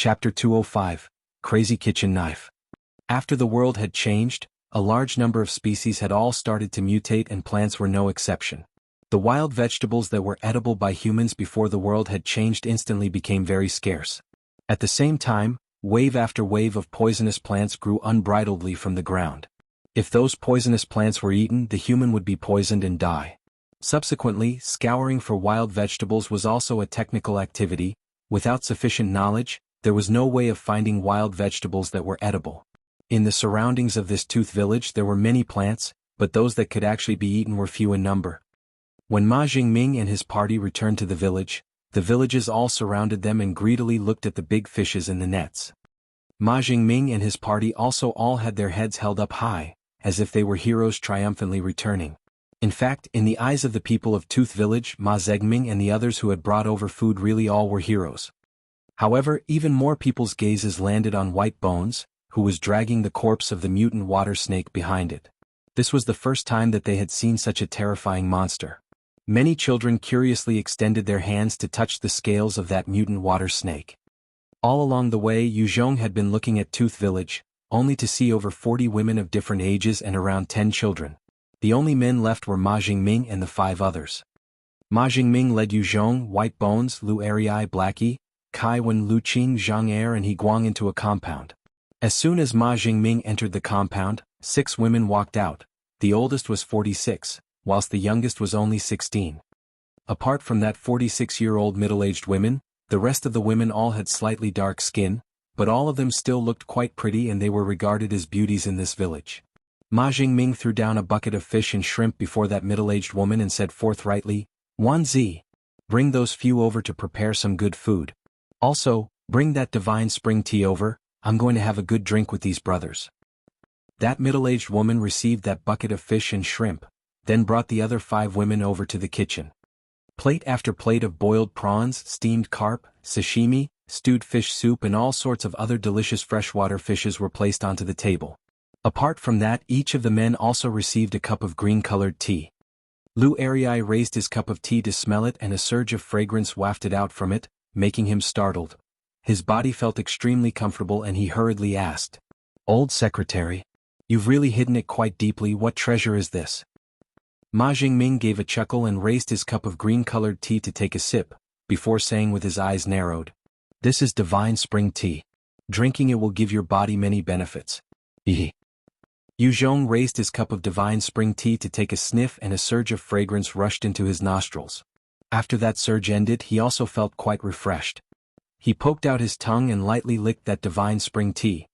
Chapter 205, Crazy Kitchen Knife. After the world had changed, a large number of species had all started to mutate and plants were no exception. The wild vegetables that were edible by humans before the world had changed instantly became very scarce. At the same time, wave after wave of poisonous plants grew unbridledly from the ground. If those poisonous plants were eaten, the human would be poisoned and die. Subsequently, scouring for wild vegetables was also a technical activity. Without sufficient knowledge, there was no way of finding wild vegetables that were edible. In the surroundings of this tooth village there were many plants, but those that could actually be eaten were few in number. When Ma Jingming and his party returned to the villages all surrounded them and greedily looked at the big fishes in the nets. Ma Jingming and his party also all had their heads held up high, as if they were heroes triumphantly returning. In fact, in the eyes of the people of Tooth Village, Ma Zengming and the others who had brought over food really all were heroes. However, even more people's gazes landed on White Bones, who was dragging the corpse of the mutant water snake behind it. This was the first time that they had seen such a terrifying monster. Many children curiously extended their hands to touch the scales of that mutant water snake. All along the way Yu Zhong had been looking at Tooth Village, only to see over 40 women of different ages and around 10 children. The only men left were Ma Jingming and the 5 others. Ma Jingming led Yu Zhong, White Bones, Lu Erei, Blackie, Kai Wen, Lu Qing, Zhang Er and He Guang into a compound. As soon as Ma Jingming entered the compound, 6 women walked out. The oldest was 46, whilst the youngest was only 16. Apart from that 46-year-old middle-aged women, the rest of the women all had slightly dark skin, but all of them still looked quite pretty and they were regarded as beauties in this village. Ma Jingming threw down a bucket of fish and shrimp before that middle-aged woman and said forthrightly, "Wan Zi, bring those few over to prepare some good food. Also, bring that divine spring tea over, I'm going to have a good drink with these brothers." That middle-aged woman received that bucket of fish and shrimp, then brought the other 5 women over to the kitchen. Plate after plate of boiled prawns, steamed carp, sashimi, stewed fish soup and all sorts of other delicious freshwater fishes were placed onto the table. Apart from that, each of the men also received a cup of green-colored tea. Lu Erei raised his cup of tea to smell it and a surge of fragrance wafted out from it, making him startled. His body felt extremely comfortable and he hurriedly asked, "Old secretary, you've really hidden it quite deeply, what treasure is this?" Ma Jingming gave a chuckle and raised his cup of green-colored tea to take a sip, before saying with his eyes narrowed, "This is divine spring tea. Drinking it will give your body many benefits." Yu Zhong raised his cup of divine spring tea to take a sniff and a surge of fragrance rushed into his nostrils. After that surge ended he also felt quite refreshed. He poked out his tongue and lightly licked that divine spring tea.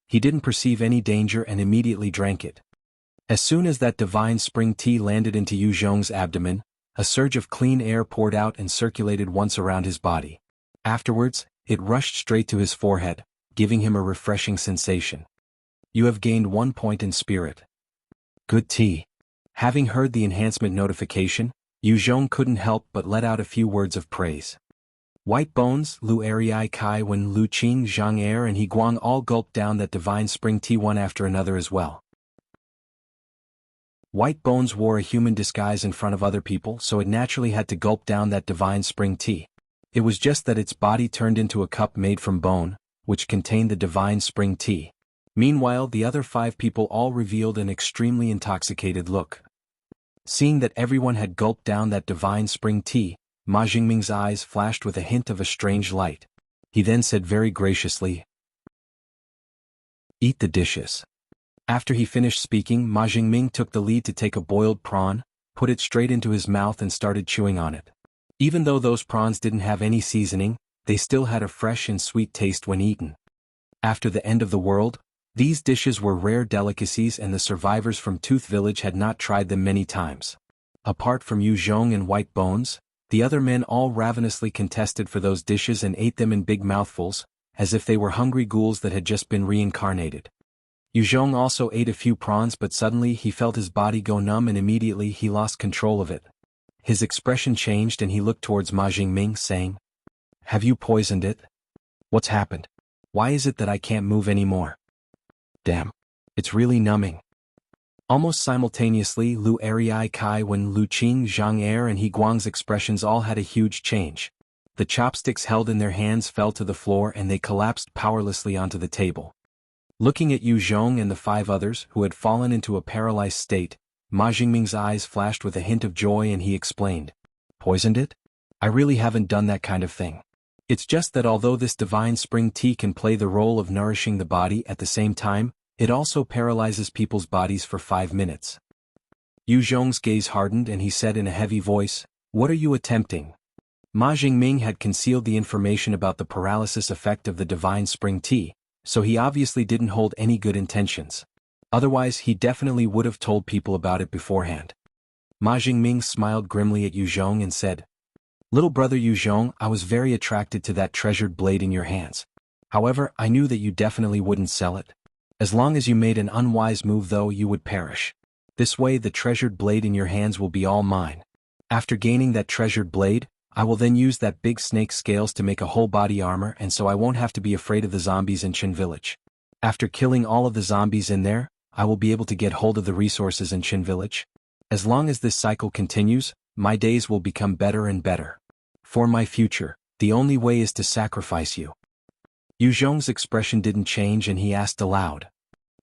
He didn't perceive any danger and immediately drank it. As soon as that divine spring tea landed into Yu Zhong's abdomen, a surge of clean air poured out and circulated once around his body. Afterwards, it rushed straight to his forehead, giving him a refreshing sensation. "You have gained 1 point in spirit. Good tea." Having heard the enhancement notification, Yu Zhong couldn't help but let out a few words of praise. White Bones, Lu Erei, Kai Wen, Lu Qing, Zhang Er and He Guang all gulped down that divine spring tea one after another as well. White Bones wore a human disguise in front of other people, so it naturally had to gulp down that divine spring tea. It was just that its body turned into a cup made from bone, which contained the divine spring tea. Meanwhile, the other 5 people all revealed an extremely intoxicated look. Seeing that everyone had gulped down that divine spring tea, Ma Jingming's eyes flashed with a hint of a strange light. He then said very graciously, "Eat the dishes." After he finished speaking, Ma Jingming took the lead to take a boiled prawn, put it straight into his mouth and started chewing on it. Even though those prawns didn't have any seasoning, they still had a fresh and sweet taste when eaten. After the end of the world, these dishes were rare delicacies and the survivors from Tooth Village had not tried them many times. Apart from Yu Zhong and White Bones, the other men all ravenously contested for those dishes and ate them in big mouthfuls, as if they were hungry ghouls that had just been reincarnated. Yu Zhong also ate a few prawns but suddenly he felt his body go numb and immediately he lost control of it. His expression changed and he looked towards Ma Jingming saying, "Have you poisoned it? What's happened? Why is it that I can't move anymore? Damn. It's really numbing." Almost simultaneously Lu Erei, Kai Wen, Lu Qing, Zhang Er and He Guang's expressions all had a huge change. The chopsticks held in their hands fell to the floor and they collapsed powerlessly onto the table. Looking at Yu Zhong and the 5 others who had fallen into a paralyzed state, Ma Jingming's eyes flashed with a hint of joy and he explained, "Poisoned it? I really haven't done that kind of thing. It's just that although this divine spring tea can play the role of nourishing the body at the same time, it also paralyzes people's bodies for 5 minutes." Yu Zhong's gaze hardened and he said in a heavy voice, "What are you attempting?" Ma Jingming had concealed the information about the paralysis effect of the divine spring tea, so he obviously didn't hold any good intentions. Otherwise he definitely would have told people about it beforehand. Ma Jingming smiled grimly at Yu Zhong and said, "Little brother Yu Zhong, I was very attracted to that treasured blade in your hands. However, I knew that you definitely wouldn't sell it. As long as you made an unwise move though, you would perish. This way the treasured blade in your hands will be all mine. After gaining that treasured blade, I will then use that big snake scales to make a whole body armor and so I won't have to be afraid of the zombies in Qin Village. After killing all of the zombies in there, I will be able to get hold of the resources in Qin Village. As long as this cycle continues, my days will become better and better. For my future, the only way is to sacrifice you." Yu Zhong's expression didn't change and he asked aloud,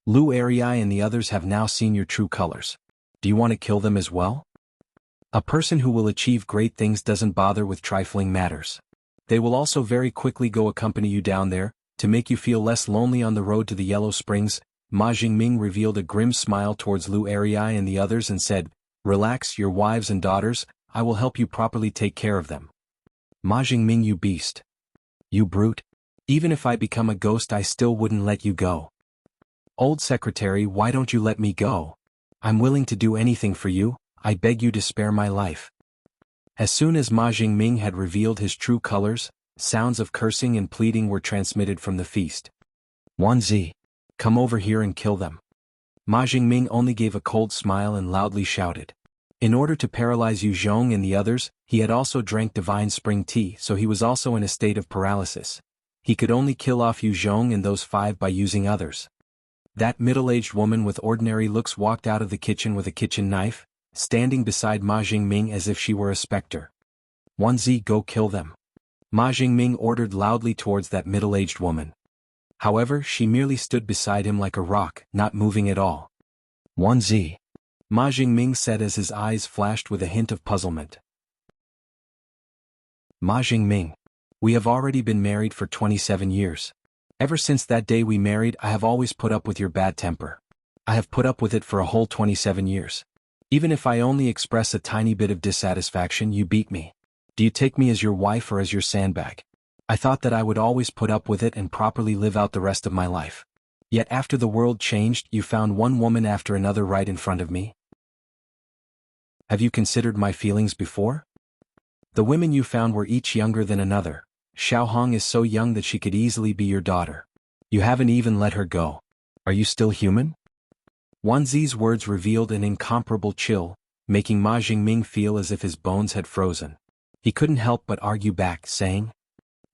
"Lu Arii and the others have now seen your true colors. Do you want to kill them as well?" A person who will achieve great things doesn't bother with trifling matters. They will also very quickly go accompany you down there, to make you feel less lonely on the road to the Yellow Springs. Ma Jingming revealed a grim smile towards Lu Arii and the others and said, "Relax, your wives and daughters, I will help you properly take care of them." Ma Jingming, you beast. You brute. Even if I become a ghost I still wouldn't let you go. Old secretary, why don't you let me go? I'm willing to do anything for you, I beg you to spare my life. As soon as Ma Jingming had revealed his true colors, sounds of cursing and pleading were transmitted from the feast. "Wanzi, come over here and kill them." Ma Jingming only gave a cold smile and loudly shouted. In order to paralyze Yu Zhong and the others, he had also drank divine spring tea, so he was also in a state of paralysis. He could only kill off Yu Zhong and those 5 by using others. That middle-aged woman with ordinary looks walked out of the kitchen with a kitchen knife, standing beside Ma Jingming as if she were a specter. "Wanzi, go kill them." Ma Jingming ordered loudly towards that middle-aged woman. However, she merely stood beside him like a rock, not moving at all. "Wanzi," Ma Jingming said as his eyes flashed with a hint of puzzlement. "Ma Jingming, we have already been married for 27 years. Ever since that day we married I have always put up with your bad temper. I have put up with it for a whole 27 years. Even if I only express a tiny bit of dissatisfaction, you beat me. Do you take me as your wife or as your sandbag? I thought that I would always put up with it and properly live out the rest of my life. Yet after the world changed, you found one woman after another right in front of me. Have you considered my feelings before? The women you found were each younger than another. Xiaohong is so young that she could easily be your daughter. You haven't even let her go. Are you still human?" Wanzi's words revealed an incomparable chill, making Ma Jingming feel as if his bones had frozen. He couldn't help but argue back, saying,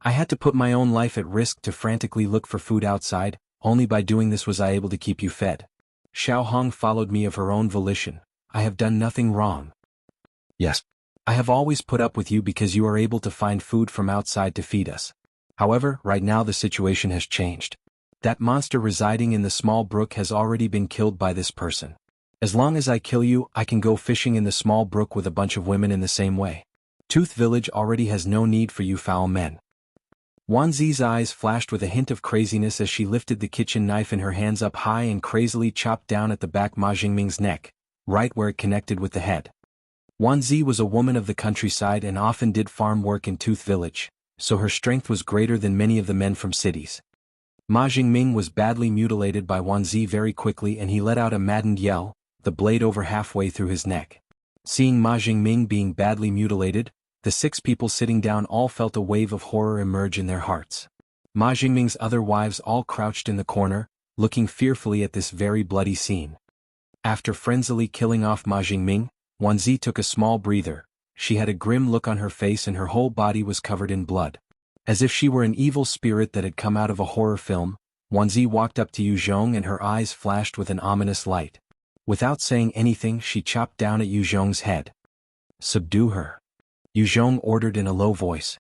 "I had to put my own life at risk to frantically look for food outside, only by doing this was I able to keep you fed. Xiaohong followed me of her own volition. I have done nothing wrong. Yes. I have always put up with you because you are able to find food from outside to feed us. However, right now the situation has changed. That monster residing in the small brook has already been killed by this person. As long as I kill you, I can go fishing in the small brook with a bunch of women in the same way. Tooth Village already has no need for you foul men." Wanzi's eyes flashed with a hint of craziness as she lifted the kitchen knife in her hands up high and crazily chopped down at the back Ma Jingming's neck, right where it connected with the head. Wanzi was a woman of the countryside and often did farm work in Tooth Village, so her strength was greater than many of the men from cities. Ma Jingming was badly mutilated by Wanzi very quickly and he let out a maddened yell, the blade over halfway through his neck. Seeing Ma Jingming being badly mutilated, the 6 people sitting down all felt a wave of horror emerge in their hearts. Ma Jingming's other wives all crouched in the corner, looking fearfully at this very bloody scene. After frenziedly killing off Ma Jingming, Wanzi took a small breather. She had a grim look on her face and her whole body was covered in blood. As if she were an evil spirit that had come out of a horror film, Wanzi walked up to Yu Zhong and her eyes flashed with an ominous light. Without saying anything, she chopped down at Yu Zhong's head. "Subdue her," Yu Zhong ordered in a low voice.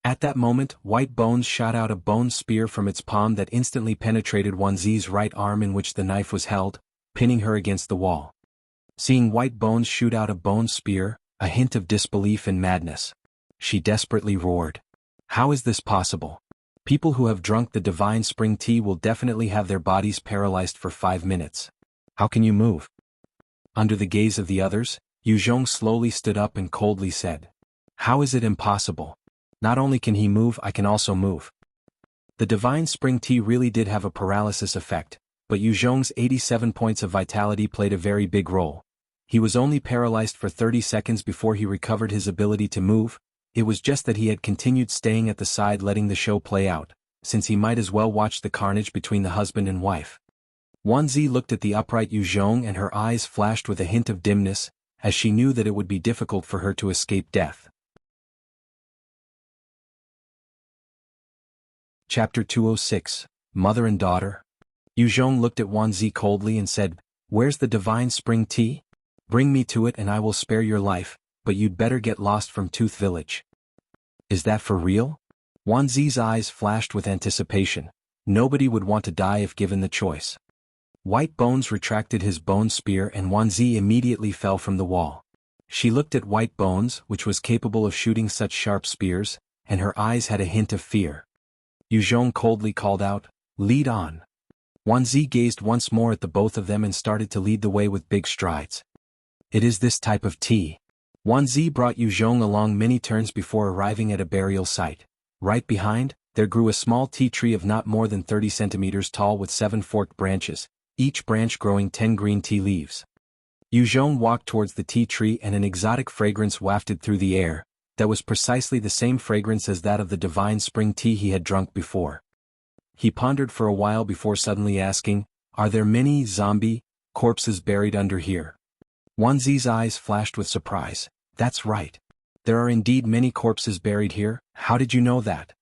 At that moment, White Bones shot out a bone spear from its palm that instantly penetrated Wanzi's right arm in which the knife was held, pinning her against the wall. Seeing White Bones shoot out a bone spear, a hint of disbelief and madness, she desperately roared. How is this possible? People who have drunk the divine spring tea will definitely have their bodies paralyzed for 5 minutes. How can you move? Under the gaze of the others, Yuzhong slowly stood up and coldly said, How is it impossible? Not only can he move, I can also move. The divine spring tea really did have a paralysis effect, but Yuzhong's 87 points of vitality played a very big role. He was only paralyzed for 30 seconds before he recovered his ability to move. It was just that he had continued staying at the side letting the show play out, since he might as well watch the carnage between the husband and wife. Wanzi looked at the upright Yuzhong and her eyes flashed with a hint of dimness, as she knew that it would be difficult for her to escape death. Chapter 206, Mother and Daughter. Yuzhong looked at Wanzi coldly and said, Where's the divine spring tea? Bring me to it and I will spare your life, but you'd better get lost from Tooth Village. Is that for real? Wanzi's eyes flashed with anticipation. Nobody would want to die if given the choice. White Bones retracted his bone spear and Wanzi immediately fell from the wall. She looked at White Bones, which was capable of shooting such sharp spears, and her eyes had a hint of fear. Yuzhong coldly called out, Lead on. Wanzi gazed once more at the both of them and started to lead the way with big strides. It is this type of tea. Wanzi brought Yuzhong along many turns before arriving at a burial site. Right behind, there grew a small tea tree of not more than 30 centimeters tall with 7 forked branches, each branch growing 10 green tea leaves. Yuzhong walked towards the tea tree and an exotic fragrance wafted through the air, that was precisely the same fragrance as that of the divine spring tea he had drunk before. He pondered for a while before suddenly asking, Are there many zombie corpses buried under here? Wanzi's eyes flashed with surprise. That's right. There are indeed many corpses buried here. How did you know that?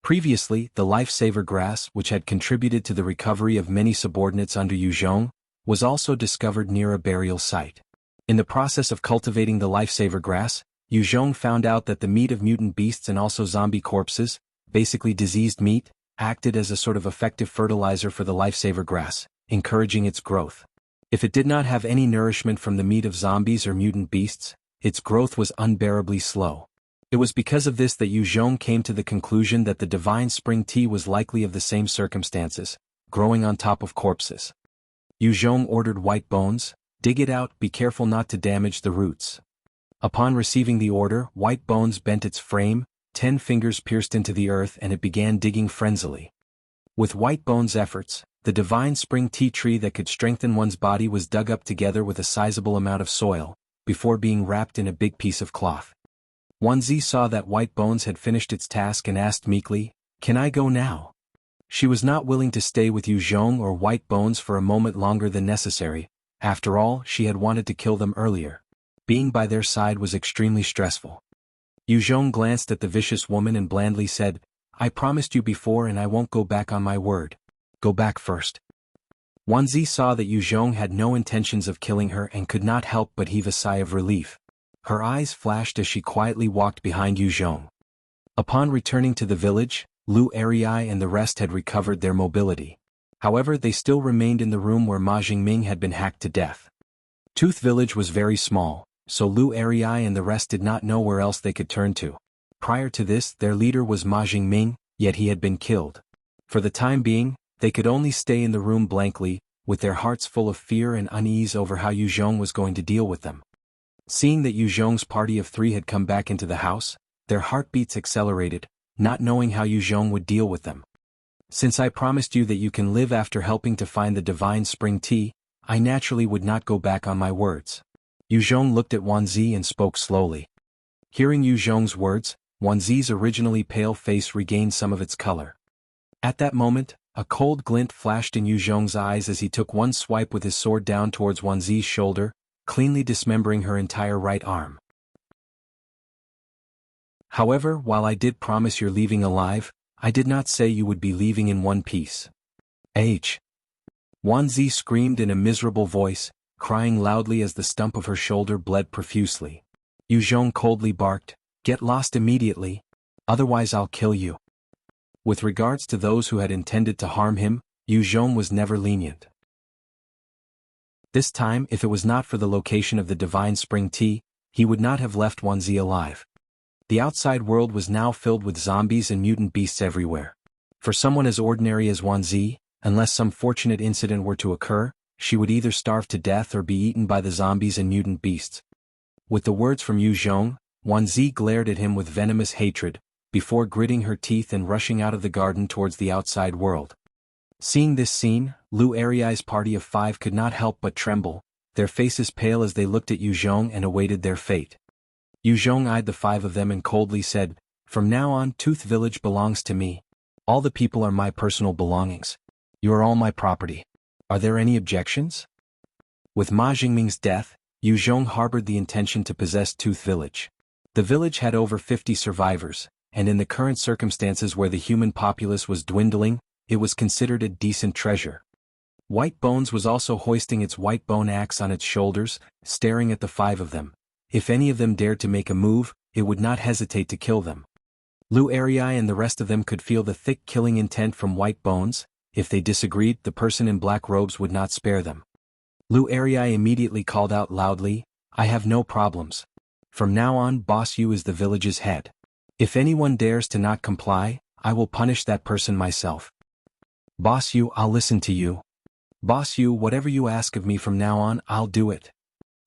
Previously, the lifesaver grass, which had contributed to the recovery of many subordinates under Yuzhong, was also discovered near a burial site. In the process of cultivating the lifesaver grass, Yuzhong found out that the meat of mutant beasts and also zombie corpses, basically diseased meat, acted as a sort of effective fertilizer for the lifesaver grass, encouraging its growth. If it did not have any nourishment from the meat of zombies or mutant beasts, its growth was unbearably slow. It was because of this that Yuzhong came to the conclusion that the divine spring tea was likely of the same circumstances, growing on top of corpses. Yuzhong ordered White Bones, Dig it out, be careful not to damage the roots. Upon receiving the order, White Bones bent its frame, 10 fingers pierced into the earth and it began digging frenziedly. With White Bones' efforts, the divine spring tea tree that could strengthen one's body was dug up together with a sizable amount of soil, before being wrapped in a big piece of cloth. Wanzi saw that White Bones had finished its task and asked meekly, Can I go now? She was not willing to stay with Yuzhong or White Bones for a moment longer than necessary. After all, she had wanted to kill them earlier. Being by their side was extremely stressful. Yuzhong glanced at the vicious woman and blandly said, I promised you before and I won't go back on my word. Go back first. Wanzi saw that Yuzhong had no intentions of killing her and could not help but heave a sigh of relief. Her eyes flashed as she quietly walked behind Yuzhong. Upon returning to the village, Lu Erei and the rest had recovered their mobility. However, they still remained in the room where Ma Jingming had been hacked to death. Tooth Village was very small, so Lu Erei and the rest did not know where else they could turn to. Prior to this, their leader was Ma Jingming, yet he had been killed. For the time being, they could only stay in the room blankly, with their hearts full of fear and unease over how Yuzhong was going to deal with them. Seeing that Yuzhong's party of 3 had come back into the house, their heartbeats accelerated, not knowing how Yuzhong would deal with them. Since I promised you that you can live after helping to find the divine spring tea, I naturally would not go back on my words. Yuzhong looked at Wanzi and spoke slowly. Hearing Yuzhong's words, Wanzi's originally pale face regained some of its color. At that moment, a cold glint flashed in Yuzhong's eyes as he took one swipe with his sword down towards Wanzi's shoulder, cleanly dismembering her entire right arm. However, while I did promise you're leaving alive, I did not say you would be leaving in one piece. Wanzi screamed in a miserable voice, crying loudly as the stump of her shoulder bled profusely. Yuzhong coldly barked, Get lost immediately. Otherwise I'll kill you. With regards to those who had intended to harm him, Yu Zhong was never lenient. This time, if it was not for the location of the divine spring tea, he would not have left Wanzi alive. The outside world was now filled with zombies and mutant beasts everywhere. For someone as ordinary as Wanzi, unless some fortunate incident were to occur, she would either starve to death or be eaten by the zombies and mutant beasts. With the words from Yu Zhong, Wanzi glared at him with venomous hatred, before gritting her teeth and rushing out of the garden towards the outside world. Seeing this scene, Lu Ariai's party of 5 could not help but tremble, their faces pale as they looked at Yu Zhong and awaited their fate. Yu Zhong eyed the 5 of them and coldly said, "From now on, Tooth Village belongs to me. All the people are my personal belongings. You are all my property. Are there any objections?" With Ma Jingming's death, Yu Zhong harbored the intention to possess Tooth Village. The village had over 50 survivors, and in the current circumstances where the human populace was dwindling, it was considered a decent treasure. White Bones was also hoisting its white bone axe on its shoulders, staring at the 5 of them. If any of them dared to make a move, it would not hesitate to kill them. Lu Ariai and the rest of them could feel the thick killing intent from White Bones. If they disagreed, the person in black robes would not spare them. Lu Ariai immediately called out loudly, "I have no problems. From now on, Boss Yu is the village's head. If anyone dares to not comply, I will punish that person myself. Boss Yu, I'll listen to you. Boss Yu, whatever you ask of me from now on, I'll do it."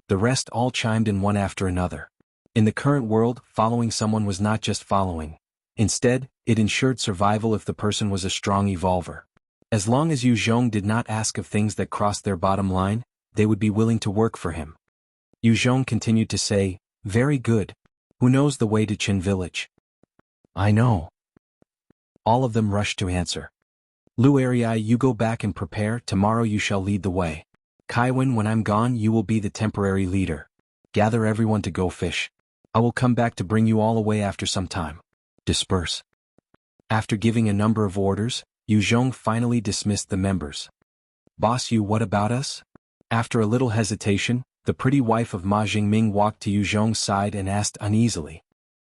The rest all chimed in one after another. In the current world, following someone was not just following. Instead, it ensured survival if the person was a strong evolver. As long as Yu Zhong did not ask of things that crossed their bottom line, they would be willing to work for him. Yu Zhong continued to say, "Very good. Who knows the way to Qin Village?" "I know." All of them rushed to answer. "Lu Ariai, you go back and prepare. Tomorrow you shall lead the way. Kaiwen, when I'm gone, you will be the temporary leader. Gather everyone to go fish. I will come back to bring you all away after some time. Disperse." After giving a number of orders, Yu Zhong finally dismissed the members. "Boss Yu, what about us?" After a little hesitation, the pretty wife of Ma Jingming walked to Yu Zhong's side and asked uneasily.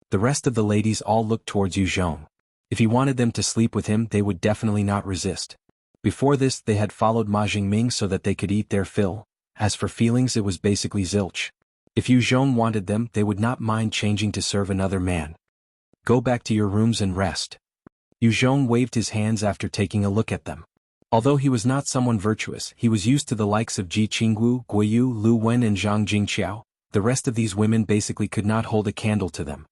The rest of the ladies all looked towards Yu Zhong. If he wanted them to sleep with him, they would definitely not resist. Before this, they had followed Ma Jingming so that they could eat their fill. As for feelings, it was basically zilch. If Yu Zhong wanted them, they would not mind changing to serve another man. "Go back to your rooms and rest." Yu Zhong waved his hands after taking a look at them. Although he was not someone virtuous, he was used to the likes of Ji Qinggu, Guiyu, Lu Wen and Zhang Jingqiao. The rest of these women basically could not hold a candle to them.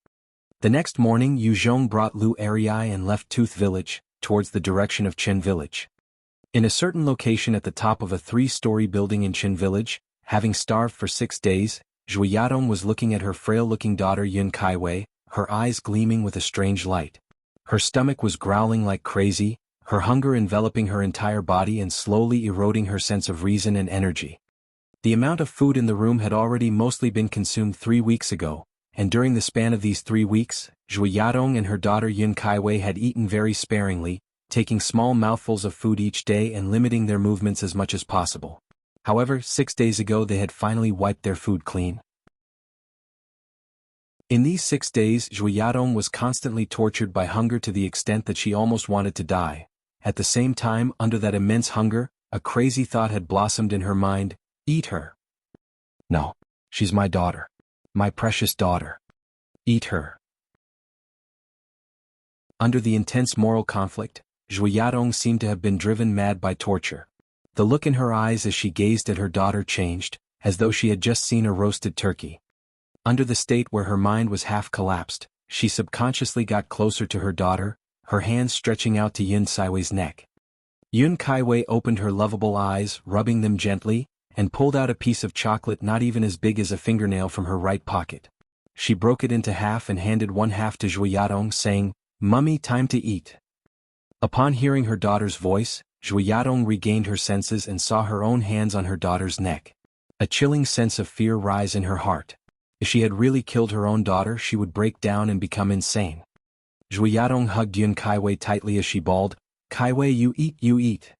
The next morning, Yu Zhong brought Lu Ariai and left Tooth Village, towards the direction of Qin Village. In a certain location at the top of a 3-story building in Qin Village, having starved for 6 days, Zhui Yadong was looking at her frail-looking daughter Yun Kaiwei, her eyes gleaming with a strange light. Her stomach was growling like crazy, her hunger enveloping her entire body and slowly eroding her sense of reason and energy. The amount of food in the room had already mostly been consumed 3 weeks ago, and during the span of these 3 weeks, Zhui Yadong and her daughter Yun Kaiwei had eaten very sparingly, taking small mouthfuls of food each day and limiting their movements as much as possible. However, 6 days ago they had finally wiped their food clean. In these 6 days, Zhui Yadong was constantly tortured by hunger to the extent that she almost wanted to die. At the same time, under that immense hunger, a crazy thought had blossomed in her mind: eat her. No, she's my daughter. My precious daughter. Eat her. Under the intense moral conflict, Zhui Yadong seemed to have been driven mad by torture. The look in her eyes as she gazed at her daughter changed, as though she had just seen a roasted turkey. Under the state where her mind was half collapsed, she subconsciously got closer to her daughter, her hands stretching out to Yun Kaiwei's neck. Yun Kaiwei opened her lovable eyes, rubbing them gently, and pulled out a piece of chocolate not even as big as a fingernail from her right pocket. She broke it into half and handed one half to Zhui Yadong, saying, "Mummy, time to eat." Upon hearing her daughter's voice, Zhui Yadong regained her senses and saw her own hands on her daughter's neck. A chilling sense of fear rise in her heart. If she had really killed her own daughter, she would break down and become insane. Zhui Yadong hugged Yun Kaiwei tightly as she bawled, "Kaiwei, you eat, you eat."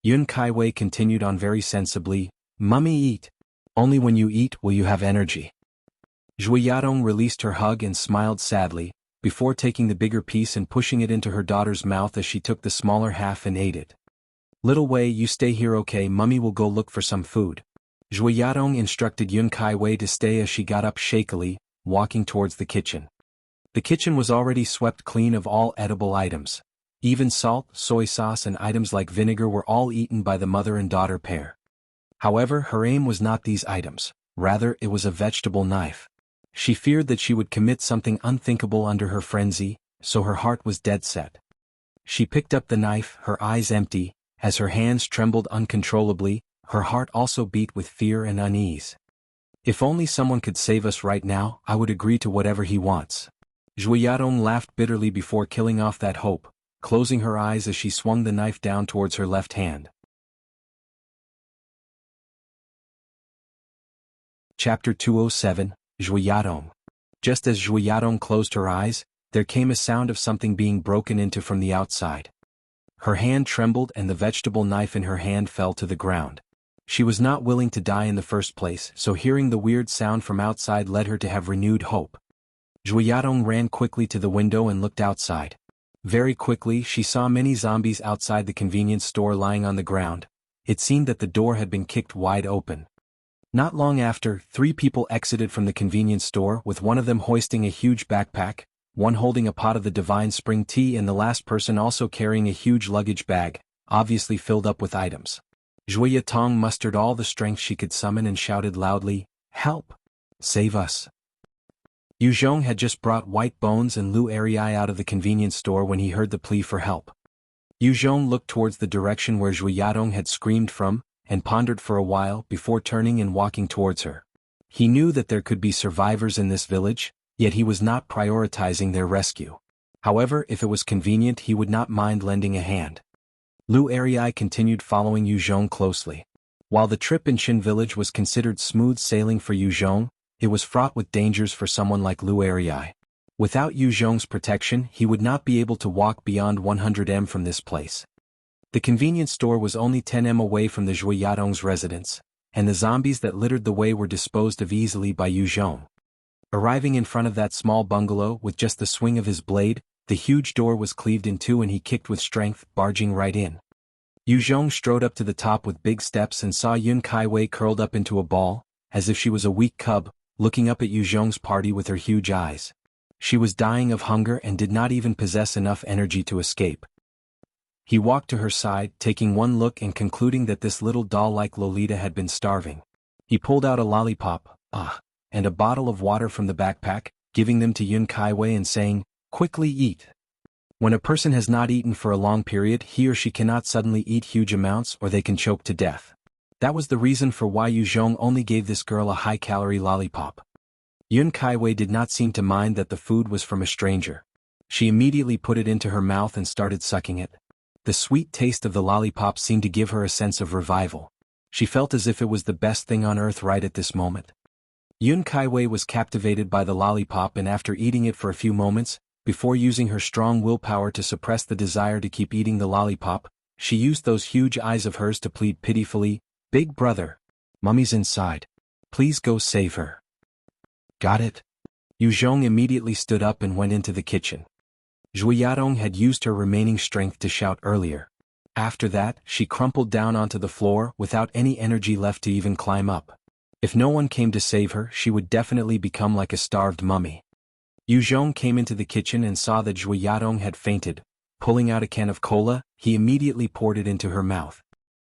Yun Kaiwei continued on very sensibly, "Mummy, eat. Only when you eat will you have energy." Zhui Yadong released her hug and smiled sadly, before taking the bigger piece and pushing it into her daughter's mouth as she took the smaller half and ate it. "Little Wei, you stay here, okay? Mummy will go look for some food." Zhui Yadong instructed Yun Kai Wei to stay as she got up shakily, walking towards the kitchen. The kitchen was already swept clean of all edible items. Even salt, soy sauce and items like vinegar were all eaten by the mother and daughter pair. However, her aim was not these items, rather it was a vegetable knife. She feared that she would commit something unthinkable under her frenzy, so her heart was dead set. She picked up the knife, her eyes empty, as her hands trembled uncontrollably, her heart also beat with fear and unease. "If only someone could save us right now, I would agree to whatever he wants." Zhui Yadong laughed bitterly before killing off that hope, closing her eyes as she swung the knife down towards her left hand. Chapter 207, Zhui Yadong. Just as Zhui Yadong closed her eyes, there came a sound of something being broken into from the outside. Her hand trembled and the vegetable knife in her hand fell to the ground. She was not willing to die in the first place, so hearing the weird sound from outside led her to have renewed hope. Zhui Yadong ran quickly to the window and looked outside. Very quickly she saw many zombies outside the convenience store lying on the ground. It seemed that the door had been kicked wide open. Not long after, 3 people exited from the convenience store, with one of them hoisting a huge backpack, one holding a pot of the divine spring tea and the last person also carrying a huge luggage bag, obviously filled up with items. Zhui Yatong mustered all the strength she could summon and shouted loudly, "Help! Save us!" Yu Zhong had just brought White Bones and Lu Erei out of the convenience store when he heard the plea for help. Yu Zhong looked towards the direction where Zhui Yadong had screamed from, and pondered for a while before turning and walking towards her. He knew that there could be survivors in this village, yet he was not prioritizing their rescue. However, if it was convenient he would not mind lending a hand. Lu Erei continued following Yu Zhong closely. While the trip in Shin village was considered smooth sailing for Yu Zhong, it was fraught with dangers for someone like Lu Erei. Without Yu Zhong's protection he would not be able to walk beyond 100 m from this place. The convenience store was only 10 m away from the Zhui Yadong's residence, and the zombies that littered the way were disposed of easily by Yu Zhong. Arriving in front of that small bungalow with just the swing of his blade, the huge door was cleaved in two and he kicked with strength, barging right in. Yu Zhong strode up to the top with big steps and saw Yun Kai Wei curled up into a ball, as if she was a weak cub, looking up at Yu Zhong's party with her huge eyes. She was dying of hunger and did not even possess enough energy to escape. He walked to her side, taking one look and concluding that this little doll-like Lolita had been starving. He pulled out a lollipop, and a bottle of water from the backpack, giving them to Yun Kai Wei and saying, "Quickly eat." When a person has not eaten for a long period, he or she cannot suddenly eat huge amounts or they can choke to death. That was the reason for why Yu Zhong only gave this girl a high-calorie lollipop. Yun Kai Wei did not seem to mind that the food was from a stranger. She immediately put it into her mouth and started sucking it. The sweet taste of the lollipop seemed to give her a sense of revival. She felt as if it was the best thing on earth right at this moment. Yun Kai Wei was captivated by the lollipop, and after eating it for a few moments, before using her strong willpower to suppress the desire to keep eating the lollipop, she used those huge eyes of hers to plead pitifully, "Big brother, Mummy's inside. Please go save her." "Got it?" Yu Zhong immediately stood up and went into the kitchen. Zhui Yadong had used her remaining strength to shout earlier. After that, she crumpled down onto the floor without any energy left to even climb up. If no one came to save her, she would definitely become like a starved mummy. Yu Zhong came into the kitchen and saw that Zhui Yadong had fainted. Pulling out a can of cola, he immediately poured it into her mouth.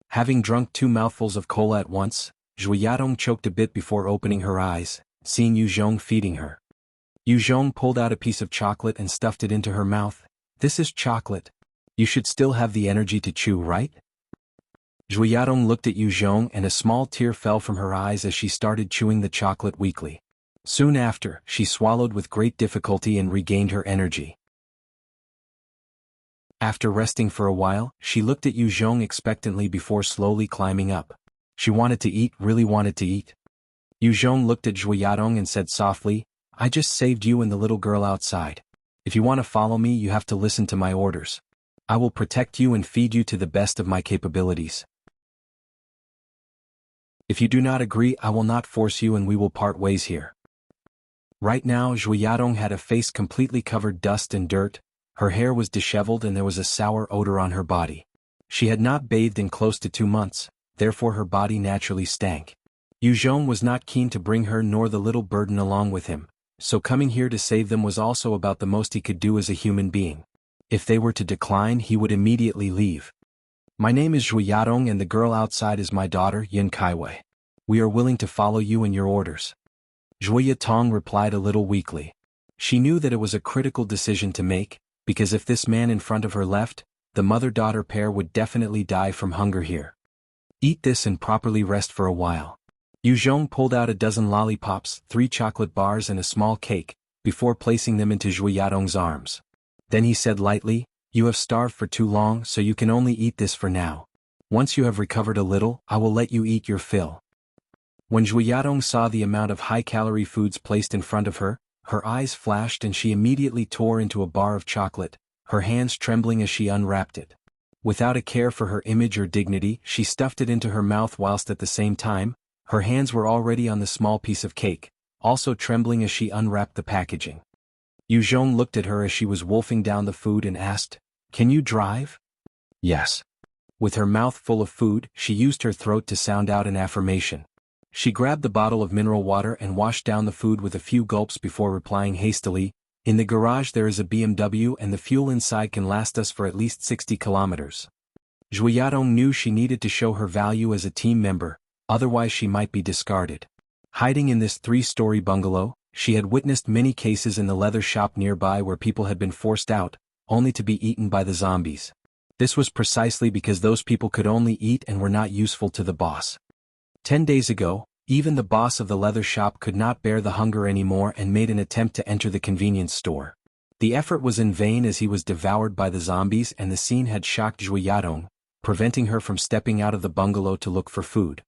Having drunk 2 mouthfuls of cola at once, Zhui Yadong choked a bit before opening her eyes, seeing Yu Zhong feeding her. Yu Zhong pulled out a piece of chocolate and stuffed it into her mouth. "This is chocolate. You should still have the energy to chew, right?" Zhui Yadong looked at Yu Zhong and a small tear fell from her eyes as she started chewing the chocolate weakly. Soon after, she swallowed with great difficulty and regained her energy. After resting for a while, she looked at Yu Zhong expectantly before slowly climbing up. She wanted to eat, really wanted to eat. Yu Zhong looked at Zhui Yadong and said softly, "I just saved you and the little girl outside. If you want to follow me, you have to listen to my orders. I will protect you and feed you to the best of my capabilities. If you do not agree, I will not force you and we will part ways here." Right now Zhuiyadong had a face completely covered dust and dirt, her hair was disheveled and there was a sour odor on her body. She had not bathed in close to 2 months, therefore her body naturally stank. Yu Zhong was not keen to bring her nor the little burden along with him, so coming here to save them was also about the most he could do as a human being. If they were to decline, he would immediately leave. My name is Zhuiyadong and the girl outside is my daughter, Yin Kaiwei. We are willing to follow you and your orders. Zhuya Tong replied a little weakly. She knew that it was a critical decision to make, because if this man in front of her left, the mother-daughter pair would definitely die from hunger here. Eat this and properly rest for a while. Yu Zhong pulled out a dozen lollipops, 3 chocolate bars and a small cake, before placing them into Zhuiyadong's arms. Then he said lightly, "You have starved for too long, so you can only eat this for now. Once you have recovered a little, I will let you eat your fill." When Zhuiyadong saw the amount of high-calorie foods placed in front of her, her eyes flashed and she immediately tore into a bar of chocolate, her hands trembling as she unwrapped it. Without a care for her image or dignity, she stuffed it into her mouth whilst at the same time, her hands were already on the small piece of cake, also trembling as she unwrapped the packaging. Yu Zhong looked at her as she was wolfing down the food and asked, "Can you drive?" "Yes." With her mouth full of food, she used her throat to sound out an affirmation. She grabbed the bottle of mineral water and washed down the food with a few gulps before replying hastily, "In the garage there is a BMW and the fuel inside can last us for at least 60 kilometers. Zhuiyadong knew she needed to show her value as a team member, otherwise she might be discarded. Hiding in this 3-story bungalow, she had witnessed many cases in the leather shop nearby where people had been forced out, only to be eaten by the zombies. This was precisely because those people could only eat and were not useful to the boss. 10 days ago, even the boss of the leather shop could not bear the hunger anymore and made an attempt to enter the convenience store. The effort was in vain as he was devoured by the zombies and the scene had shocked Zhuiyadong, preventing her from stepping out of the bungalow to look for food.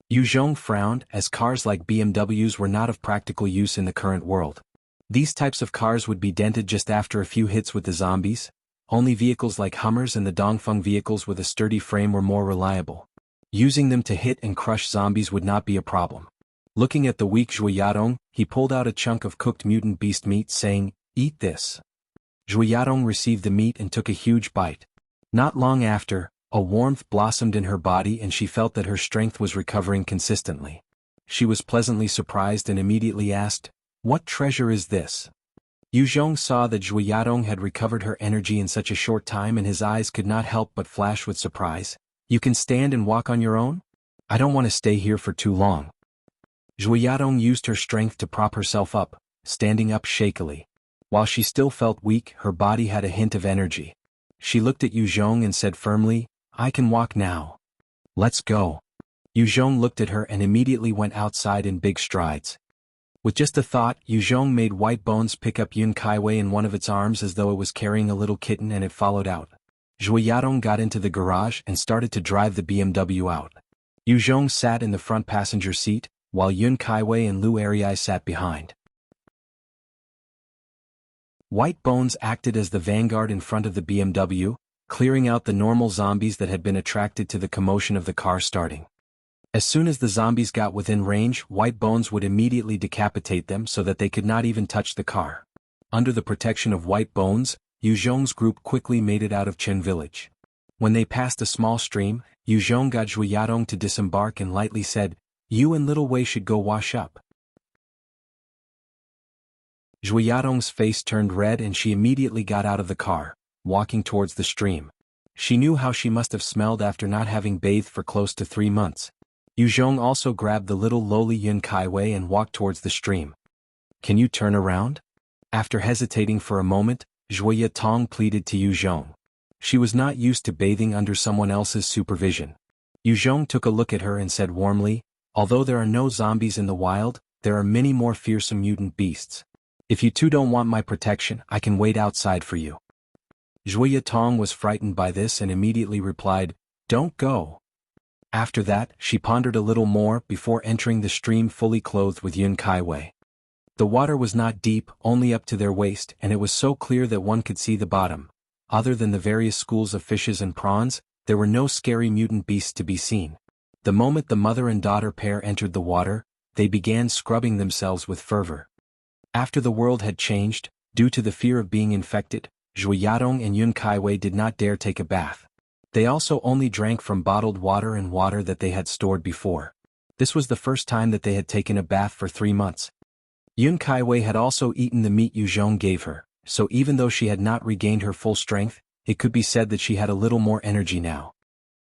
Yu Zhong frowned, as cars like BMWs were not of practical use in the current world. These types of cars would be dented just after a few hits with the zombies. Only vehicles like Hummers and the Dongfeng vehicles with a sturdy frame were more reliable. Using them to hit and crush zombies would not be a problem. Looking at the weak Zhuiyadong, he pulled out a chunk of cooked mutant beast meat saying, "Eat this." Zhuiyadong received the meat and took a huge bite. Not long after, a warmth blossomed in her body and she felt that her strength was recovering consistently. She was pleasantly surprised and immediately asked, "What treasure is this?" Yu Zhong saw that Zhuiyadong had recovered her energy in such a short time and his eyes could not help but flash with surprise. "You can stand and walk on your own? I don't want to stay here for too long." Zhuiyadong used her strength to prop herself up, standing up shakily. While she still felt weak, her body had a hint of energy. She looked at Yu Zhong and said firmly, "I can walk now. Let's go." Yu Zhong looked at her and immediately went outside in big strides. With just a thought, Yu Zhong made White Bones pick up Yun Kaiwei in one of its arms as though it was carrying a little kitten and it followed out. Zhuiyadong got into the garage and started to drive the BMW out. Yu Zhong sat in the front passenger seat, while Yun Kaiwei and Lu Ariai sat behind. White Bones acted as the vanguard in front of the BMW, clearing out the normal zombies that had been attracted to the commotion of the car starting. As soon as the zombies got within range, White Bones would immediately decapitate them so that they could not even touch the car. Under the protection of White Bones, Yu Zhong's group quickly made it out of Chen village. When they passed a small stream, Yu Zhong got Zhuiyadong to disembark and lightly said, "You and Little Wei should go wash up." Zhuiyadong's face turned red and she immediately got out of the car, walking towards the stream. She knew how she must have smelled after not having bathed for close to 3 months. Yu Zhong also grabbed the little lowly Yun Kaiwei and walked towards the stream. "Can you turn around?" After hesitating for a moment, Zhuya Tong pleaded to Yu Zhong. She was not used to bathing under someone else's supervision. Yu Zhong took a look at her and said warmly, "Although there are no zombies in the wild, there are many more fearsome mutant beasts. If you two don't want my protection, I can wait outside for you." Zhuya Tong was frightened by this and immediately replied, "Don't go." After that, she pondered a little more before entering the stream fully clothed with Yun Kaiwei. The water was not deep, only up to their waist, and it was so clear that one could see the bottom. Other than the various schools of fishes and prawns, there were no scary mutant beasts to be seen. The moment the mother and daughter pair entered the water, they began scrubbing themselves with fervor. After the world had changed, due to the fear of being infected, Zhu Yadong and Yun Kaiwei did not dare take a bath. They also only drank from bottled water and water that they had stored before. This was the first time that they had taken a bath for 3 months. Yun Kaiwei had also eaten the meat Yu Zhong gave her, so even though she had not regained her full strength, it could be said that she had a little more energy now.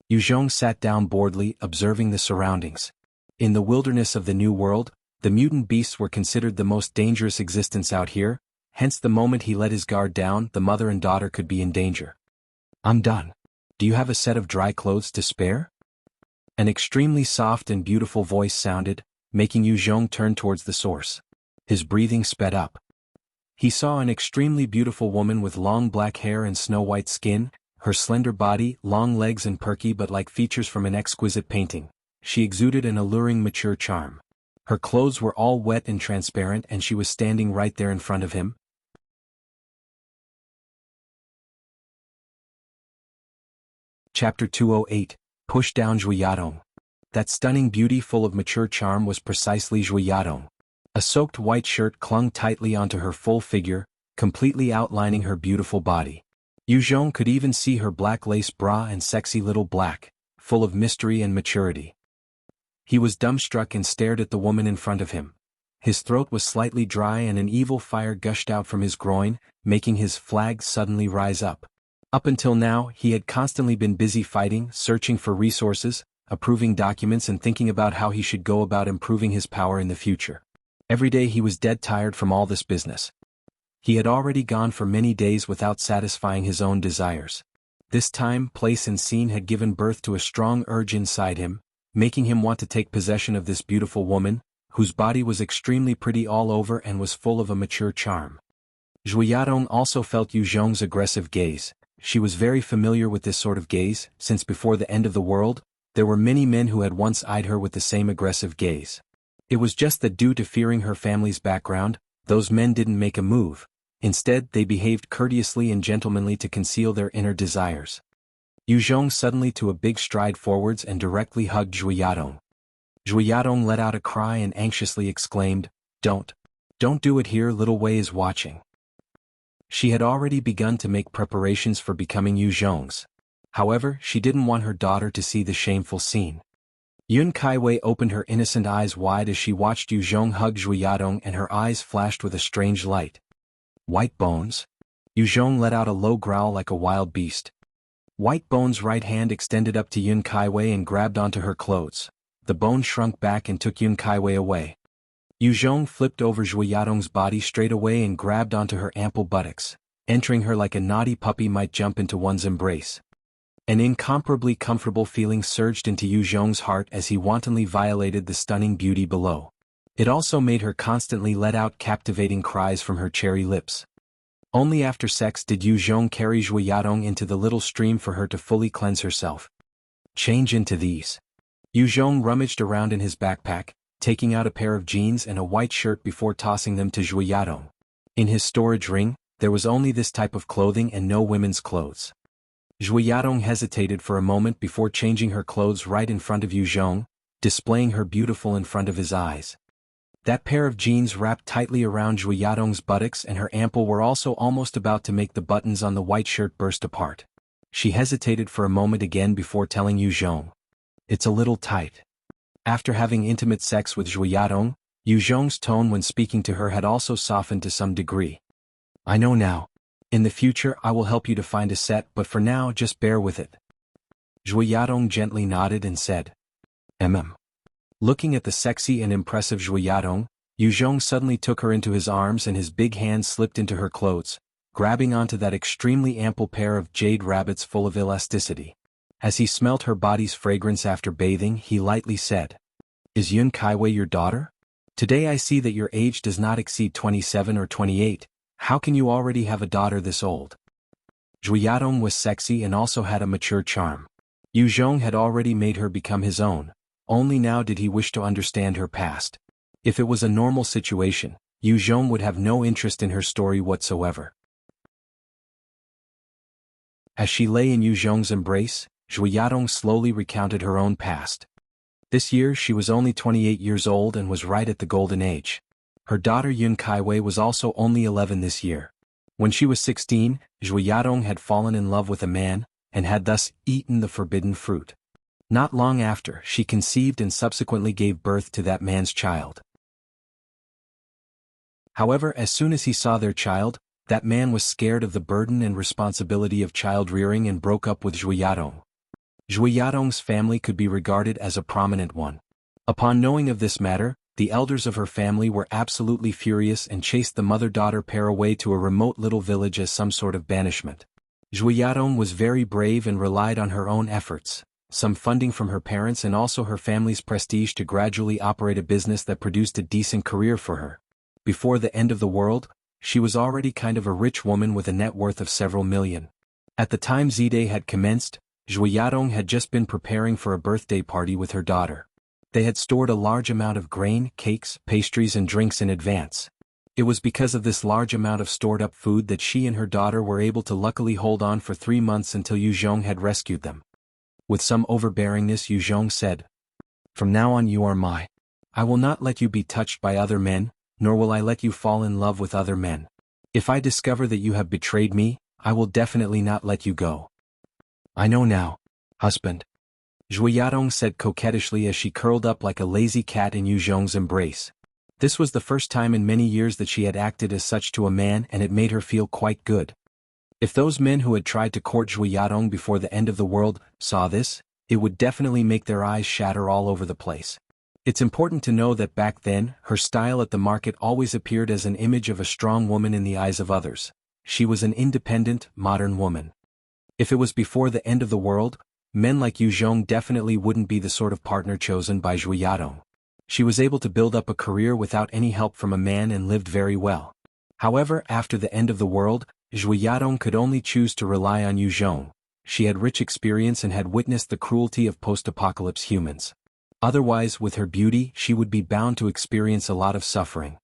Yu Zhong sat down boredly, observing the surroundings. In the wilderness of the New World, the mutant beasts were considered the most dangerous existence out here, hence the moment he let his guard down, the mother and daughter could be in danger. "I'm done. Do you have a set of dry clothes to spare?" An extremely soft and beautiful voice sounded, making Yu Zhong turn towards the source. His breathing sped up. He saw an extremely beautiful woman with long black hair and snow-white skin, her slender body, long legs and perky but like features from an exquisite painting. She exuded an alluring mature charm. Her clothes were all wet and transparent and she was standing right there in front of him. Chapter 208, Push Down Zhu Yadong. That stunning beauty full of mature charm was precisely Zhu Yadong. A soaked white shirt clung tightly onto her full figure, completely outlining her beautiful body. Yu Zhong could even see her black lace bra and sexy little black, full of mystery and maturity. He was dumbstruck and stared at the woman in front of him. His throat was slightly dry and an evil fire gushed out from his groin, making his flag suddenly rise up. Up until now, he had constantly been busy fighting, searching for resources, approving documents and thinking about how he should go about improving his power in the future. Every day he was dead tired from all this business. He had already gone for many days without satisfying his own desires. This time, place and scene had given birth to a strong urge inside him, making him want to take possession of this beautiful woman, whose body was extremely pretty all over and was full of a mature charm. Zhu Yadong also felt Yu Zhong's aggressive gaze. She was very familiar with this sort of gaze, since before the end of the world, there were many men who had once eyed her with the same aggressive gaze. It was just that due to fearing her family's background, those men didn't make a move. Instead, they behaved courteously and gentlemanly to conceal their inner desires. Yu Zhong suddenly took a big stride forwards and directly hugged Zhu Yadong. Zhu Yadong let out a cry and anxiously exclaimed, Don't do it here, little Wei is watching." She had already begun to make preparations for becoming Yu Zhong's. However, she didn't want her daughter to see the shameful scene. Yun Kaiwei opened her innocent eyes wide as she watched Yu Zhong hug Zhu Yadong and her eyes flashed with a strange light. "White Bones?" Yu Zhong let out a low growl like a wild beast. White Bones' right hand extended up to Yun Kaiwei and grabbed onto her clothes. The bone shrunk back and took Yun Kaiwei away. Yu Zhong flipped over Zhu Yadong's body straight away and grabbed onto her ample buttocks, entering her like a naughty puppy might jump into one's embrace. An incomparably comfortable feeling surged into Yu Zhong's heart as he wantonly violated the stunning beauty below. It also made her constantly let out captivating cries from her cherry lips. Only after sex did Yu Zhong carry Zhu Yadong into the little stream for her to fully cleanse herself. "Change into these." Yu Zhong rummaged around in his backpack, taking out a pair of jeans and a white shirt before tossing them to Zhu Yadong. In his storage ring, there was only this type of clothing and no women's clothes. Zhu Yadong hesitated for a moment before changing her clothes right in front of Yu Zhong, displaying her beautiful in front of his eyes. That pair of jeans wrapped tightly around Zhu Yadong's buttocks and her ample were also almost about to make the buttons on the white shirt burst apart. She hesitated for a moment again before telling Yu Zhong, "It's a little tight." After having intimate sex with Zhu Yadong, Yu Zhong's tone when speaking to her had also softened to some degree. "I know now. In the future I will help you to find a set, but for now just bear with it." Zhu Yadong gently nodded and said, Looking at the sexy and impressive Zhu Yadong, Yu Zhong suddenly took her into his arms and his big hand slipped into her clothes, grabbing onto that extremely ample pair of jade rabbits full of elasticity. As he smelt her body's fragrance after bathing, he lightly said, "Is Yun Kaiwei your daughter? Today I see that your age does not exceed 27 or 28, how can you already have a daughter this old?" Zhu Yadong was sexy and also had a mature charm. Yu Zhong had already made her become his own, only now did he wish to understand her past. If it was a normal situation, Yu Zhong would have no interest in her story whatsoever. As she lay in Yu Zhong's embrace, Zhu Yadong slowly recounted her own past. This year she was only 28 years old and was right at the golden age. Her daughter Yun Kaiwei was also only 11 this year. When she was 16, Zhu Yadong had fallen in love with a man, and had thus eaten the forbidden fruit. Not long after, she conceived and subsequently gave birth to that man's child. However, as soon as he saw their child, that man was scared of the burden and responsibility of child-rearing and broke up with Zhu Yadong. Zhu Yadong's family could be regarded as a prominent one. Upon knowing of this matter, the elders of her family were absolutely furious and chased the mother-daughter pair away to a remote little village as some sort of banishment. Zhu Yadong was very brave and relied on her own efforts, some funding from her parents and also her family's prestige to gradually operate a business that produced a decent career for her. Before the end of the world, she was already kind of a rich woman with a net worth of several million. At the time Z-Day had commenced, Zhu Yadong had just been preparing for a birthday party with her daughter. They had stored a large amount of grain, cakes, pastries and drinks in advance. It was because of this large amount of stored-up food that she and her daughter were able to luckily hold on for 3 months until Yu Zhong had rescued them. With some overbearingness Yu Zhong said, "From now on you are my. I will not let you be touched by other men, nor will I let you fall in love with other men. If I discover that you have betrayed me, I will definitely not let you go." "I know now, husband," Zhu Yadong said coquettishly as she curled up like a lazy cat in Yu Zhong's embrace. This was the first time in many years that she had acted as such to a man, and it made her feel quite good. If those men who had tried to court Zhu Yadong before the end of the world saw this, it would definitely make their eyes shatter all over the place. It's important to know that back then, her style at the market always appeared as an image of a strong woman in the eyes of others. She was an independent, modern woman. If it was before the end of the world, men like Yu Zhong definitely wouldn't be the sort of partner chosen by Zhu Yadong. She was able to build up a career without any help from a man and lived very well. However, after the end of the world, Zhu Yadong could only choose to rely on Yu Zhong. She had rich experience and had witnessed the cruelty of post-apocalypse humans. Otherwise, with her beauty, she would be bound to experience a lot of suffering.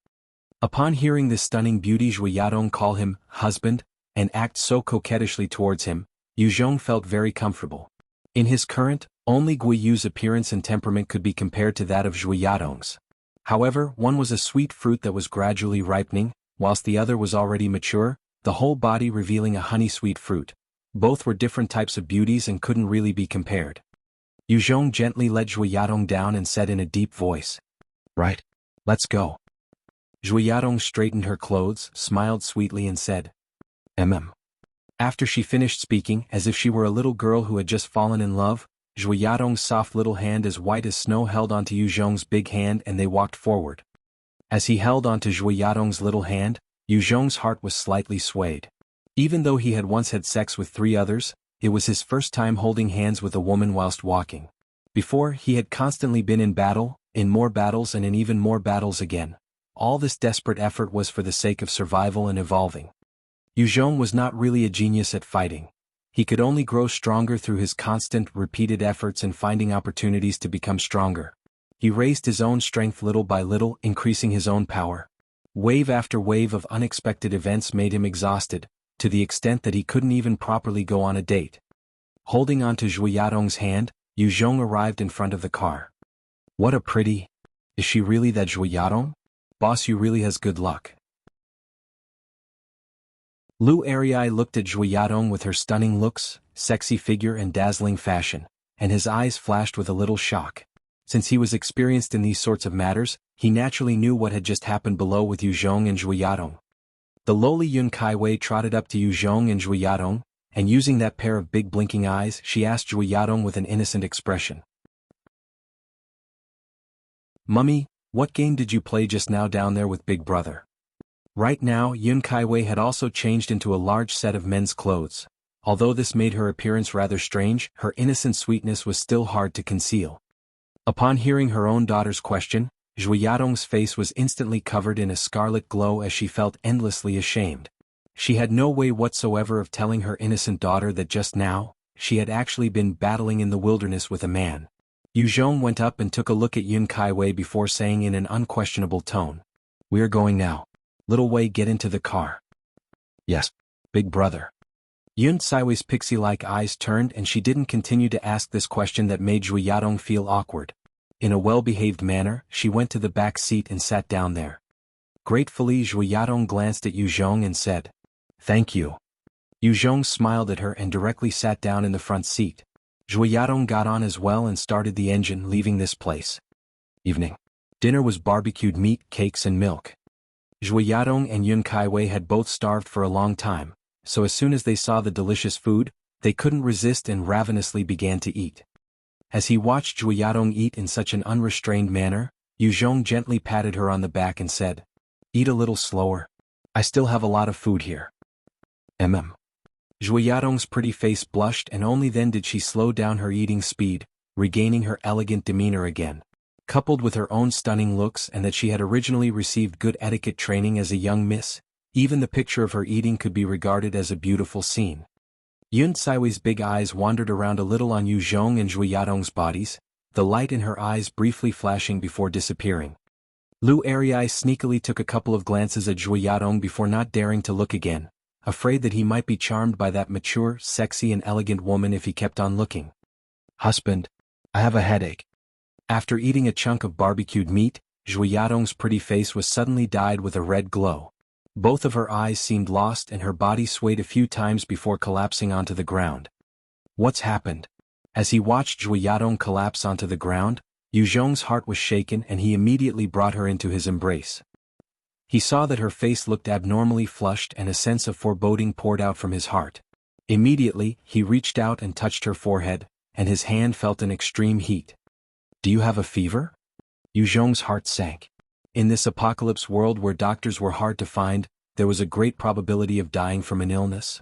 Upon hearing this stunning beauty Zhu Yadong call him husband, and act so coquettishly towards him, Yu Zhong felt very comfortable. In his current, only Gui Yu's appearance and temperament could be compared to that of Zhu Yadong's. However, one was a sweet fruit that was gradually ripening, whilst the other was already mature, the whole body revealing a honey-sweet fruit. Both were different types of beauties and couldn't really be compared. Yu Zhong gently let Zhu Yadong down and said in a deep voice, "Right. Let's go." Zhu Yadong straightened her clothes, smiled sweetly and said, "Mm." After she finished speaking, as if she were a little girl who had just fallen in love, Zhu Yadong's soft little hand as white as snow held onto Yu Zhong's big hand and they walked forward. As he held onto Zhu Yadong's little hand, Yu Zhong's heart was slightly swayed. Even though he had once had sex with 3 others, it was his first time holding hands with a woman whilst walking. Before, he had constantly been in battle, in more battles and in even more battles again. All this desperate effort was for the sake of survival and evolving. Yu Zhong was not really a genius at fighting. He could only grow stronger through his constant, repeated efforts and finding opportunities to become stronger. He raised his own strength little by little, increasing his own power. Wave after wave of unexpected events made him exhausted, to the extent that he couldn't even properly go on a date. Holding on to Zhu Yadong's hand, Yu Zhong arrived in front of the car. "What a pretty... Is she really that Zhu Yadong? Boss, you really has good luck." Lu Ariai looked at Zhu Yadong with her stunning looks, sexy figure and dazzling fashion, and his eyes flashed with a little shock. Since he was experienced in these sorts of matters, he naturally knew what had just happened below with Yu Zhong and Zhu Yadong. The lowly Yun Kaiwei trotted up to Yu Zhong and Zhu Yadong, and using that pair of big blinking eyes, she asked Zhu Yadong with an innocent expression, "Mummy, what game did you play just now down there with Big Brother?" Right now, Yun Kaiwei had also changed into a large set of men's clothes. Although this made her appearance rather strange, her innocent sweetness was still hard to conceal. Upon hearing her own daughter's question, Zhu Yadong's face was instantly covered in a scarlet glow as she felt endlessly ashamed. She had no way whatsoever of telling her innocent daughter that just now, she had actually been battling in the wilderness with a man. Yu Zhong went up and took a look at Yun Kaiwei before saying in an unquestionable tone, "We are going now. Little Wei, get into the car." "Yes, Big Brother." Yun Kaiwei's pixie-like eyes turned and she didn't continue to ask this question that made Zhu Yadong feel awkward. In a well-behaved manner, she went to the back seat and sat down there. Gratefully, Zhu Yadong glanced at Yu Zhong and said, "Thank you." Yu Zhong smiled at her and directly sat down in the front seat. Zhu Yadong got on as well and started the engine, leaving this place. Evening. Dinner was barbecued meat, cakes and milk. Zhu Yadong and Yun Kaiwei had both starved for a long time, so as soon as they saw the delicious food, they couldn't resist and ravenously began to eat. As he watched Zhu Yadong eat in such an unrestrained manner, Yu Zhong gently patted her on the back and said, "Eat a little slower. I still have a lot of food here." Zhu Yadong's pretty face blushed, and only then did she slow down her eating speed, regaining her elegant demeanor again. Coupled with her own stunning looks and that she had originally received good etiquette training as a young miss, even the picture of her eating could be regarded as a beautiful scene. Yun Saiwei's big eyes wandered around a little on Yu Zhong and Zhu Yadong's bodies, the light in her eyes briefly flashing before disappearing. Lu Ariai sneakily took a couple of glances at Zhu Yadong before not daring to look again, afraid that he might be charmed by that mature, sexy and elegant woman if he kept on looking. "Husband, I have a headache." After eating a chunk of barbecued meat, Zhu Yadong's pretty face was suddenly dyed with a red glow. Both of her eyes seemed lost and her body swayed a few times before collapsing onto the ground. "What's happened?" As he watched Zhu Yadong collapse onto the ground, Yu Zhong's heart was shaken and he immediately brought her into his embrace. He saw that her face looked abnormally flushed and a sense of foreboding poured out from his heart. Immediately, he reached out and touched her forehead, and his hand felt an extreme heat. "Do you have a fever?" Yu Zhong's heart sank. In this apocalypse world where doctors were hard to find, there was a great probability of dying from an illness.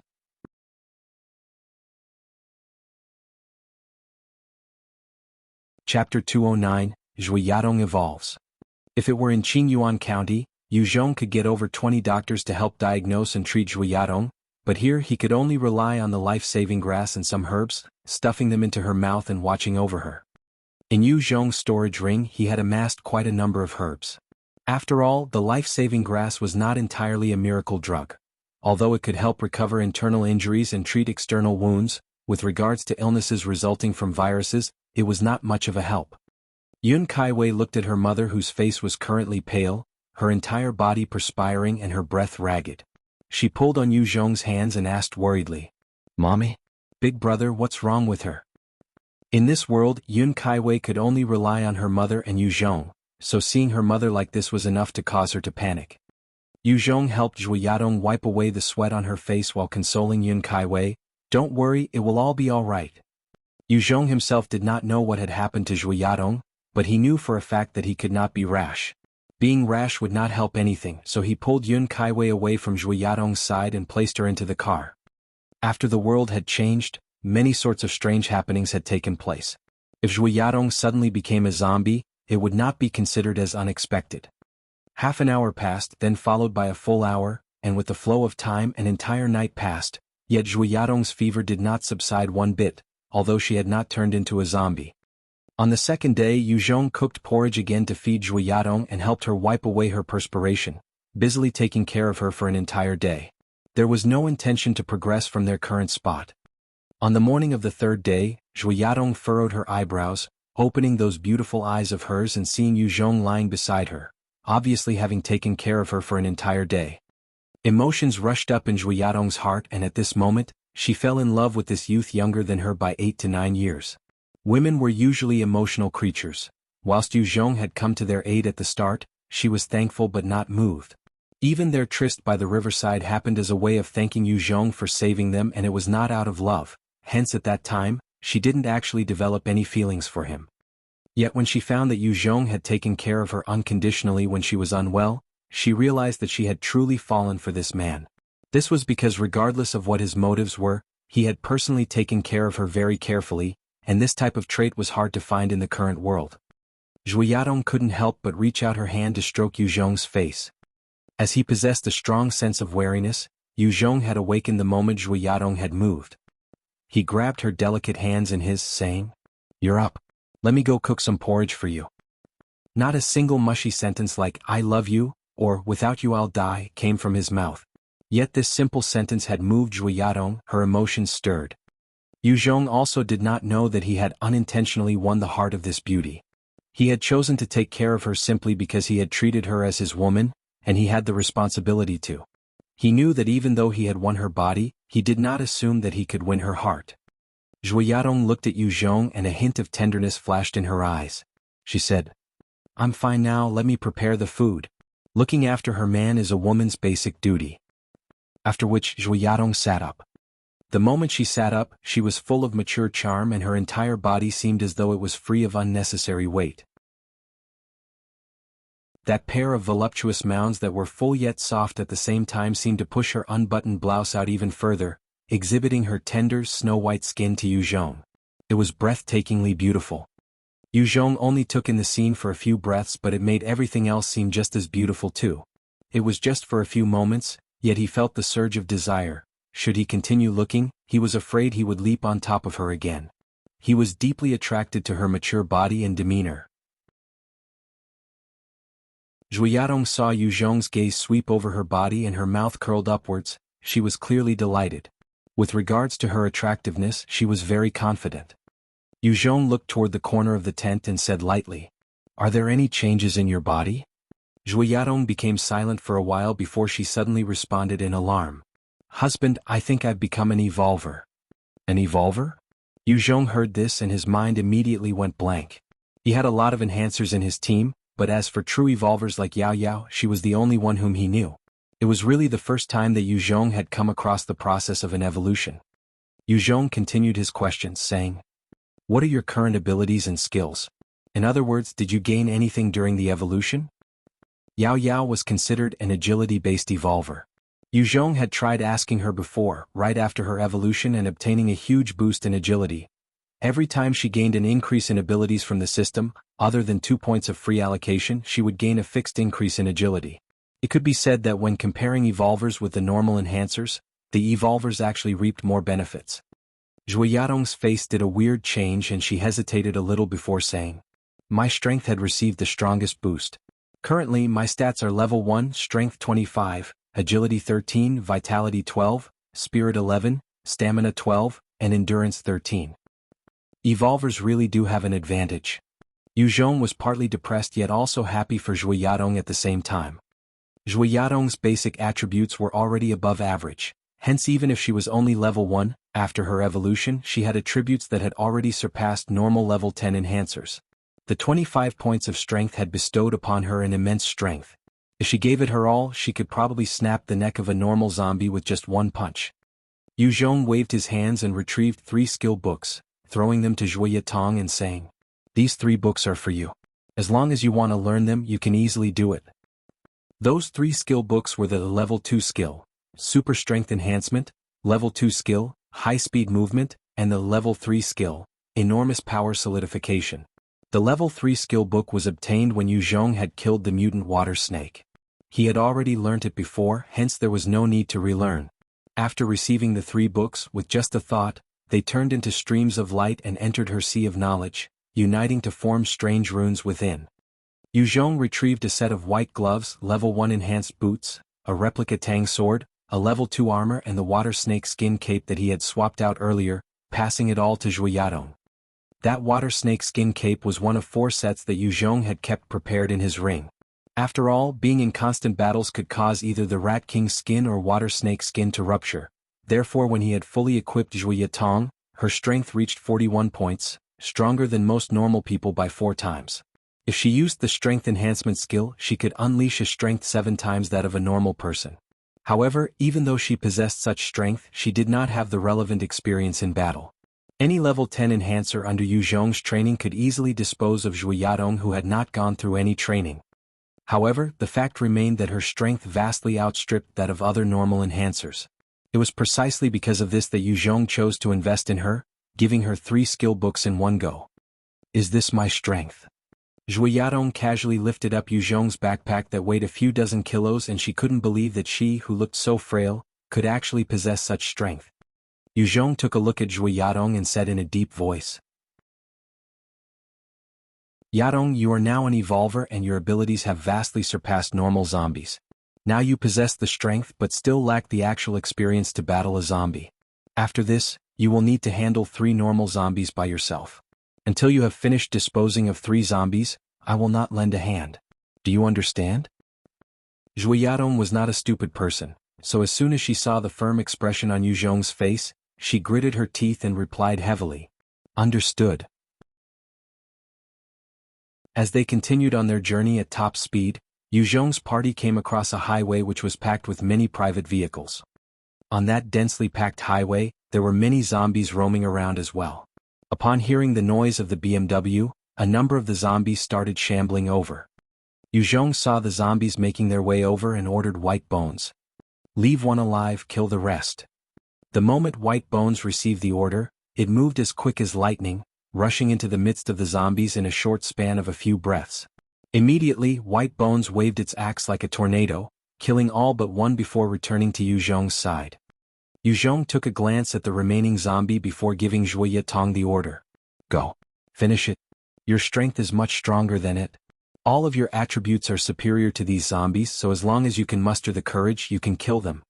Chapter 209, Zhu Yadong Evolves. If it were in Qingyuan County, Yu Zhong could get over 20 doctors to help diagnose and treat Zhu Yadong, but here he could only rely on the life-saving grass and some herbs, stuffing them into her mouth and watching over her. In Yu Zhong's storage ring he had amassed quite a number of herbs. After all, the life-saving grass was not entirely a miracle drug. Although it could help recover internal injuries and treat external wounds, with regards to illnesses resulting from viruses, it was not much of a help. Yun Kaiwei looked at her mother whose face was currently pale, her entire body perspiring and her breath ragged. She pulled on Yu Zhong's hands and asked worriedly, "Mommy? Big brother, what's wrong with her?" In this world, Yun Kaiwei could only rely on her mother and Yu Zhong, so seeing her mother like this was enough to cause her to panic. Yu Zhong helped Zhu Yadong wipe away the sweat on her face while consoling Yun Kaiwei, "Don't worry, it will all be all right." Yu Zhong himself did not know what had happened to Zhu Yadong, but he knew for a fact that he could not be rash. Being rash would not help anything, so he pulled Yun Kaiwei away from Zhu Yadong's side and placed her into the car. After the world had changed, many sorts of strange happenings had taken place. If Zhu Yadong suddenly became a zombie, it would not be considered as unexpected. Half an hour passed, then followed by a full hour, and with the flow of time an entire night passed, yet Zhu Yadong's fever did not subside one bit, although she had not turned into a zombie. On the second day, Yu Zhong cooked porridge again to feed Zhu Yadong and helped her wipe away her perspiration, busily taking care of her for an entire day. There was no intention to progress from their current spot. On the morning of the third day, Zhu Yadong furrowed her eyebrows, opening those beautiful eyes of hers and seeing Yu Zhong lying beside her, obviously having taken care of her for an entire day. Emotions rushed up in Zhu Yadong's heart, and at this moment, she fell in love with this youth younger than her by 8 to 9 years. Women were usually emotional creatures. Whilst Yu Zhong had come to their aid at the start, she was thankful but not moved. Even their tryst by the riverside happened as a way of thanking Yu Zhong for saving them, and it was not out of love, hence at that time, she didn't actually develop any feelings for him. Yet when she found that Yu Zhong had taken care of her unconditionally when she was unwell, she realized that she had truly fallen for this man. This was because regardless of what his motives were, he had personally taken care of her very carefully, and this type of trait was hard to find in the current world. Zhu Yadong couldn't help but reach out her hand to stroke Yu Zhong's face. As he possessed a strong sense of wariness, Yu Zhong had awakened the moment Zhu Yadong had moved. He grabbed her delicate hands in his, saying, "You're up. Let me go cook some porridge for you." Not a single mushy sentence like, "I love you," or "without you I'll die," came from his mouth. Yet this simple sentence had moved Zhu Yadong, her emotions stirred. Yu Zhong also did not know that he had unintentionally won the heart of this beauty. He had chosen to take care of her simply because he had treated her as his woman, and he had the responsibility to. He knew that even though he had won her body, he did not assume that he could win her heart. Zhui Yadong looked at Yu Zhong and a hint of tenderness flashed in her eyes. She said, "I'm fine now, let me prepare the food." Looking after her man is a woman's basic duty. After which Zhui Yadong sat up. The moment she sat up, she was full of mature charm and her entire body seemed as though it was free of unnecessary weight. That pair of voluptuous mounds that were full yet soft at the same time seemed to push her unbuttoned blouse out even further, exhibiting her tender, snow-white skin to Yu Zhong. It was breathtakingly beautiful. Yu Zhong only took in the scene for a few breaths, but it made everything else seem just as beautiful too. It was just for a few moments, yet he felt the surge of desire. Should he continue looking, he was afraid he would leap on top of her again. He was deeply attracted to her mature body and demeanor. Zhui Yadong saw Yu Zhong's gaze sweep over her body and her mouth curled upwards. She was clearly delighted. With regards to her attractiveness, she was very confident. Yu Zhong looked toward the corner of the tent and said lightly, "Are there any changes in your body?" Zhui Yadong became silent for a while before she suddenly responded in alarm. "Husband, I think I've become an evolver." An evolver? Yu Zhong heard this and his mind immediately went blank. He had a lot of enhancers in his team, but as for true evolvers like Yao Yao, she was the only one whom he knew. It was really the first time that Yu Zhong had come across the process of an evolution. Yu Zhong continued his questions, saying, "What are your current abilities and skills? In other words, did you gain anything during the evolution?" Yao Yao was considered an agility-based evolver. Yu Zhong had tried asking her before, right after her evolution and obtaining a huge boost in agility. Every time she gained an increase in abilities from the system, other than 2 points of free allocation, she would gain a fixed increase in agility. It could be said that when comparing evolvers with the normal enhancers, the evolvers actually reaped more benefits. Zhui Yadong's face did a weird change and she hesitated a little before saying, "My strength had received the strongest boost. Currently my stats are level 1, strength 25, agility 13, vitality 12, spirit 11, stamina 12, and endurance 13. Evolvers really do have an advantage." Yu Zhong was partly depressed yet also happy for Zhui Yadong at the same time. Zhui Yadong's basic attributes were already above average, hence even if she was only level 1, after her evolution she had attributes that had already surpassed normal level 10 enhancers. The 25 points of strength had bestowed upon her an immense strength. If she gave it her all, she could probably snap the neck of a normal zombie with just one punch. Yu Zhong waved his hands and retrieved 3 skill books, throwing them to Zhui Yatong and saying, "These 3 books are for you. As long as you want to learn them, you can easily do it." Those 3 skill books were the level 2 skill, Super Strength Enhancement, level 2 skill, High Speed Movement, and the level 3 skill, Enormous Power Solidification. The level 3 skill book was obtained when Yu Zhong had killed the mutant water snake. He had already learnt it before, hence there was no need to relearn. After receiving the 3 books, with just a thought, they turned into streams of light and entered her sea of knowledge, uniting to form strange runes within. Yu Zhong retrieved a set of white gloves, level 1 enhanced boots, a replica tang sword, a level 2 armor and the water snake skin cape that he had swapped out earlier, passing it all to Zhui Yadong. That water snake skin cape was one of 4 sets that Yu Zhong had kept prepared in his ring. After all, being in constant battles could cause either the rat king's skin or water snake skin to rupture. Therefore when he had fully equipped Zhui Yatong, her strength reached 41 points, stronger than most normal people by 4 times. If she used the strength enhancement skill, she could unleash a strength 7 times that of a normal person. However, even though she possessed such strength, she did not have the relevant experience in battle. Any level 10 enhancer under Yu Zhong's training could easily dispose of Zhui Yadong who had not gone through any training. However, the fact remained that her strength vastly outstripped that of other normal enhancers. It was precisely because of this that Yu Zhong chose to invest in her, giving her 3 skill books in one go. "Is this my strength?" Zhui Yadong casually lifted up Yu Zhong's backpack that weighed a few dozen kilos and she couldn't believe that she, who looked so frail, could actually possess such strength. Yu Zhong took a look at Zhui Yadong and said in a deep voice, "Yadong, you are now an evolver and your abilities have vastly surpassed normal zombies. Now you possess the strength but still lack the actual experience to battle a zombie. After this, you will need to handle 3 normal zombies by yourself. Until you have finished disposing of 3 zombies, I will not lend a hand. Do you understand?" Zhuoyadong was not a stupid person, so as soon as she saw the firm expression on Yu Zhong's face, she gritted her teeth and replied heavily. Understood. As they continued on their journey at top speed, Yu Zhong's party came across a highway which was packed with many private vehicles. On that densely packed highway, there were many zombies roaming around as well. Upon hearing the noise of the BMW, a number of the zombies started shambling over. Yu Zhong saw the zombies making their way over and ordered White Bones. Leave one alive, kill the rest. The moment White Bones received the order, it moved as quick as lightning, rushing into the midst of the zombies in a short span of a few breaths. Immediately, White Bones waved its axe like a tornado, killing all but one before returning to Yu Zhong's side. Yu Zhong took a glance at the remaining zombie before giving Zhuoyatong the order. Go. Finish it. Your strength is much stronger than it. All of your attributes are superior to these zombies, so as long as you can muster the courage, you can kill them.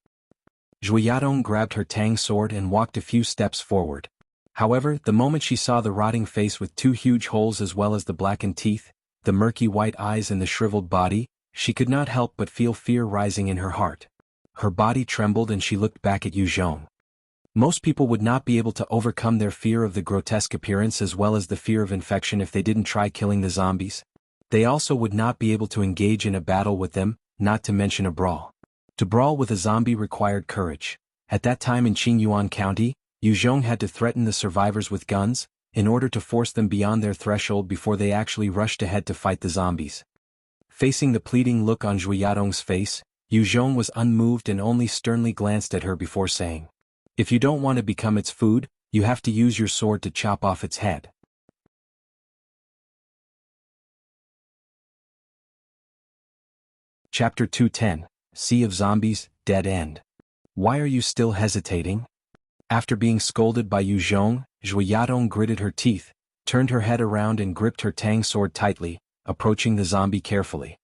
Zhuoyatong grabbed her tang sword and walked a few steps forward. However, the moment she saw the rotting face with two huge holes as well as the blackened teeth, the murky white eyes and the shriveled body, she could not help but feel fear rising in her heart. Her body trembled and she looked back at Yu Zhong. Most people would not be able to overcome their fear of the grotesque appearance as well as the fear of infection if they didn't try killing the zombies. They also would not be able to engage in a battle with them, not to mention a brawl. To brawl with a zombie required courage. At that time in Qingyuan County, Yu Zhong had to threaten the survivors with guns, in order to force them beyond their threshold before they actually rushed ahead to fight the zombies. Facing the pleading look on Zhuoyadong's face, Yu Zhong was unmoved and only sternly glanced at her before saying, "If you don't want to become its food, you have to use your sword to chop off its head." Chapter 210, Sea of Zombies, Dead End. Why are you still hesitating? After being scolded by Yu Zhong, Zhuoyadong gritted her teeth, turned her head around and gripped her tang sword tightly, approaching the zombie carefully.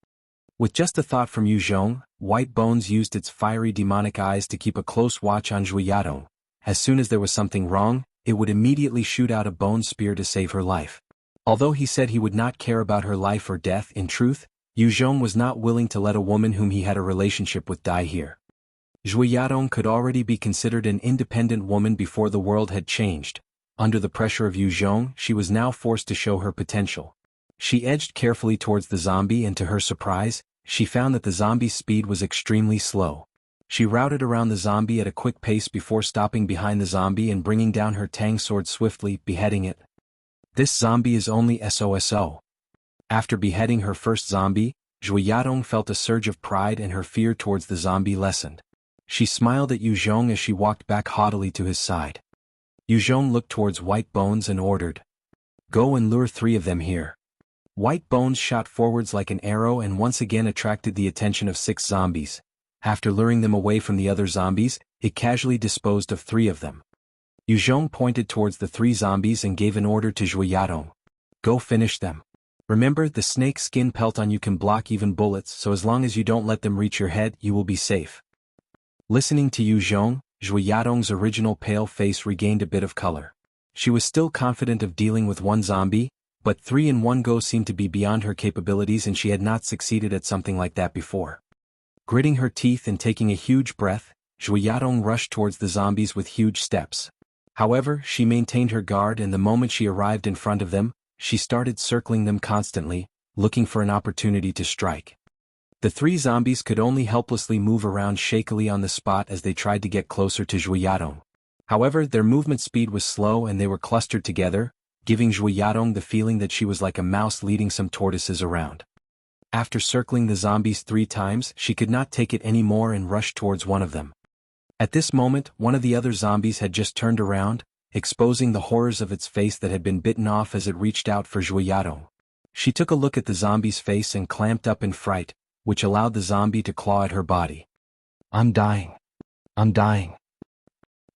With just a thought from Yu Zhong, White Bones used its fiery demonic eyes to keep a close watch on Zhuoyadong. As soon as there was something wrong, it would immediately shoot out a bone spear to save her life. Although he said he would not care about her life or death, in truth, Yu Zhong was not willing to let a woman whom he had a relationship with die here. Zhuoyadong could already be considered an independent woman before the world had changed. Under the pressure of Yu Zhong, she was now forced to show her potential. She edged carefully towards the zombie and to her surprise, she found that the zombie's speed was extremely slow. She routed around the zombie at a quick pace before stopping behind the zombie and bringing down her tang sword swiftly, beheading it. This zombie is only SOSO. After beheading her first zombie, Zhuoyadong felt a surge of pride and her fear towards the zombie lessened. She smiled at Yu Zhong as she walked back haughtily to his side. Yu Zhong looked towards White Bones and ordered, "Go and lure 3 of them here." White Bones shot forwards like an arrow and once again attracted the attention of 6 zombies. After luring them away from the other zombies, it casually disposed of 3 of them. Yu Zhong pointed towards the 3 zombies and gave an order to Zhuoyadong. "Go finish them. Remember, the snake skin pelt on you can block even bullets, so as long as you don't let them reach your head, you will be safe." Listening to Yu Zhong, Zhuoyadong's original pale face regained a bit of color. She was still confident of dealing with 1 zombie, but 3 in one go seemed to be beyond her capabilities and she had not succeeded at something like that before. Gritting her teeth and taking a huge breath, Zhuoyadong rushed towards the zombies with huge steps. However, she maintained her guard and the moment she arrived in front of them, she started circling them constantly, looking for an opportunity to strike. The 3 zombies could only helplessly move around shakily on the spot as they tried to get closer to Zhuoyadong. However, their movement speed was slow and they were clustered together, giving Zhuoyadong the feeling that she was like a mouse leading some tortoises around. After circling the zombies 3 times, she could not take it anymore and rushed towards one of them. At this moment, one of the other zombies had just turned around, exposing the horrors of its face that had been bitten off as it reached out for Zhuoyadong. She took a look at the zombie's face and clamped up in fright, which allowed the zombie to claw at her body. "I'm dying. I'm dying."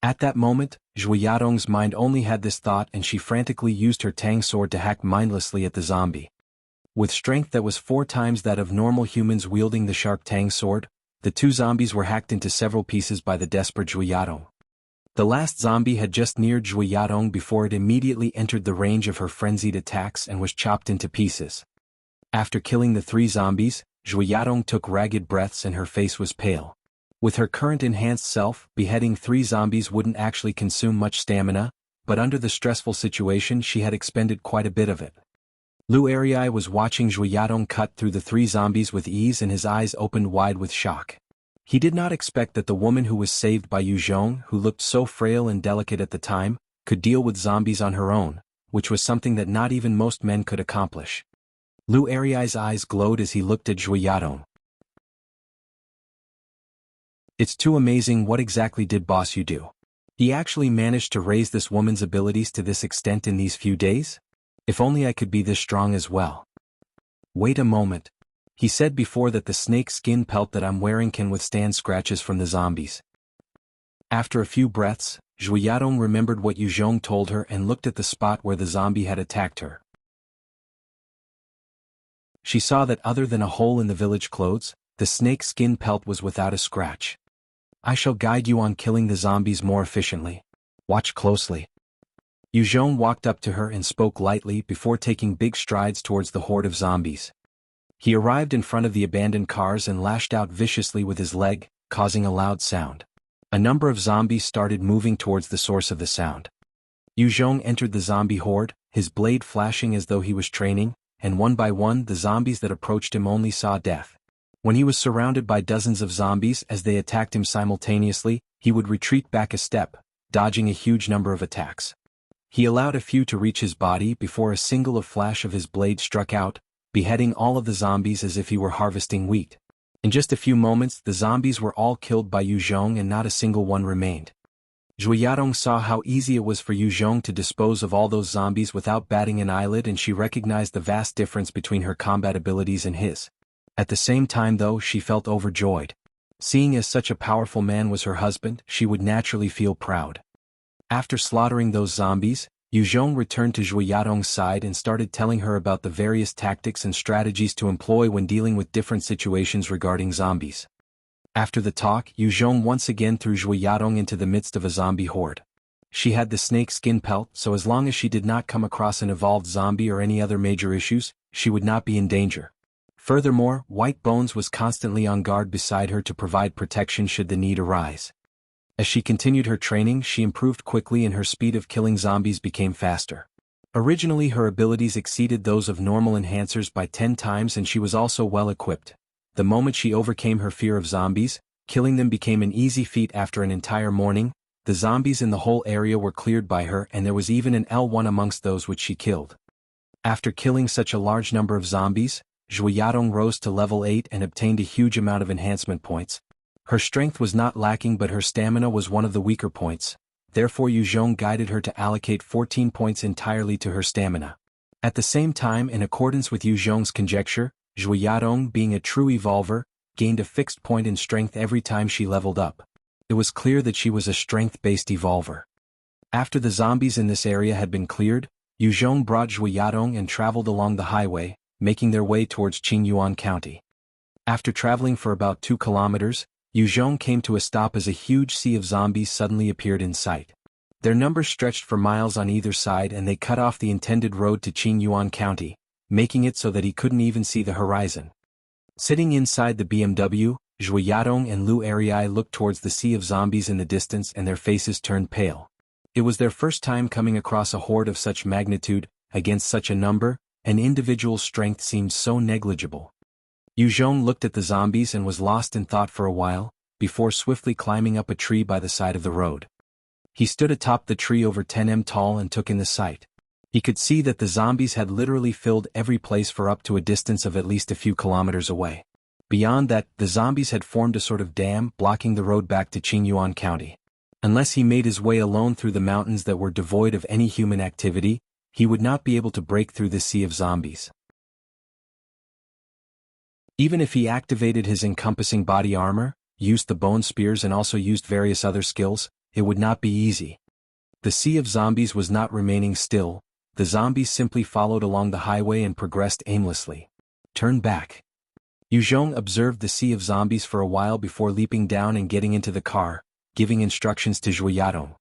At that moment, Zhuoyadong's mind only had this thought and she frantically used her tang sword to hack mindlessly at the zombie. With strength that was 4 times that of normal humans wielding the sharp tang sword, the 2 zombies were hacked into several pieces by the desperate Zhuoyadong. The last zombie had just neared Zhuoyadong before it immediately entered the range of her frenzied attacks and was chopped into pieces. After killing the 3 zombies, Zhuiyadong took ragged breaths and her face was pale. With her current enhanced self, beheading 3 zombies wouldn't actually consume much stamina, but under the stressful situation she had expended quite a bit of it. Lu Arii was watching Zhuiyadong cut through the 3 zombies with ease and his eyes opened wide with shock. He did not expect that the woman who was saved by Yu Zhong, who looked so frail and delicate at the time, could deal with zombies on her own, which was something that not even most men could accomplish. Lu Arii's eyes glowed as he looked at Zhuiyadong. It's too amazing. What exactly did boss you do? He actually managed to raise this woman's abilities to this extent in these few days? If only I could be this strong as well. Wait a moment. He said before that the snake skin pelt that I'm wearing can withstand scratches from the zombies. After a few breaths, Zhuiyadong remembered what Yu Zhong told her and looked at the spot where the zombie had attacked her. She saw that other than a hole in the village clothes, the snake skin pelt was without a scratch. I shall guide you on killing the zombies more efficiently. Watch closely. Yu Zhong walked up to her and spoke lightly before taking big strides towards the horde of zombies. He arrived in front of the abandoned cars and lashed out viciously with his leg, causing a loud sound. A number of zombies started moving towards the source of the sound. Yu Zhong entered the zombie horde, his blade flashing as though he was training, and one by one the zombies that approached him only saw death. When he was surrounded by dozens of zombies as they attacked him simultaneously, he would retreat back a step, dodging a huge number of attacks. He allowed a few to reach his body before a single flash of his blade struck out, beheading all of the zombies as if he were harvesting wheat. In just a few moments the zombies were all killed by Yu Zhong and not a single one remained. Zhuiyadong saw how easy it was for Yu Zhong to dispose of all those zombies without batting an eyelid, and she recognized the vast difference between her combat abilities and his. At the same time though, she felt overjoyed. Seeing as such a powerful man was her husband, she would naturally feel proud. After slaughtering those zombies, Yu Zhong returned to Zhuiyadong's side and started telling her about the various tactics and strategies to employ when dealing with different situations regarding zombies. After the talk, Yu Zhong once again threw Zhuiyadong into the midst of a zombie horde. She had the snake skin pelt, so as long as she did not come across an evolved zombie or any other major issues, she would not be in danger. Furthermore, White Bones was constantly on guard beside her to provide protection should the need arise. As she continued her training, she improved quickly and her speed of killing zombies became faster. Originally her abilities exceeded those of normal enhancers by 10 times and she was also well equipped. The moment she overcame her fear of zombies, killing them became an easy feat. After an entire morning, the zombies in the whole area were cleared by her and there was even an L1 amongst those which she killed. After killing such a large number of zombies, Zhuiyadong rose to level 8 and obtained a huge amount of enhancement points. Her strength was not lacking but her stamina was one of the weaker points, therefore Yu Zhong guided her to allocate 14 points entirely to her stamina. At the same time, in accordance with Yu Zhong's conjecture, Zhuiyadong, being a true evolver, gained a fixed point in strength every time she leveled up. It was clear that she was a strength-based evolver. After the zombies in this area had been cleared, Yu Zhong brought Zhuiyadong and traveled along the highway, making their way towards Qingyuan County. After traveling for about 2 kilometers, Yu Zhong came to a stop as a huge sea of zombies suddenly appeared in sight. Their numbers stretched for miles on either side and they cut off the intended road to Qingyuan County, making it so that he couldn't even see the horizon. Sitting inside the BMW, Zhuiyadong and Lu Arii looked towards the sea of zombies in the distance and their faces turned pale. It was their first time coming across a horde of such magnitude. Against such a number, an individual's strength seemed so negligible. Yu Zhong looked at the zombies and was lost in thought for a while, before swiftly climbing up a tree by the side of the road. He stood atop the tree over 10 m tall and took in the sight. He could see that the zombies had literally filled every place for up to a distance of at least a few kilometers away. Beyond that, the zombies had formed a sort of dam blocking the road back to Qingyuan County. Unless he made his way alone through the mountains that were devoid of any human activity, he would not be able to break through the sea of zombies. Even if he activated his encompassing body armor, used the bone spears and also used various other skills, it would not be easy. The sea of zombies was not remaining still. The zombies simply followed along the highway and progressed aimlessly. Turn back. Yu Zhong observed the sea of zombies for a while before leaping down and getting into the car, giving instructions to Zhuiyadong.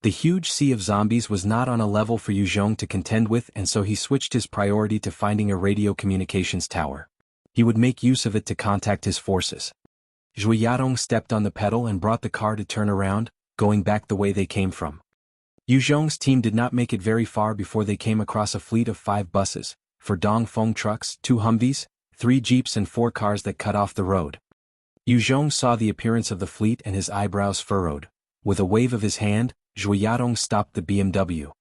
The huge sea of zombies was not on a level for Yu Zhong to contend with, and so he switched his priority to finding a radio communications tower. He would make use of it to contact his forces. Zhu Yadong stepped on the pedal and brought the car to turn around, going back the way they came from. Yu Zhong's team did not make it very far before they came across a fleet of 5 buses, 4 Dongfeng trucks, 2 Humvees, 3 jeeps and 4 cars that cut off the road. Yu Zhong saw the appearance of the fleet and his eyebrows furrowed. With a wave of his hand, Zhu Yadong stopped the BMW.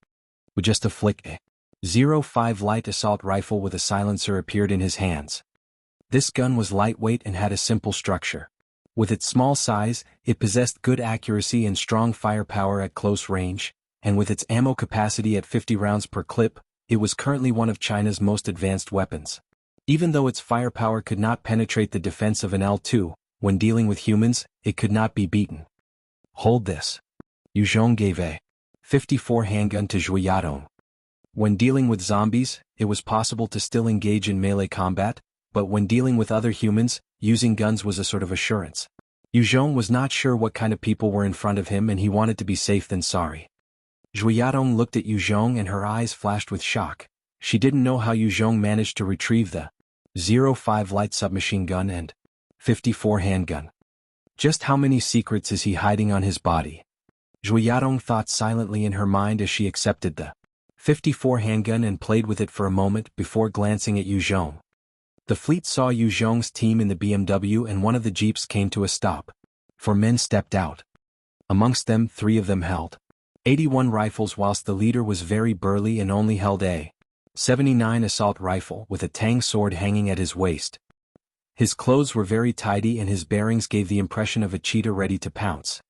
With just a flick, a 05 light assault rifle with a silencer appeared in his hands. This gun was lightweight and had a simple structure. With its small size, it possessed good accuracy and strong firepower at close range, and with its ammo capacity at 50 rounds per clip, it was currently one of China's most advanced weapons. Even though its firepower could not penetrate the defense of an L2, when dealing with humans, it could not be beaten. Hold this. Yu Zhong gave a 54 handgun to Zhu Yadong. When dealing with zombies, it was possible to still engage in melee combat, but when dealing with other humans, using guns was a sort of assurance. Yu Zhong was not sure what kind of people were in front of him, and he wanted to be safe than sorry. Zhu Yadong looked at Yu Zhong and her eyes flashed with shock. She didn't know how Yu Zhong managed to retrieve the 05 light submachine gun and 54 handgun. Just how many secrets is he hiding on his body? Zhu Yadong thought silently in her mind as she accepted the 54 handgun and played with it for a moment before glancing at Yu Zhong. The fleet saw Yu Zhong's team in the BMW and one of the jeeps came to a stop. 4 men stepped out. Amongst them 3 of them held 81 rifles, whilst the leader was very burly and only held a 79 assault rifle with a tang sword hanging at his waist. His clothes were very tidy and his bearings gave the impression of a cheetah ready to pounce.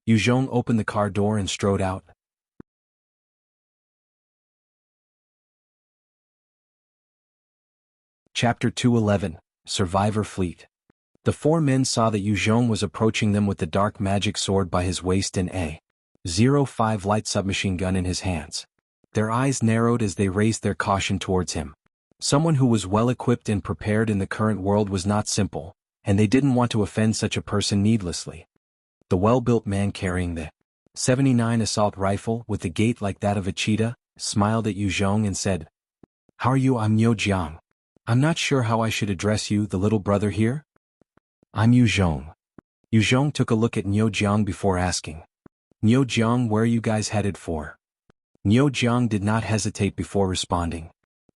Yu Zhong opened the car door and strode out. Chapter 211, Survivor Fleet. The 4 men saw that Yu Zhong was approaching them with the dark magic sword by his waist and a 05 light submachine gun in his hands. Their eyes narrowed as they raised their caution towards him. Someone who was well equipped and prepared in the current world was not simple, and they didn't want to offend such a person needlessly. The well-built man carrying the 79 assault rifle with the gait like that of a cheetah, smiled at Yu Zhong and said, "How are you? I'm Niu Jiang. I'm not sure how I should address you, the little brother here." "I'm Yu Zhong." Yu Zhong took a look at Niu Jiang before asking, "Niu Jiang, where are you guys headed for?" Niu Jiang did not hesitate before responding.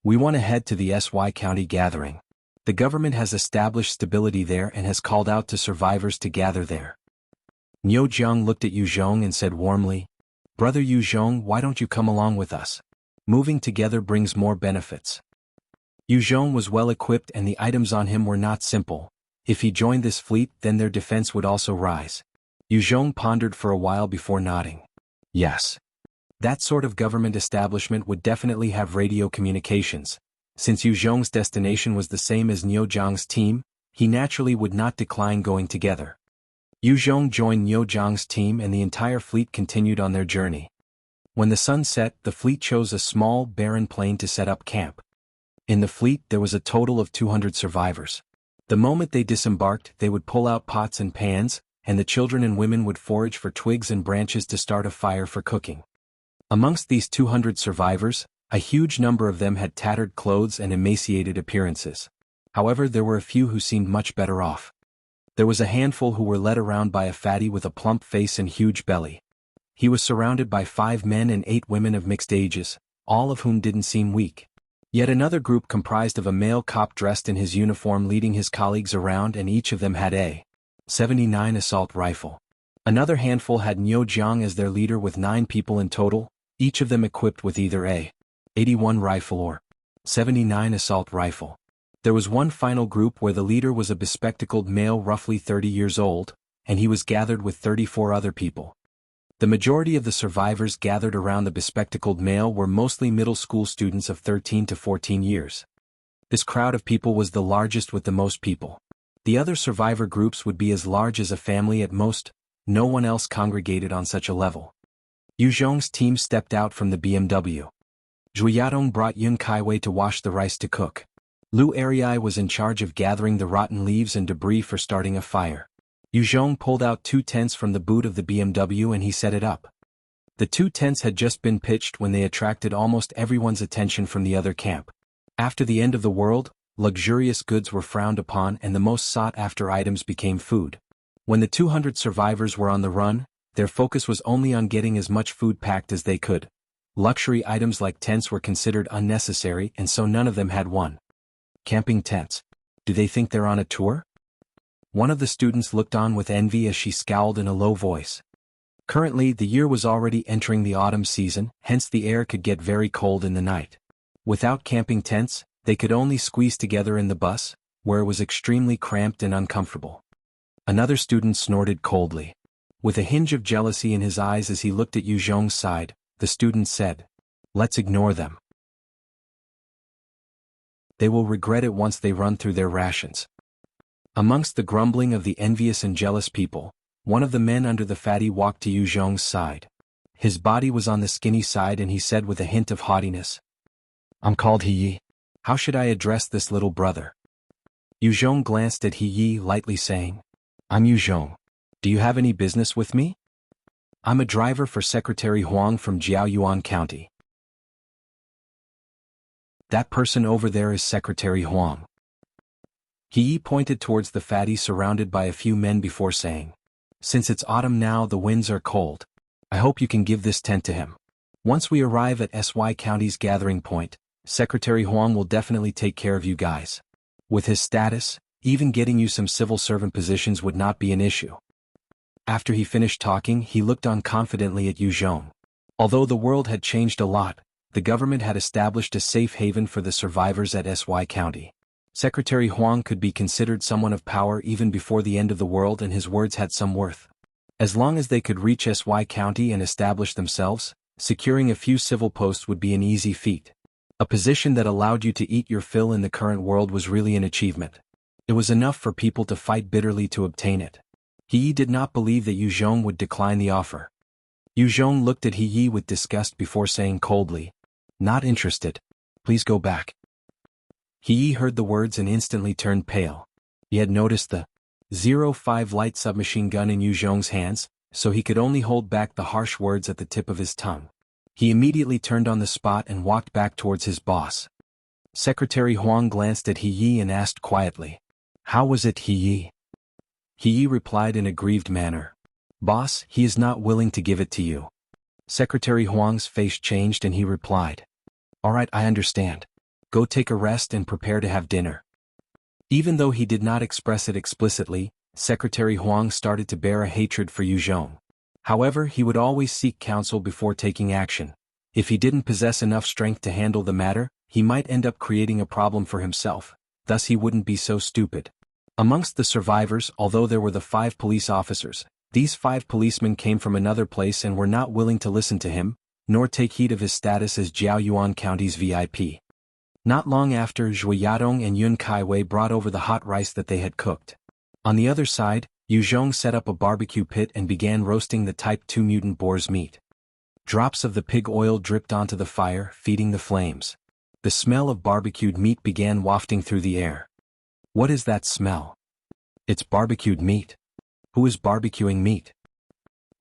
"We want to head to the SY County gathering. The government has established stability there and has called out to survivors to gather there." Niu Jiang looked at Yu Zhong and said warmly, "Brother Yu Zhong, why don't you come along with us? Moving together brings more benefits." Yu Zhong was well equipped and the items on him were not simple. If he joined this fleet, then their defense would also rise. Yu Zhong pondered for a while before nodding. Yes. That sort of government establishment would definitely have radio communications. Since Yu Zhong's destination was the same as Niu Jiang's team, he naturally would not decline going together. Yu Zhong joined Niu Jiang's team and the entire fleet continued on their journey. When the sun set, the fleet chose a small, barren plain to set up camp. In the fleet there was a total of 200 survivors. The moment they disembarked, they would pull out pots and pans, and the children and women would forage for twigs and branches to start a fire for cooking. Amongst these 200 survivors, a huge number of them had tattered clothes and emaciated appearances. However, there were a few who seemed much better off. There was a handful who were led around by a fatty with a plump face and huge belly. He was surrounded by 5 men and 8 women of mixed ages, all of whom didn't seem weak. Yet another group comprised of a male cop dressed in his uniform leading his colleagues around, and each of them had a 79 assault rifle. Another handful had Niu Jiang as their leader with 9 people in total, each of them equipped with either a 81 rifle or 79 assault rifle. There was one final group where the leader was a bespectacled male roughly 30 years old, and he was gathered with 34 other people. The majority of the survivors gathered around the bespectacled male were mostly middle school students of 13 to 14 years. This crowd of people was the largest with the most people. The other survivor groups would be as large as a family at most. No one else congregated on such a level. Yu Zhong's team stepped out from the BMW. Zhu Yadong brought Yun Kaiwei to wash the rice to cook. Lu Ariai was in charge of gathering the rotten leaves and debris for starting a fire. Yu Zhong pulled out 2 tents from the boot of the BMW and he set it up. The two tents had just been pitched when they attracted almost everyone's attention from the other camp. After the end of the world, luxurious goods were frowned upon and the most sought-after items became food. When the 200 survivors were on the run, their focus was only on getting as much food packed as they could. Luxury items like tents were considered unnecessary and so none of them had one. Camping tents. Do they think they're on a tour? One of the students looked on with envy as she scowled in a low voice. Currently, the year was already entering the autumn season, hence the air could get very cold in the night. Without camping tents, they could only squeeze together in the bus, where it was extremely cramped and uncomfortable. Another student snorted coldly. With a hinge of jealousy in his eyes as he looked at Yu Zhong's side, the student said, "Let's ignore them. They will regret it once they run through their rations." Amongst the grumbling of the envious and jealous people, one of the men under the fatty walked to Yu Zhong's side. His body was on the skinny side and he said with a hint of haughtiness, "I'm called He Yi. How should I address this little brother?" Yu Zhong glanced at He Yi lightly saying, "I'm Yu Zhong. Do you have any business with me? I'm a driver for Secretary Huang from Jiaoyuan County." "That person over there is Secretary Huang." He Yi pointed towards the fatty surrounded by a few men before saying, "Since it's autumn now, the winds are cold. I hope you can give this tent to him. Once we arrive at SY County's gathering point, Secretary Huang will definitely take care of you guys. With his status, even getting you some civil servant positions would not be an issue." After he finished talking, he looked on confidently at Yu Zhong. Although the world had changed a lot, the government had established a safe haven for the survivors at SY County. Secretary Huang could be considered someone of power even before the end of the world and his words had some worth. As long as they could reach SY County and establish themselves, securing a few civil posts would be an easy feat. A position that allowed you to eat your fill in the current world was really an achievement. It was enough for people to fight bitterly to obtain it. He Yi did not believe that Yu Zhong would decline the offer. Yu Zhong looked at He Yi with disgust before saying coldly, "Not interested. Please go back." He Yi heard the words and instantly turned pale. He had noticed the .05 light submachine gun in Yu Zhong's hands, so he could only hold back the harsh words at the tip of his tongue. He immediately turned on the spot and walked back towards his boss. Secretary Huang glanced at He Yi and asked quietly, "How was it, He Yi?" He Yi replied in a grieved manner, "Boss, he is not willing to give it to you." Secretary Huang's face changed and he replied, "All right, I understand. Go take a rest and prepare to have dinner." Even though he did not express it explicitly, Secretary Huang started to bear a hatred for Yu Zhong. However, he would always seek counsel before taking action. If he didn't possess enough strength to handle the matter, he might end up creating a problem for himself, thus he wouldn't be so stupid. Amongst the survivors, although there were the 5 police officers, these 5 policemen came from another place and were not willing to listen to him, nor take heed of his status as Jiaoyuan County's VIP. Not long after, Zhui Yadong and Yun Kaiwei brought over the hot rice that they had cooked. On the other side, Yu Zhong set up a barbecue pit and began roasting the Type 2 mutant boar's meat. Drops of the pig oil dripped onto the fire, feeding the flames. The smell of barbecued meat began wafting through the air. What is that smell? It's barbecued meat. Who is barbecuing meat?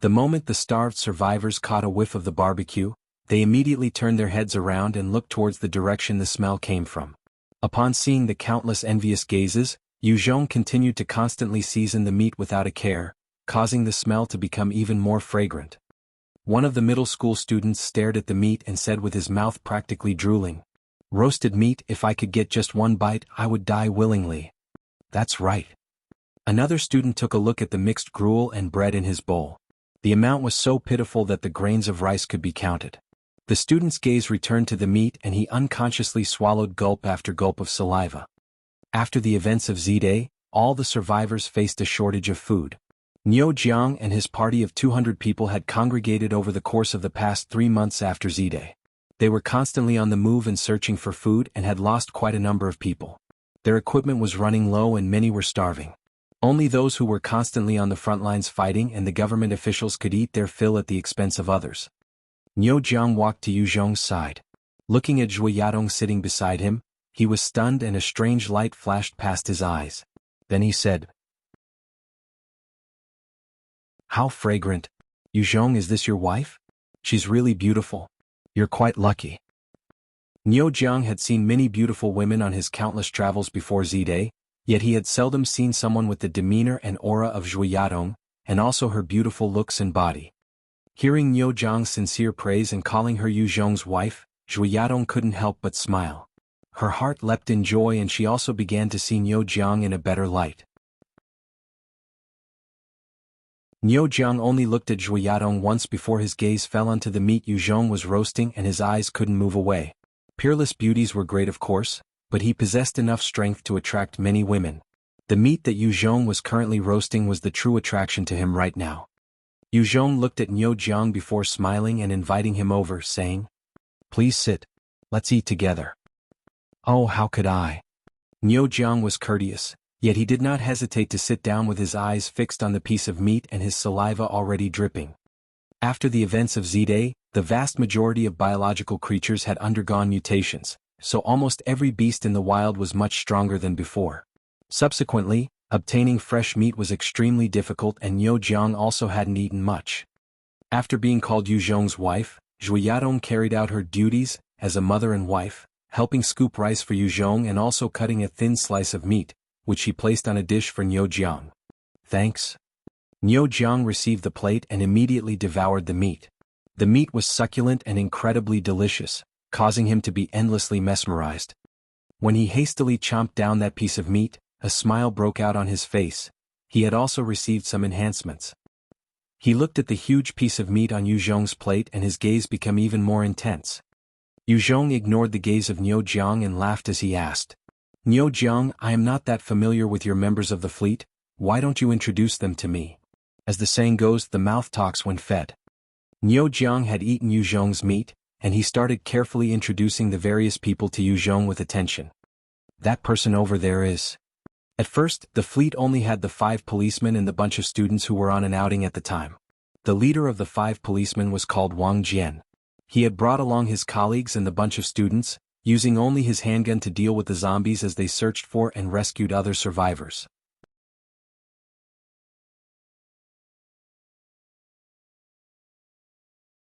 The moment the starved survivors caught a whiff of the barbecue, they immediately turned their heads around and looked towards the direction the smell came from. Upon seeing the countless envious gazes, Yu Zhong continued to constantly season the meat without a care, causing the smell to become even more fragrant. One of the middle school students stared at the meat and said with his mouth practically drooling, "Roasted meat, if I could get just one bite, I would die willingly." That's right. Another student took a look at the mixed gruel and bread in his bowl. The amount was so pitiful that the grains of rice could be counted. The student's gaze returned to the meat and he unconsciously swallowed gulp after gulp of saliva. After the events of Z-Day, all the survivors faced a shortage of food. Niu Jiang and his party of 200 people had congregated over the course of the past 3 months after Z-Day. They were constantly on the move and searching for food and had lost quite a number of people. Their equipment was running low and many were starving. Only those who were constantly on the front lines fighting and the government officials could eat their fill at the expense of others. Niu Jiang walked to Yu Zhong's side. Looking at Zhui Yadong sitting beside him, he was stunned and a strange light flashed past his eyes. Then he said, "How fragrant. Yu Zhong, is this your wife?" She's really beautiful. You're quite lucky. Niu Jiang had seen many beautiful women on his countless travels before Z-Day, yet he had seldom seen someone with the demeanor and aura of Zhu Yadong, and also her beautiful looks and body. Hearing Niu Jiang's sincere praise and calling her Yu Zhong's wife, Zhu Yadong couldn't help but smile. Her heart leapt in joy and she also began to see Niu Jiang in a better light. Niu Jiang only looked at Zhu Yadong once before his gaze fell onto the meat Yu Zhong was roasting and his eyes couldn't move away. Peerless beauties were great of course, but he possessed enough strength to attract many women. The meat that Yu Zhong was currently roasting was the true attraction to him right now. Yu Zhong looked at Niu Jiang before smiling and inviting him over, saying, "Please sit. Let's eat together." "Oh, how could I?" Niu Jiang was courteous, yet he did not hesitate to sit down with his eyes fixed on the piece of meat and his saliva already dripping. After the events of Z-Day, the vast majority of biological creatures had undergone mutations, so almost every beast in the wild was much stronger than before. Subsequently, obtaining fresh meat was extremely difficult and Niu Jiang also hadn't eaten much. After being called Yu Zhong's wife, Zhu Yadong carried out her duties as a mother and wife, helping scoop rice for Yu Zhong and also cutting a thin slice of meat, which she placed on a dish for Niu Jiang. "Thanks." Niu Jiang received the plate and immediately devoured the meat. The meat was succulent and incredibly delicious, causing him to be endlessly mesmerized. When he hastily chomped down that piece of meat, a smile broke out on his face. He had also received some enhancements. He looked at the huge piece of meat on Yu Zhong's plate and his gaze became even more intense. Yu Zhong ignored the gaze of Niu Jiang and laughed as he asked, "Niu Jiang, I am not that familiar with your members of the fleet, why don't you introduce them to me?" As the saying goes, the mouth talks when fed. Niu Jiang had eaten Yu Zhong's meat, and he started carefully introducing the various people to Yu Zhong with attention. "That person over there is..." At first, the fleet only had the 5 policemen and the bunch of students who were on an outing at the time. The leader of the 5 policemen was called Wang Jian. He had brought along his colleagues and the bunch of students, using only his handgun to deal with the zombies as they searched for and rescued other survivors.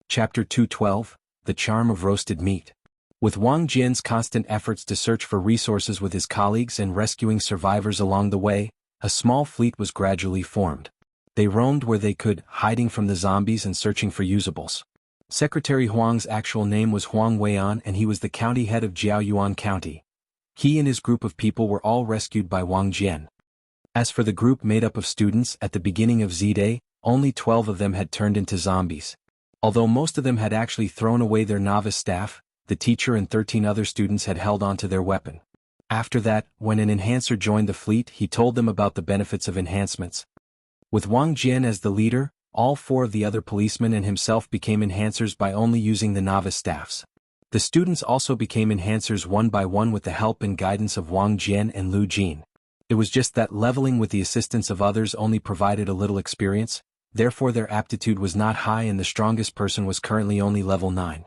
Chapter 212, The Charm of Roasted Meat. With Wang Jian's constant efforts to search for resources with his colleagues and rescuing survivors along the way, a small fleet was gradually formed. They roamed where they could, hiding from the zombies and searching for usables. Secretary Huang's actual name was Huang Weian and he was the county head of Jiaoyuan County. He and his group of people were all rescued by Wang Jian. As for the group made up of students at the beginning of Z-Day, only 12 of them had turned into zombies. Although most of them had actually thrown away their novice staff, the teacher and 13 other students had held on to their weapon. After that, when an enhancer joined the fleet, he told them about the benefits of enhancements. With Wang Jian as the leader, all 4 of the other policemen and himself became enhancers by only using the novice staffs. The students also became enhancers one by one with the help and guidance of Wang Jian and Lu Jin. It was just that leveling with the assistance of others only provided a little experience, therefore their aptitude was not high and the strongest person was currently only level 9.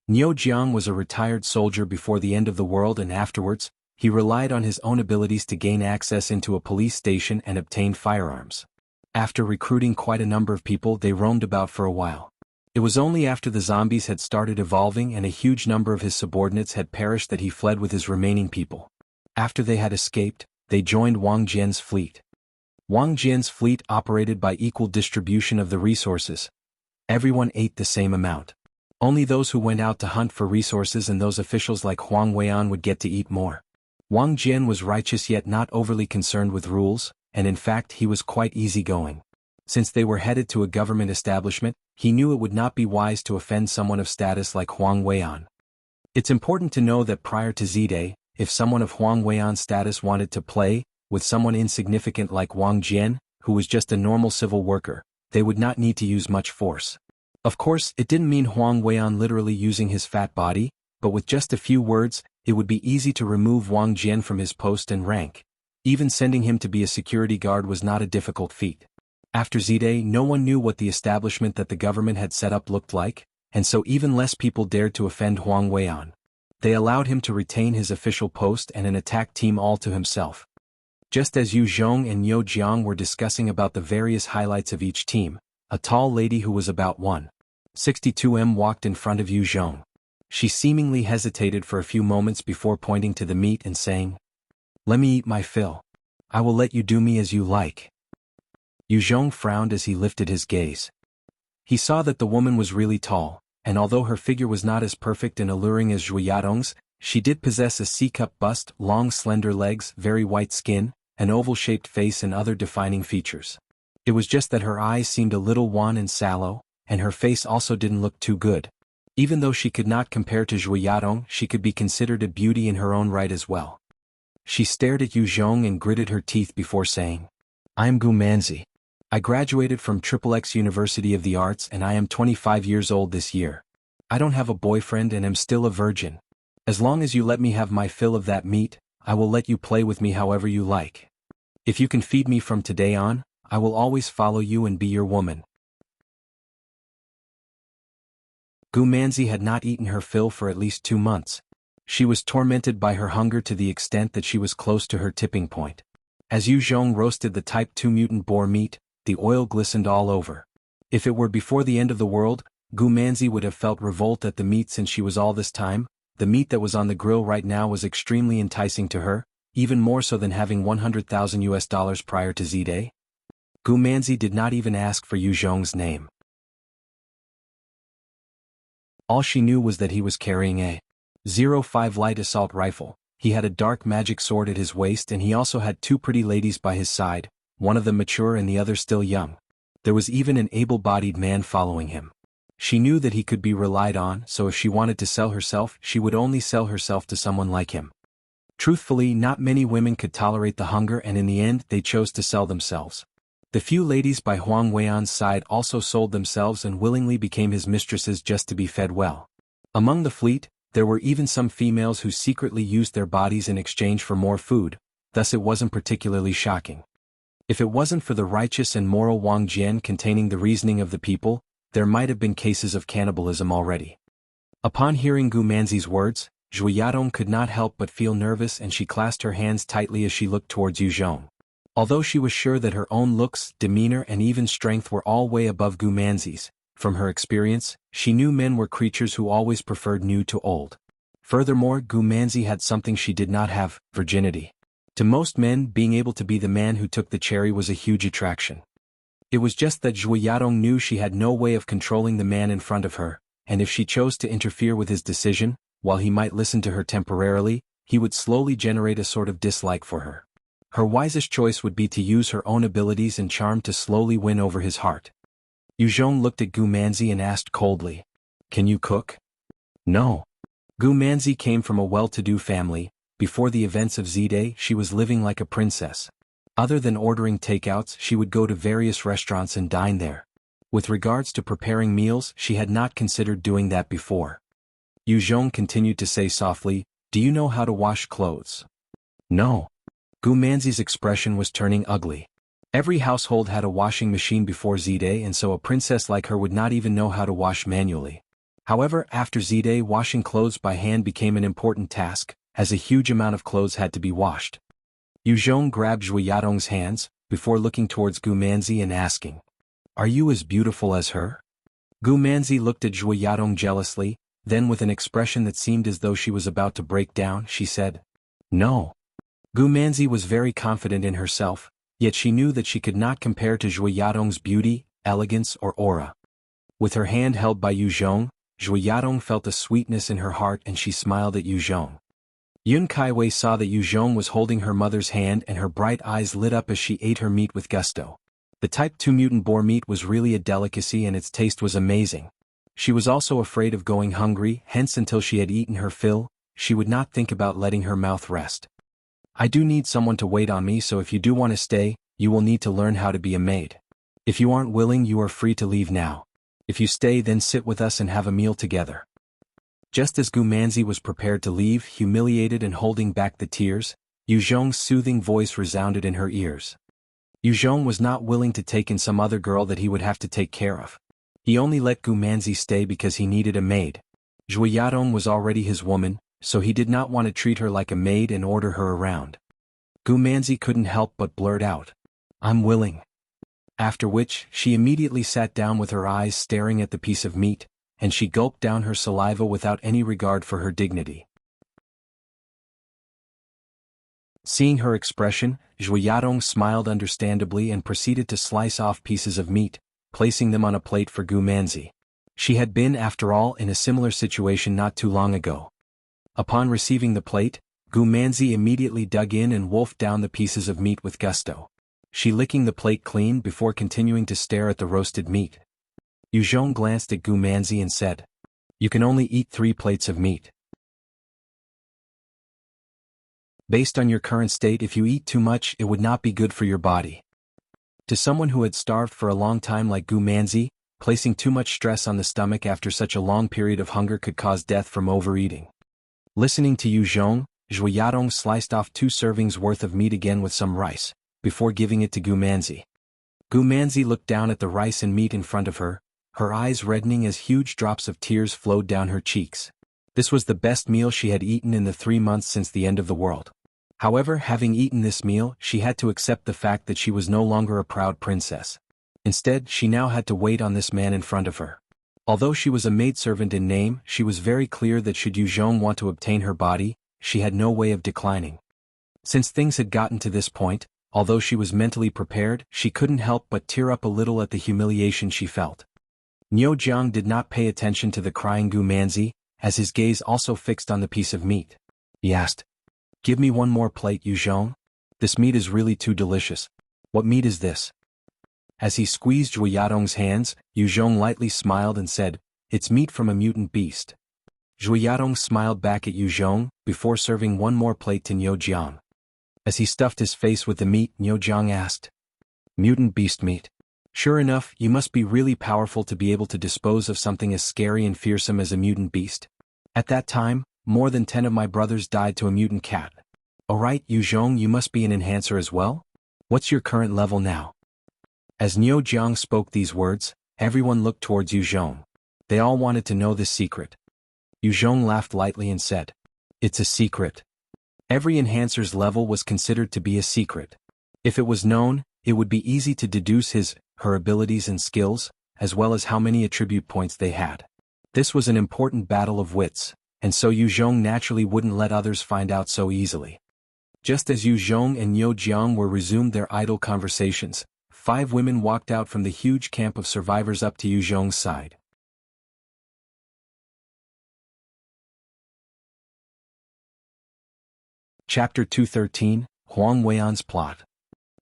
Niu Jiang was a retired soldier before the end of the world and afterwards, he relied on his own abilities to gain access into a police station and obtain firearms. After recruiting quite a number of people, they roamed about for a while. It was only after the zombies had started evolving and a huge number of his subordinates had perished that he fled with his remaining people. After they had escaped, they joined Wang Jian's fleet. Wang Jian's fleet operated by equal distribution of the resources. Everyone ate the same amount. Only those who went out to hunt for resources and those officials like Huang Weian would get to eat more. Wang Jian was righteous yet not overly concerned with rules, and in fact he was quite easygoing. Since they were headed to a government establishment, he knew it would not be wise to offend someone of status like Huang Weian. It's important to know that prior to Z-Day, if someone of Huang Weian's status wanted to play with someone insignificant like Wang Jian, who was just a normal civil worker, they would not need to use much force. Of course, it didn't mean Huang Weian literally using his fat body, but with just a few words, it would be easy to remove Wang Jian from his post and rank. Even sending him to be a security guard was not a difficult feat. After Z-Day, no one knew what the establishment that the government had set up looked like, and so even less people dared to offend Huang Weian. They allowed him to retain his official post and an attack team all to himself. Just as Yu Zhong and Niu Jiang were discussing about the various highlights of each team, a tall lady who was about 1. 62M walked in front of Yu Zhong. She seemingly hesitated for a few moments before pointing to the meat and saying, "Let me eat my fill. I will let you do me as you like." Yu Zhong frowned as he lifted his gaze. He saw that the woman was really tall, and although her figure was not as perfect and alluring as Zhu Yadong's, she did possess a C-cup bust, long slender legs, very white skin, an oval-shaped face and other defining features. It was just that her eyes seemed a little wan and sallow, and her face also didn't look too good. Even though she could not compare to Zhu Yadong, she could be considered a beauty in her own right as well. She stared at Yu Zhong and gritted her teeth before saying, "I am Gu Manzi. I graduated from XXX University of the Arts and I am 25 years old this year. I don't have a boyfriend and am still a virgin. As long as you let me have my fill of that meat, I will let you play with me however you like. If you can feed me from today on, I will always follow you and be your woman." Gu Manzi had not eaten her fill for at least 2 months. She was tormented by her hunger to the extent that she was close to her tipping point. As Yu Zhong roasted the Type 2 mutant boar meat, the oil glistened all over. If it were before the end of the world, Gu Manzi would have felt revolt at the meat since she was all this time. The meat that was on the grill right now was extremely enticing to her, even more so than having $100,000 prior to Z-Day. Gu Manzi did not even ask for Yu Zhong's name. All she knew was that he was carrying a 05 light assault rifle. He had a dark magic sword at his waist and he also had 2 pretty ladies by his side, one of them mature and the other still young. There was even an able-bodied man following him. She knew that he could be relied on, so if she wanted to sell herself, she would only sell herself to someone like him. Truthfully, not many women could tolerate the hunger and in the end they chose to sell themselves. The few ladies by Huang Weian's side also sold themselves and willingly became his mistresses just to be fed well. Among the fleet, there were even some females who secretly used their bodies in exchange for more food, thus it wasn't particularly shocking. If it wasn't for the righteous and moral Wang Jian containing the reasoning of the people, there might have been cases of cannibalism already. Upon hearing Gu Manzi's words, Zhu Yadong could not help but feel nervous and she clasped her hands tightly as she looked towards Yu Zhong. Although she was sure that her own looks, demeanor and even strength were all way above Gu Manzi's, from her experience, she knew men were creatures who always preferred new to old. Furthermore, Gu Manzi had something she did not have, virginity. To most men, being able to be the man who took the cherry was a huge attraction. It was just that Zhu Yadong knew she had no way of controlling the man in front of her, and if she chose to interfere with his decision, while he might listen to her temporarily, he would slowly generate a sort of dislike for her. Her wisest choice would be to use her own abilities and charm to slowly win over his heart. Yu Zhong looked at Gu Manzi and asked coldly, "Can you cook?" "No." Gu Manzi came from a well-to-do family. Before the events of Z-Day, she was living like a princess. Other than ordering takeouts, she would go to various restaurants and dine there. With regards to preparing meals, she had not considered doing that before. Yu Zhong continued to say softly, "Do you know how to wash clothes?" "No." Gu Manzi's expression was turning ugly. Every household had a washing machine before Z-Day and so a princess like her would not even know how to wash manually. However, after Z-Day, washing clothes by hand became an important task, as a huge amount of clothes had to be washed. Yu Zhong grabbed Zhu Yadong's hands, before looking towards Gu Manzi and asking, "Are you as beautiful as her?" Gu Manzi looked at Zhu Yadong jealously, then with an expression that seemed as though she was about to break down, she said, "No." Gu Manzi was very confident in herself, yet she knew that she could not compare to Zhu Yadong's beauty, elegance or aura. With her hand held by Yu Zhong, Zhu Yadong felt a sweetness in her heart and she smiled at Yu Zhong. Yun Kaiwei saw that Yu Zhong was holding her mother's hand and her bright eyes lit up as she ate her meat with gusto. The Type 2 mutant boar meat was really a delicacy and its taste was amazing. She was also afraid of going hungry, hence until she had eaten her fill, she would not think about letting her mouth rest. "I do need someone to wait on me, so if you do want to stay, you will need to learn how to be a maid. If you aren't willing, you are free to leave now. If you stay, then sit with us and have a meal together." Just as Gu Manzi was prepared to leave, humiliated and holding back the tears, Yu Zhong's soothing voice resounded in her ears. Yu Zhong was not willing to take in some other girl that he would have to take care of. He only let Gu Manzi stay because he needed a maid. Zhu Yadong was already his woman, so he did not want to treat her like a maid and order her around. Gu Manzi couldn't help but blurt out, "I'm willing." After which, she immediately sat down with her eyes staring at the piece of meat, and she gulped down her saliva without any regard for her dignity. Seeing her expression, Zhu Yadong smiled understandably and proceeded to slice off pieces of meat, placing them on a plate for Gu Manzi. She had been, after all, in a similar situation not too long ago. Upon receiving the plate, Gu Manzi immediately dug in and wolfed down the pieces of meat with gusto. She licking the plate clean before continuing to stare at the roasted meat. Yu Zhong glanced at Gu Manzi and said, "You can only eat 3 plates of meat. Based on your current state, if you eat too much, it would not be good for your body." To someone who had starved for a long time like Gu Manzi, placing too much stress on the stomach after such a long period of hunger could cause death from overeating. Listening to Yu Zhong, Zhu Yadong sliced off 2 servings worth of meat again with some rice, before giving it to Gu Manzi. Gu Manzi looked down at the rice and meat in front of her, her eyes reddening as huge drops of tears flowed down her cheeks. This was the best meal she had eaten in the 3 months since the end of the world. However, having eaten this meal, she had to accept the fact that she was no longer a proud princess. Instead, she now had to wait on this man in front of her. Although she was a maidservant in name, she was very clear that should Yu Zhong want to obtain her body, she had no way of declining. Since things had gotten to this point, although she was mentally prepared, she couldn't help but tear up a little at the humiliation she felt. Niu Jiang did not pay attention to the crying Gu Manzi, as his gaze also fixed on the piece of meat. He asked, "Give me one more plate, Yu Zhong. This meat is really too delicious. What meat is this?" As he squeezed Zhu Yadong's hands, Yu Zhong lightly smiled and said, "It's meat from a mutant beast." Zhu Yadong smiled back at Yu Zhong, before serving one more plate to Niu Jiang. As he stuffed his face with the meat, Niu Jiang asked, "Mutant beast meat? Sure enough, you must be really powerful to be able to dispose of something as scary and fearsome as a mutant beast. At that time, more than 10 of my brothers died to a mutant cat. Alright, Yu Zhong, you must be an enhancer as well? What's your current level now?" As Niu Jiang spoke these words, everyone looked towards Yu Zhong. They all wanted to know this secret. Yu Zhong laughed lightly and said, "It's a secret." Every enhancer's level was considered to be a secret. If it was known, it would be easy to deduce her abilities and skills, as well as how many attribute points they had. This was an important battle of wits, and so Yu Zhong naturally wouldn't let others find out so easily. Just as Yu Zhong and Niu Jiang were resumed their idle conversations, 5 women walked out from the huge camp of survivors up to Yu Zhong's side. Chapter 213, Huang Weian's Plot.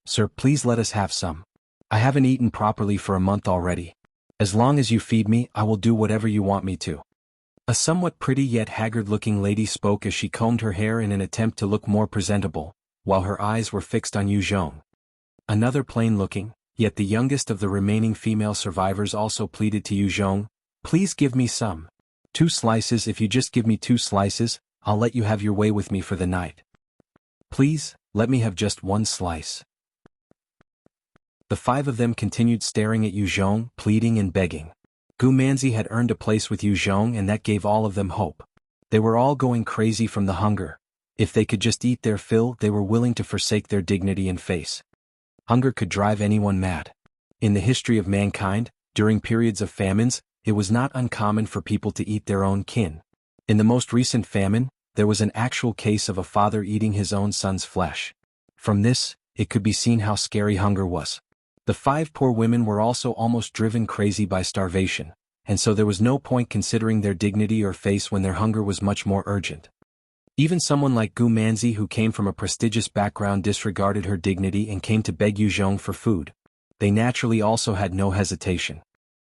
"Sir, please let us have some. I haven't eaten properly for a month already. As long as you feed me, I will do whatever you want me to." A somewhat pretty yet haggard-looking lady spoke as she combed her hair in an attempt to look more presentable, while her eyes were fixed on Yu Zhong. Another plain-looking, yet the youngest of the remaining female survivors also pleaded to Yu Zhong, "Please give me some. 2 slices. If you just give me 2 slices, I'll let you have your way with me for the night. Please, let me have just 1 slice." The 5 of them continued staring at Yu Zhong, pleading and begging. Gu Manzi had earned a place with Yu Zhong, and that gave all of them hope. They were all going crazy from the hunger. If they could just eat their fill, they were willing to forsake their dignity and face. Hunger could drive anyone mad. In the history of mankind, during periods of famines, it was not uncommon for people to eat their own kin. In the most recent famine, there was an actual case of a father eating his own son's flesh. From this, it could be seen how scary hunger was. The 5 poor women were also almost driven crazy by starvation, and so there was no point considering their dignity or face when their hunger was much more urgent. Even someone like Gu Manzi, who came from a prestigious background, disregarded her dignity and came to beg Yu Zhong for food. They naturally also had no hesitation.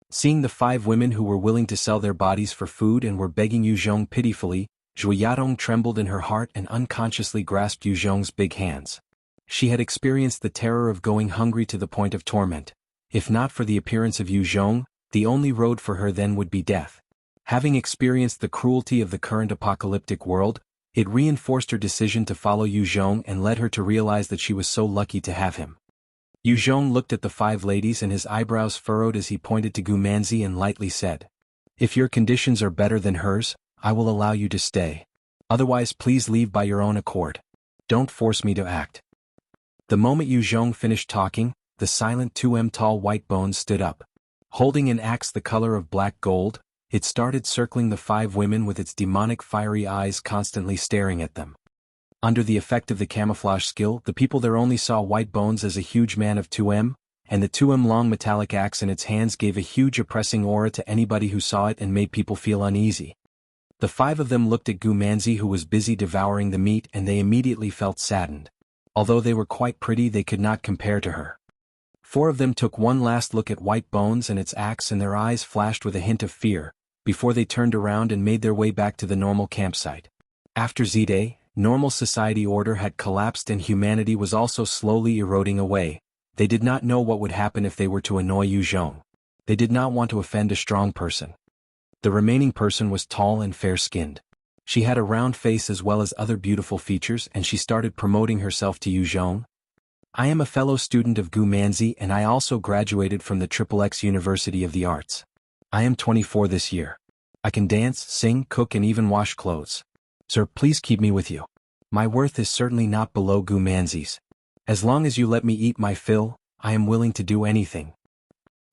Seeing the 5 women who were willing to sell their bodies for food and were begging Yu Zhong pitifully, Zhu Yadong trembled in her heart and unconsciously grasped Yu Zhong's big hands. She had experienced the terror of going hungry to the point of torment. If not for the appearance of Yu Zhong, the only road for her then would be death. Having experienced the cruelty of the current apocalyptic world, it reinforced her decision to follow Yu Zhong and led her to realize that she was so lucky to have him. Yu Zhong looked at the 5 ladies and his eyebrows furrowed as he pointed to Gu Manzi and lightly said, "If your conditions are better than hers, I will allow you to stay. Otherwise, please leave by your own accord. Don't force me to act." The moment Yu Zhong finished talking, the silent 2 m tall white bones stood up. Holding an axe the color of black gold, it started circling the 5 women with its demonic fiery eyes constantly staring at them. Under the effect of the camouflage skill, the people there only saw White Bones as a huge man of 2 m, and the 2 m long metallic axe in its hands gave a huge oppressing aura to anybody who saw it and made people feel uneasy. The 5 of them looked at Gu Manzi, who was busy devouring the meat, and they immediately felt saddened. Although they were quite pretty, they could not compare to her. 4 of them took one last look at White Bones and its axe, and their eyes flashed with a hint of fear, before they turned around and made their way back to the normal campsite. After Z-Day, normal society order had collapsed and humanity was also slowly eroding away. They did not know what would happen if they were to annoy Yu Zhong. They did not want to offend a strong person. The remaining person was tall and fair-skinned. She had a round face as well as other beautiful features, and she started promoting herself to Yu Zhong. I am a fellow student of Gu Manzi, and I also graduated from the XXX University of the Arts. I am 24 this year. I can dance, sing, cook, and even wash clothes. Sir, please keep me with you. My worth is certainly not below Gu Manzi's. As long as you let me eat my fill, I am willing to do anything.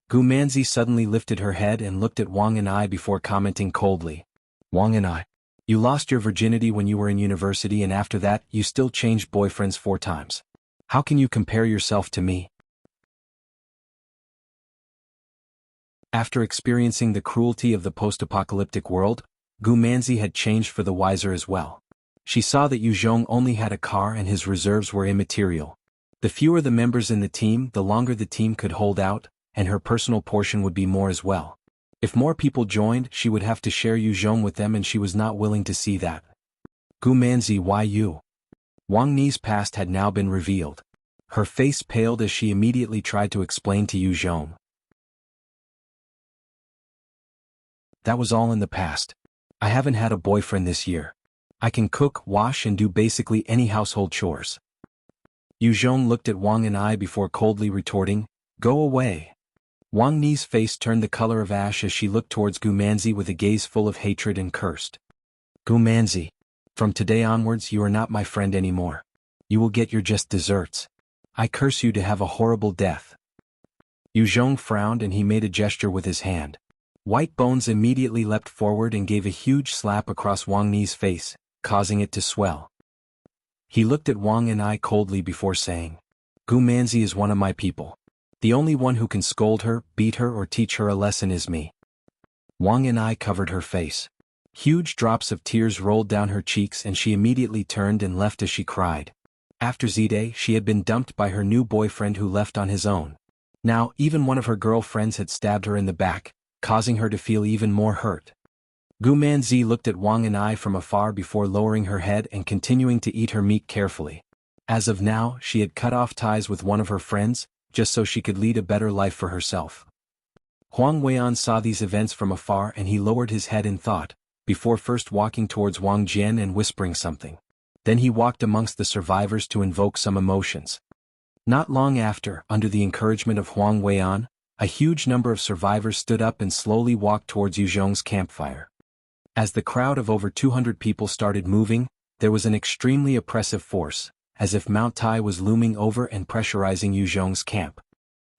Gu Manzi suddenly lifted her head and looked at Wang and I before commenting coldly. Wang and I, you lost your virginity when you were in university, and after that, you still changed boyfriends 4 times. How can you compare yourself to me? After experiencing the cruelty of the post-apocalyptic world, Gu Manzi had changed for the wiser as well. She saw that Yu Zhong only had a car and his reserves were immaterial. The fewer the members in the team, the longer the team could hold out, and her personal portion would be more as well. If more people joined, she would have to share Yu Zhong with them, and she was not willing to see that. Gu Manzi, why you? Wang Ni's past had now been revealed. Her face paled as she immediately tried to explain to Yu Zhong. That was all in the past. I haven't had a boyfriend this year. I can cook, wash, and do basically any household chores. Yu Zhong looked at Wang and I before coldly retorting, Go away. Wang Ni's face turned the color of ash as she looked towards Gu Manzi with a gaze full of hatred and cursed. Gu Manzi, from today onwards you are not my friend anymore. You will get your just desserts. I curse you to have a horrible death. Yu Zhong frowned and he made a gesture with his hand. White Bones immediately leapt forward and gave a huge slap across Wang Ni's face, causing it to swell. He looked at Wang and I coldly before saying, Gu Manzi is one of my people. The only one who can scold her, beat her, or teach her a lesson is me. Wang and I covered her face. Huge drops of tears rolled down her cheeks and she immediately turned and left as she cried. After Z-Day, she had been dumped by her new boyfriend who left on his own. Now, even one of her girlfriends had stabbed her in the back, causing her to feel even more hurt. Gu Manzi looked at Wang and I from afar before lowering her head and continuing to eat her meat carefully. As of now, she had cut off ties with one of her friends, just so she could lead a better life for herself. Huang Weian saw these events from afar and he lowered his head in thought, before first walking towards Wang Jian and whispering something. Then he walked amongst the survivors to invoke some emotions. Not long after, under the encouragement of Huang Weian, a huge number of survivors stood up and slowly walked towards Yu Zhong's campfire. As the crowd of over 200 people started moving, there was an extremely oppressive force, as if Mount Tai was looming over and pressurizing Yu Zhong's camp.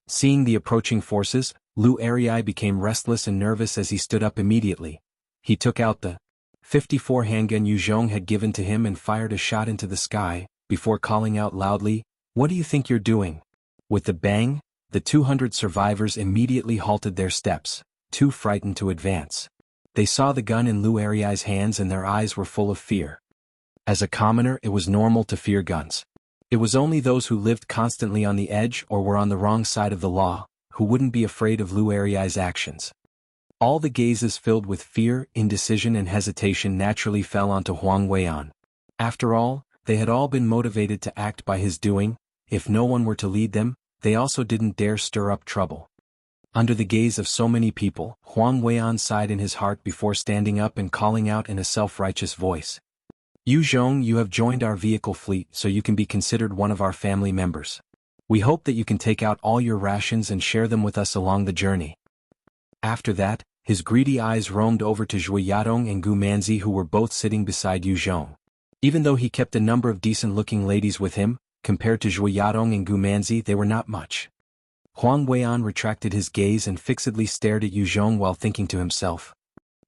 Seeing the approaching forces, Lu Arii became restless and nervous as he stood up immediately. He took out the 54 handgun Yu Zhong had given to him and fired a shot into the sky, before calling out loudly, What do you think you're doing? With the bang, the 200 survivors immediately halted their steps, too frightened to advance. They saw the gun in Lu Ariai's hands and their eyes were full of fear. As a commoner, it was normal to fear guns. It was only those who lived constantly on the edge or were on the wrong side of the law, who wouldn't be afraid of Lu Ariai's actions. All the gazes filled with fear, indecision and hesitation naturally fell onto Huang Weian. After all, they had all been motivated to act by his doing. If no one were to lead them, they also didn't dare stir up trouble. Under the gaze of so many people, Huang Weian sighed in his heart before standing up and calling out in a self-righteous voice. Yu Zhong, you have joined our vehicle fleet so you can be considered one of our family members. We hope that you can take out all your rations and share them with us along the journey. After that, his greedy eyes roamed over to Zhui Yadong and Gu Manzi, who were both sitting beside Yu Zhong. Even though he kept a number of decent-looking ladies with him, compared to Zhui Yadong and Gu Manzi they were not much. Huang Weian retracted his gaze and fixedly stared at Yu Zhong while thinking to himself.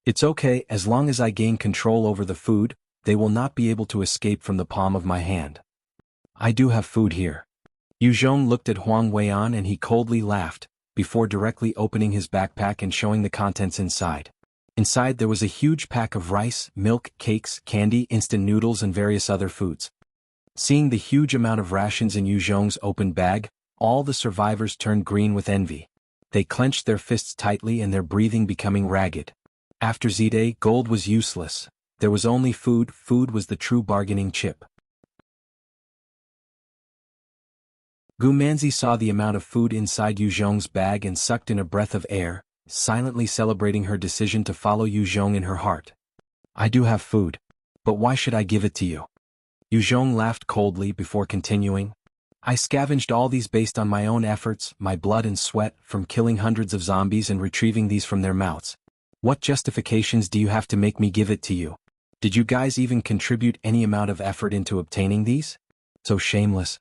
It's okay, as long as I gain control over the food, they will not be able to escape from the palm of my hand. I do have food here. Yu Zhong looked at Huang Weian and he coldly laughed, before directly opening his backpack and showing the contents inside. Inside there was a huge pack of rice, milk, cakes, candy, instant noodles and various other foods. Seeing the huge amount of rations in Yu Zhong's open bag, all the survivors turned green with envy. They clenched their fists tightly and their breathing becoming ragged. After Z-Day, gold was useless. There was only food. Food was the true bargaining chip. Gu Manzi saw the amount of food inside Yu Zhong's bag and sucked in a breath of air, silently celebrating her decision to follow Yu Zhong in her heart. I do have food. But why should I give it to you? Yu Zhong laughed coldly before continuing. I scavenged all these based on my own efforts, my blood and sweat, from killing hundreds of zombies and retrieving these from their mouths. What justifications do you have to make me give it to you? Did you guys even contribute any amount of effort into obtaining these? So shameless.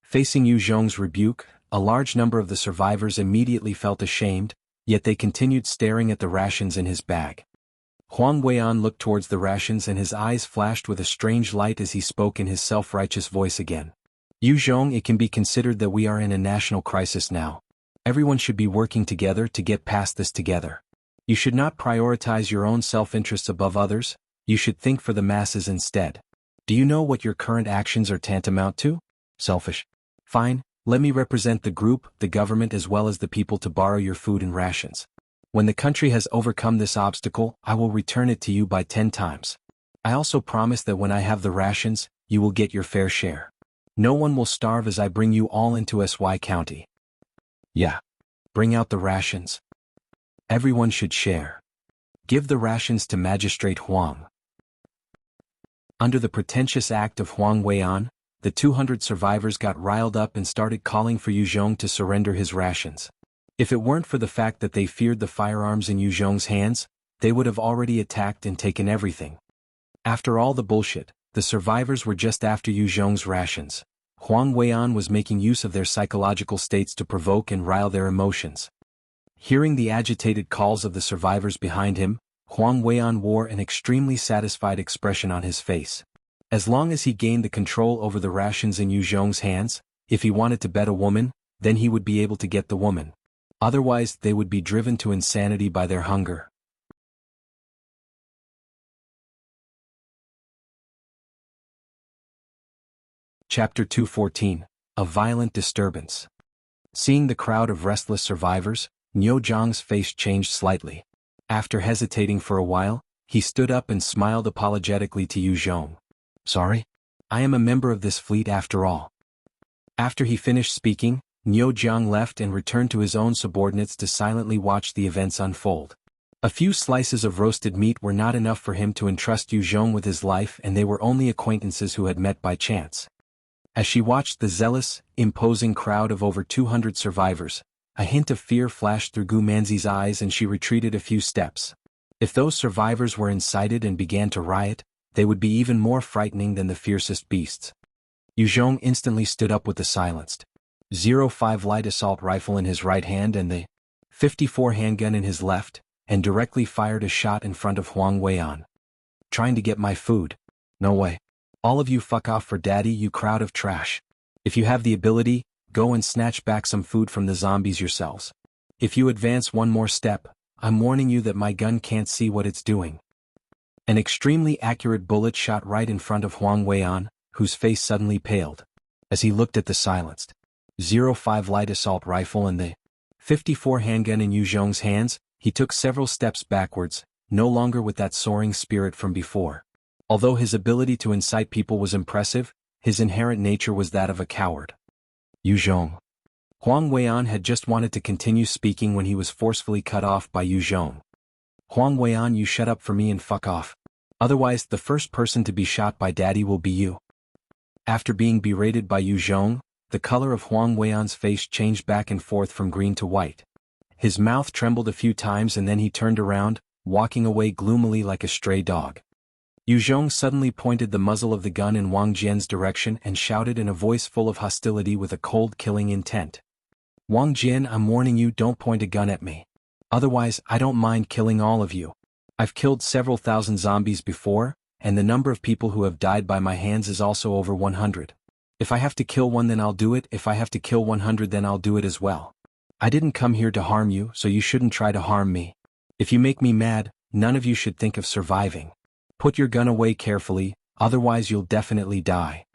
Facing Yu Zhong's rebuke, a large number of the survivors immediately felt ashamed, yet they continued staring at the rations in his bag. Huang Weian looked towards the rations and his eyes flashed with a strange light as he spoke in his self-righteous voice again. Yu Zhong, it can be considered that we are in a national crisis now. Everyone should be working together to get past this together. You should not prioritize your own self-interests above others, you should think for the masses instead. Do you know what your current actions are tantamount to? Selfish. Fine, let me represent the group, the government as well as the people to borrow your food and rations. When the country has overcome this obstacle, I will return it to you by 10 times. I also promise that when I have the rations, you will get your fair share. No one will starve as I bring you all into SY County. Yeah. Bring out the rations. Everyone should share. Give the rations to Magistrate Huang. Under the pretentious act of Huang Weian, the 200 survivors got riled up and started calling for Yu Zhong to surrender his rations. If it weren't for the fact that they feared the firearms in Yu Zhong's hands, they would have already attacked and taken everything. After all the bullshit, the survivors were just after Yu Zhong's rations. Huang Weian was making use of their psychological states to provoke and rile their emotions. Hearing the agitated calls of the survivors behind him, Huang Weian wore an extremely satisfied expression on his face. As long as he gained the control over the rations in Yu Zhong's hands, if he wanted to bet a woman, then he would be able to get the woman. Otherwise, they would be driven to insanity by their hunger. Chapter 214. A Violent Disturbance. Seeing the crowd of restless survivors, Niu Zhang's face changed slightly. After hesitating for a while, he stood up and smiled apologetically to Yu Zhong. Sorry? I am a member of this fleet after all. After he finished speaking, Niu Zhang left and returned to his own subordinates to silently watch the events unfold. A few slices of roasted meat were not enough for him to entrust Yu Zhong with his life, and they were only acquaintances who had met by chance. As she watched the zealous, imposing crowd of over 200 survivors, a hint of fear flashed through Gu Manzi's eyes and she retreated a few steps. If those survivors were incited and began to riot, they would be even more frightening than the fiercest beasts. Yu Zhong instantly stood up with the silenced 05 light assault rifle in his right hand and the 54 handgun in his left, and directly fired a shot in front of Huang Weian. Trying to get my food? No way. All of you fuck off for daddy, you crowd of trash. If you have the ability, go and snatch back some food from the zombies yourselves. If you advance one more step, I'm warning you that my gun can't see what it's doing. An extremely accurate bullet shot right in front of Huang Weian, whose face suddenly paled. As he looked at the silenced 05 light assault rifle and the 54 handgun in Yu Zhong's hands, he took several steps backwards, no longer with that soaring spirit from before. Although his ability to incite people was impressive, his inherent nature was that of a coward. Yu Zhong. Huang Weian had just wanted to continue speaking when he was forcefully cut off by Yu Zhong. Huang Weian, you shut up for me and fuck off. Otherwise, the first person to be shot by daddy will be you. After being berated by Yu Zhong, the color of Huang Weian's face changed back and forth from green to white. His mouth trembled a few times and then he turned around, walking away gloomily like a stray dog. Yu Zhong suddenly pointed the muzzle of the gun in Wang Jian's direction and shouted in a voice full of hostility with a cold killing intent. Wang Jian, I'm warning you, don't point a gun at me. Otherwise, I don't mind killing all of you. I've killed several thousand zombies before, and the number of people who have died by my hands is also over 100. If I have to kill one, then I'll do it. If I have to kill 100, then I'll do it as well. I didn't come here to harm you, so you shouldn't try to harm me. If you make me mad, none of you should think of surviving. Put your gun away carefully, otherwise you'll definitely die.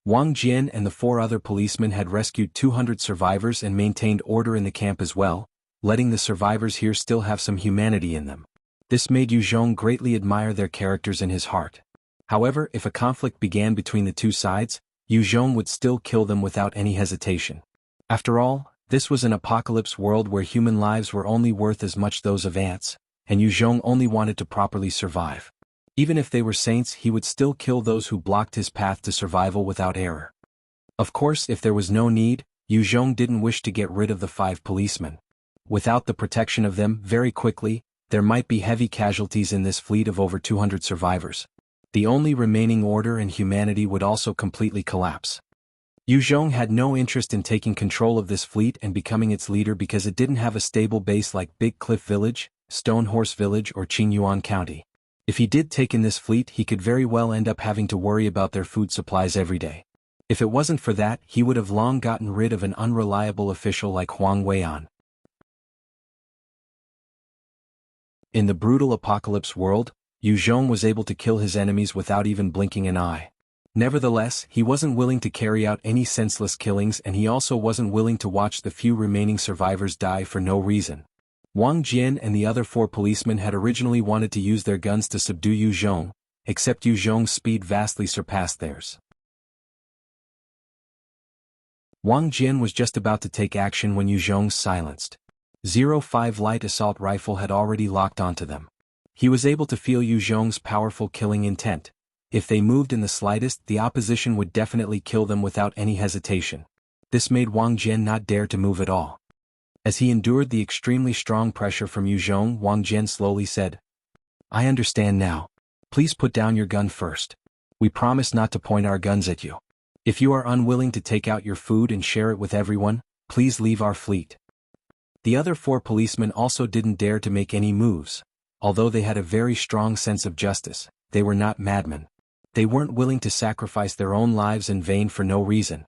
Wang Jian and the 4 other policemen had rescued 200 survivors and maintained order in the camp as well, letting the survivors here still have some humanity in them. This made Yu Zhong greatly admire their characters in his heart. However, if a conflict began between the two sides, Yu Zhong would still kill them without any hesitation. After all, this was an apocalypse world where human lives were only worth as much those of ants, and Yu Zhong only wanted to properly survive. Even if they were saints, he would still kill those who blocked his path to survival without error. Of course, if there was no need, Yu Zhong didn't wish to get rid of the 5 policemen. Without the protection of them, very quickly, there might be heavy casualties in this fleet of over 200 survivors. The only remaining order and humanity would also completely collapse. Yu Zhong had no interest in taking control of this fleet and becoming its leader because it didn't have a stable base like Big Cliff Village, Stone Horse Village or Qingyuan County. If he did take in this fleet, he could very well end up having to worry about their food supplies every day. If it wasn't for that, he would have long gotten rid of an unreliable official like Huang Weian. In the brutal apocalypse world, Yu Zhong was able to kill his enemies without even blinking an eye. Nevertheless, he wasn't willing to carry out any senseless killings, and he also wasn't willing to watch the few remaining survivors die for no reason. Wang Jian and the other 4 policemen had originally wanted to use their guns to subdue Yu Zhong, except Yu Zhong's speed vastly surpassed theirs. Wang Jian was just about to take action when Yu Zhong silenced. 05 light assault rifle had already locked onto them. He was able to feel Yu Zhong's powerful killing intent. If they moved in the slightest, the opposition would definitely kill them without any hesitation. This made Wang Jian not dare to move at all. As he endured the extremely strong pressure from Yu Zhong, Wang Jian slowly said, I understand now. Please put down your gun first. We promise not to point our guns at you. If you are unwilling to take out your food and share it with everyone, please leave our fleet. The other 4 policemen also didn't dare to make any moves. Although they had a very strong sense of justice, they were not madmen. They weren't willing to sacrifice their own lives in vain for no reason.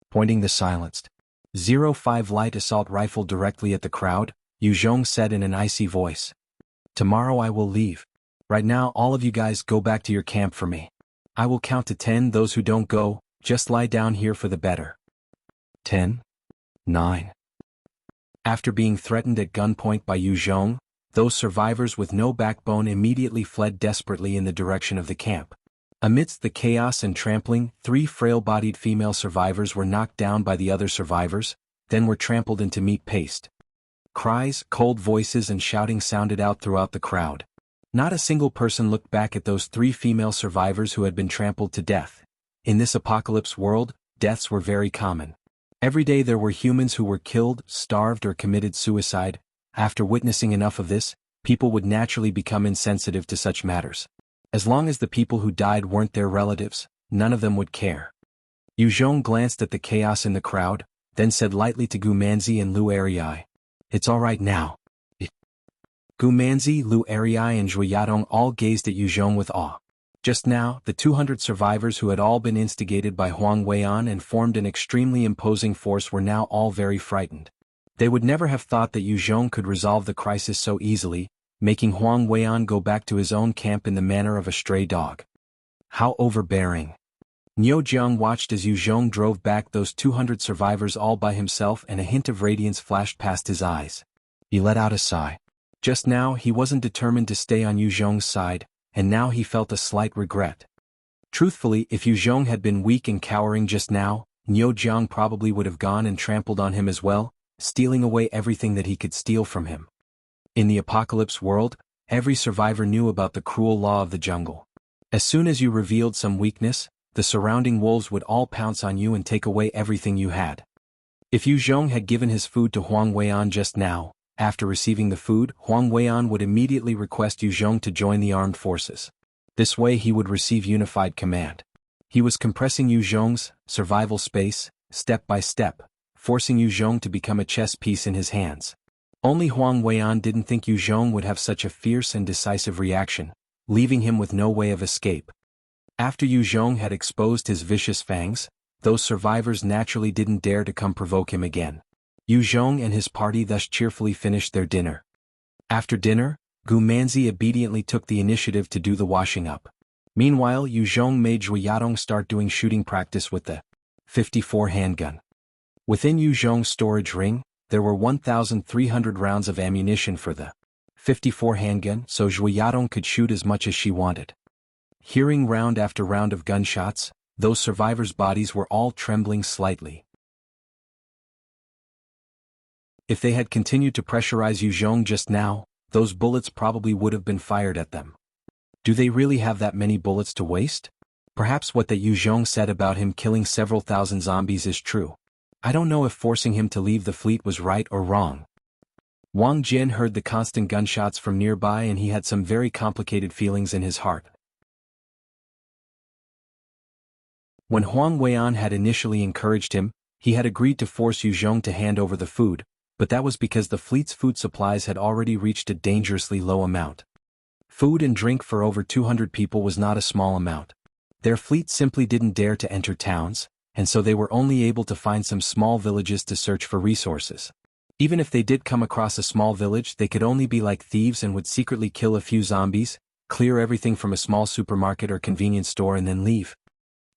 Pointing the silenced 05 light assault rifle directly at the crowd, Yu Zhong said in an icy voice. Tomorrow I will leave. Right now all of you guys go back to your camp for me. I will count to 10. Those who don't go, just lie down here for the better. 10. 9. After being threatened at gunpoint by Yu Zhong, those survivors with no backbone immediately fled desperately in the direction of the camp. Amidst the chaos and trampling, 3 frail-bodied female survivors were knocked down by the other survivors, then were trampled into meat paste. Cries, cold voices and shouting sounded out throughout the crowd. Not a single person looked back at those 3 female survivors who had been trampled to death. In this apocalypse world, deaths were very common. Every day there were humans who were killed, starved or committed suicide. After witnessing enough of this, people would naturally become insensitive to such matters. As long as the people who died weren't their relatives, none of them would care. Yu Zhong glanced at the chaos in the crowd, then said lightly to Gu Manzi and Lu Erei, It's all right now. Gu Manzi, Lu Erei and Zhui Yadong all gazed at Yu Zhong with awe. Just now, the 200 survivors who had all been instigated by Huang Weian and formed an extremely imposing force were now all very frightened. They would never have thought that Yu Zhong could resolve the crisis so easily, making Huang Weian go back to his own camp in the manner of a stray dog. How overbearing. Niu Jiang watched as Yu Zhong drove back those 200 survivors all by himself, and a hint of radiance flashed past his eyes. He let out a sigh. Just now he wasn't determined to stay on Yu Zhong's side, and now he felt a slight regret. Truthfully, if Yu Zhong had been weak and cowering just now, Niu Jiang probably would have gone and trampled on him as well, stealing away everything that he could steal from him. In the apocalypse world, every survivor knew about the cruel law of the jungle. As soon as you revealed some weakness, the surrounding wolves would all pounce on you and take away everything you had. If Yu Zhong had given his food to Huang Weian just now, after receiving the food, Huang Weian would immediately request Yu Zhong to join the armed forces. This way he would receive unified command. He was compressing Yu Zhong's survival space, step by step, forcing Yu Zhong to become a chess piece in his hands. Only Huang Weian didn't think Yu Zhong would have such a fierce and decisive reaction, leaving him with no way of escape. After Yu Zhong had exposed his vicious fangs, those survivors naturally didn't dare to come provoke him again. Yu Zhong and his party thus cheerfully finished their dinner. After dinner, Gu Manzi obediently took the initiative to do the washing up. Meanwhile, Yu Zhong made Zhu Yadong start doing shooting practice with the 54 handgun. Within Yu Zhong's storage ring, there were 1,300 rounds of ammunition for the 54 handgun, so Zhu Yadong could shoot as much as she wanted. Hearing round after round of gunshots, those survivors' bodies were all trembling slightly. If they had continued to pressurize Yu Zhong just now, those bullets probably would have been fired at them. Do they really have that many bullets to waste? Perhaps what that Yu Zhong said about him killing several thousand zombies is true. I don't know if forcing him to leave the fleet was right or wrong. Wang Jin heard the constant gunshots from nearby and he had some very complicated feelings in his heart. When Huang Weian had initially encouraged him, he had agreed to force Yu Zhong to hand over the food, but that was because the fleet's food supplies had already reached a dangerously low amount. Food and drink for over 200 people was not a small amount. Their fleet simply didn't dare to enter towns, and so they were only able to find some small villages to search for resources. Even if they did come across a small village, they could only be like thieves and would secretly kill a few zombies, clear everything from a small supermarket or convenience store and then leave.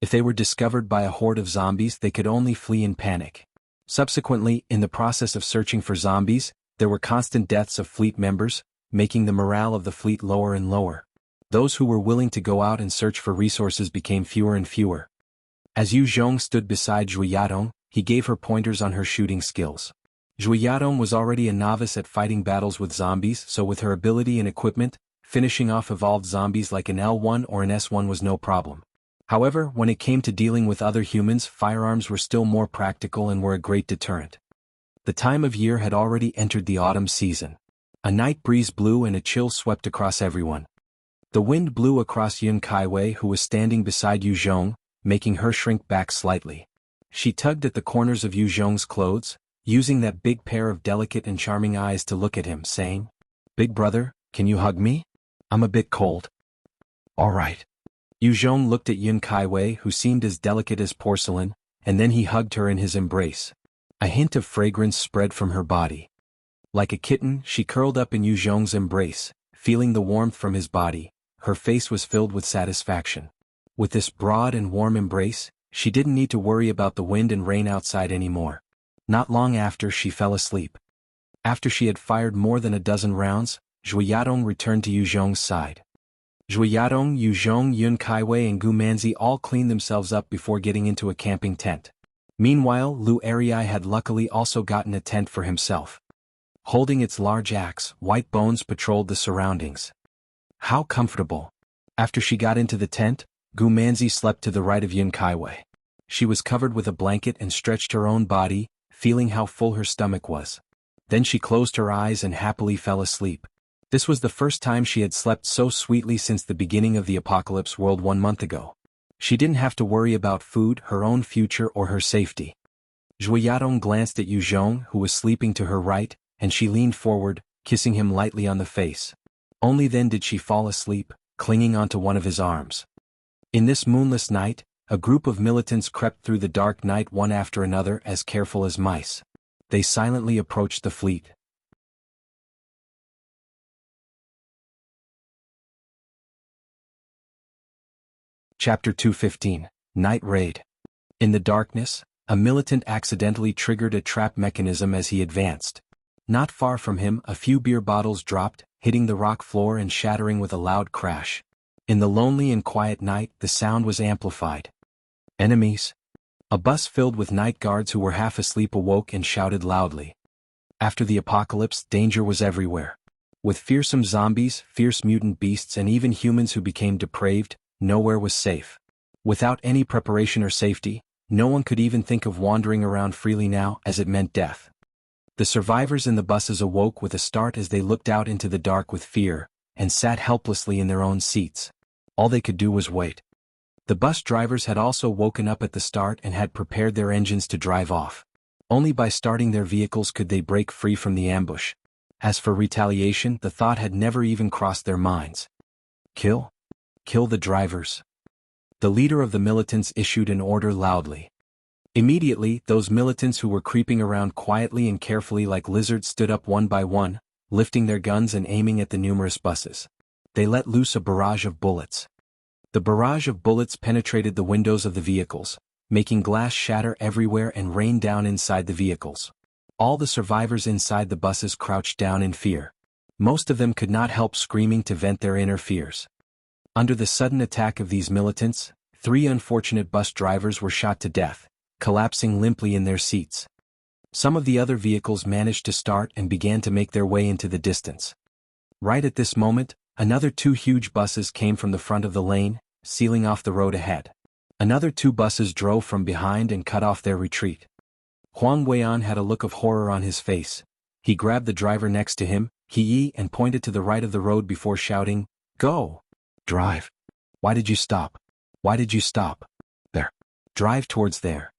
If they were discovered by a horde of zombies, they could only flee in panic. Subsequently, in the process of searching for zombies, there were constant deaths of fleet members, making the morale of the fleet lower and lower. Those who were willing to go out and search for resources became fewer and fewer. As Yu Zhong stood beside Zhu Yadong, he gave her pointers on her shooting skills. Zhu Yadong was already a novice at fighting battles with zombies, so with her ability and equipment, finishing off evolved zombies like an L1 or an S1 was no problem. However, when it came to dealing with other humans, firearms were still more practical and were a great deterrent. The time of year had already entered the autumn season. A night breeze blew and a chill swept across everyone. The wind blew across Yun Kaiwei, who was standing beside Yu Zhong, making her shrink back slightly. She tugged at the corners of Yu Zhong's clothes, using that big pair of delicate and charming eyes to look at him, saying, "Big brother, can you hug me? I'm a bit cold." "All right." Yu Zhong looked at Yun Kaiwei, who seemed as delicate as porcelain, and then he hugged her in his embrace. A hint of fragrance spread from her body. Like a kitten, she curled up in Yu Zhong's embrace, feeling the warmth from his body. Her face was filled with satisfaction. With this broad and warm embrace, she didn't need to worry about the wind and rain outside anymore. Not long after, she fell asleep. After she had fired more than a dozen rounds, Zhu Yadong returned to Yu Zhong's side. Zhu Yadong, Yu Zhong, Yun Kaiwei and Gu Manzi all cleaned themselves up before getting into a camping tent. Meanwhile, Lu Ariai had luckily also gotten a tent for himself. Holding its large axe, White Bones patrolled the surroundings. How comfortable. After she got into the tent, Gu Manzi slept to the right of Yun Kaiwei. She was covered with a blanket and stretched her own body, feeling how full her stomach was. Then she closed her eyes and happily fell asleep. This was the first time she had slept so sweetly since the beginning of the apocalypse world 1 month ago. She didn't have to worry about food, her own future or her safety. Zhu Yadong glanced at Yu Zhong, who was sleeping to her right, and she leaned forward, kissing him lightly on the face. Only then did she fall asleep, clinging onto one of his arms. In this moonless night, a group of militants crept through the dark night one after another, as careful as mice. They silently approached the fleet. Chapter 215, Night Raid. In the darkness, a militant accidentally triggered a trap mechanism as he advanced. Not far from him, a few beer bottles dropped, hitting the rock floor and shattering with a loud crash. In the lonely and quiet night, the sound was amplified. Enemies. A bus filled with night guards who were half asleep awoke and shouted loudly. After the apocalypse, danger was everywhere. With fearsome zombies, fierce mutant beasts and even humans who became depraved, nowhere was safe. Without any preparation or safety, no one could even think of wandering around freely now, as it meant death. The survivors in the buses awoke with a start as they looked out into the dark with fear, and sat helplessly in their own seats. All they could do was wait. The bus drivers had also woken up at the start and had prepared their engines to drive off. Only by starting their vehicles could they break free from the ambush. As for retaliation, the thought had never even crossed their minds. Kill? Kill the drivers. The leader of the militants issued an order loudly. Immediately, those militants who were creeping around quietly and carefully like lizards stood up one by one, lifting their guns and aiming at the numerous buses. They let loose a barrage of bullets. The barrage of bullets penetrated the windows of the vehicles, making glass shatter everywhere and rain down inside the vehicles. All the survivors inside the buses crouched down in fear. Most of them could not help screaming to vent their inner fears. Under the sudden attack of these militants, 3 unfortunate bus drivers were shot to death, collapsing limply in their seats. Some of the other vehicles managed to start and began to make their way into the distance. Right at this moment, another 2 huge buses came from the front of the lane, sealing off the road ahead. Another 2 buses drove from behind and cut off their retreat. Huang Weian had a look of horror on his face. He grabbed the driver next to him, He and pointed to the right of the road before shouting, "Go! Drive! Why did you stop? Why did you stop? There! Drive towards there!"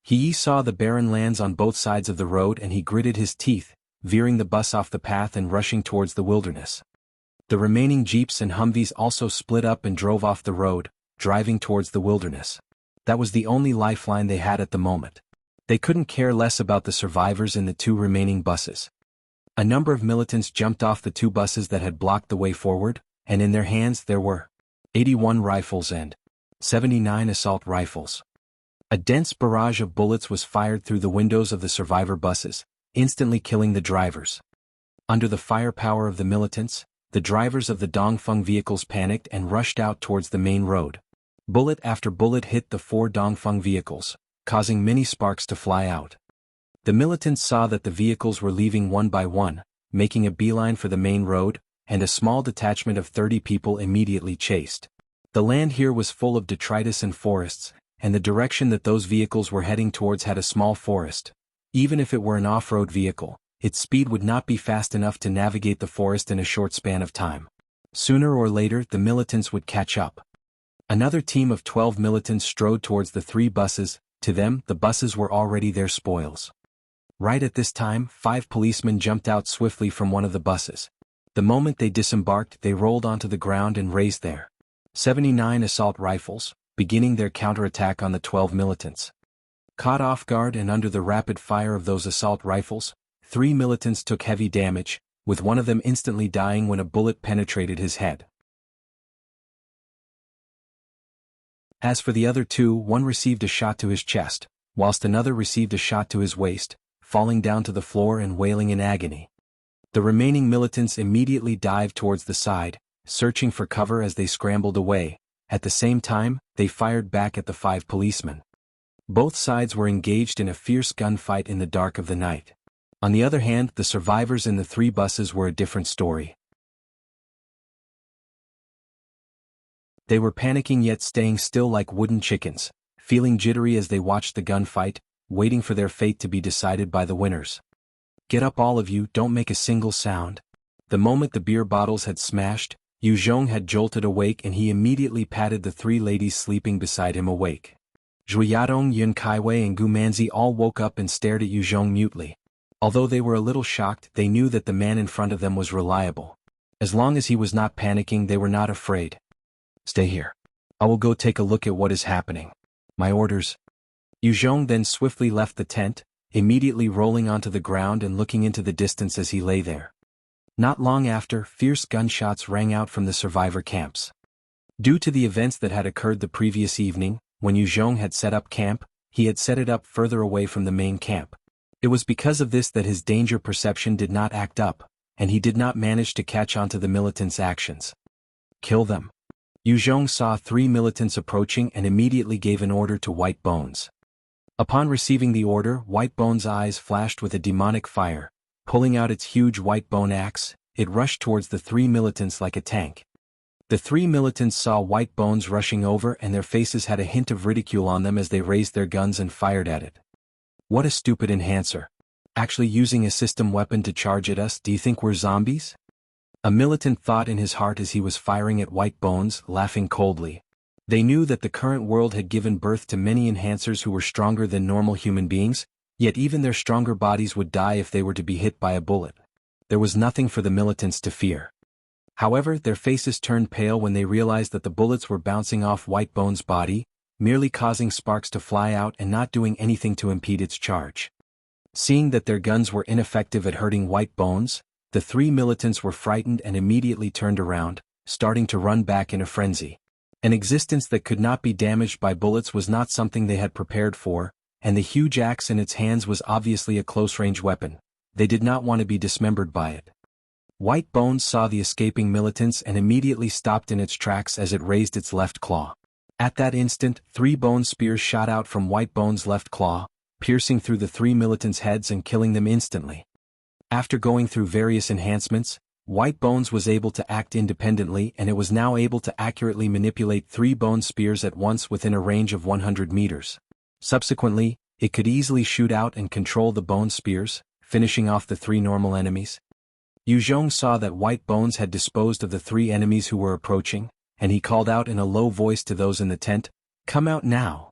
He saw the barren lands on both sides of the road and he gritted his teeth, veering the bus off the path and rushing towards the wilderness. The remaining jeeps and Humvees also split up and drove off the road, driving towards the wilderness. That was the only lifeline they had at the moment. They couldn't care less about the survivors in the 2 remaining buses. A number of militants jumped off the 2 buses that had blocked the way forward, and in their hands there were 81 rifles and 79 assault rifles. A dense barrage of bullets was fired through the windows of the survivor buses, instantly killing the drivers. Under the firepower of the militants, the drivers of the Dongfeng vehicles panicked and rushed out towards the main road. Bullet after bullet hit the 4 Dongfeng vehicles, causing many sparks to fly out. The militants saw that the vehicles were leaving one by one, making a beeline for the main road, and a small detachment of 30 people immediately chased. The land here was full of detritus and forests, and the direction that those vehicles were heading towards had a small forest. Even if it were an off-road vehicle, its speed would not be fast enough to navigate the forest in a short span of time. Sooner or later, the militants would catch up. Another team of 12 militants strode towards the 3 buses. To them, the buses were already their spoils. Right at this time, 5 policemen jumped out swiftly from one of the buses. The moment they disembarked, they rolled onto the ground and raised their 79 assault rifles, beginning their counterattack on the 12 militants. Caught off guard and under the rapid fire of those assault rifles, 3 militants took heavy damage, with one of them instantly dying when a bullet penetrated his head. As for the other 2, one received a shot to his chest, whilst another received a shot to his waist, falling down to the floor and wailing in agony. The remaining militants immediately dived towards the side, searching for cover as they scrambled away. At the same time, they fired back at the 5 policemen. Both sides were engaged in a fierce gunfight in the dark of the night. On the other hand, the survivors in the 3 buses were a different story. They were panicking yet staying still like wooden chickens, feeling jittery as they watched the gunfight, waiting for their fate to be decided by the winners. "Get up all of you, don't make a single sound." The moment the beer bottles had smashed, Yu Zhong had jolted awake and he immediately patted the 3 ladies sleeping beside him awake. Zhu Yadong, Yun Kaiwei and Gu Manzi all woke up and stared at Yu Zhong mutely. Although they were a little shocked, they knew that the man in front of them was reliable. As long as he was not panicking, they were not afraid. "Stay here. I will go take a look at what is happening. My orders." Yu Zhong then swiftly left the tent, immediately rolling onto the ground and looking into the distance as he lay there. Not long after, fierce gunshots rang out from the survivor camps. Due to the events that had occurred the previous evening, when Yu Zhong had set up camp, he had set it up further away from the main camp. It was because of this that his danger perception did not act up, and he did not manage to catch on to the militants' actions. "Kill them." Yu Zhong saw 3 militants approaching and immediately gave an order to White Bones. Upon receiving the order, White Bones' eyes flashed with a demonic fire. Pulling out its huge white bone axe, it rushed towards the 3 militants like a tank. The 3 militants saw White Bones rushing over and their faces had a hint of ridicule on them as they raised their guns and fired at it. "What a stupid enhancer. Actually using a system weapon to charge at us, do you think we're zombies?" A militant thought in his heart as he was firing at White Bones, laughing coldly. They knew that the current world had given birth to many enhancers who were stronger than normal human beings, yet even their stronger bodies would die if they were to be hit by a bullet. There was nothing for the militants to fear. However, their faces turned pale when they realized that the bullets were bouncing off White Bones' body, merely causing sparks to fly out and not doing anything to impede its charge. Seeing that their guns were ineffective at hurting White Bones, the three militants were frightened and immediately turned around, starting to run back in a frenzy. An existence that could not be damaged by bullets was not something they had prepared for, and the huge axe in its hands was obviously a close-range weapon. They did not want to be dismembered by it. White Bones saw the escaping militants and immediately stopped in its tracks as it raised its left claw. At that instant, 3 bone spears shot out from White Bones' left claw, piercing through the 3 militants' heads and killing them instantly. After going through various enhancements, White Bones was able to act independently, and it was now able to accurately manipulate 3 bone spears at once within a range of 100 meters. Subsequently, it could easily shoot out and control the bone spears, finishing off the 3 normal enemies. Yuzhong saw that White Bones had disposed of the 3 enemies who were approaching, and he called out in a low voice to those in the tent, "Come out now!"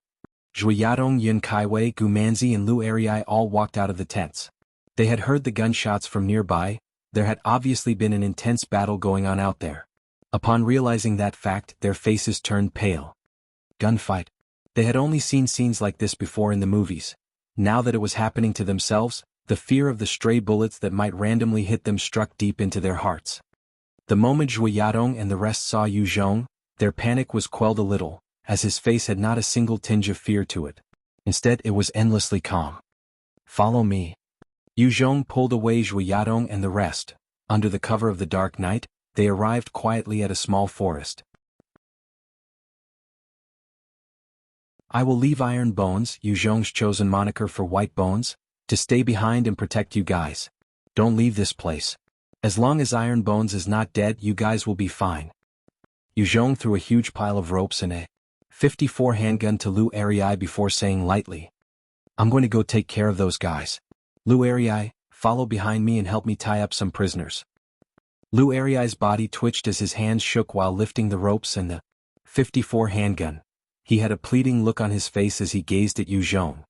Zhui Yadong, Yun Kaiwei, Gu Manzi and Lu Erei all walked out of the tents. They had heard the gunshots from nearby. There had obviously been an intense battle going on out there. Upon realizing that fact, their faces turned pale. Gunfight. They had only seen scenes like this before in the movies. Now that it was happening to themselves, the fear of the stray bullets that might randomly hit them struck deep into their hearts. The moment Zhui Yadong and the rest saw Yu Zhong, their panic was quelled a little, as his face had not a single tinge of fear to it. Instead, it was endlessly calm. "Follow me." Yu Zhong pulled away Zhui Yadong and the rest. Under the cover of the dark night, they arrived quietly at a small forest. "I will leave Iron Bones," Yu Zhong's chosen moniker for White Bones, "to stay behind and protect you guys. Don't leave this place. As long as Iron Bones is not dead, you guys will be fine." Yu Zhong threw a huge pile of ropes and a .54 handgun to Lu Erei before saying lightly, "I'm going to go take care of those guys. Lu Erei, follow behind me and help me tie up some prisoners." Lu Erei's body twitched as his hands shook while lifting the ropes and the .54 handgun. He had a pleading look on his face as he gazed at Yu Zhong.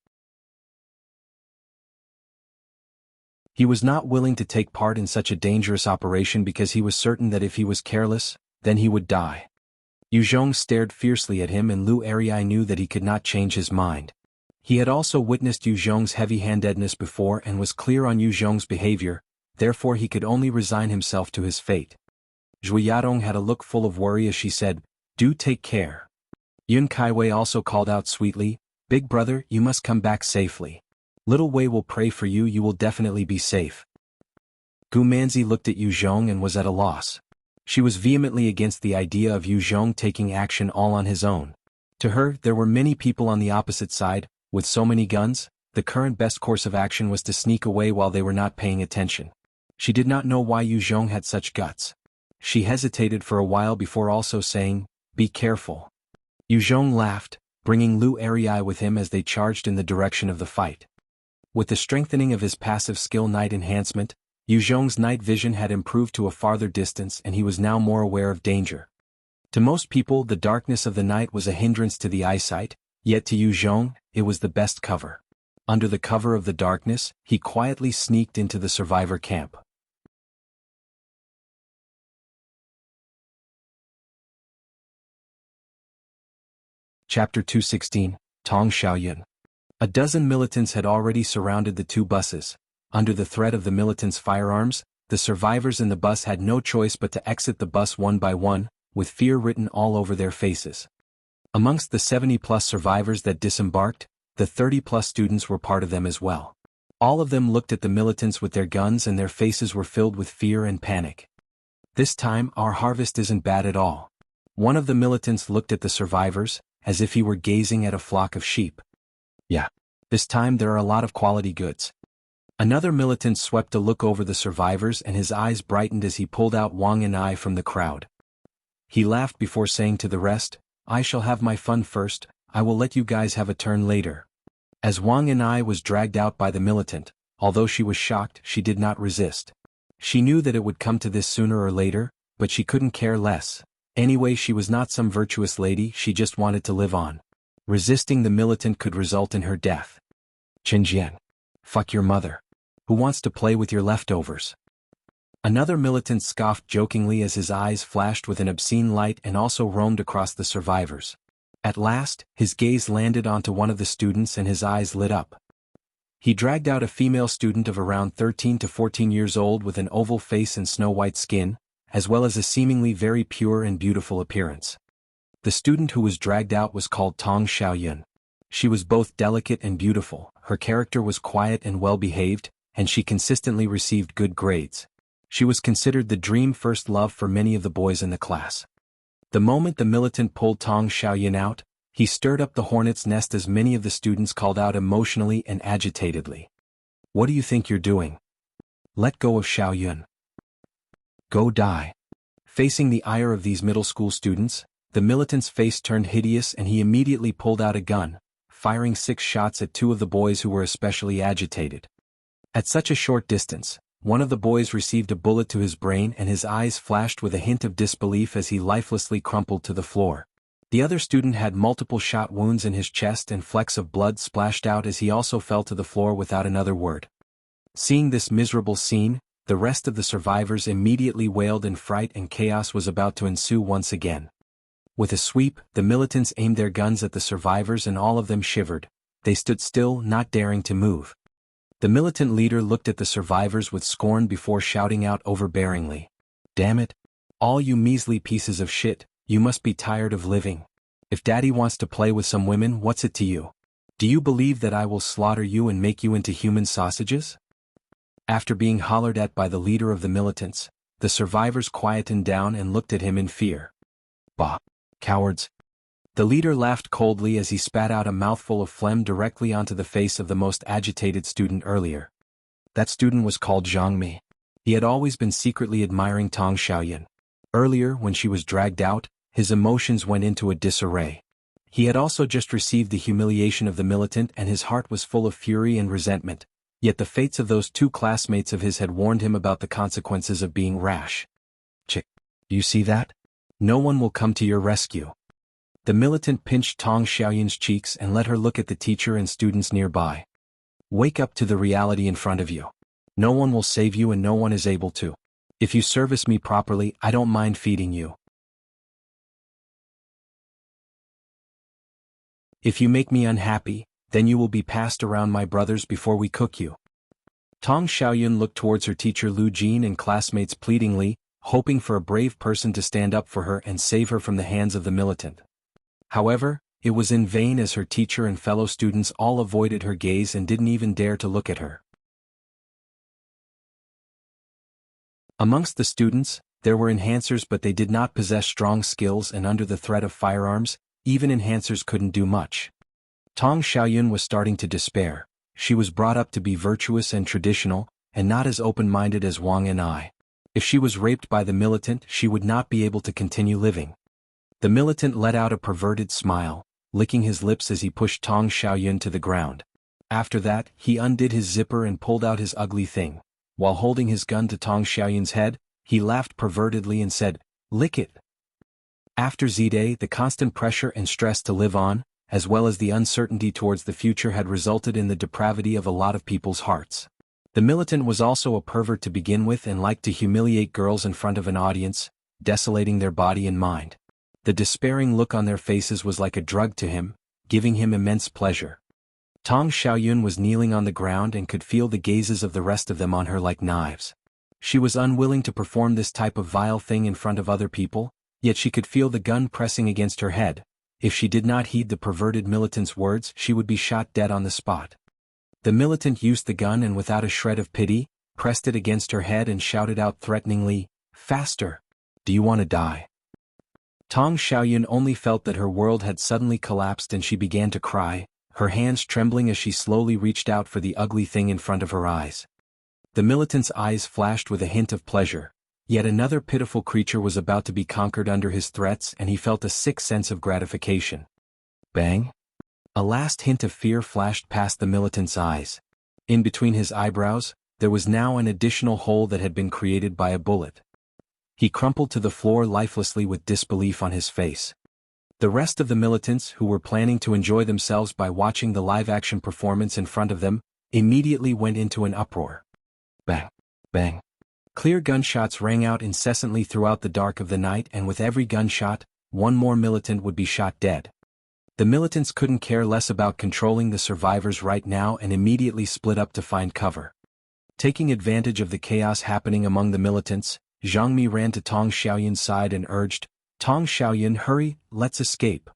He was not willing to take part in such a dangerous operation because he was certain that if he was careless, then he would die. Yu Zhong stared fiercely at him, and Lu Erei knew that he could not change his mind. He had also witnessed Yu Zhong's heavy-handedness before and was clear on Yu Zhong's behavior, therefore he could only resign himself to his fate. Zhui Yadong had a look full of worry as she said, "Do take care." Yun Kaiwei also called out sweetly, "Big brother, you must come back safely. Little Wei will pray for you, you will definitely be safe." Gu Manzi looked at Yu Zhong and was at a loss. She was vehemently against the idea of Yu Zhong taking action all on his own. To her, there were many people on the opposite side. With so many guns, the current best course of action was to sneak away while they were not paying attention. She did not know why Yu Zhong had such guts. She hesitated for a while before also saying, "Be careful." Yu Zhong laughed, bringing Lu Erei with him as they charged in the direction of the fight. With the strengthening of his passive skill night enhancement, Yu Zhong's night vision had improved to a farther distance and he was now more aware of danger. To most people, the darkness of the night was a hindrance to the eyesight, yet to Yu Zhong, it was the best cover. Under the cover of the darkness, he quietly sneaked into the survivor camp. Chapter 216, Tong Xiaoyun. A dozen militants had already surrounded the 2 buses. Under the threat of the militants' firearms, the survivors in the bus had no choice but to exit the bus one by one, with fear written all over their faces. Amongst the 70-plus survivors that disembarked, the 30-plus students were part of them as well. All of them looked at the militants with their guns and their faces were filled with fear and panic. "This time, our harvest isn't bad at all." One of the militants looked at the survivors, as if he were gazing at a flock of sheep. "Yeah. This time there are a lot of quality goods." Another militant swept a look over the survivors and his eyes brightened as he pulled out Wang and I from the crowd. He laughed before saying to the rest, "I shall have my fun first, I will let you guys have a turn later." As Wang and I was dragged out by the militant, although she was shocked, she did not resist. She knew that it would come to this sooner or later, but she couldn't care less. Anyway, she was not some virtuous lady, she just wanted to live on. Resisting the militant could result in her death. Qinjian. Fuck your mother. Who wants to play with your leftovers? Another militant scoffed jokingly as his eyes flashed with an obscene light and also roamed across the survivors. At last, his gaze landed onto one of the students and his eyes lit up. He dragged out a female student of around 13 to 14 years old with an oval face and snow-white skin, as well as a seemingly very pure and beautiful appearance. The student who was dragged out was called Tong Xiaoyun. She was both delicate and beautiful, her character was quiet and well-behaved, and she consistently received good grades. She was considered the dream first love for many of the boys in the class. The moment the militant pulled Tong Xiaoyun out, he stirred up the hornet's nest as many of the students called out emotionally and agitatedly. What do you think you're doing? Let go of Xiaoyun. Go die. Facing the ire of these middle school students, the militant's face turned hideous and he immediately pulled out a gun, firing 6 shots at 2 of the boys who were especially agitated. At such a short distance, one of the boys received a bullet to his brain and his eyes flashed with a hint of disbelief as he lifelessly crumpled to the floor. The other student had multiple shot wounds in his chest and flecks of blood splashed out as he also fell to the floor without another word. Seeing this miserable scene, the rest of the survivors immediately wailed in fright and chaos was about to ensue once again. With a sweep, the militants aimed their guns at the survivors and all of them shivered. They stood still, not daring to move. The militant leader looked at the survivors with scorn before shouting out overbearingly, "Damn it! All you measly pieces of shit, you must be tired of living. If daddy wants to play with some women, what's it to you? Do you believe that I will slaughter you and make you into human sausages?" After being hollered at by the leader of the militants, the survivors quietened down and looked at him in fear. "Bah! Cowards!" The leader laughed coldly as he spat out a mouthful of phlegm directly onto the face of the most agitated student earlier. That student was called Jianghu. He had always been secretly admiring Tong Xiaoyun. Earlier, when she was dragged out, his emotions went into a disarray. He had also just received the humiliation of the militant and his heart was full of fury and resentment, yet the fates of those 2 classmates of his had warned him about the consequences of being rash. "Chick, you see that? No one will come to your rescue." The militant pinched Tong Xiaoyun's cheeks and let her look at the teacher and students nearby. "Wake up to the reality in front of you. No one will save you and no one is able to. If you service me properly, I don't mind feeding you. If you make me unhappy, then you will be passed around my brothers before we cook you." Tong Xiaoyun looked towards her teacher Lu Jin and classmates pleadingly, hoping for a brave person to stand up for her and save her from the hands of the militant. However, it was in vain as her teacher and fellow students all avoided her gaze and didn't even dare to look at her. Amongst the students, there were enhancers but they did not possess strong skills and under the threat of firearms, even enhancers couldn't do much. Tong Xiaoyun was starting to despair. She was brought up to be virtuous and traditional, and not as open-minded as Wang and I. If she was raped by the militant, she would not be able to continue living. The militant let out a perverted smile, licking his lips as he pushed Tong Xiaoyun to the ground. After that, he undid his zipper and pulled out his ugly thing. While holding his gun to Tong Xiaoyun's head, he laughed pervertedly and said, "Lick it." After Z-Day, the constant pressure and stress to live on, as well as the uncertainty towards the future had resulted in the depravity of a lot of people's hearts. The militant was also a pervert to begin with and liked to humiliate girls in front of an audience, desolating their body and mind. The despairing look on their faces was like a drug to him, giving him immense pleasure. Tong Xiaoyun was kneeling on the ground and could feel the gazes of the rest of them on her like knives. She was unwilling to perform this type of vile thing in front of other people, yet she could feel the gun pressing against her head. If she did not heed the perverted militant's words, she would be shot dead on the spot. The militant used the gun and without a shred of pity, pressed it against her head and shouted out threateningly, "Faster! Do you want to die?" Tong Xiaoyun only felt that her world had suddenly collapsed and she began to cry, her hands trembling as she slowly reached out for the ugly thing in front of her eyes. The militant's eyes flashed with a hint of pleasure. Yet another pitiful creature was about to be conquered under his threats and he felt a sick sense of gratification. Bang! A last hint of fear flashed past the militant's eyes. In between his eyebrows, there was now an additional hole that had been created by a bullet. He crumpled to the floor lifelessly with disbelief on his face. The rest of the militants, who were planning to enjoy themselves by watching the live-action performance in front of them, immediately went into an uproar. Bang! Bang! Clear gunshots rang out incessantly throughout the dark of the night, and with every gunshot, one more militant would be shot dead. The militants couldn't care less about controlling the survivors right now and immediately split up to find cover. Taking advantage of the chaos happening among the militants, Jianghu ran to Tong Xiaoyun's side and urged, "Tong Xiaoyun, hurry, let's escape."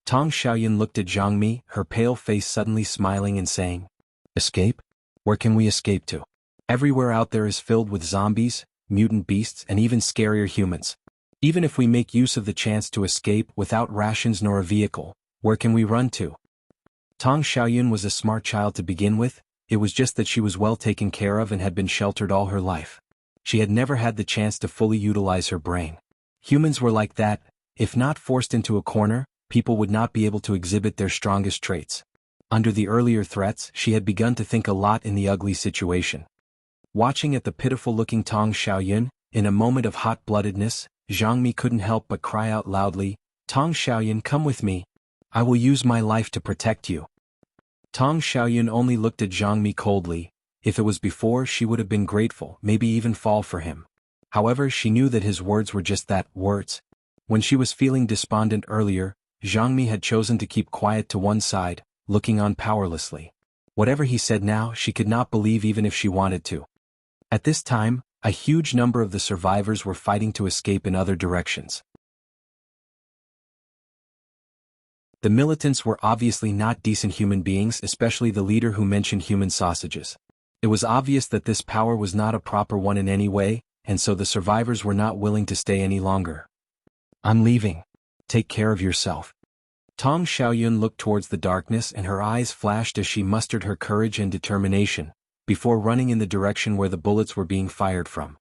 Tong Xiaoyun looked at Jianghu, her pale face suddenly smiling and saying, "Escape? Where can we escape to? Everywhere out there is filled with zombies, mutant beasts, and even scarier humans. Even if we make use of the chance to escape without rations nor a vehicle, where can we run to?" Tong Xiaoyun was a smart child to begin with, it was just that she was well taken care of and had been sheltered all her life. She had never had the chance to fully utilize her brain. Humans were like that, if not forced into a corner, people would not be able to exhibit their strongest traits. Under the earlier threats, she had begun to think a lot in the ugly situation. Watching at the pitiful-looking Tong Xiaoyun, in a moment of hot-bloodedness, Jianghu couldn't help but cry out loudly, "Tong Xiaoyun, come with me. I will use my life to protect you." Tong Xiaoyun only looked at Jianghu coldly. If it was before, she would have been grateful, maybe even fall for him. However, she knew that his words were just that, words. When she was feeling despondent earlier, Jianghu had chosen to keep quiet to one side, looking on powerlessly. Whatever he said now, she could not believe even if she wanted to. At this time, a huge number of the survivors were fighting to escape in other directions. The militants were obviously not decent human beings, especially the leader who mentioned human sausages. It was obvious that this power was not a proper one in any way, and so the survivors were not willing to stay any longer. "I'm leaving. Take care of yourself." Tong Xiaoyun looked towards the darkness and her eyes flashed as she mustered her courage and determination, before running in the direction where the bullets were being fired from.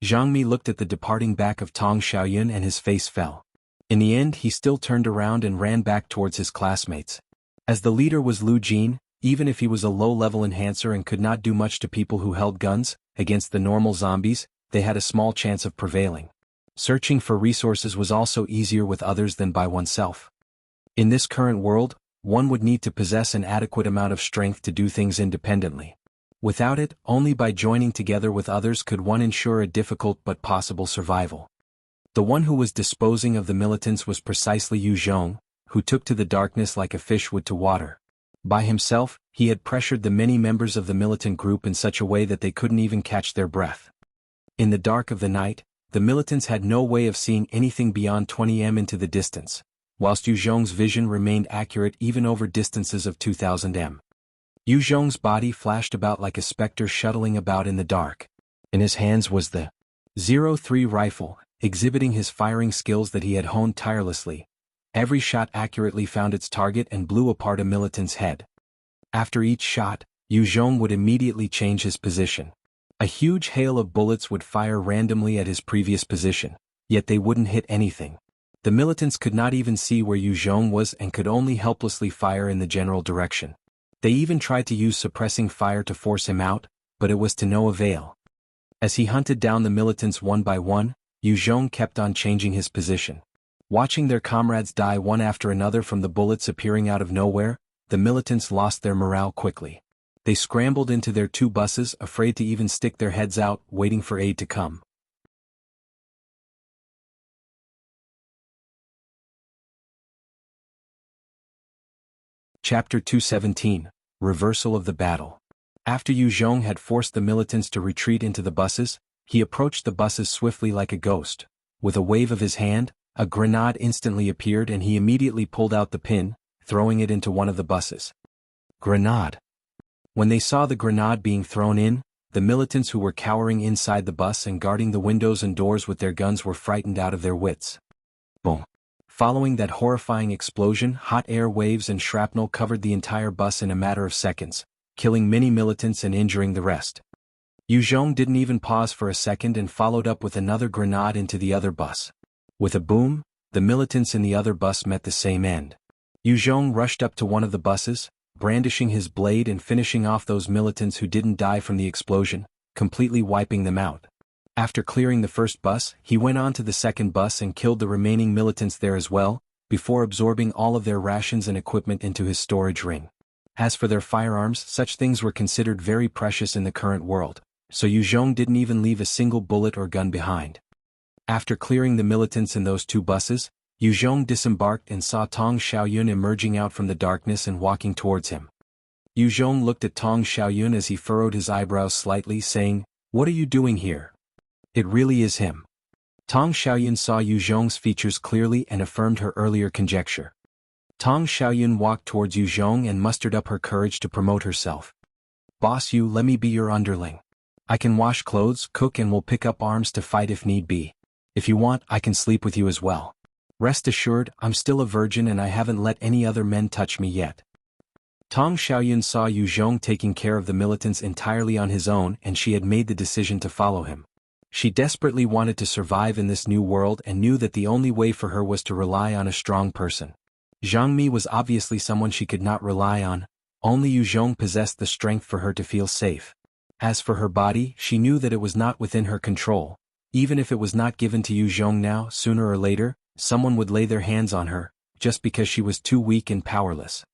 Jianghu looked at the departing back of Tong Xiaoyun and his face fell. In the end, he still turned around and ran back towards his classmates. As the leader was Lu Jin, even if he was a low-level enhancer and could not do much to people who held guns, against the normal zombies, they had a small chance of prevailing. Searching for resources was also easier with others than by oneself. In this current world, one would need to possess an adequate amount of strength to do things independently. Without it, only by joining together with others could one ensure a difficult but possible survival. The one who was disposing of the militants was precisely Yu Zhong, who took to the darkness like a fish would to water. By himself, he had pressured the many members of the militant group in such a way that they couldn't even catch their breath. In the dark of the night, the militants had no way of seeing anything beyond 20 m into the distance, whilst Yu Zhong's vision remained accurate even over distances of 2000 m. Yu Zhong's body flashed about like a specter shuttling about in the dark. In his hands was the 03 rifle, exhibiting his firing skills that he had honed tirelessly. Every shot accurately found its target and blew apart a militant's head. After each shot, Yu Zhong would immediately change his position. A huge hail of bullets would fire randomly at his previous position, yet they wouldn't hit anything. The militants could not even see where Yu Zhong was and could only helplessly fire in the general direction. They even tried to use suppressing fire to force him out, but it was to no avail. As he hunted down the militants one by one, Yu Zhong kept on changing his position. Watching their comrades die one after another from the bullets appearing out of nowhere, the militants lost their morale quickly. They scrambled into their two buses, afraid to even stick their heads out, waiting for aid to come. Chapter 217, Reversal of the Battle. After Yu Zhong had forced the militants to retreat into the buses, he approached the buses swiftly like a ghost. With a wave of his hand, a grenade instantly appeared and he immediately pulled out the pin, throwing it into one of the buses. Grenade. When they saw the grenade being thrown in, the militants who were cowering inside the bus and guarding the windows and doors with their guns were frightened out of their wits. Boom. Following that horrifying explosion, hot air waves and shrapnel covered the entire bus in a matter of seconds, killing many militants and injuring the rest. Yu Zhong didn't even pause for a second and followed up with another grenade into the other bus. With a boom, the militants in the other bus met the same end. Yu Zhong rushed up to one of the buses, brandishing his blade and finishing off those militants who didn't die from the explosion, completely wiping them out. After clearing the first bus, he went on to the second bus and killed the remaining militants there as well, before absorbing all of their rations and equipment into his storage ring. As for their firearms, such things were considered very precious in the current world, so Yu Zhong didn't even leave a single bullet or gun behind. After clearing the militants in those two buses, Yu Zhong disembarked and saw Tong Xiaoyun emerging out from the darkness and walking towards him. Yu Zhong looked at Tong Xiaoyun as he furrowed his eyebrows slightly, saying, "What are you doing here?" "It really is him." Tong Xiaoyun saw Yu Zhong's features clearly and affirmed her earlier conjecture. Tong Xiaoyun walked towards Yu Zhong and mustered up her courage to promote herself. "Boss Yu, let me be your underling. I can wash clothes, cook, and will pick up arms to fight if need be. If you want, I can sleep with you as well. Rest assured, I'm still a virgin and I haven't let any other men touch me yet." Tong Xiaoyun saw Yu Zhong taking care of the militants entirely on his own, and she had made the decision to follow him. She desperately wanted to survive in this new world and knew that the only way for her was to rely on a strong person. Zhang Mi was obviously someone she could not rely on, only Yu Zhong possessed the strength for her to feel safe. As for her body, she knew that it was not within her control. Even if it was not given to Yu Zhong now, sooner or later, someone would lay their hands on her, just because she was too weak and powerless.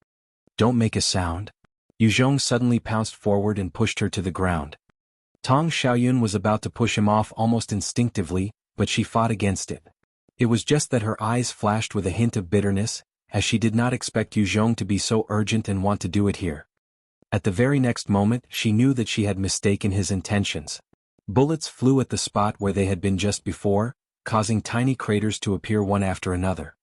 "Don't make a sound." Yu Zhong suddenly pounced forward and pushed her to the ground. Tong Xiaoyun was about to push him off almost instinctively, but she fought against it. It was just that her eyes flashed with a hint of bitterness, as she did not expect Yu Zhong to be so urgent and want to do it here. At the very next moment, she knew that she had mistaken his intentions. Bullets flew at the spot where they had been just before, causing tiny craters to appear one after another.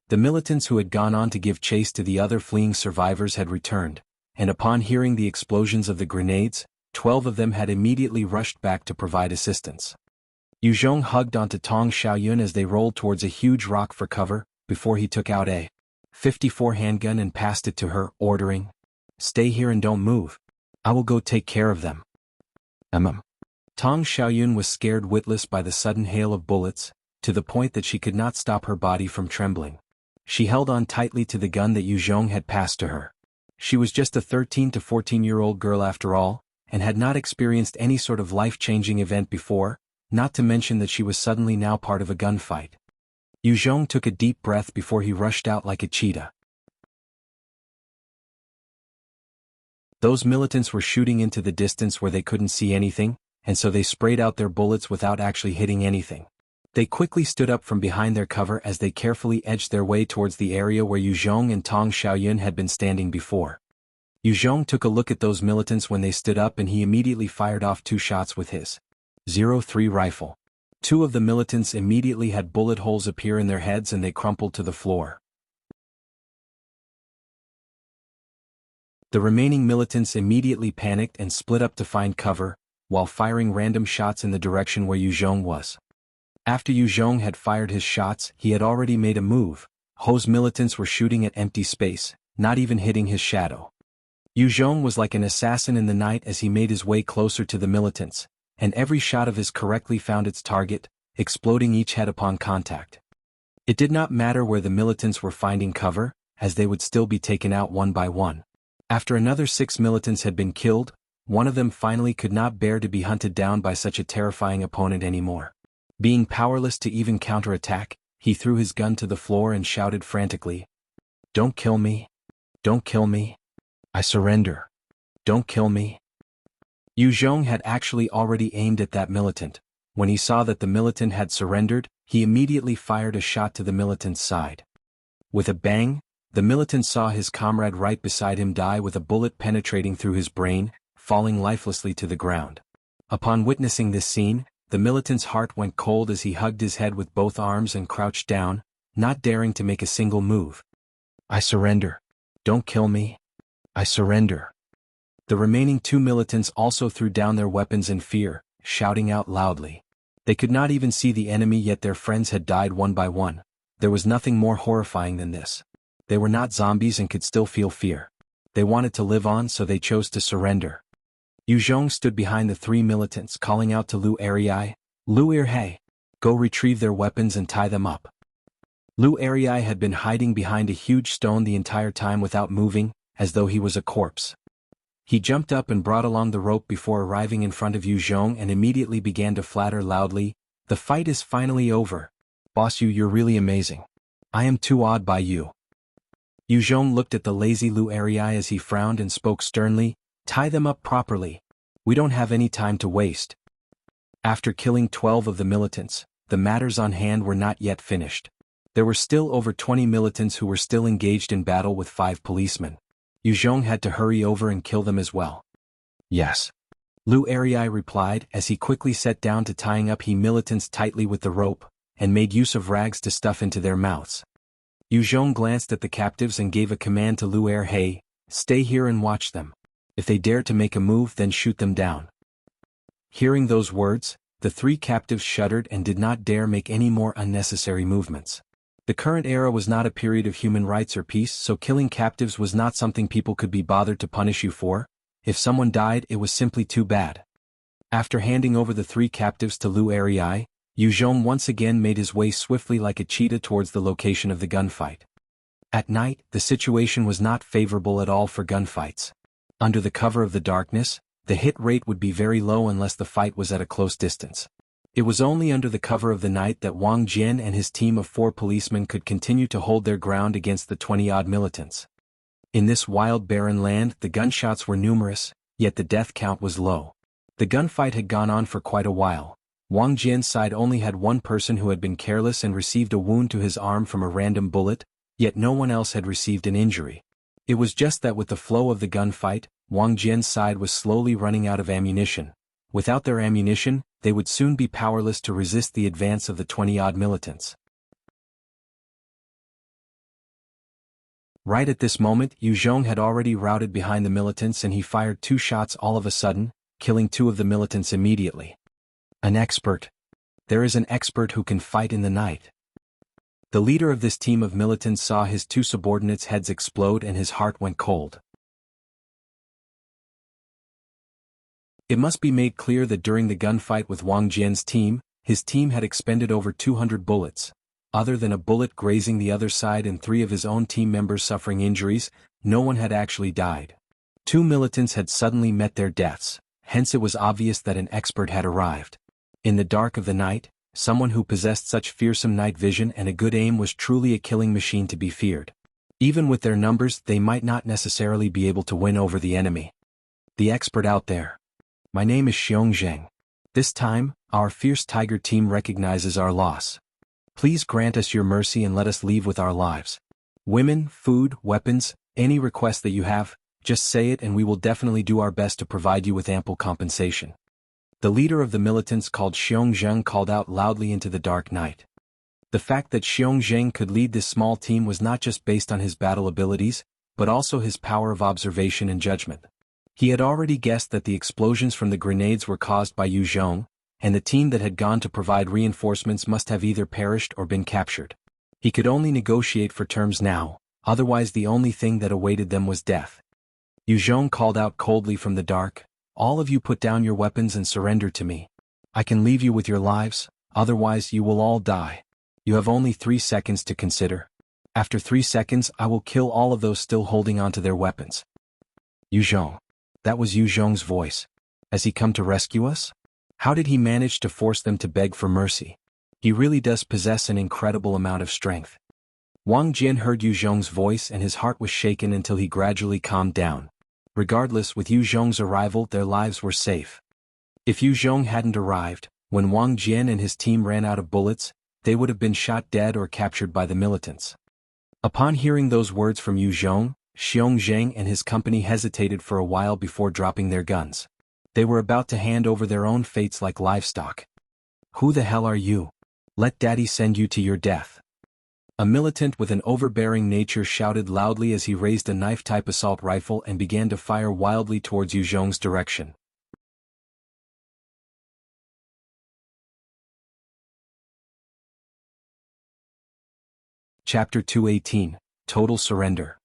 The militants who had gone on to give chase to the other fleeing survivors had returned, and upon hearing the explosions of the grenades, 12 of them had immediately rushed back to provide assistance. Yu Zhong hugged onto Tong Xiaoyun as they rolled towards a huge rock for cover, before he took out a .54 handgun and passed it to her, ordering, "Stay here and don't move. I will go take care of them." Tong Xiaoyun was scared witless by the sudden hail of bullets, to the point that she could not stop her body from trembling. She held on tightly to the gun that Yu Zhong had passed to her. She was just a 13 to 14-year-old girl after all, and had not experienced any sort of life-changing event before, not to mention that she was suddenly now part of a gunfight. Yu Zhong took a deep breath before he rushed out like a cheetah. Those militants were shooting into the distance where they couldn't see anything, and so they sprayed out their bullets without actually hitting anything. They quickly stood up from behind their cover as they carefully edged their way towards the area where Yu Zhong and Tong Xiaoyun had been standing before. Yu Zhong took a look at those militants when they stood up and he immediately fired off 2 shots with his .03 rifle. 2 of the militants immediately had bullet holes appear in their heads and they crumpled to the floor. The remaining militants immediately panicked and split up to find cover, while firing random shots in the direction where Yu Zhong was. After Yu Zhong had fired his shots, he had already made a move. Ho's militants were shooting at empty space, not even hitting his shadow. Yu Zhong was like an assassin in the night as he made his way closer to the militants, and every shot of his correctly found its target, exploding each head upon contact. It did not matter where the militants were finding cover, as they would still be taken out one by one. After another 6 militants had been killed, one of them finally could not bear to be hunted down by such a terrifying opponent anymore. Being powerless to even counterattack, he threw his gun to the floor and shouted frantically, "Don't kill me! Don't kill me! I surrender! Don't kill me!" Yu Zhong had actually already aimed at that militant. When he saw that the militant had surrendered, he immediately fired a shot to the militant's side. With a bang, the militant saw his comrade right beside him die with a bullet penetrating through his brain, falling lifelessly to the ground. Upon witnessing this scene, the militant's heart went cold as he hugged his head with both arms and crouched down, not daring to make a single move. "I surrender. Don't kill me. I surrender." The remaining 2 militants also threw down their weapons in fear, shouting out loudly. They could not even see the enemy, yet their friends had died one by one. There was nothing more horrifying than this. They were not zombies and could still feel fear. They wanted to live on, so they chose to surrender. Yu Zhong stood behind the 3 militants, calling out to Lu Erei, "Lu Erhei, go retrieve their weapons and tie them up." Lu Erei had been hiding behind a huge stone the entire time without moving, as though he was a corpse. He jumped up and brought along the rope before arriving in front of Yu Zhong and immediately began to flatter loudly, "The fight is finally over. Boss, you're really amazing. I am too awed by you." Yu Zhong looked at the lazy Lu Arai as he frowned and spoke sternly, "Tie them up properly. We don't have any time to waste." After killing 12 of the militants, the matters on hand were not yet finished. There were still over 20 militants who were still engaged in battle with 5 policemen. Yu Zhong had to hurry over and kill them as well. "Yes," Lu Arai replied as he quickly set down to tying up he militants tightly with the rope, and made use of rags to stuff into their mouths. Yu Zhong glanced at the captives and gave a command to Lu Arai, "Stay here and watch them. If they dare to make a move, then shoot them down." Hearing those words, the 3 captives shuddered and did not dare make any more unnecessary movements. The current era was not a period of human rights or peace, so killing captives was not something people could be bothered to punish you for. If someone died, it was simply too bad. After handing over the 3 captives to Lu Arai, Yu Zhong once again made his way swiftly like a cheetah towards the location of the gunfight. At night, the situation was not favorable at all for gunfights. Under the cover of the darkness, the hit rate would be very low unless the fight was at a close distance. It was only under the cover of the night that Wang Jian and his team of 4 policemen could continue to hold their ground against the 20-odd militants. In this wild barren land, the gunshots were numerous, yet the death count was low. The gunfight had gone on for quite a while. Wang Jian's side only had 1 person who had been careless and received a wound to his arm from a random bullet, yet no one else had received an injury. It was just that with the flow of the gunfight, Wang Jian's side was slowly running out of ammunition. Without their ammunition, they would soon be powerless to resist the advance of the 20-odd militants. Right at this moment, Yu Zhong had already routed behind the militants and he fired 2 shots all of a sudden, killing 2 of the militants immediately. An expert. There is an expert who can fight in the night. The leader of this team of militants saw his 2 subordinates' heads explode and his heart went cold. It must be made clear that during the gunfight with Wang Jian's team, his team had expended over 200 bullets. Other than a bullet grazing the other side and 3 of his own team members suffering injuries, no one had actually died. 2 militants had suddenly met their deaths, hence it was obvious that an expert had arrived. In the dark of the night, someone who possessed such fearsome night vision and a good aim was truly a killing machine to be feared. Even with their numbers, they might not necessarily be able to win over the enemy. The expert out there. My name is Xiong Zheng. This time, our fierce tiger team recognizes our loss. Please grant us your mercy and let us leave with our lives. Women, food, weapons, any request that you have, just say it and we will definitely do our best to provide you with ample compensation. The leader of the militants called Xiong Zheng called out loudly into the dark night. The fact that Xiong Zheng could lead this small team was not just based on his battle abilities, but also his power of observation and judgment. He had already guessed that the explosions from the grenades were caused by Yu Zhong, and the team that had gone to provide reinforcements must have either perished or been captured. He could only negotiate for terms now, otherwise the only thing that awaited them was death. Yu Zhong called out coldly from the dark, "All of you put down your weapons and surrender to me. I can leave you with your lives, otherwise you will all die. You have only 3 seconds to consider. After 3 seconds I will kill all of those still holding onto their weapons." Yu Zhong. That was Yu Zhong's voice. Has he come to rescue us? How did he manage to force them to beg for mercy? He really does possess an incredible amount of strength. Wang Jian heard Yu Zhong's voice and his heart was shaken until he gradually calmed down. Regardless, with Yu Zhong's arrival their lives were safe. If Yu Zhong hadn't arrived, when Wang Jian and his team ran out of bullets, they would have been shot dead or captured by the militants. Upon hearing those words from Yu Zhong, Xiong Zheng and his company hesitated for a while before dropping their guns. They were about to hand over their own fates like livestock. "Who the hell are you? Let Daddy send you to your death." A militant with an overbearing nature shouted loudly as he raised a knife-type assault rifle and began to fire wildly towards Yu Zhong's direction. Chapter 218, Total Surrender.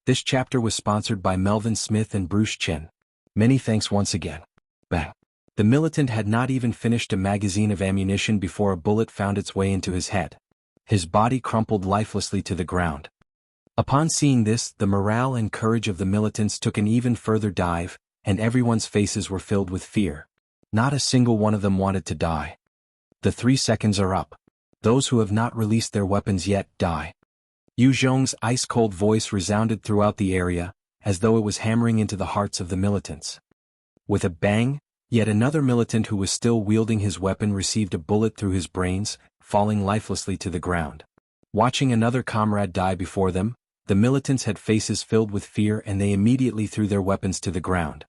This chapter was sponsored by Melvin Smith and Bruce Chen. Many thanks once again. Bang. The militant had not even finished a magazine of ammunition before a bullet found its way into his head. His body crumpled lifelessly to the ground. Upon seeing this, the morale and courage of the militants took an even further dive, and everyone's faces were filled with fear. Not a single one of them wanted to die. The 3 seconds are up. Those who have not released their weapons yet, die. Yu Zhong's ice-cold voice resounded throughout the area, as though it was hammering into the hearts of the militants. With a bang, yet another militant who was still wielding his weapon received a bullet through his brains, falling lifelessly to the ground. Watching another comrade die before them, the militants had faces filled with fear and they immediately threw their weapons to the ground.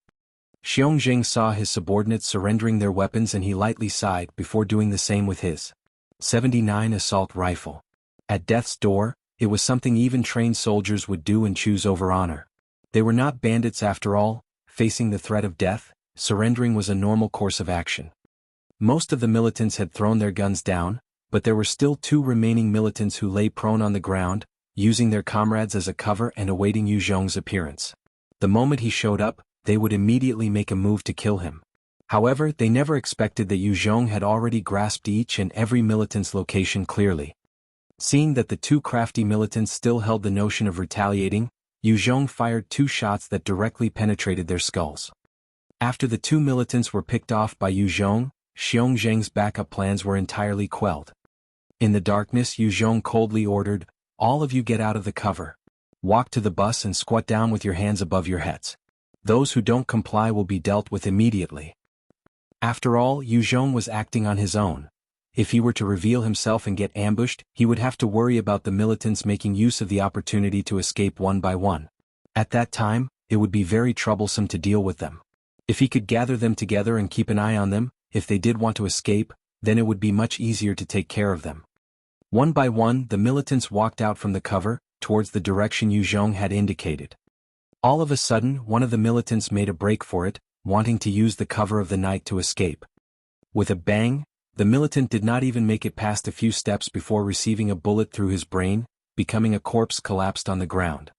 Xiongzheng saw his subordinates surrendering their weapons and he lightly sighed before doing the same with his 79 assault rifle. At death's door, it was something even trained soldiers would do and choose over honor. They were not bandits after all, facing the threat of death, surrendering was a normal course of action. Most of the militants had thrown their guns down, but there were still 2 remaining militants who lay prone on the ground, using their comrades as a cover and awaiting Yu Zhong's appearance. The moment he showed up, they would immediately make a move to kill him. However, they never expected that Yu Zhong had already grasped each and every militant's location clearly. Seeing that the 2 crafty militants still held the notion of retaliating, Yu Zhong fired 2 shots that directly penetrated their skulls. After the 2 militants were picked off by Yu Zhong, Xiongzheng's backup plans were entirely quelled. In the darkness, Yu Zhong coldly ordered, "All of you get out of the cover. Walk to the bus and squat down with your hands above your heads. Those who don't comply will be dealt with immediately." After all, Yu Zhong was acting on his own. If he were to reveal himself and get ambushed, he would have to worry about the militants making use of the opportunity to escape one by one. At that time, it would be very troublesome to deal with them. If he could gather them together and keep an eye on them, if they did want to escape, then it would be much easier to take care of them. One by one, the militants walked out from the cover, towards the direction Yu Zhong had indicated. All of a sudden, one of the militants made a break for it, wanting to use the cover of the night to escape. With a bang, the militant did not even make it past a few steps before receiving a bullet through his brain, becoming a corpse collapsed on the ground.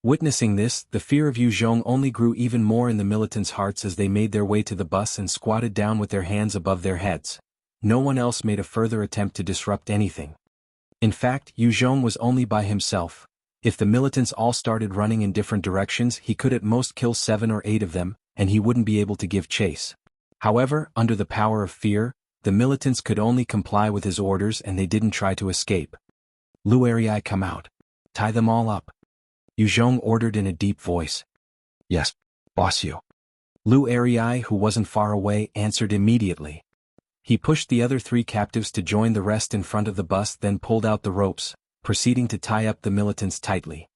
Witnessing this, the fear of Yu Zhong only grew even more in the militants' hearts as they made their way to the bus and squatted down with their hands above their heads. No one else made a further attempt to disrupt anything. In fact, Yu Zhong was only by himself. If the militants all started running in different directions, he could at most kill 7 or 8 of them, and he wouldn't be able to give chase. However, under the power of fear, the militants could only comply with his orders and they didn't try to escape. "Lu Arii, come out. Tie them all up," Yu Zhong ordered in a deep voice. "Yes, boss you." Lu Arii, who wasn't far away, answered immediately. He pushed the other 3 captives to join the rest in front of the bus, then pulled out the ropes, proceeding to tie up the militants tightly.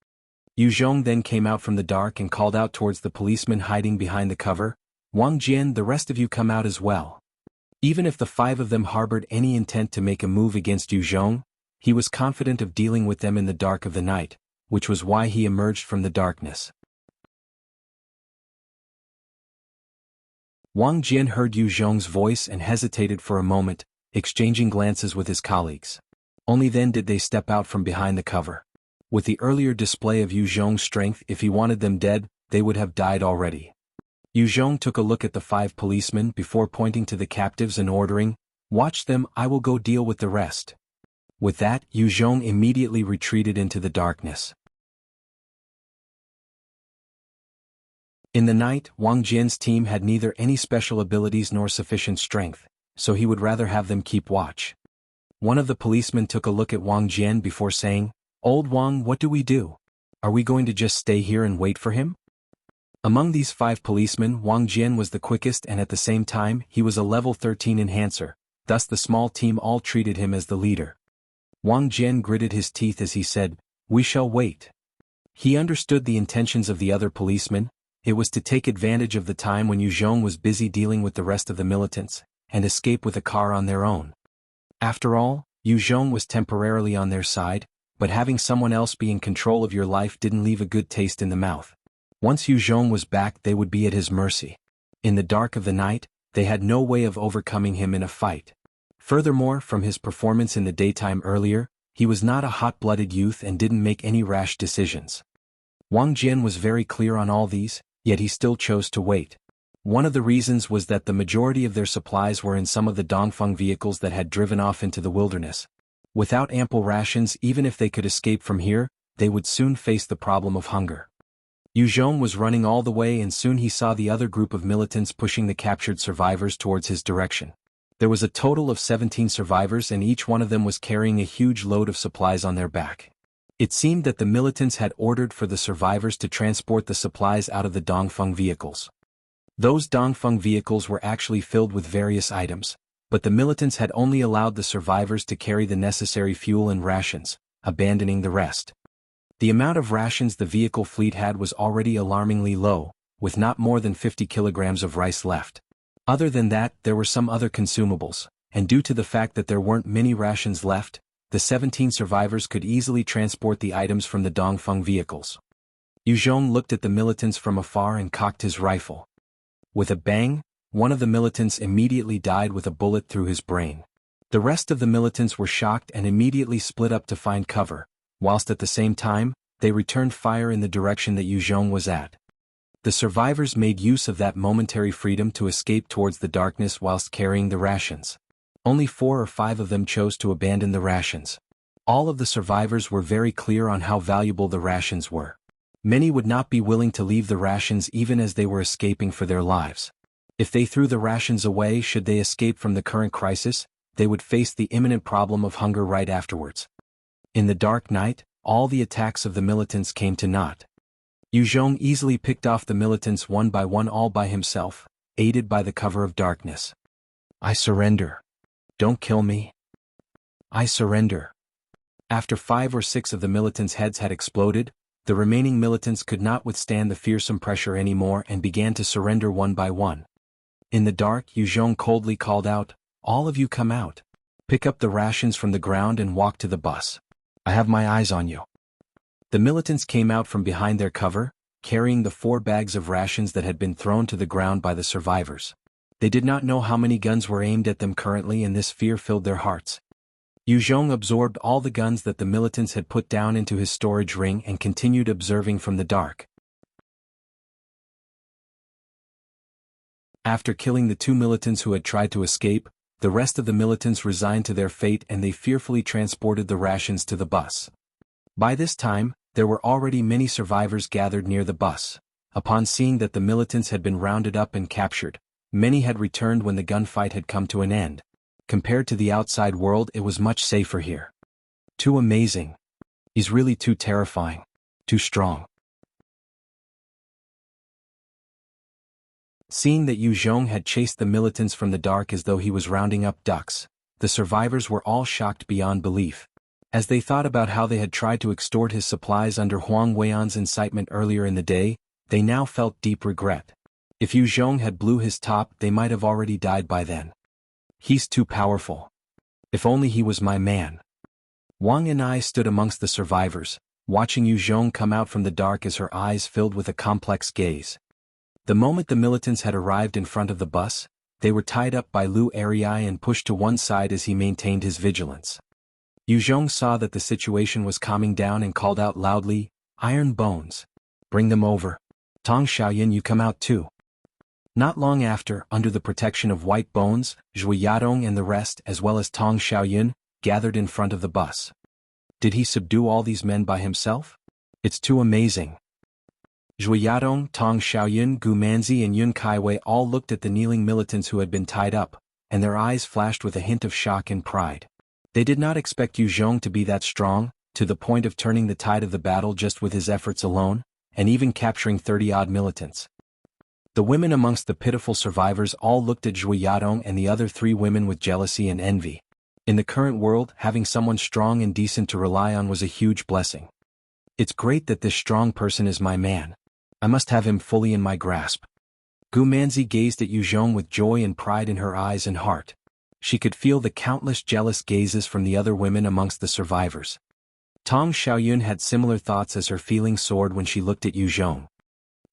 Yu Zhong then came out from the dark and called out towards the policemen hiding behind the cover, "Wang Jian, the rest of you come out as well." Even if the 5 of them harbored any intent to make a move against Yu Zhong, he was confident of dealing with them in the dark of the night, which was why he emerged from the darkness. Wang Jian heard Yu Zhong's voice and hesitated for a moment, exchanging glances with his colleagues. Only then did they step out from behind the cover. With the earlier display of Yu Zhong's strength, if he wanted them dead, they would have died already. Yu Zhong took a look at the 5 policemen before pointing to the captives and ordering, "Watch them, I will go deal with the rest." With that, Yu Zhong immediately retreated into the darkness. In the night, Wang Jian's team had neither any special abilities nor sufficient strength, so he would rather have them keep watch. One of the policemen took a look at Wang Jian before saying, "Old Wang, what do we do? Are we going to just stay here and wait for him?" Among these 5 policemen, Wang Jian was the quickest and at the same time, he was a level 13 enhancer, thus the small team all treated him as the leader. Wang Jian gritted his teeth as he said, "We shall wait." He understood the intentions of the other policemen. It was to take advantage of the time when Yu Zhong was busy dealing with the rest of the militants, and escape with a car on their own. After all, Yu Zhong was temporarily on their side, but having someone else be in control of your life didn't leave a good taste in the mouth. Once Yu Zhong was back, they would be at his mercy. In the dark of the night, they had no way of overcoming him in a fight. Furthermore, from his performance in the daytime earlier, he was not a hot-blooded youth and didn't make any rash decisions. Wang Jian was very clear on all these, yet he still chose to wait. One of the reasons was that the majority of their supplies were in some of the Dongfeng vehicles that had driven off into the wilderness. Without ample rations, even if they could escape from here, they would soon face the problem of hunger. Yu Zhong was running all the way and soon he saw the other group of militants pushing the captured survivors towards his direction. There was a total of 17 survivors and each one of them was carrying a huge load of supplies on their back. It seemed that the militants had ordered for the survivors to transport the supplies out of the Dongfeng vehicles. Those Dongfeng vehicles were actually filled with various items, but the militants had only allowed the survivors to carry the necessary fuel and rations, abandoning the rest. The amount of rations the vehicle fleet had was already alarmingly low, with not more than 50 kilograms of rice left. Other than that, there were some other consumables, and due to the fact that there weren't many rations left, the 17 survivors could easily transport the items from the Dongfeng vehicles. Yu Zhong looked at the militants from afar and cocked his rifle. With a bang, one of the militants immediately died with a bullet through his brain. The rest of the militants were shocked and immediately split up to find cover, whilst at the same time, they returned fire in the direction that Yu Zhong was at. The survivors made use of that momentary freedom to escape towards the darkness whilst carrying the rations. Only 4 or 5 of them chose to abandon the rations. All of the survivors were very clear on how valuable the rations were. Many would not be willing to leave the rations even as they were escaping for their lives. If they threw the rations away should they escape from the current crisis, they would face the imminent problem of hunger right afterwards. In the dark night, all the attacks of the militants came to naught. Yu Zhong easily picked off the militants one by one all by himself, aided by the cover of darkness. I surrender. Don't kill me. I surrender. After 5 or 6 of the militants' heads had exploded, the remaining militants could not withstand the fearsome pressure anymore and began to surrender one by one. In the dark, Yu Zhong coldly called out, "All of you come out. Pick up the rations from the ground and walk to the bus. I have my eyes on you." The militants came out from behind their cover, carrying the 4 bags of rations that had been thrown to the ground by the survivors. They did not know how many guns were aimed at them currently and this fear filled their hearts. Yu Zhong absorbed all the guns that the militants had put down into his storage ring and continued observing from the dark. After killing the 2 militants who had tried to escape, the rest of the militants resigned to their fate and they fearfully transported the rations to the bus. By this time, there were already many survivors gathered near the bus. Upon seeing that the militants had been rounded up and captured, many had returned when the gunfight had come to an end. Compared to the outside world, it was much safer here. Too amazing. He's really too terrifying. Too strong. Seeing that Yu Zhong had chased the militants from the dark as though he was rounding up ducks, the survivors were all shocked beyond belief. As they thought about how they had tried to extort his supplies under Huang Weian's incitement earlier in the day, they now felt deep regret. If Yu Zhong had blew his top, they might have already died by then. He's too powerful. If only he was my man. Wang and I stood amongst the survivors, watching Yu Zhong come out from the dark as her eyes filled with a complex gaze. The moment the militants had arrived in front of the bus, they were tied up by Lu Arii and pushed to one side as he maintained his vigilance. Yu Zhong saw that the situation was calming down and called out loudly, "Iron Bones! Bring them over. Tong Xiaoyan, you come out too." Not long after, under the protection of White Bones, Zhui Yadong and the rest as well as Tong Xiaoyan, gathered in front of the bus. Did he subdue all these men by himself? It's too amazing. Zhui Yadong, Tong Xiaoyan, Gu Manzi and Yun Kaiwei all looked at the kneeling militants who had been tied up, and their eyes flashed with a hint of shock and pride. They did not expect Yu Zhong to be that strong, to the point of turning the tide of the battle just with his efforts alone, and even capturing 30-odd militants. The women amongst the pitiful survivors all looked at Zhui Yadong and the other 3 women with jealousy and envy. In the current world, having someone strong and decent to rely on was a huge blessing. It's great that this strong person is my man. I must have him fully in my grasp. Gu Manzi gazed at Yu Zhong with joy and pride in her eyes and heart. She could feel the countless jealous gazes from the other women amongst the survivors. Tong Xiaoyun had similar thoughts as her feelings soared when she looked at Yu Zhong.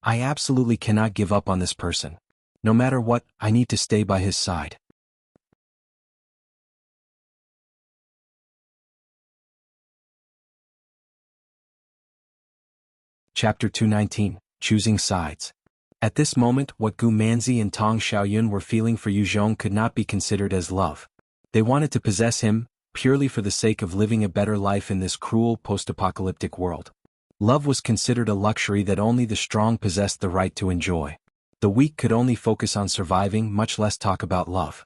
I absolutely cannot give up on this person. No matter what, I need to stay by his side. Chapter 219, Choosing Sides. At this moment, what Gu Manzi and Tong Xiaoyun were feeling for Yu Zhong could not be considered as love. They wanted to possess him, purely for the sake of living a better life in this cruel post-apocalyptic world. Love was considered a luxury that only the strong possessed the right to enjoy. The weak could only focus on surviving, much less talk about love.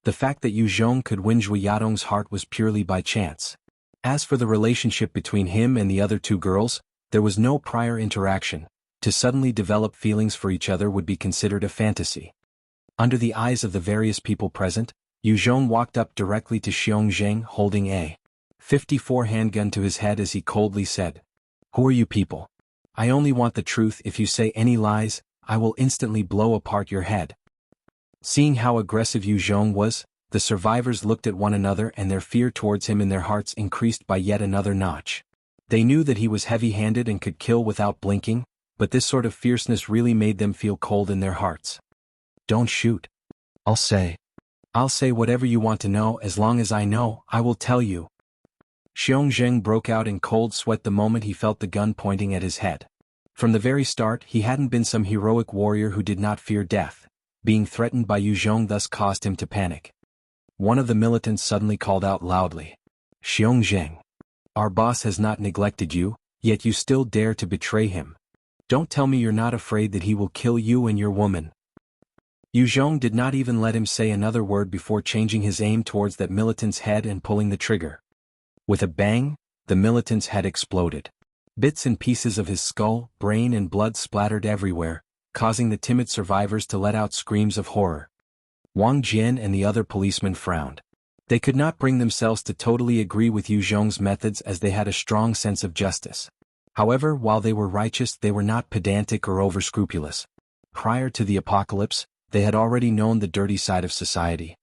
The fact that Yu Zhong could win Zhui Yadong's heart was purely by chance. As for the relationship between him and the other two girls, there was no prior interaction. To suddenly develop feelings for each other would be considered a fantasy. Under the eyes of the various people present, Yu Zhong walked up directly to Xiong Zheng holding a .54 handgun to his head as he coldly said, "Who are you people? I only want the truth. If you say any lies, I will instantly blow apart your head." Seeing how aggressive Yu Zhong was, the survivors looked at one another and their fear towards him in their hearts increased by yet another notch. They knew that he was heavy-handed and could kill without blinking, but this sort of fierceness really made them feel cold in their hearts. "Don't shoot. I'll say whatever you want to know. As long as I know, I will tell you." Xiong Zheng broke out in cold sweat the moment he felt the gun pointing at his head. From the very start, he hadn't been some heroic warrior who did not fear death. Being threatened by Yu Zhong thus caused him to panic. One of the militants suddenly called out loudly, "Xiong Zheng, our boss has not neglected you, yet you still dare to betray him. Don't tell me you're not afraid that he will kill you and your woman." Yu Zhong did not even let him say another word before changing his aim towards that militant's head and pulling the trigger. With a bang, the militant's head exploded. Bits and pieces of his skull, brain and blood splattered everywhere, causing the timid survivors to let out screams of horror. Wang Jian and the other policemen frowned. They could not bring themselves to totally agree with Yu Zhong's methods as they had a strong sense of justice. However, while they were righteous, they were not pedantic or over-scrupulous. Prior to the apocalypse, they had already known the dirty side of society.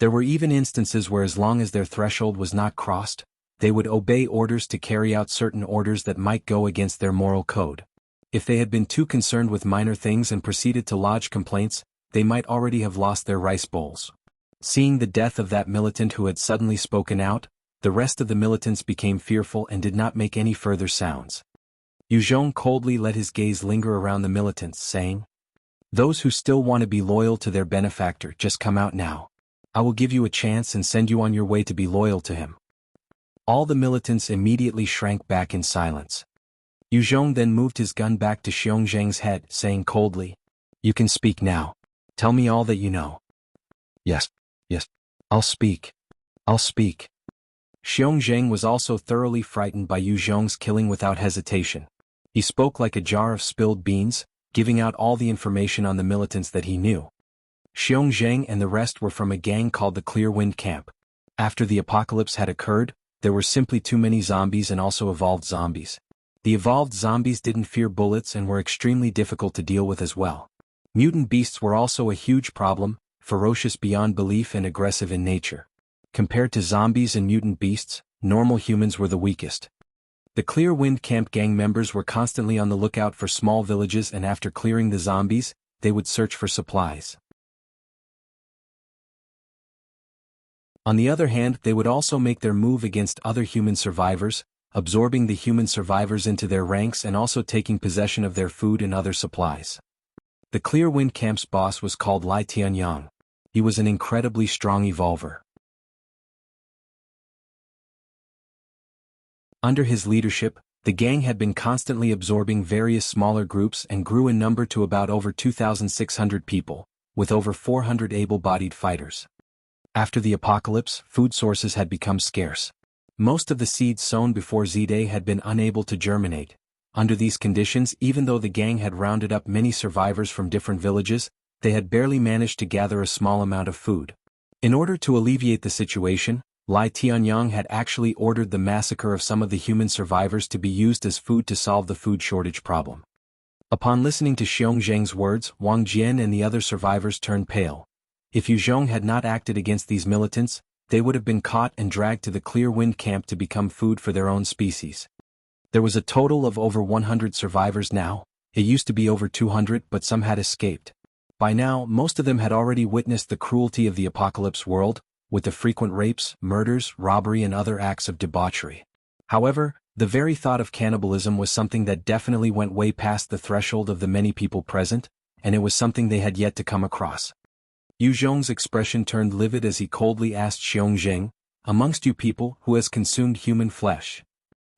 There were even instances where as long as their threshold was not crossed, they would obey orders to carry out certain orders that might go against their moral code. If they had been too concerned with minor things and proceeded to lodge complaints, they might already have lost their rice bowls. Seeing the death of that militant who had suddenly spoken out, the rest of the militants became fearful and did not make any further sounds. Yu Zhong coldly let his gaze linger around the militants, saying, "Those who still want to be loyal to their benefactor, just come out now. I will give you a chance and send you on your way to be loyal to him." All the militants immediately shrank back in silence. Yu Zhong then moved his gun back to Xiong Zheng's head, saying coldly, "You can speak now. Tell me all that you know." Yes, I'll speak. Xiong Zheng was also thoroughly frightened by Yu Zhong's killing without hesitation. He spoke like a jar of spilled beans, giving out all the information on the militants that he knew. Xiong Zheng and the rest were from a gang called the Clear Wind Camp. After the apocalypse had occurred, there were simply too many zombies and also evolved zombies. The evolved zombies didn't fear bullets and were extremely difficult to deal with as well. Mutant beasts were also a huge problem, ferocious beyond belief and aggressive in nature. Compared to zombies and mutant beasts, normal humans were the weakest. The Clear Wind Camp gang members were constantly on the lookout for small villages, and after clearing the zombies, they would search for supplies. On the other hand, they would also make their move against other human survivors, absorbing the human survivors into their ranks and also taking possession of their food and other supplies. The Clear Wind Camp's boss was called Lai Tianyang. He was an incredibly strong evolver. Under his leadership, the gang had been constantly absorbing various smaller groups and grew in number to about over 2,600 people, with over 400 able-bodied fighters. After the apocalypse, food sources had become scarce. Most of the seeds sown before Z-Day had been unable to germinate. Under these conditions, even though the gang had rounded up many survivors from different villages, they had barely managed to gather a small amount of food. In order to alleviate the situation, Lai Tianyang had actually ordered the massacre of some of the human survivors to be used as food to solve the food shortage problem. Upon listening to Xiong Zheng's words, Wang Jian and the other survivors turned pale. If Yu Zhong had not acted against these militants, they would have been caught and dragged to the Clear Wind Camp to become food for their own species. There was a total of over 100 survivors now. It used to be over 200, but some had escaped. By now, most of them had already witnessed the cruelty of the apocalypse world, with the frequent rapes, murders, robbery and other acts of debauchery. However, the very thought of cannibalism was something that definitely went way past the threshold of the many people present, and it was something they had yet to come across. Yu Zhong's expression turned livid as he coldly asked Xiong Zheng, amongst you people who has consumed human flesh.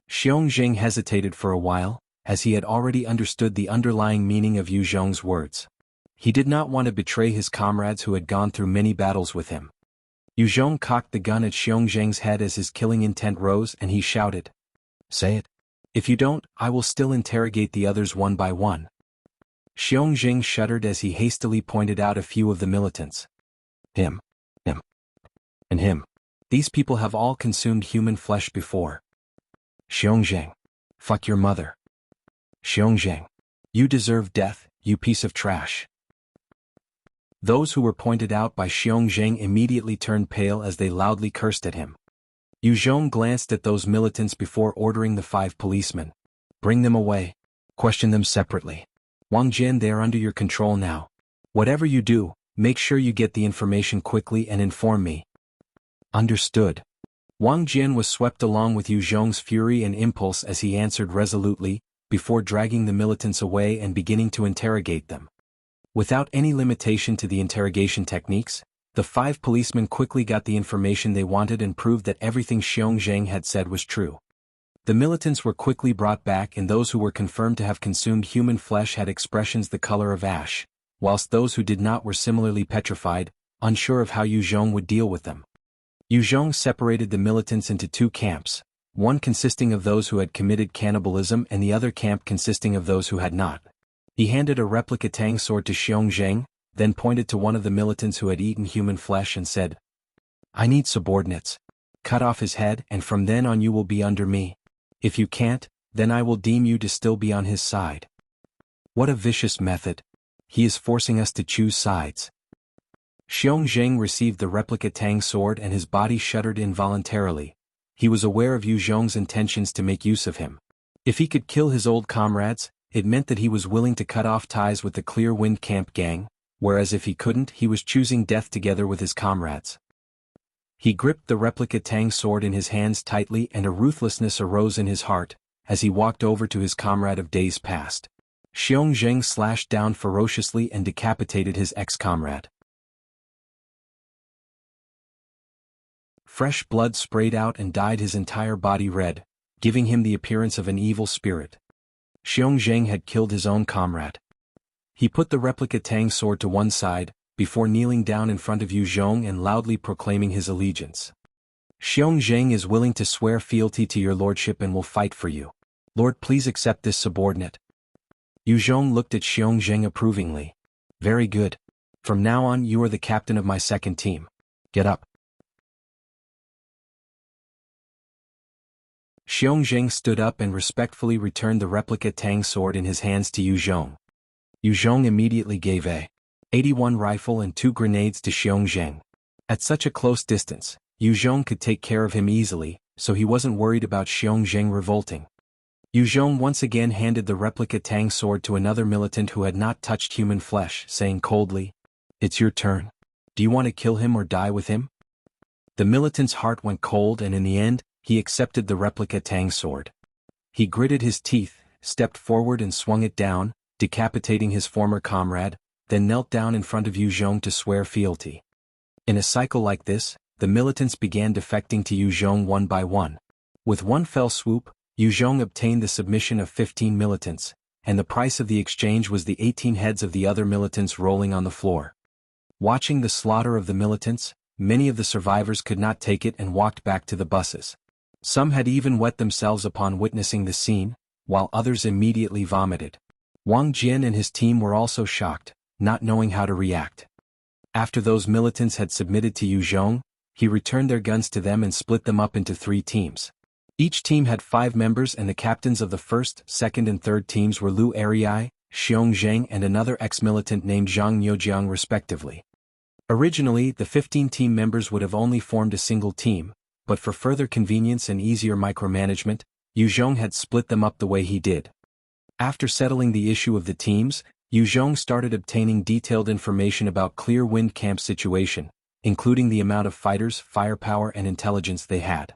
Xiongzheng hesitated for a while, as he had already understood the underlying meaning of Yu Zhong's words. He did not want to betray his comrades who had gone through many battles with him. Yu Zhong cocked the gun at Xiongzheng's head as his killing intent rose and he shouted, "Say it. If you don't, I will still interrogate the others one by one." Xiongzheng shuddered as he hastily pointed out a few of the militants. Him, and him. These people have all consumed human flesh before. Xiongzheng. Fuck your mother. Xiongzheng. You deserve death, you piece of trash. Those who were pointed out by Xiongzheng immediately turned pale as they loudly cursed at him. Yu Zhong glanced at those militants before ordering the 5 policemen. Bring them away. Question them separately. Wang Jian, they are under your control now. Whatever you do, make sure you get the information quickly and inform me. Understood. Wang Jian was swept along with Yu Zhong's fury and impulse as he answered resolutely, before dragging the militants away and beginning to interrogate them. Without any limitation to the interrogation techniques, the 5 policemen quickly got the information they wanted and proved that everything Xiongzheng had said was true. The militants were quickly brought back and those who were confirmed to have consumed human flesh had expressions the color of ash, whilst those who did not were similarly petrified, unsure of how Yu Zhong would deal with them. Yu Zhong separated the militants into 2 camps, one consisting of those who had committed cannibalism and the other camp consisting of those who had not. He handed a replica Tang sword to Xiongzheng, then pointed to one of the militants who had eaten human flesh and said, "I need subordinates. Cut off his head and from then on you will be under me. If you can't, then I will deem you to still be on his side." What a vicious method. He is forcing us to choose sides. Xiongzheng received the replica Tang sword and his body shuddered involuntarily. He was aware of Yu Zhong's intentions to make use of him. If he could kill his old comrades, it meant that he was willing to cut off ties with the Clear Wind Camp gang, whereas if he couldn't, he was choosing death together with his comrades. He gripped the replica Tang sword in his hands tightly and a ruthlessness arose in his heart, as he walked over to his comrade of days past. Xiongzheng slashed down ferociously and decapitated his ex-comrade. Fresh blood sprayed out and dyed his entire body red, giving him the appearance of an evil spirit. Xiongzheng had killed his own comrade. He put the replica Tang sword to one side, before kneeling down in front of Yu Zhong and loudly proclaiming his allegiance. Xiongzheng is willing to swear fealty to your lordship and will fight for you. Lord, please accept this subordinate. Yu Zhong looked at Xiongzheng approvingly. Very good. From now on you are the captain of my second team. Get up. Xiongzheng stood up and respectfully returned the replica Tang sword in his hands to Yu Zhong. Yu Zhong immediately gave a 81 rifle and 2 grenades to Xiongzheng. At such a close distance, Yu Zhong could take care of him easily, so he wasn't worried about Xiongzheng revolting. Yu Zhong once again handed the replica Tang sword to another militant who had not touched human flesh, saying coldly, "It's your turn. Do you want to kill him or die with him?" The militant's heart went cold and in the end, he accepted the replica Tang sword. He gritted his teeth, stepped forward and swung it down, decapitating his former comrade, then knelt down in front of Yu Zhong to swear fealty. In a cycle like this, the militants began defecting to Yu Zhong one by one. With one fell swoop, Yu Zhong obtained the submission of 15 militants, and the price of the exchange was the 18 heads of the other militants rolling on the floor. Watching the slaughter of the militants, many of the survivors could not take it and walked back to the buses. Some had even wet themselves upon witnessing the scene, while others immediately vomited. Wang Jian and his team were also shocked, not knowing how to react. After those militants had submitted to Yu Zhong, he returned their guns to them and split them up into 3 teams. Each team had 5 members and the captains of the first, second and third teams were Lu Erei, Xiongzheng and another ex-militant named Zhang Nyojiang respectively. Originally, the 15 team members would have only formed a single team, but for further convenience and easier micromanagement, Yu Zhong had split them up the way he did. After settling the issue of the teams, Yu Zhong started obtaining detailed information about Clear Wind Camp's situation, including the amount of fighters, firepower and intelligence they had.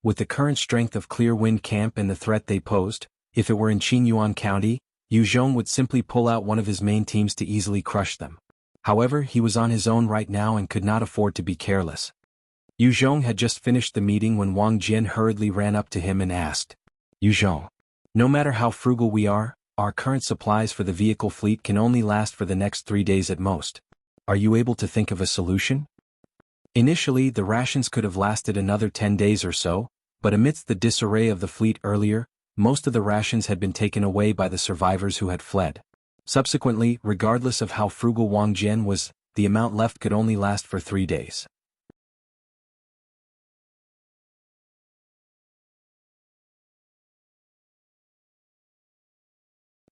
With the current strength of Clear Wind Camp and the threat they posed, if it were in Qingyuan County, Yu Zhong would simply pull out one of his main teams to easily crush them. However, he was on his own right now and could not afford to be careless. Yu Zhong had just finished the meeting when Wang Jian hurriedly ran up to him and asked, Yu Zhong, no matter how frugal we are, our current supplies for the vehicle fleet can only last for the next 3 days at most. Are you able to think of a solution? Initially, the rations could have lasted another 10 days or so, but amidst the disarray of the fleet earlier, most of the rations had been taken away by the survivors who had fled. Subsequently, regardless of how frugal Wang Jian was, the amount left could only last for 3 days.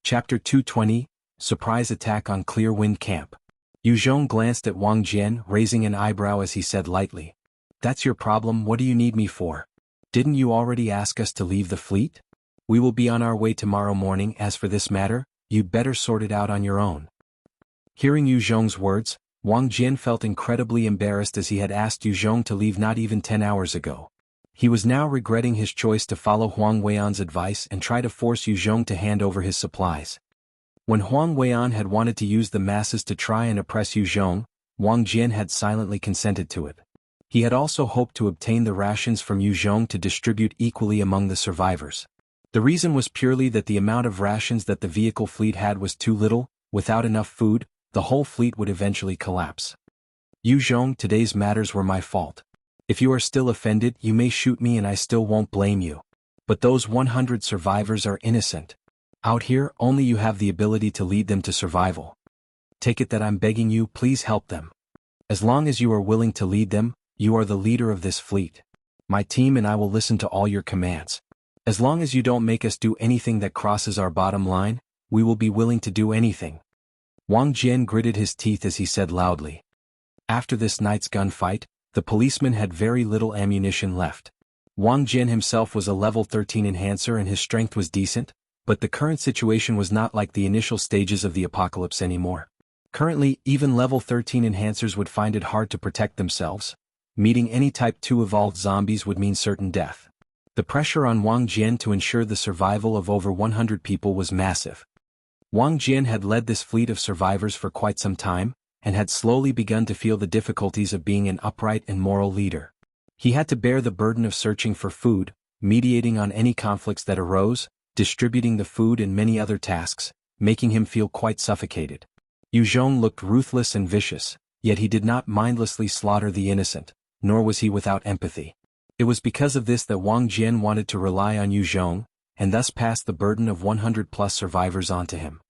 Chapter 220, Surprise Attack on Clear Wind Camp. Yu Zhong glanced at Wang Jian, raising an eyebrow as he said lightly, That's your problem, what do you need me for? Didn't you already ask us to leave the fleet? We will be on our way tomorrow morning. As for this matter, you'd better sort it out on your own. Hearing Yu Zhong's words, Wang Jian felt incredibly embarrassed as he had asked Yu Zhong to leave not even 10 hours ago. He was now regretting his choice to follow Huang Weian's advice and try to force Yu Zhong to hand over his supplies. When Huang Weian had wanted to use the masses to try and oppress Yu Zhong, Wang Jian had silently consented to it. He had also hoped to obtain the rations from Yu Zhong to distribute equally among the survivors. The reason was purely that the amount of rations that the vehicle fleet had was too little. Without enough food, the whole fleet would eventually collapse. Yu Zhong, today's matters were my fault. If you are still offended, you may shoot me and I still won't blame you. But those 100 survivors are innocent. Out here, only you have the ability to lead them to survival. Take it that I'm begging you, please help them. As long as you are willing to lead them, you are the leader of this fleet. My team and I will listen to all your commands. As long as you don't make us do anything that crosses our bottom line, we will be willing to do anything. Wang Jian gritted his teeth as he said loudly. After this night's gunfight, the policeman had very little ammunition left. Wang Jian himself was a level 13 enhancer and his strength was decent, but the current situation was not like the initial stages of the apocalypse anymore. Currently, even level 13 enhancers would find it hard to protect themselves. Meeting any Type 2 evolved zombies would mean certain death. The pressure on Wang Jian to ensure the survival of over 100 people was massive. Wang Jian had led this fleet of survivors for quite some time, and had slowly begun to feel the difficulties of being an upright and moral leader. He had to bear the burden of searching for food, mediating on any conflicts that arose, distributing the food and many other tasks, making him feel quite suffocated. Yu Zhong looked ruthless and vicious, yet he did not mindlessly slaughter the innocent, nor was he without empathy. It was because of this that Wang Jian wanted to rely on Yu Zhong, and thus pass the burden of 100+ survivors onto him.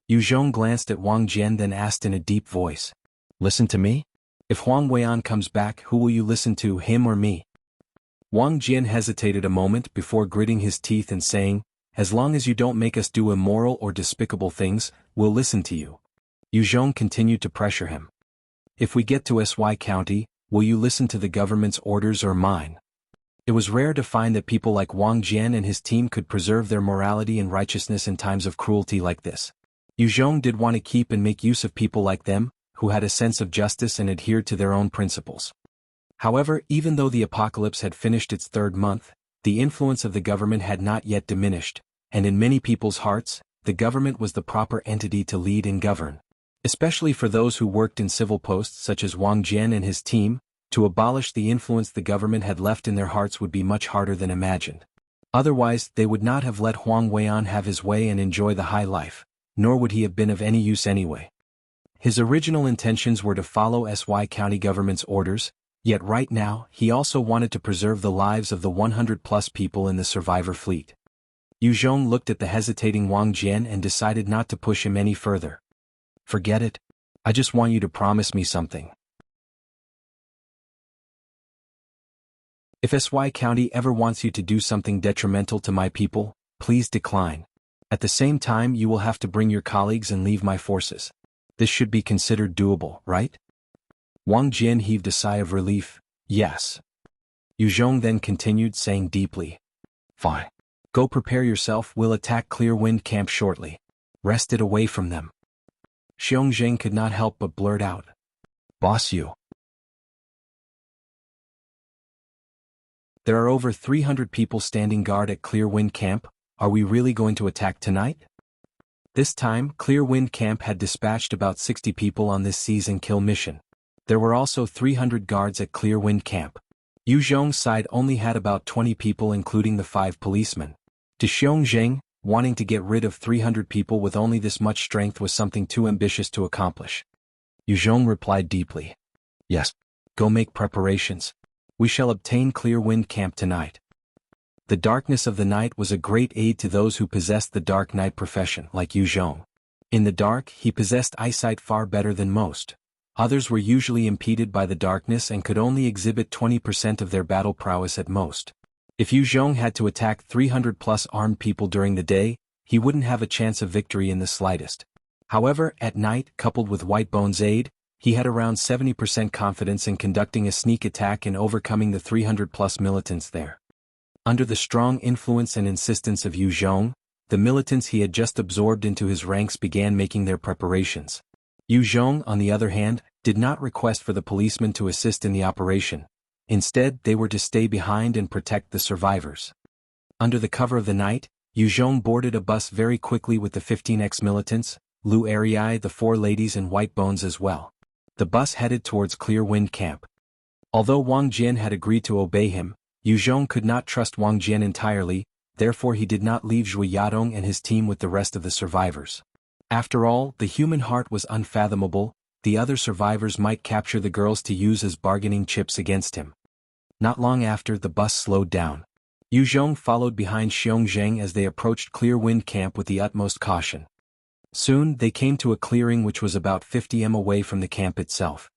Yu Zhong glanced at Wang Jian then asked in a deep voice, Listen to me? If Huang Weian comes back, who will you listen to, him or me? Wang Jian hesitated a moment before gritting his teeth and saying, As long as you don't make us do immoral or despicable things, we'll listen to you. Yu Zhong continued to pressure him. If we get to SY County, will you listen to the government's orders or mine? It was rare to find that people like Wang Jian and his team could preserve their morality and righteousness in times of cruelty like this. Yu Zhong did want to keep and make use of people like them, who had a sense of justice and adhered to their own principles. However, even though the apocalypse had finished its 3rd month, the influence of the government had not yet diminished, and in many people's hearts, the government was the proper entity to lead and govern. Especially for those who worked in civil posts such as Wang Jian and his team, to abolish the influence the government had left in their hearts would be much harder than imagined. Otherwise, they would not have let Huang Weian have his way and enjoy the high life, nor would he have been of any use anyway. His original intentions were to follow SY County government's orders, yet right now, he also wanted to preserve the lives of the 100+ people in the survivor fleet. Yu Zhong looked at the hesitating Wang Jian and decided not to push him any further. Forget it. I just want you to promise me something. If SY County ever wants you to do something detrimental to my people, please decline. At the same time, you will have to bring your colleagues and leave my forces. This should be considered doable, right? Wang Jian heaved a sigh of relief. Yes. Yu Zhong then continued saying deeply. Fine. Go prepare yourself, we'll attack Clear Wind Camp shortly. Wrest it away from them. Xiong Zheng could not help but blurt out. Boss you. There are over 300 people standing guard at Clear Wind Camp. Are we really going to attack tonight? This time, Clear Wind Camp had dispatched about 60 people on this seize and kill mission. There were also 300 guards at Clear Wind Camp. Yu Zhong's side only had about 20 people including the 5 policemen. To Xiongzheng, wanting to get rid of 300 people with only this much strength was something too ambitious to accomplish. Yu Zhong replied deeply. Yes. Go make preparations. We shall obtain Clear Wind Camp tonight. The darkness of the night was a great aid to those who possessed the dark night profession like Yu Zhong. In the dark, he possessed eyesight far better than most. Others were usually impeded by the darkness and could only exhibit 20% of their battle prowess at most. If Yu Zhong had to attack 300+ armed people during the day, he wouldn't have a chance of victory in the slightest. However, at night, coupled with Whitebone's aid, he had around 70% confidence in conducting a sneak attack and overcoming the 300+ militants there. Under the strong influence and insistence of Yu Zhong, the militants he had just absorbed into his ranks began making their preparations. Yu Zhong, on the other hand, did not request for the policemen to assist in the operation. Instead, they were to stay behind and protect the survivors. Under the cover of the night, Yu Zhong boarded a bus very quickly with the 15 ex-militants, Lu Arii, the 4 ladies and Whitebones as well. The bus headed towards Clear Wind Camp. Although Wang Jian had agreed to obey him, Yu Zhong could not trust Wang Jian entirely, therefore he did not leave Zhui Yadong and his team with the rest of the survivors. After all, the human heart was unfathomable, the other survivors might capture the girls to use as bargaining chips against him. Not long after, the bus slowed down. Yu Zhong followed behind Xiongzheng as they approached Clear Wind Camp with the utmost caution. Soon, they came to a clearing which was about 50 m away from the camp itself.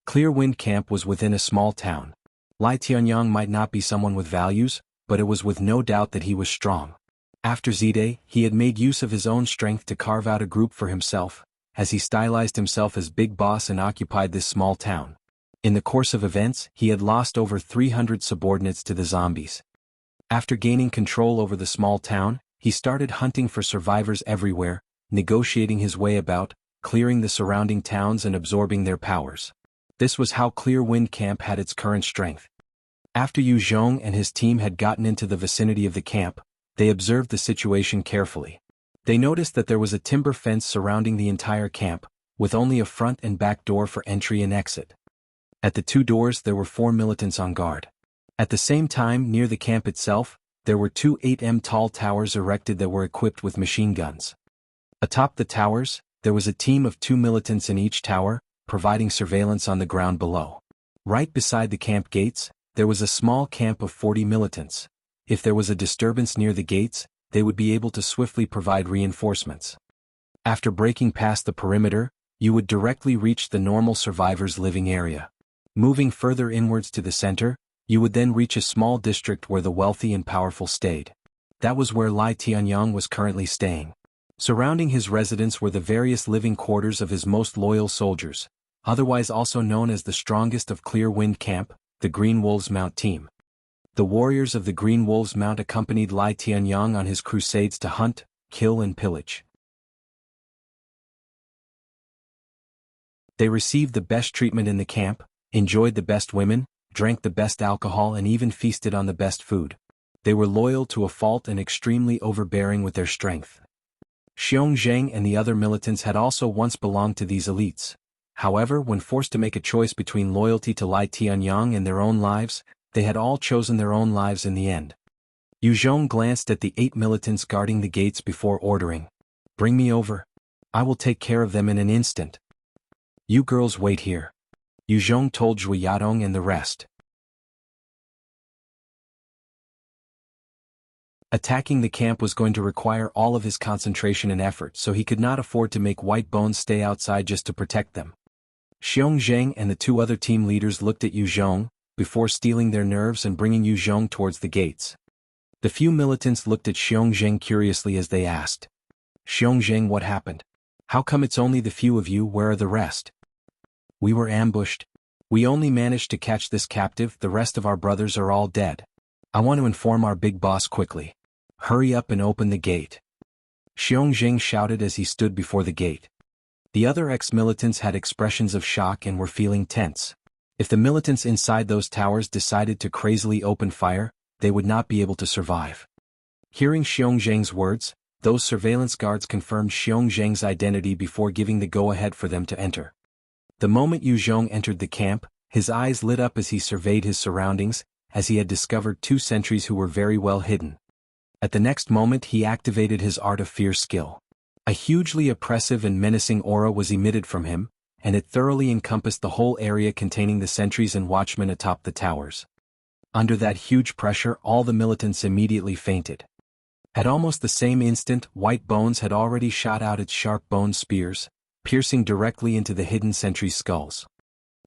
Clear Wind Camp was within a small town. Lai Tianyang might not be someone with values, but it was with no doubt that he was strong. After Z-Day, he had made use of his own strength to carve out a group for himself, as he stylized himself as Big Boss and occupied this small town. In the course of events, he had lost over 300 subordinates to the zombies. After gaining control over the small town, he started hunting for survivors everywhere, negotiating his way about, clearing the surrounding towns and absorbing their powers. This was how Clear Wind Camp had its current strength. After Yu Zhong and his team had gotten into the vicinity of the camp, they observed the situation carefully. They noticed that there was a timber fence surrounding the entire camp, with only a front and back door for entry and exit. At the 2 doors there were 4 militants on guard. At the same time, near the camp itself, there were 2 8 m tall towers erected that were equipped with machine guns. Atop the towers, there was a team of 2 militants in each tower, providing surveillance on the ground below. Right beside the camp gates, there was a small camp of 40 militants. If there was a disturbance near the gates, they would be able to swiftly provide reinforcements. After breaking past the perimeter, you would directly reach the normal survivors' living area. Moving further inwards to the center, you would then reach a small district where the wealthy and powerful stayed. That was where Lai Tianyang was currently staying. Surrounding his residence were the various living quarters of his most loyal soldiers, otherwise also known as the strongest of Clear Wind Camp, the Green Wolves Mount team. The warriors of the Green Wolves Mount accompanied Lai Tianyang on his crusades to hunt, kill and pillage. They received the best treatment in the camp, enjoyed the best women, drank the best alcohol and even feasted on the best food. They were loyal to a fault and extremely overbearing with their strength. Xiongzheng and the other militants had also once belonged to these elites. However, when forced to make a choice between loyalty to Lai Tianyang and their own lives, they had all chosen their own lives in the end. Yu Zhong glanced at the 8 militants guarding the gates before ordering, "Bring me over. I will take care of them in an instant. You girls wait here." Yu Zhong told Zhui Yadong and the rest. Attacking the camp was going to require all of his concentration and effort, so he could not afford to make Whitebones stay outside just to protect them. Xiongzheng and the 2 other team leaders looked at Yu Zhong, before stealing their nerves and bringing Yu Zhong towards the gates. The few militants looked at Xiongzheng curiously as they asked, "Xiongzheng, what happened? How come it's only the few of you, where are the rest?" "We were ambushed. We only managed to catch this captive, the rest of our brothers are all dead. I want to inform our big boss quickly. Hurry up and open the gate." Xiongzheng shouted as he stood before the gate. The other ex-militants had expressions of shock and were feeling tense. If the militants inside those towers decided to crazily open fire, they would not be able to survive. Hearing Xiongzheng's words, those surveillance guards confirmed Xiongzheng's identity before giving the go-ahead for them to enter. The moment Yu Zhong entered the camp, His eyes lit up as he surveyed his surroundings, as he had discovered 2 sentries who were very well hidden. At the next moment he activated his Art of Fear skill. A hugely oppressive and menacing aura was emitted from him, and it thoroughly encompassed the whole area containing the sentries and watchmen atop the towers. Under that huge pressure all the militants immediately fainted. At almost the same instant White Bones had already shot out its sharp bone spears, piercing directly into the hidden sentries' skulls.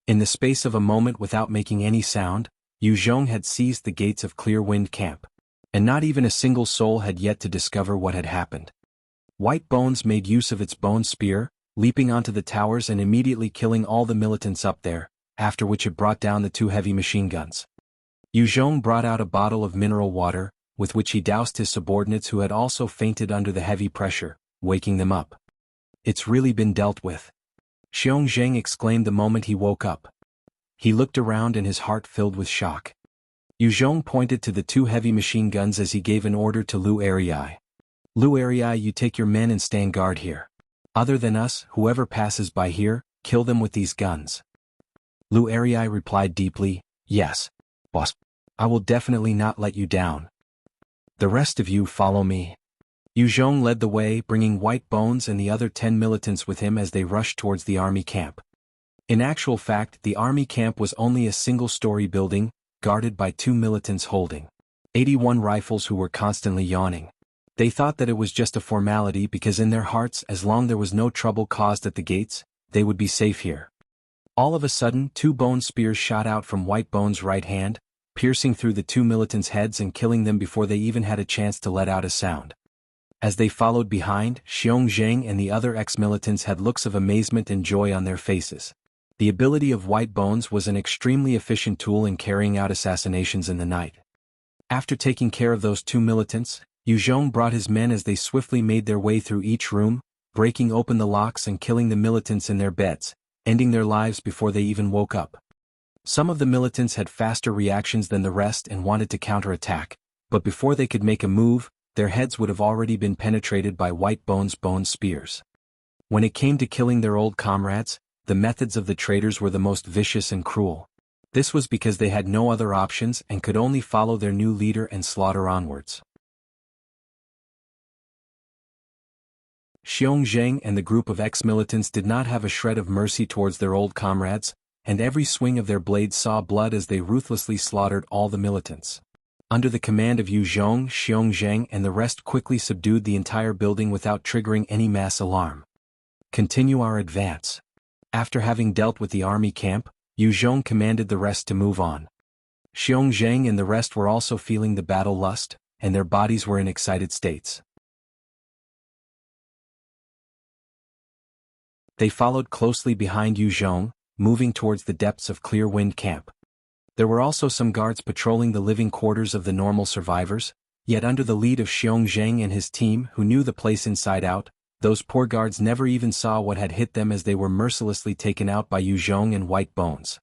In the space of a moment, without making any sound, Yu Zhong had seized the gates of Clear Wind Camp. And not even a single soul had yet to discover what had happened. White Bones made use of its bone spear, leaping onto the towers and immediately killing all the militants up there, after which it brought down the 2 heavy machine guns. Yu Zhong brought out a bottle of mineral water, with which he doused his subordinates who had also fainted under the heavy pressure, waking them up. "It's really been dealt with," Xiong Zheng exclaimed the moment he woke up. He looked around and his heart filled with shock. Yu Zhong pointed to the 2 heavy machine guns as he gave an order to Lu Erii. "Lu Erii, you take your men and stand guard here. Other than us, whoever passes by here, kill them with these guns." Lu Erii replied deeply, "Yes, boss. I will definitely not let you down. The rest of you follow me." Yu Zhong led the way, bringing White Bones and the other 10 militants with him as they rushed towards the army camp. In actual fact, the army camp was only a single-story building, guarded by 2 militants holding 81 rifles who were constantly yawning. They thought that it was just a formality because in their hearts, as long there was no trouble caused at the gates, they would be safe here. All of a sudden 2 bone spears shot out from White Bones' right hand, piercing through the 2 militants' heads and killing them before they even had a chance to let out a sound. As they followed behind, Xiong Zheng and the other ex-militants had looks of amazement and joy on their faces. The ability of White Bones was an extremely efficient tool in carrying out assassinations in the night. After taking care of those 2 militants, Yu Zhong brought his men as they swiftly made their way through each room, breaking open the locks and killing the militants in their beds, ending their lives before they even woke up. Some of the militants had faster reactions than the rest and wanted to counterattack, but before they could make a move, their heads would have already been penetrated by White Bones' bone spears. When it came to killing their old comrades, the methods of the traitors were the most vicious and cruel. This was because they had no other options and could only follow their new leader and slaughter onwards. Xiong Zheng and the group of ex-militants did not have a shred of mercy towards their old comrades, and every swing of their blades saw blood as they ruthlessly slaughtered all the militants. Under the command of Yu Zhong, Xiong Zheng and the rest quickly subdued the entire building without triggering any mass alarm. "Continue our advance." After having dealt with the army camp, Yu Zhong commanded the rest to move on. Xiong Zheng and the rest were also feeling the battle lust, and their bodies were in excited states. They followed closely behind Yu Zhong, moving towards the depths of Clear Wind Camp. There were also some guards patrolling the living quarters of the normal survivors, yet under the lead of Xiong Zheng and his team who knew the place inside out, those poor guards never even saw what had hit them as they were mercilessly taken out by Yu Zhong and White Bones.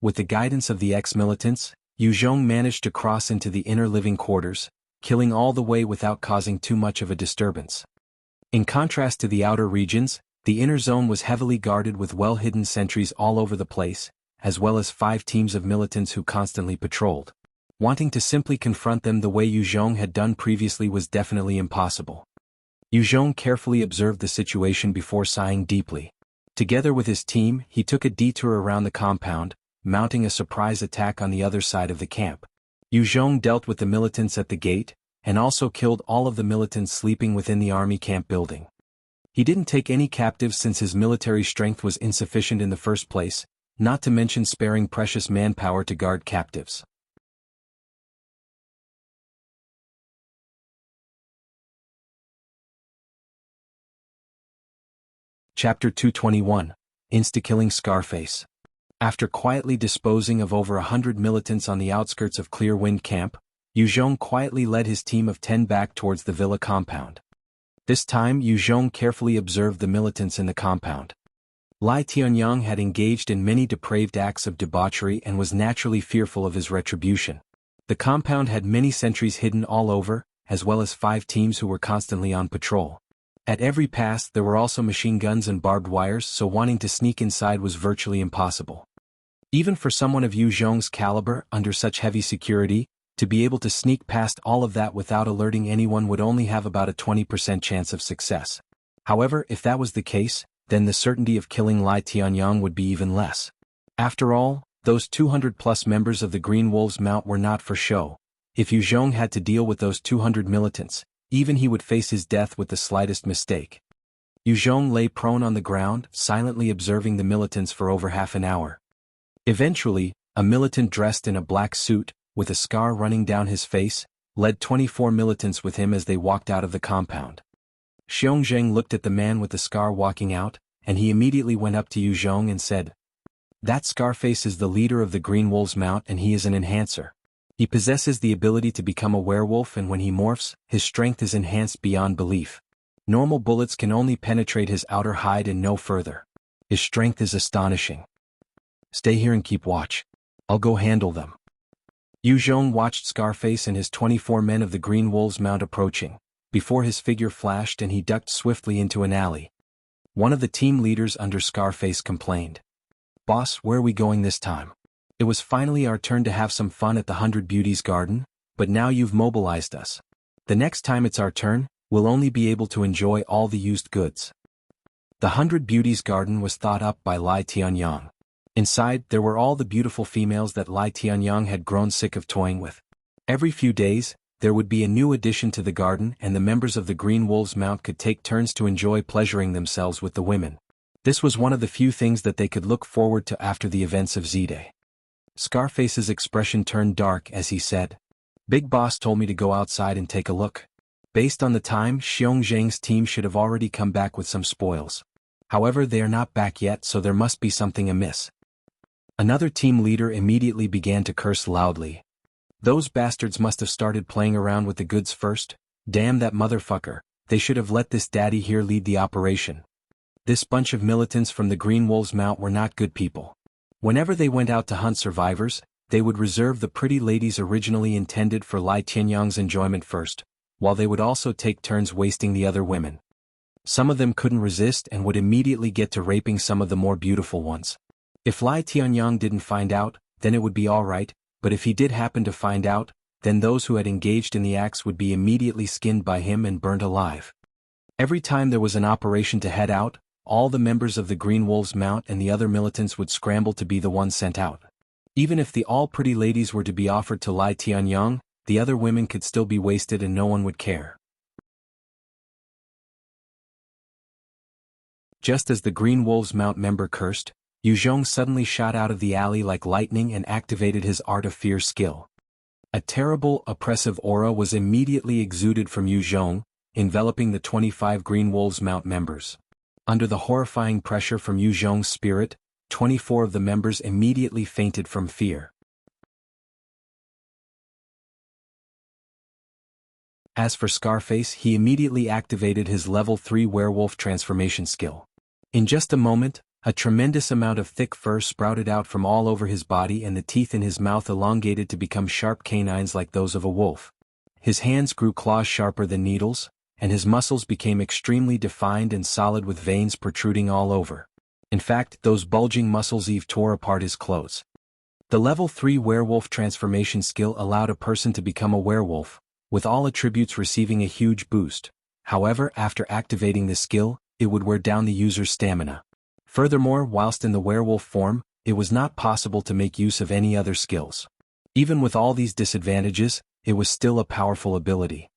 With the guidance of the ex-militants, Yu Zhong managed to cross into the inner living quarters, killing all the way without causing too much of a disturbance. In contrast to the outer regions, the inner zone was heavily guarded with well-hidden sentries all over the place, as well as 5 teams of militants who constantly patrolled. Wanting to simply confront them the way Yu Zhong had done previously was definitely impossible. Yu Zhong carefully observed the situation before sighing deeply. Together with his team, he took a detour around the compound, mounting a surprise attack on the other side of the camp. Yu Zhong dealt with the militants at the gate, and also killed all of the militants sleeping within the army camp building. He didn't take any captives since his military strength was insufficient in the first place, not to mention sparing precious manpower to guard captives. Chapter 221, Insta-Killing Scarface. After quietly disposing of over 100 militants on the outskirts of Clear Wind Camp, Yu Zhong quietly led his team of 10 back towards the villa compound. This time Yu Zhong carefully observed the militants in the compound. Lai Tianyang had engaged in many depraved acts of debauchery and was naturally fearful of his retribution. The compound had many sentries hidden all over, as well as 5 teams who were constantly on patrol. At every pass there were also machine guns and barbed wires, so wanting to sneak inside was virtually impossible. Even for someone of Yu Zhong's caliber under such heavy security, to be able to sneak past all of that without alerting anyone would only have about a 20% chance of success. However, if that was the case, then the certainty of killing Lai Tianyang would be even less. After all, those 200+ members of the Green Wolves Mount were not for show. If Yu Zhong had to deal with those 200 militants, even he would face his death with the slightest mistake. Yu Zhong lay prone on the ground, silently observing the militants for over half an hour. Eventually, a militant dressed in a black suit, with a scar running down his face, led 24 militants with him as they walked out of the compound. Xiongzheng looked at the man with the scar walking out, and he immediately went up to Yu Zhong and said, "That Scarface is the leader of the Green Wolves Mount and he is an enhancer. He possesses the ability to become a werewolf, and when he morphs, his strength is enhanced beyond belief. Normal bullets can only penetrate his outer hide and no further. His strength is astonishing. Stay here and keep watch. I'll go handle them." Yu Zhong watched Scarface and his 24 men of the Green Wolves Mount approaching, before his figure flashed and he ducked swiftly into an alley. One of the team leaders under Scarface complained, "Boss, where are we going this time? It was finally our turn to have some fun at the 100 Beauties Garden, but now you've mobilized us. The next time it's our turn, we'll only be able to enjoy all the used goods." The 100 Beauties Garden was thought up by Lai Tianyang. Inside, there were all the beautiful females that Lai Tianyang had grown sick of toying with. Every few days, there would be a new addition to the garden and the members of the Green Wolves Mount could take turns to enjoy pleasuring themselves with the women. This was one of the few things that they could look forward to after the events of Z-Day. Scarface's expression turned dark as he said, "Big Boss told me to go outside and take a look. Based on the time, Xiongzheng's team should have already come back with some spoils. However, they are not back yet, so there must be something amiss." Another team leader immediately began to curse loudly. "Those bastards must have started playing around with the goods first. Damn that motherfucker, they should have let this daddy here lead the operation." This bunch of militants from the Green Wolves Mount were not good people. Whenever they went out to hunt survivors, they would reserve the pretty ladies originally intended for Lai Tianyang's enjoyment first, while they would also take turns wasting the other women. Some of them couldn't resist and would immediately get to raping some of the more beautiful ones. If Lai Tianyang didn't find out, then it would be alright, but if he did happen to find out, then those who had engaged in the acts would be immediately skinned by him and burnt alive. Every time there was an operation to head out, all the members of the Green Wolves Mount and the other militants would scramble to be the ones sent out. Even if the all-pretty ladies were to be offered to Lai Tianyang, the other women could still be wasted and no one would care. Just as the Green Wolves Mount member cursed, Yu Zhong suddenly shot out of the alley like lightning and activated his Art of Fear skill. A terrible, oppressive aura was immediately exuded from Yu Zhong, enveloping the 25 Green Wolves Mount members. Under the horrifying pressure from Yu Zhong's spirit, 24 of the members immediately fainted from fear. As for Scarface, he immediately activated his level 3 werewolf transformation skill. In just a moment, a tremendous amount of thick fur sprouted out from all over his body and the teeth in his mouth elongated to become sharp canines like those of a wolf. His hands grew claws sharper than needles, and his muscles became extremely defined and solid with veins protruding all over. In fact, those bulging muscles even tore apart his clothes. The level 3 werewolf transformation skill allowed a person to become a werewolf, with all attributes receiving a huge boost. However, after activating the skill, it would wear down the user's stamina. Furthermore, whilst in the werewolf form, it was not possible to make use of any other skills. Even with all these disadvantages, it was still a powerful ability.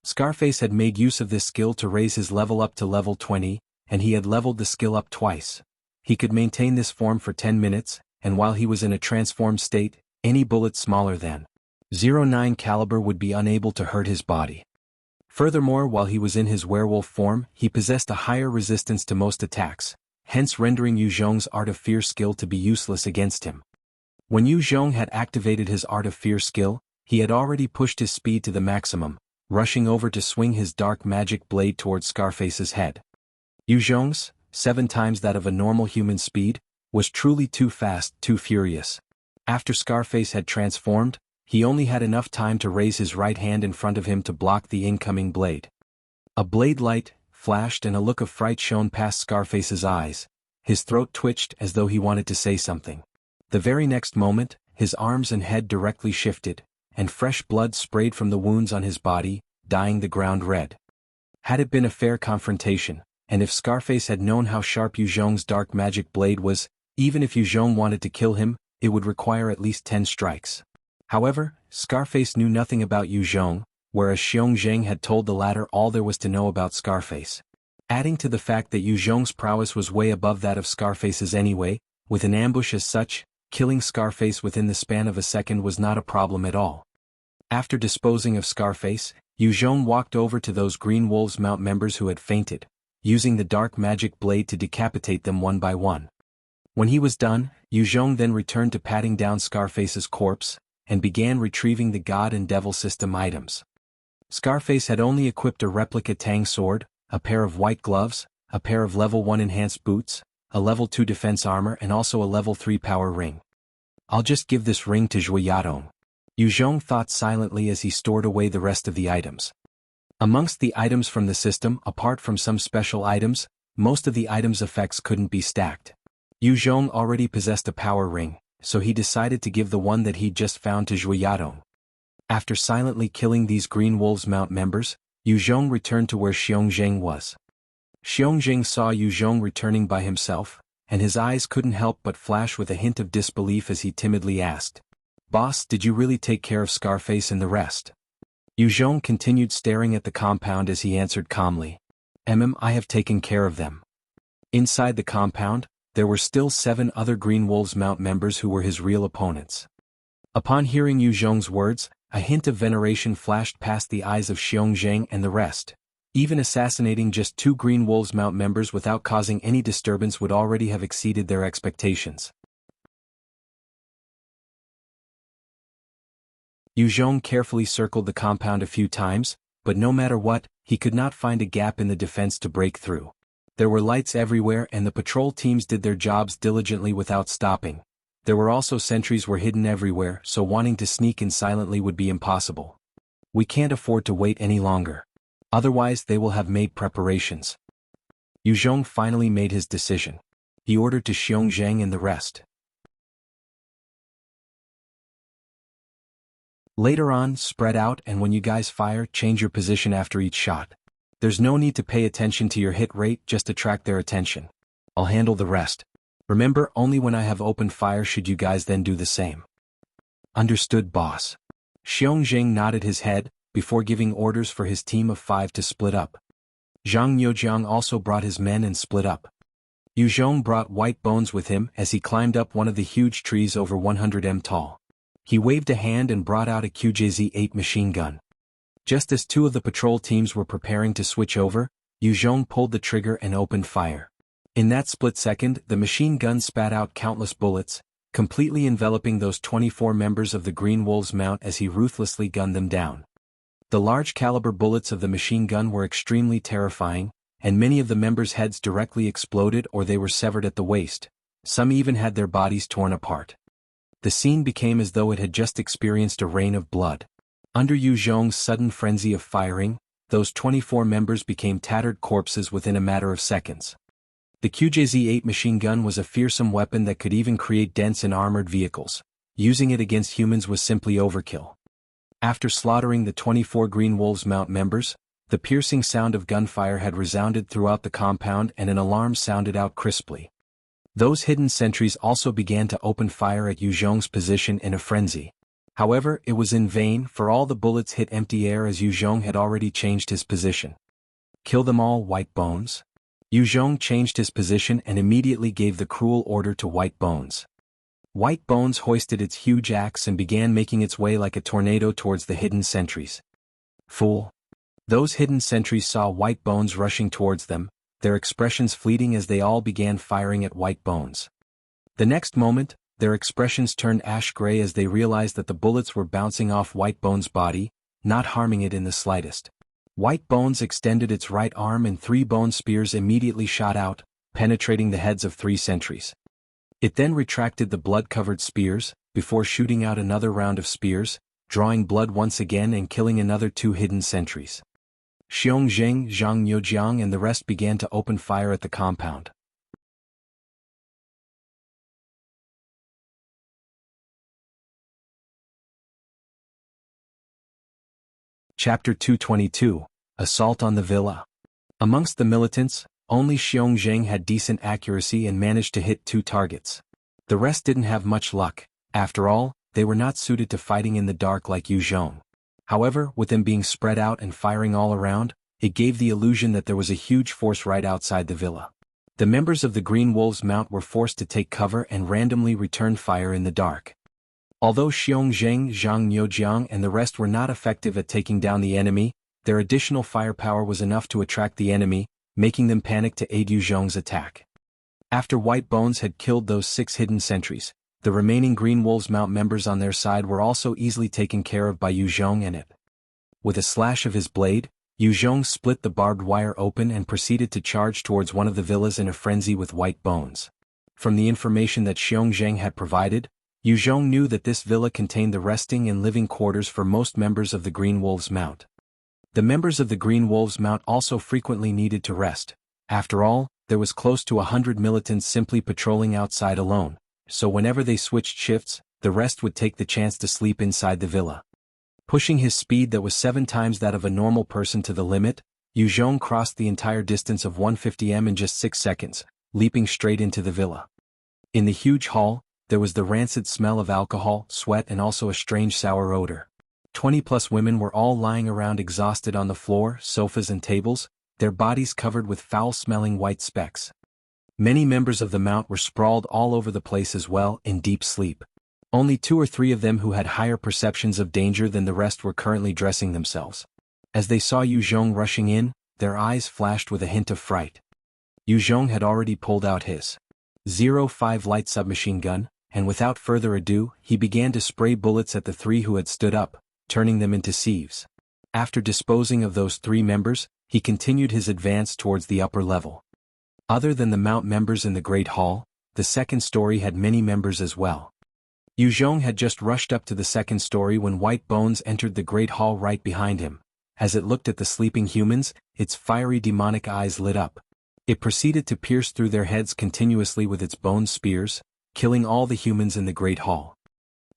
Scarface had made use of this skill to raise his level up to level 20, and he had leveled the skill up twice. He could maintain this form for 10 minutes, and while he was in a transformed state, any bullet smaller than .09 caliber would be unable to hurt his body. Furthermore, while he was in his werewolf form, he possessed a higher resistance to most attacks, hence rendering Yu Zhong's Art of Fear skill to be useless against him. When Yu Zhong had activated his Art of Fear skill, he had already pushed his speed to the maximum, rushing over to swing his dark magic blade towards Scarface's head. Yu Zhong's, 7 times that of a normal human speed, was truly too fast, too furious. After Scarface had transformed, he only had enough time to raise his right hand in front of him to block the incoming blade. A blade light flashed and a look of fright shone past Scarface's eyes. His throat twitched as though he wanted to say something. The very next moment, his arms and head directly shifted, and fresh blood sprayed from the wounds on his body, dyeing the ground red. Had it been a fair confrontation, and if Scarface had known how sharp Yu Zhong's dark magic blade was, even if Yu Zhong wanted to kill him, it would require at least 10 strikes. However, Scarface knew nothing about Yu Zhong, whereas Xiong Zheng had told the latter all there was to know about Scarface. Adding to the fact that Yu Zhong's prowess was way above that of Scarface's anyway, with an ambush as such, killing Scarface within the span of a second was not a problem at all. After disposing of Scarface, Yu Zhong walked over to those Green Wolves Mount members who had fainted, using the dark magic blade to decapitate them one by one. When he was done, Yu Zhong then returned to patting down Scarface's corpse, and began retrieving the God and Devil system items. Scarface had only equipped a replica Tang sword, a pair of white gloves, a pair of level 1 enhanced boots, a level 2 defense armor and also a level 3 power ring. I'll just give this ring to Zhui Yadong. Yu Zhong thought silently as he stored away the rest of the items. Amongst the items from the system, apart from some special items, most of the items' effects couldn't be stacked. Yu Zhong already possessed a power ring, so he decided to give the one that he'd just found to Zhui Yadong. After silently killing these Green Wolves Mount members, Yu Zhong returned to where Xiong Zheng was. Xiong Zheng saw Yu Zhong returning by himself, and his eyes couldn't help but flash with a hint of disbelief as he timidly asked, "Boss, did you really take care of Scarface and the rest?" Yu Zhong continued staring at the compound as he answered calmly, I have taken care of them." Inside the compound, there were still 7 other Green Wolves Mount members who were his real opponents. Upon hearing Yu Zhong's words, a hint of veneration flashed past the eyes of Xiong Zheng and the rest. Even assassinating just 2 Green Wolves Mount members without causing any disturbance would already have exceeded their expectations. Yu Zhong carefully circled the compound a few times, but no matter what, he could not find a gap in the defense to break through. There were lights everywhere and the patrol teams did their jobs diligently without stopping. There were also sentries were hidden everywhere, so wanting to sneak in silently would be impossible. "We can't afford to wait any longer. Otherwise they will have made preparations." Yu Zhong finally made his decision. He ordered to Xiong Zheng and the rest. "Later on, spread out and when you guys fire, change your position after each shot. There's no need to pay attention to your hit rate, just attract their attention. I'll handle the rest. Remember, only when I have opened fire should you guys then do the same." "Understood, boss." Xiong Zheng nodded his head, before giving orders for his team of 5 to split up. Zhang Youjiang also brought his men and split up. Yu Zhong brought White Bones with him as he climbed up one of the huge trees over 100 m tall. He waved a hand and brought out a QJZ-8 machine gun. Just as 2 of the patrol teams were preparing to switch over, Yu Zhong pulled the trigger and opened fire. In that split second, the machine gun spat out countless bullets, completely enveloping those 24 members of the Green Wolves Mount as he ruthlessly gunned them down. The large-caliber bullets of the machine gun were extremely terrifying, and many of the members' heads directly exploded or they were severed at the waist. Some even had their bodies torn apart. The scene became as though it had just experienced a rain of blood. Under Yu Zhong's sudden frenzy of firing, those 24 members became tattered corpses within a matter of seconds. The QJZ-8 machine gun was a fearsome weapon that could even create dents in armored vehicles. Using it against humans was simply overkill. After slaughtering the 24 Green Wolves Mount members, the piercing sound of gunfire had resounded throughout the compound and an alarm sounded out crisply. Those hidden sentries also began to open fire at Yu Zhong's position in a frenzy. However, it was in vain, for all the bullets hit empty air as Yu Zhong had already changed his position. "Kill them all, White Bones." Yu Zhong changed his position and immediately gave the cruel order to White Bones. White Bones hoisted its huge axe and began making its way like a tornado towards the hidden sentries. "Fool!" Those hidden sentries saw White Bones rushing towards them, their expressions fleeting as they all began firing at White Bones. The next moment, their expressions turned ash-gray as they realized that the bullets were bouncing off White Bones' body, not harming it in the slightest. White Bones extended its right arm and 3 bone spears immediately shot out, penetrating the heads of 3 sentries. It then retracted the blood-covered spears, before shooting out another round of spears, drawing blood once again and killing another 2 hidden sentries. Xiong Zheng, Zhang Youjiang and the rest began to open fire at the compound. Chapter 222, Assault on the Villa. Amongst the militants, only Xiong Zheng had decent accuracy and managed to hit 2 targets. The rest didn't have much luck. After all, they were not suited to fighting in the dark like Yu Zhong. However, with them being spread out and firing all around, it gave the illusion that there was a huge force right outside the villa. The members of the Green Wolves Mount were forced to take cover and randomly return fire in the dark. Although Xiong Zheng, Zhang Niujiang and the rest were not effective at taking down the enemy, their additional firepower was enough to attract the enemy, making them panic to aid Yu Zhong's attack. After White Bones had killed those 6 hidden sentries, the remaining Green Wolves Mount members on their side were also easily taken care of by Yu Zhong and it. With a slash of his blade, Yu Zhong split the barbed wire open and proceeded to charge towards one of the villas in a frenzy with White Bones. From the information that Xiong Zheng had provided, Yu Zhong knew that this villa contained the resting and living quarters for most members of the Green Wolves Mount. The members of the Green Wolves Mount also frequently needed to rest. After all, there was close to 100 militants simply patrolling outside alone, so whenever they switched shifts, the rest would take the chance to sleep inside the villa. Pushing his speed that was 7 times that of a normal person to the limit, Yu Zhong crossed the entire distance of 150 m in just 6 seconds, leaping straight into the villa. In the huge hall, there was the rancid smell of alcohol, sweat and also a strange sour odor. 20+ women were all lying around exhausted on the floor, sofas and tables, their bodies covered with foul-smelling white specks. Many members of the Mount were sprawled all over the place as well, in deep sleep. Only 2 or 3 of them who had higher perceptions of danger than the rest were currently dressing themselves. As they saw Yu Zhong rushing in, their eyes flashed with a hint of fright. Yu Zhong had already pulled out his 05 light submachine gun, and without further ado, he began to spray bullets at the 3 who had stood up, turning them into sieves. After disposing of those 3 members, he continued his advance towards the upper level. Other than the Mount members in the Great Hall, the second story had many members as well. Yu Zhong had just rushed up to the second story when White Bones entered the Great Hall right behind him. As it looked at the sleeping humans, its fiery demonic eyes lit up. It proceeded to pierce through their heads continuously with its bone spears, killing all the humans in the Great Hall.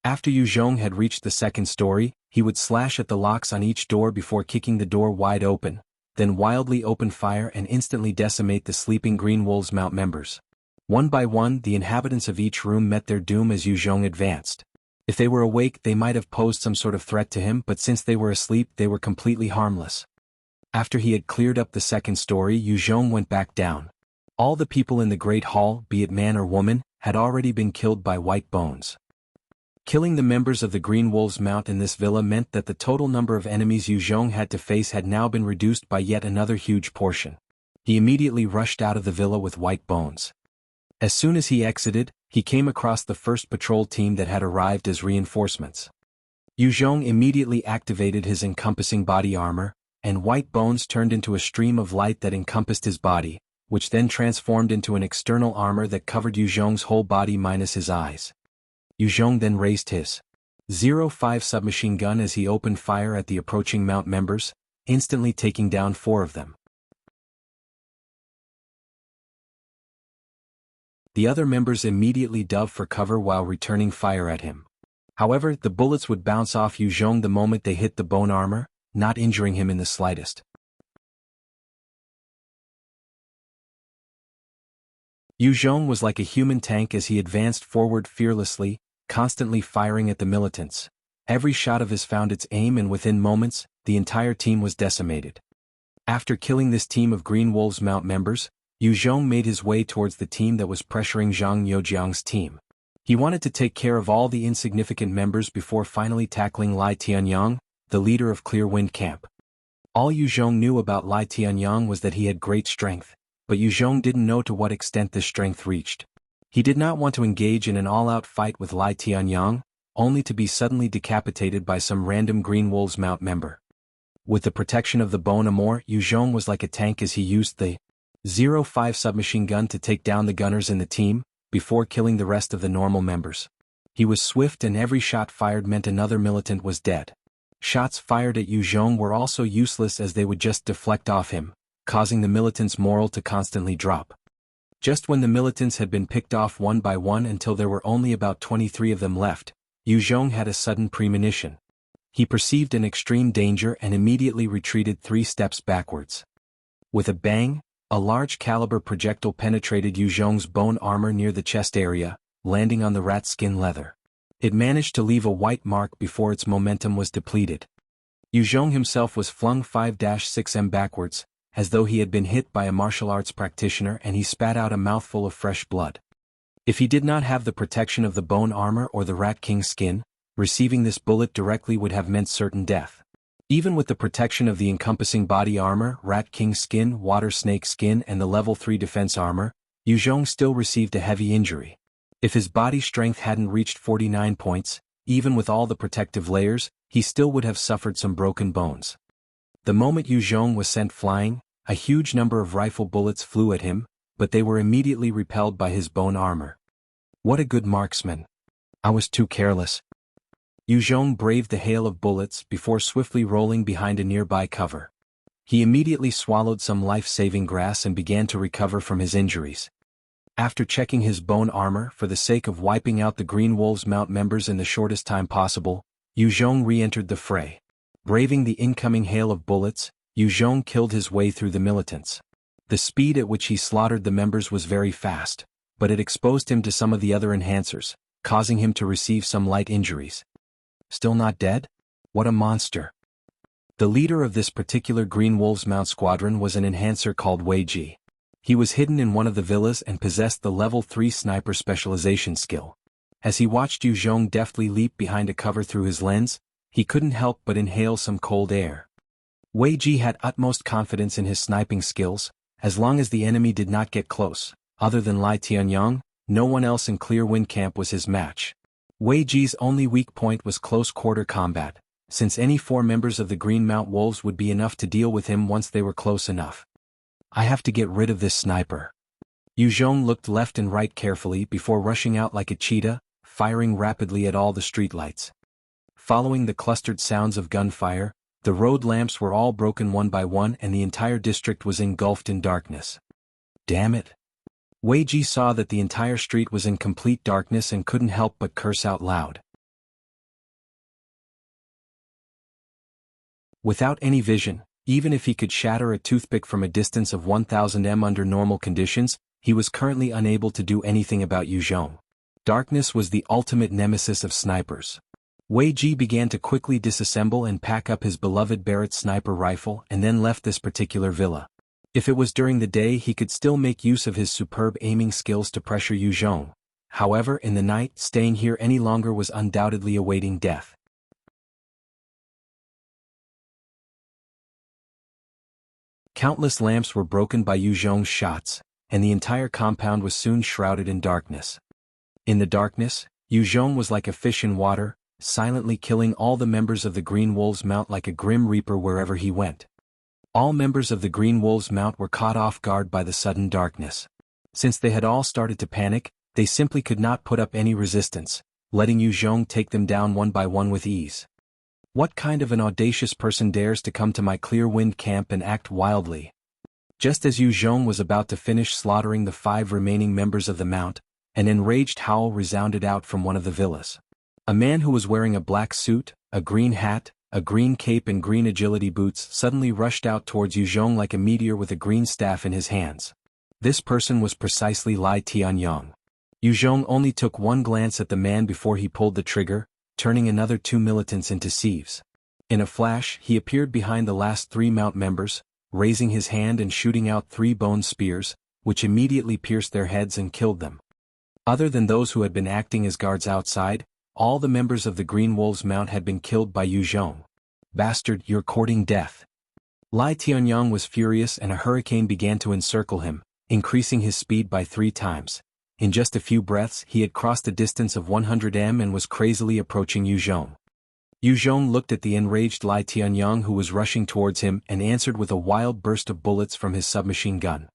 After Yu Zhong had reached the second story, he would slash at the locks on each door before kicking the door wide open, then wildly open fire and instantly decimate the sleeping Green Wolves Mount members. One by one, the inhabitants of each room met their doom as Yu Zhong advanced. If they were awake, they might have posed some sort of threat to him, but since they were asleep, they were completely harmless. After he had cleared up the second story, Yu Zhong went back down. All the people in the Great Hall, be it man or woman, had already been killed by White Bones. Killing the members of the Green Wolves Mount in this villa meant that the total number of enemies Yu Zhong had to face had now been reduced by yet another huge portion. He immediately rushed out of the villa with White Bones. As soon as he exited, he came across the first patrol team that had arrived as reinforcements. Yu Zhong immediately activated his encompassing body armor, and White Bones turned into a stream of light that encompassed his body, which then transformed into an external armor that covered Yu Zhong's whole body minus his eyes. Yu Zhong then raised his 05 submachine gun as he opened fire at the approaching Mount members, instantly taking down 4 of them. The other members immediately dove for cover while returning fire at him. However, the bullets would bounce off Yu Zhong the moment they hit the bone armor, not injuring him in the slightest. Yu Zhong was like a human tank as he advanced forward fearlessly, constantly firing at the militants. Every shot of his found its aim and within moments, the entire team was decimated. After killing this team of Green Wolves Mount members, Yu Zhong made his way towards the team that was pressuring Zhang Niujiang's team. He wanted to take care of all the insignificant members before finally tackling Lai Tianyang, the leader of Clear Wind Camp. All Yu Zhong knew about Lai Tianyang was that he had great strength, but Yu Zhong didn't know to what extent this strength reached. He did not want to engage in an all-out fight with Lai Tianyang, only to be suddenly decapitated by some random Green Wolves Mount member. With the protection of the bone armor, Yu Zhong was like a tank as he used the 05 submachine gun to take down the gunners in the team, before killing the rest of the normal members. He was swift and every shot fired meant another militant was dead. Shots fired at Yu Zhong were also useless as they would just deflect off him, causing the militants' morale to constantly drop. Just when the militants had been picked off one by one until there were only about 23 of them left, Yu Zhong had a sudden premonition. He perceived an extreme danger and immediately retreated 3 steps backwards. With a bang, a large caliber projectile penetrated Yu Zhong's bone armor near the chest area, landing on the rat skin leather. It managed to leave a white mark before its momentum was depleted. Yu Zhong himself was flung 5-6 backwards, as though he had been hit by a martial arts practitioner, and he spat out a mouthful of fresh blood. If he did not have the protection of the bone armor or the Rat King's skin, receiving this bullet directly would have meant certain death. Even with the protection of the encompassing body armor, Rat King's skin, Water Snake skin and the level 3 defense armor, Yu Zhong still received a heavy injury. If his body strength hadn't reached 49 points, even with all the protective layers, he still would have suffered some broken bones. The moment Yu Zhong was sent flying, a huge number of rifle bullets flew at him, but they were immediately repelled by his bone armor. What a good marksman. I was too careless. Yu Zhong braved the hail of bullets before swiftly rolling behind a nearby cover. He immediately swallowed some life-saving grass and began to recover from his injuries. After checking his bone armor for the sake of wiping out the Green Wolves Mount members in the shortest time possible, Yu Zhong re-entered the fray. Braving the incoming hail of bullets, Yu Zhong killed his way through the militants. The speed at which he slaughtered the members was very fast, but it exposed him to some of the other enhancers, causing him to receive some light injuries. Still not dead? What a monster. The leader of this particular Green Wolves Mount squadron was an enhancer called Wei Ji. He was hidden in one of the villas and possessed the level 3 sniper specialization skill. As he watched Yu Zhong deftly leap behind a cover through his lens, he couldn't help but inhale some cold air. Wei Ji had utmost confidence in his sniping skills. As long as the enemy did not get close, other than Lai Tianyang, no one else in Clear Wind Camp was his match. Wei Ji's only weak point was close-quarter combat, since any 4 members of the Green Mount Wolves would be enough to deal with him once they were close enough. I have to get rid of this sniper. Yu Zhong looked left and right carefully before rushing out like a cheetah, firing rapidly at all the streetlights. Following the clustered sounds of gunfire, the road lamps were all broken one by one and the entire district was engulfed in darkness. Damn it. Wei Ji saw that the entire street was in complete darkness and couldn't help but curse out loud. Without any vision, even if he could shatter a toothpick from a distance of 1000 m under normal conditions, he was currently unable to do anything about Yu Zhong. Darkness was the ultimate nemesis of snipers. Wei Ji began to quickly disassemble and pack up his beloved Barrett sniper rifle and then left this particular villa. If it was during the day he could still make use of his superb aiming skills to pressure Yu Zhong. However, in the night, staying here any longer was undoubtedly awaiting death. Countless lamps were broken by Yu Zhong's shots, and the entire compound was soon shrouded in darkness. In the darkness, Yu Zhong was like a fish in water, silently killing all the members of the Green Wolves Mount like a grim reaper wherever he went. All members of the Green Wolves Mount were caught off guard by the sudden darkness. Since they had all started to panic, they simply could not put up any resistance, letting Yu Zhong take them down one by one with ease. What kind of an audacious person dares to come to my Clear Wind Camp and act wildly? Just as Yu Zhong was about to finish slaughtering the 5 remaining members of the mount, an enraged howl resounded out from one of the villas. A man who was wearing a black suit, a green hat, a green cape and green agility boots suddenly rushed out towards Yu Zhong like a meteor with a green staff in his hands. This person was precisely Lai Tianyang. Yu Zhong only took one glance at the man before he pulled the trigger, turning another 2 militants into sieves. In a flash, he appeared behind the last 3 mount members, raising his hand and shooting out 3 bone spears, which immediately pierced their heads and killed them. Other than those who had been acting as guards outside, all the members of the Green Wolves Mount had been killed by Yu Zhong. Bastard, you're courting death. Lai Tianyang was furious and a hurricane began to encircle him, increasing his speed by 3 times. In just a few breaths he had crossed a distance of 100 m and was crazily approaching Yu Zhong. Yu Zhong looked at the enraged Lai Tianyang who was rushing towards him and answered with a wild burst of bullets from his submachine gun.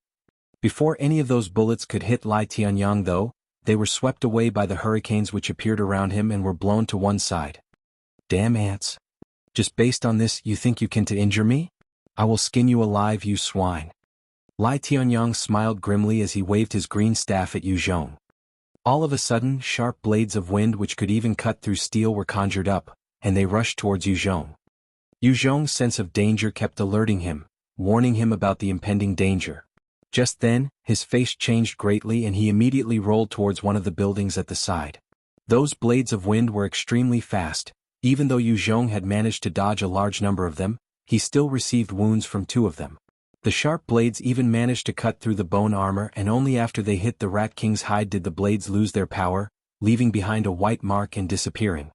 Before any of those bullets could hit Lai Tianyang though, they were swept away by the hurricanes which appeared around him and were blown to one side. Damn ants. Just based on this you think you can to injure me? I will skin you alive, you swine. Lai Tianyang smiled grimly as he waved his green staff at Yu Zhong. All of a sudden, sharp blades of wind which could even cut through steel were conjured up, and they rushed towards Yu Zhong. Yu Zhong's sense of danger kept alerting him, warning him about the impending danger. Just then, his face changed greatly and he immediately rolled towards one of the buildings at the side. Those blades of wind were extremely fast. Even though Yu Zhong had managed to dodge a large number of them, he still received wounds from 2 of them. The sharp blades even managed to cut through the bone armor, and only after they hit the Rat King's hide did the blades lose their power, leaving behind a white mark and disappearing.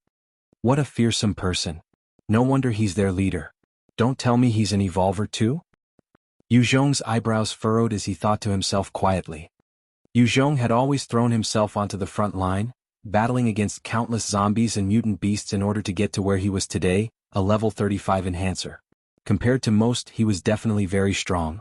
What a fearsome person. No wonder he's their leader. Don't tell me he's an evolver too? Yu Zhong's eyebrows furrowed as he thought to himself quietly. Yu Zhong had always thrown himself onto the front line, battling against countless zombies and mutant beasts in order to get to where he was today, a level 35 enhancer. Compared to most, he was definitely very strong.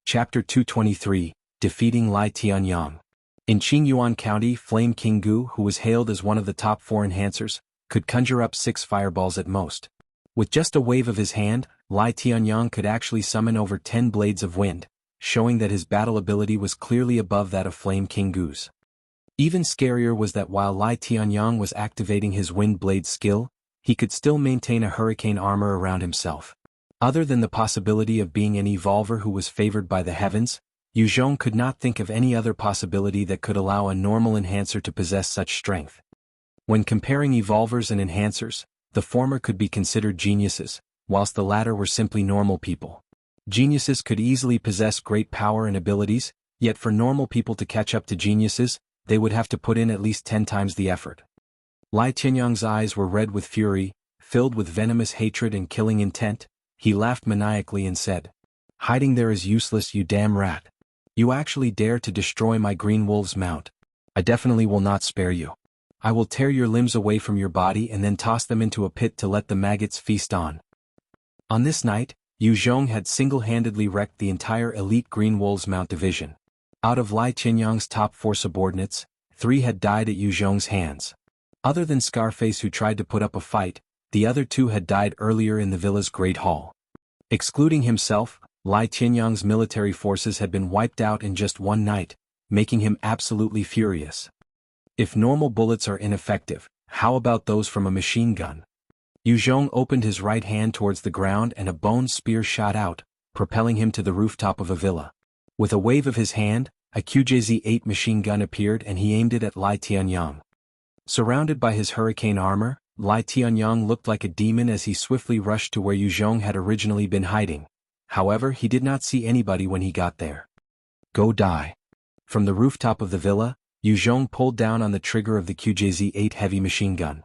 Chapter 223, Defeating Lai Tianyang. In Qingyuan County, Flame King Gu, who was hailed as one of the top 4 enhancers, could conjure up 6 fireballs at most. With just a wave of his hand, Lai Tianyang could actually summon over 10 blades of wind, showing that his battle ability was clearly above that of Flame King Gu's. Even scarier was that while Lai Tianyang was activating his wind blade skill, he could still maintain a hurricane armor around himself. Other than the possibility of being an evolver who was favored by the heavens, Yu Zhong could not think of any other possibility that could allow a normal enhancer to possess such strength. When comparing evolvers and enhancers, the former could be considered geniuses, whilst the latter were simply normal people. Geniuses could easily possess great power and abilities, yet for normal people to catch up to geniuses, they would have to put in at least 10 times the effort. Lai Tianyang's eyes were red with fury, filled with venomous hatred and killing intent. He laughed maniacally and said, "Hiding there is useless, you damn rat. You actually dare to destroy my green wolf's mount. I definitely will not spare you. I will tear your limbs away from your body and then toss them into a pit to let the maggots feast on." On this night, Yu Zhong had single-handedly wrecked the entire elite Green Wolves Mount division. Out of Lai Tianyang's top 4 subordinates, 3 had died at Yu Zhong's hands. Other than Scarface, who tried to put up a fight, the other 2 had died earlier in the villa's Great Hall. Excluding himself, Lai Tianyang's military forces had been wiped out in just one night, making him absolutely furious. If normal bullets are ineffective, how about those from a machine gun? Yu Zhong opened his right hand towards the ground and a bone spear shot out, propelling him to the rooftop of a villa. With a wave of his hand, a QJZ-8 machine gun appeared and he aimed it at Lai Tianyang. Surrounded by his hurricane armor, Lai Tianyang looked like a demon as he swiftly rushed to where Yu Zhong had originally been hiding. However, he did not see anybody when he got there. "Go die." From the rooftop of the villa, Yu Zhong pulled down on the trigger of the QJZ-8 heavy machine gun.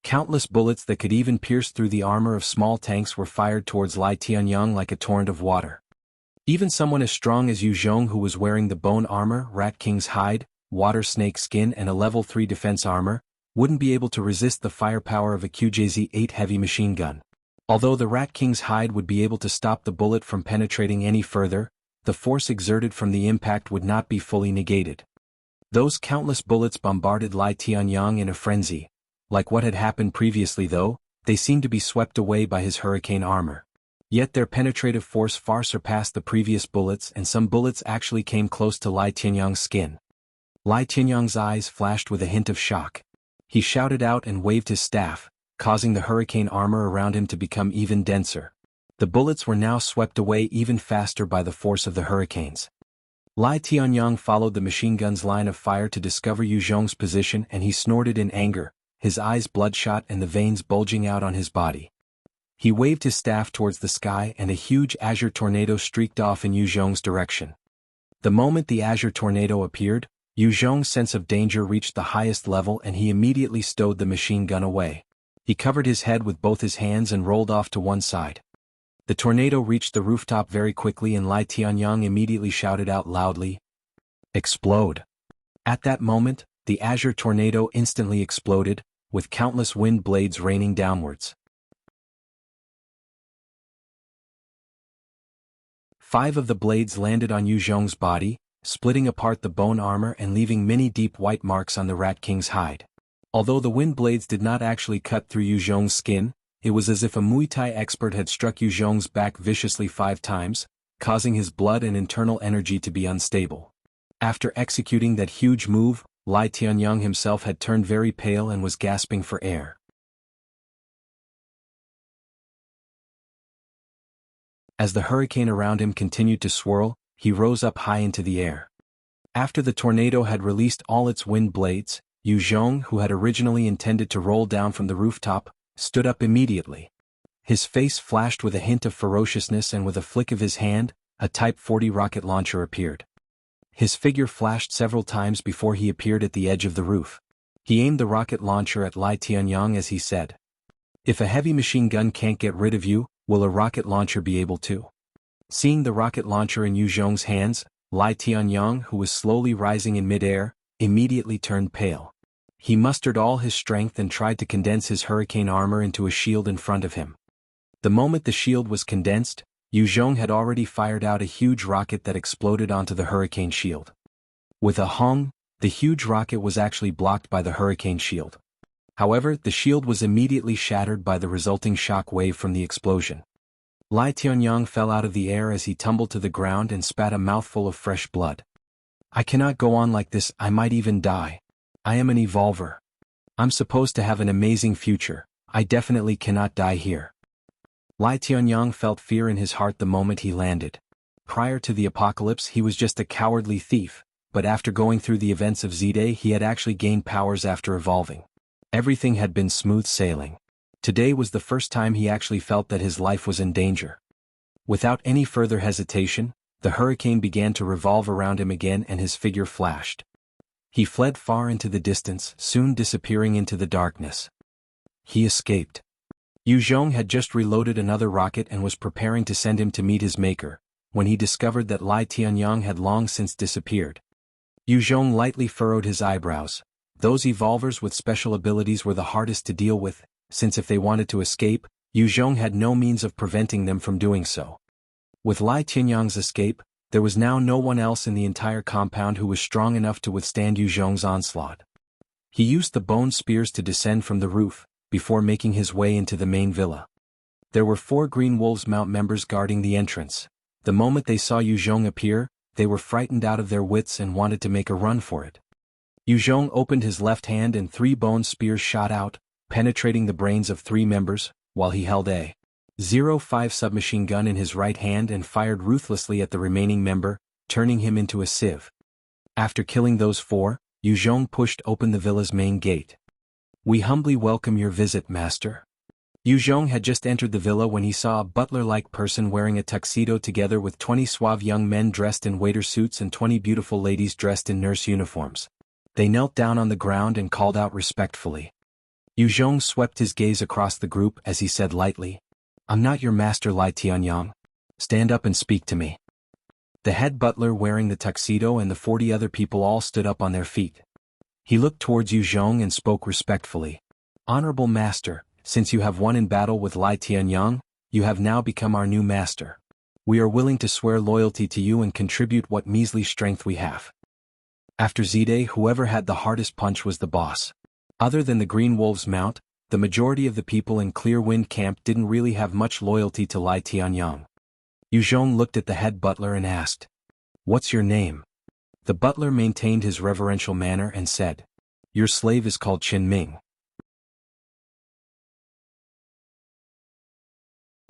Countless bullets that could even pierce through the armor of small tanks were fired towards Lai Tianyang like a torrent of water. Even someone as strong as Yu Zhong, who was wearing the bone armor, Rat King's hide, water snake skin and a level 3 defense armor, wouldn't be able to resist the firepower of a QJZ-8 heavy machine gun. Although the Rat King's hide would be able to stop the bullet from penetrating any further, the force exerted from the impact would not be fully negated. Those countless bullets bombarded Lai Tianyang in a frenzy. Like what had happened previously though, they seemed to be swept away by his hurricane armor. Yet their penetrative force far surpassed the previous bullets, and some bullets actually came close to Lai Tianyang's skin. Lai Tianyang's eyes flashed with a hint of shock. He shouted out and waved his staff, causing the hurricane armor around him to become even denser. The bullets were now swept away even faster by the force of the hurricanes. Lai Tianyang followed the machine gun's line of fire to discover Yu Zhong's position, and he snorted in anger, his eyes bloodshot and the veins bulging out on his body. He waved his staff towards the sky and a huge azure tornado streaked off in Yu Zhong's direction. The moment the azure tornado appeared, Yu Zhong's sense of danger reached the highest level and he immediately stowed the machine gun away. He covered his head with both his hands and rolled off to one side. The tornado reached the rooftop very quickly and Lai Tianyang immediately shouted out loudly, "Explode!" At that moment, the azure tornado instantly exploded, with countless wind blades raining downwards. 5 of the blades landed on Yu Zhong's body, splitting apart the bone armor and leaving many deep white marks on the Rat King's hide. Although the wind blades did not actually cut through Yu Zhong's skin, it was as if a Muay Thai expert had struck Yu Zhong's back viciously 5 times, causing his blood and internal energy to be unstable. After executing that huge move, Lai Tianyang himself had turned very pale and was gasping for air. As the hurricane around him continued to swirl, he rose up high into the air. After the tornado had released all its wind blades, Yu Zhong, who had originally intended to roll down from the rooftop, stood up immediately. His face flashed with a hint of ferociousness, and with a flick of his hand, a Type 40 rocket launcher appeared. His figure flashed several times before he appeared at the edge of the roof. He aimed the rocket launcher at Lai Tianyang as he said, "If a heavy machine gun can't get rid of you, will a rocket launcher be able to?" Seeing the rocket launcher in Yu Zhong's hands, Lai Tianyang, who was slowly rising in mid-air, immediately turned pale. He mustered all his strength and tried to condense his hurricane armor into a shield in front of him. The moment the shield was condensed, Yu Zhong had already fired out a huge rocket that exploded onto the hurricane shield. With a hong, the huge rocket was actually blocked by the hurricane shield. However, the shield was immediately shattered by the resulting shock wave from the explosion. Lai Tianyang fell out of the air as he tumbled to the ground and spat a mouthful of fresh blood. "I cannot go on like this, I might even die. I am an evolver. I'm supposed to have an amazing future, I definitely cannot die here." Lai Tianyang felt fear in his heart the moment he landed. Prior to the apocalypse he was just a cowardly thief, but after going through the events of Z-Day he had actually gained powers after evolving. Everything had been smooth sailing. Today was the first time he actually felt that his life was in danger. Without any further hesitation, the hurricane began to revolve around him again and his figure flashed. He fled far into the distance, soon disappearing into the darkness. He escaped. Yu Zhong had just reloaded another rocket and was preparing to send him to meet his maker, when he discovered that Lai Tianyang had long since disappeared. Yu Zhong lightly furrowed his eyebrows. Those evolvers with special abilities were the hardest to deal with, since if they wanted to escape, Yu Zhong had no means of preventing them from doing so. With Lai Tianyang's escape, there was now no one else in the entire compound who was strong enough to withstand Yu Zhong's onslaught. He used the bone spears to descend from the roof, before making his way into the main villa. There were 4 Green Wolves Mount members guarding the entrance. The moment they saw Yu Zhong appear, they were frightened out of their wits and wanted to make a run for it. Yu Zhong opened his left hand and 3 bone spears shot out, penetrating the brains of 3 members, while he held a .05 submachine gun in his right hand and fired ruthlessly at the remaining member, turning him into a sieve. After killing those 4, Yu Zhong pushed open the villa's main gate. "We humbly welcome your visit, master." Yu Zhong had just entered the villa when he saw a butler-like person wearing a tuxedo together with 20 suave young men dressed in waiter suits and 20 beautiful ladies dressed in nurse uniforms. They knelt down on the ground and called out respectfully. Yu Zhong swept his gaze across the group as he said lightly, "I'm not your master, Lai Tianyang. Stand up and speak to me." The head butler wearing the tuxedo and the 40 other people all stood up on their feet. He looked towards Yu Zhong and spoke respectfully. "Honorable master, since you have won in battle with Lai Tianyang, you have now become our new master. We are willing to swear loyalty to you and contribute what measly strength we have." After Z-Day, whoever had the hardest punch was the boss. Other than the Green Wolves Mount, the majority of the people in Clear Wind Camp didn't really have much loyalty to Lai Tianyang. Yu Zhong looked at the head butler and asked, "What's your name?" The butler maintained his reverential manner and said, "Your slave is called Qin Ming."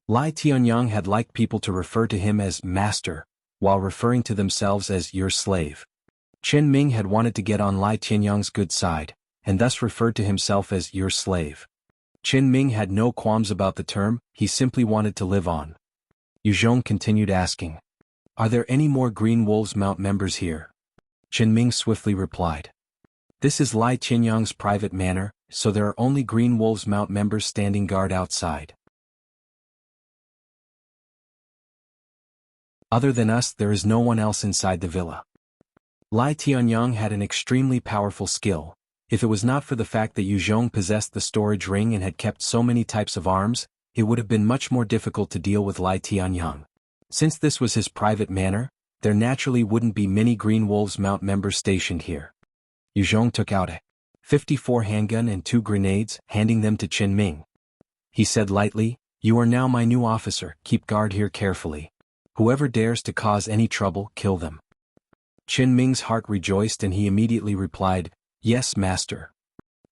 Lai Tianyang had liked people to refer to him as master, while referring to themselves as your slave. Qin Ming had wanted to get on Lai Tianyang's good side, and thus referred to himself as your slave. Qin Ming had no qualms about the term, he simply wanted to live on. Yu Zhong continued asking, "Are there any more Green Wolves Mount members here?" Qin Ming swiftly replied, "This is Lai Tianyang's private manor, so there are only Green Wolves Mount members standing guard outside. Other than us, there is no one else inside the villa." Lai Tianyang had an extremely powerful skill. If it was not for the fact that Yu Zhong possessed the storage ring and had kept so many types of arms, it would have been much more difficult to deal with Lai Tianyang. Since this was his private manor, there naturally wouldn't be many Green Wolves Mount members stationed here. Yu Zhong took out a .54 handgun and 2 grenades, handing them to Qin Ming. He said lightly, "You are now my new officer, keep guard here carefully. Whoever dares to cause any trouble, kill them. Qin Ming's heart rejoiced and he immediately replied, "Yes, master."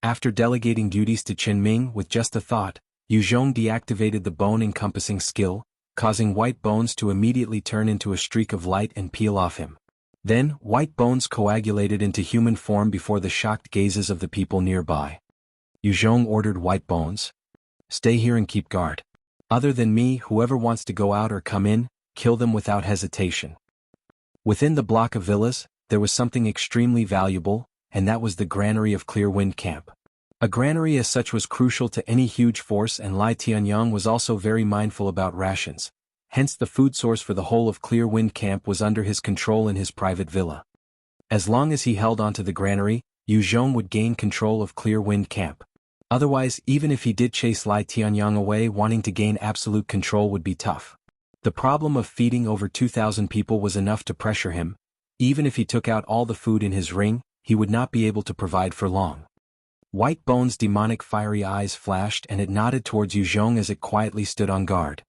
After delegating duties to Qin Ming with just a thought, Yu Zhong deactivated the bone-encompassing skill, causing white bones to immediately turn into a streak of light and peel off him. Then, white bones coagulated into human form before the shocked gazes of the people nearby. Yu Zhong ordered white bones. "Stay here and keep guard. Other than me, whoever wants to go out or come in, kill them without hesitation." Within the block of villas, there was something extremely valuable, and that was the granary of Clearwind Camp. A granary as such was crucial to any huge force, and Lai Tianyang was also very mindful about rations. Hence the food source for the whole of Clearwind Camp was under his control in his private villa. As long as he held onto the granary, Yu Zhong would gain control of Clearwind Camp. Otherwise, even if he did chase Lai Tianyang away, wanting to gain absolute control would be tough. The problem of feeding over 2,000 people was enough to pressure him. Even if he took out all the food in his ring, he would not be able to provide for long. White Bone's demonic fiery eyes flashed and it nodded towards Yu Zhong as it quietly stood on guard.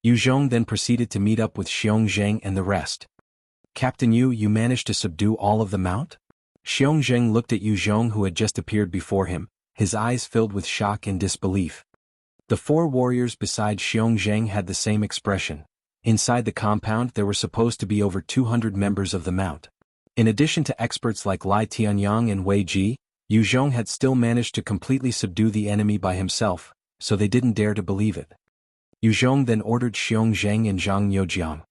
Yu Zhong then proceeded to meet up with Xiong Zheng and the rest. "Captain Yu, you managed to subdue all of the mount?" Xiong Zheng looked at Yu Zhong who had just appeared before him, his eyes filled with shock and disbelief. The four warriors beside Xiong Zheng had the same expression. Inside the compound there were supposed to be over 200 members of the mount. In addition to experts like Lai Tianyang and Wei Ji, Yu Zhong had still managed to completely subdue the enemy by himself, so they didn't dare to believe it. Yu Zhong then ordered Xiong Zheng and Zhang Youjiang.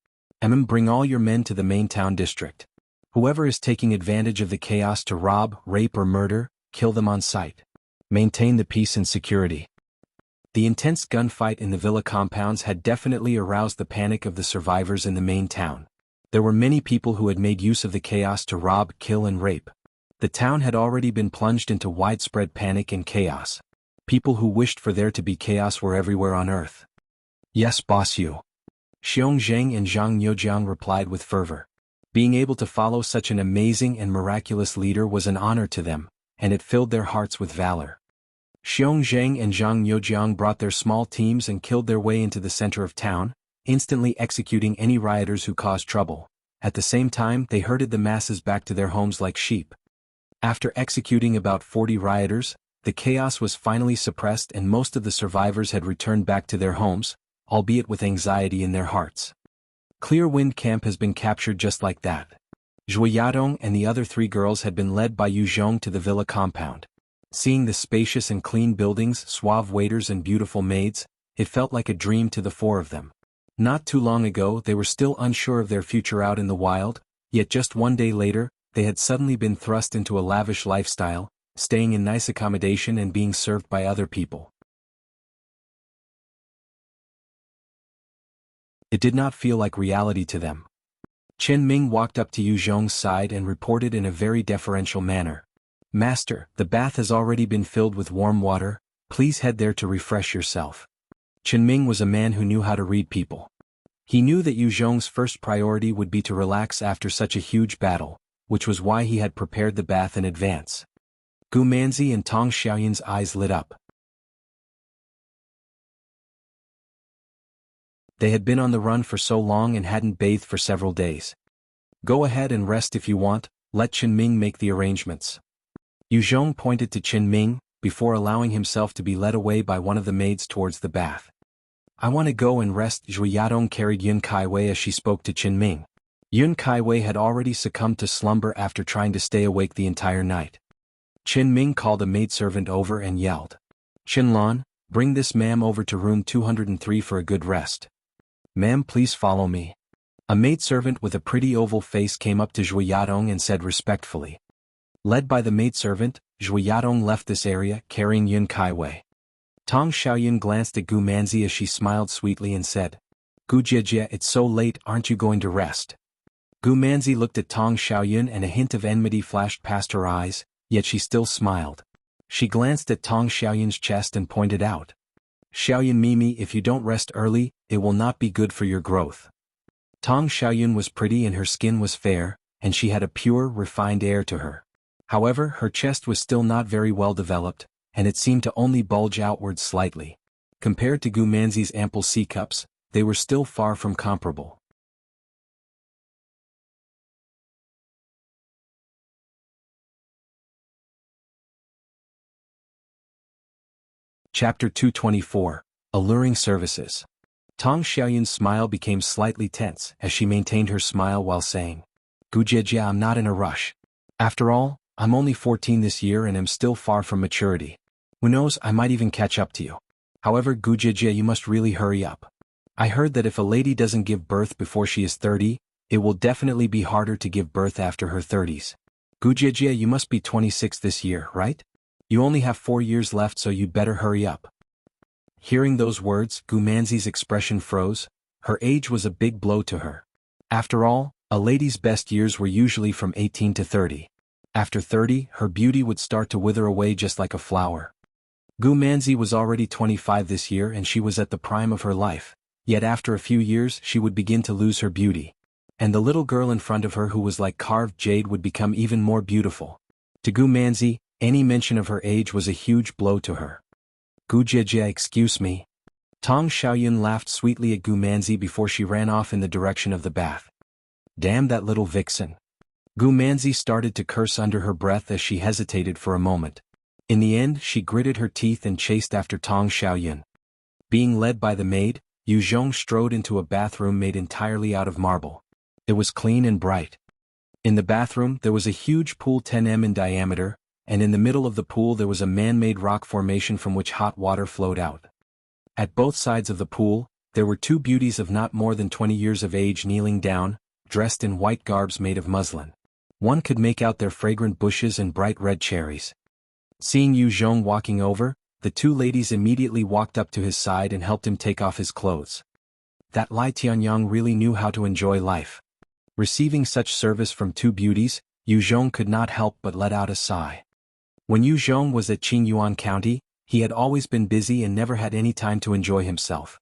Bring all your men to the main town district. Whoever is taking advantage of the chaos to rob, rape or murder, kill them on sight. Maintain the peace and security." The intense gunfight in the villa compounds had definitely aroused the panic of the survivors in the main town. There were many people who had made use of the chaos to rob, kill and rape. The town had already been plunged into widespread panic and chaos. People who wished for there to be chaos were everywhere on earth. "Yes, boss Yu." Xiong Zheng and Zhang Youjiang replied with fervor. Being able to follow such an amazing and miraculous leader was an honor to them, and it filled their hearts with valor. Xiong Zheng and Zhang Youjiang brought their small teams and killed their way into the center of town, instantly executing any rioters who caused trouble. At the same time, they herded the masses back to their homes like sheep. After executing about 40 rioters, the chaos was finally suppressed and most of the survivors had returned back to their homes, albeit with anxiety in their hearts. Clearwind Camp has been captured just like that. Zhui Yadong and the other 3 girls had been led by Yu Zhong to the villa compound. Seeing the spacious and clean buildings, suave waiters and beautiful maids, it felt like a dream to the 4 of them. Not too long ago they were still unsure of their future out in the wild, yet just one day later, they had suddenly been thrust into a lavish lifestyle, staying in nice accommodation and being served by other people. It did not feel like reality to them. Qin Ming walked up to Yu Zhong's side and reported in a very deferential manner. "Master, the bath has already been filled with warm water, please head there to refresh yourself." Qin Ming was a man who knew how to read people. He knew that Yu Zhong's first priority would be to relax after such a huge battle, which was why he had prepared the bath in advance. Gu Manzi and Tong Xiaoyun's eyes lit up. They had been on the run for so long and hadn't bathed for several days. "Go ahead and rest if you want, let Qin Ming make the arrangements." Yu Zhong pointed to Qin Ming, before allowing himself to be led away by one of the maids towards the bath. "I want to go and rest." Zhui Yadong carried Yun Kaiwei as she spoke to Qin Ming. Yun Kaiwei had already succumbed to slumber after trying to stay awake the entire night. Qin Ming called a maidservant over and yelled, "Qin Lan, bring this ma'am over to room 203 for a good rest." "Ma'am, please follow me." A maidservant with a pretty oval face came up to Zhui Yadong and said respectfully. Led by the maidservant, Zhui Yadong left this area, carrying Yun Kaiwei. Tong Xiaoyun glanced at Gu Manzi as she smiled sweetly and said, "Gu Jiejie, it's so late, aren't you going to rest?" Gu Manzi looked at Tong Xiaoyun and a hint of enmity flashed past her eyes, yet she still smiled. She glanced at Tong Xiaoyun's chest and pointed out, "Xiaoyun Mimi, if you don't rest early, it will not be good for your growth." Tong Xiaoyun was pretty and her skin was fair, and she had a pure, refined air to her. However, her chest was still not very well developed, and it seemed to only bulge outwards slightly. Compared to Gu Manzi's ample C-cups, they were still far from comparable. Chapter 224, Alluring Services. Tang Xiaoyun's smile became slightly tense as she maintained her smile while saying, Gujie, I'm not in a rush. After all, I'm only 14 this year and am still far from maturity. Who knows, I might even catch up to you. However, Gujie, you must really hurry up. I heard that if a lady doesn't give birth before she is 30, it will definitely be harder to give birth after her 30s. Gujie, you must be 26 this year, right? You only have 4 years left, so you'd better hurry up. Hearing those words, Gu Manzi's expression froze. Her age was a big blow to her. After all, a lady's best years were usually from 18 to 30. After 30, her beauty would start to wither away just like a flower. Gu Manzi was already 25 this year and she was at the prime of her life, yet after a few years she would begin to lose her beauty. And the little girl in front of her who was like carved jade would become even more beautiful. To Gu Manzi, any mention of her age was a huge blow to her. Gujie, excuse me. Tang Xiaoyun laughed sweetly at Gu Manzi before she ran off in the direction of the bath. Damn that little vixen. Gu Manzi started to curse under her breath as she hesitated for a moment. In the end, she gritted her teeth and chased after Tang Xiaoyun. Being led by the maid, Yu Zhong strode into a bathroom made entirely out of marble. It was clean and bright. In the bathroom, there was a huge pool 10 m in diameter, and in the middle of the pool there was a man-made rock formation from which hot water flowed out. At both sides of the pool, there were two beauties of not more than 20 years of age kneeling down, dressed in white garbs made of muslin. One could make out their fragrant bushes and bright red cherries. Seeing Yu Zhong walking over, the two ladies immediately walked up to his side and helped him take off his clothes. That Lai Tianyang really knew how to enjoy life. Receiving such service from two beauties, Yu Zhong could not help but let out a sigh. When Yu Zhong was at Qingyuan County, he had always been busy and never had any time to enjoy himself.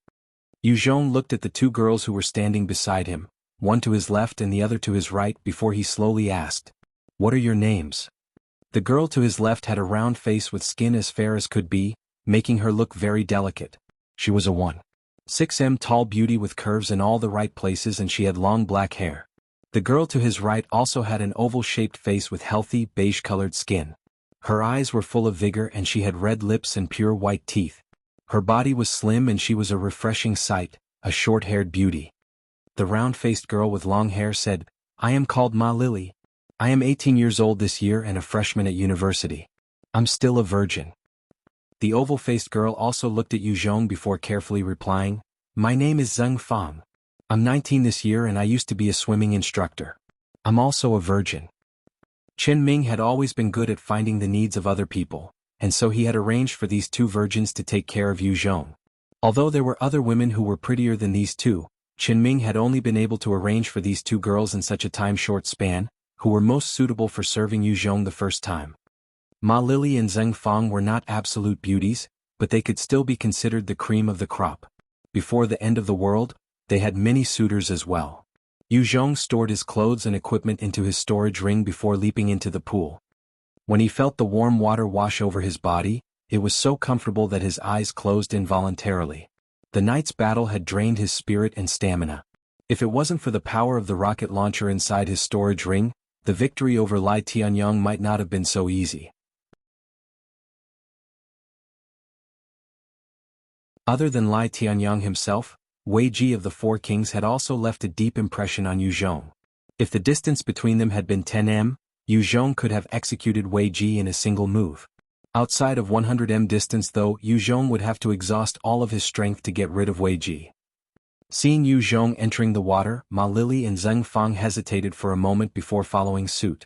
Yu Zhong looked at the two girls who were standing beside him, one to his left and the other to his right, before he slowly asked, "What are your names?" The girl to his left had a round face with skin as fair as could be, making her look very delicate. She was a 1.6 m tall beauty with curves in all the right places and she had long black hair. The girl to his right also had an oval-shaped face with healthy, beige-colored skin. Her eyes were full of vigor and she had red lips and pure white teeth. Her body was slim and she was a refreshing sight, a short-haired beauty. The round-faced girl with long hair said, "I am called Ma Lily. I am 18 years old this year and a freshman at university. I'm still a virgin." The oval-faced girl also looked at Yu Zhong before carefully replying, "My name is Zheng Fang. I'm 19 this year and I used to be a swimming instructor. I'm also a virgin." Chen Ming had always been good at finding the needs of other people, and so he had arranged for these two virgins to take care of Yu Zhong. Although there were other women who were prettier than these two, Chen Ming had only been able to arrange for these two girls in such a time-short span, who were most suitable for serving Yu Zhong the first time. Ma Lily and Zheng Fang were not absolute beauties, but they could still be considered the cream of the crop. Before the end of the world, they had many suitors as well. Yu Zhong stored his clothes and equipment into his storage ring before leaping into the pool. When he felt the warm water wash over his body, it was so comfortable that his eyes closed involuntarily. The night's battle had drained his spirit and stamina. If it wasn't for the power of the rocket launcher inside his storage ring, the victory over Lai Tianyang might not have been so easy. Other than Lai Tianyang himself, Wei Ji of the Four Kings had also left a deep impression on Yu Zhong. If the distance between them had been 10 m, Yu Zhong could have executed Wei Ji in a single move. Outside of 100 m distance though, Yu Zhong would have to exhaust all of his strength to get rid of Wei Ji. Seeing Yu Zhong entering the water, Ma Lily and Zheng Fang hesitated for a moment before following suit.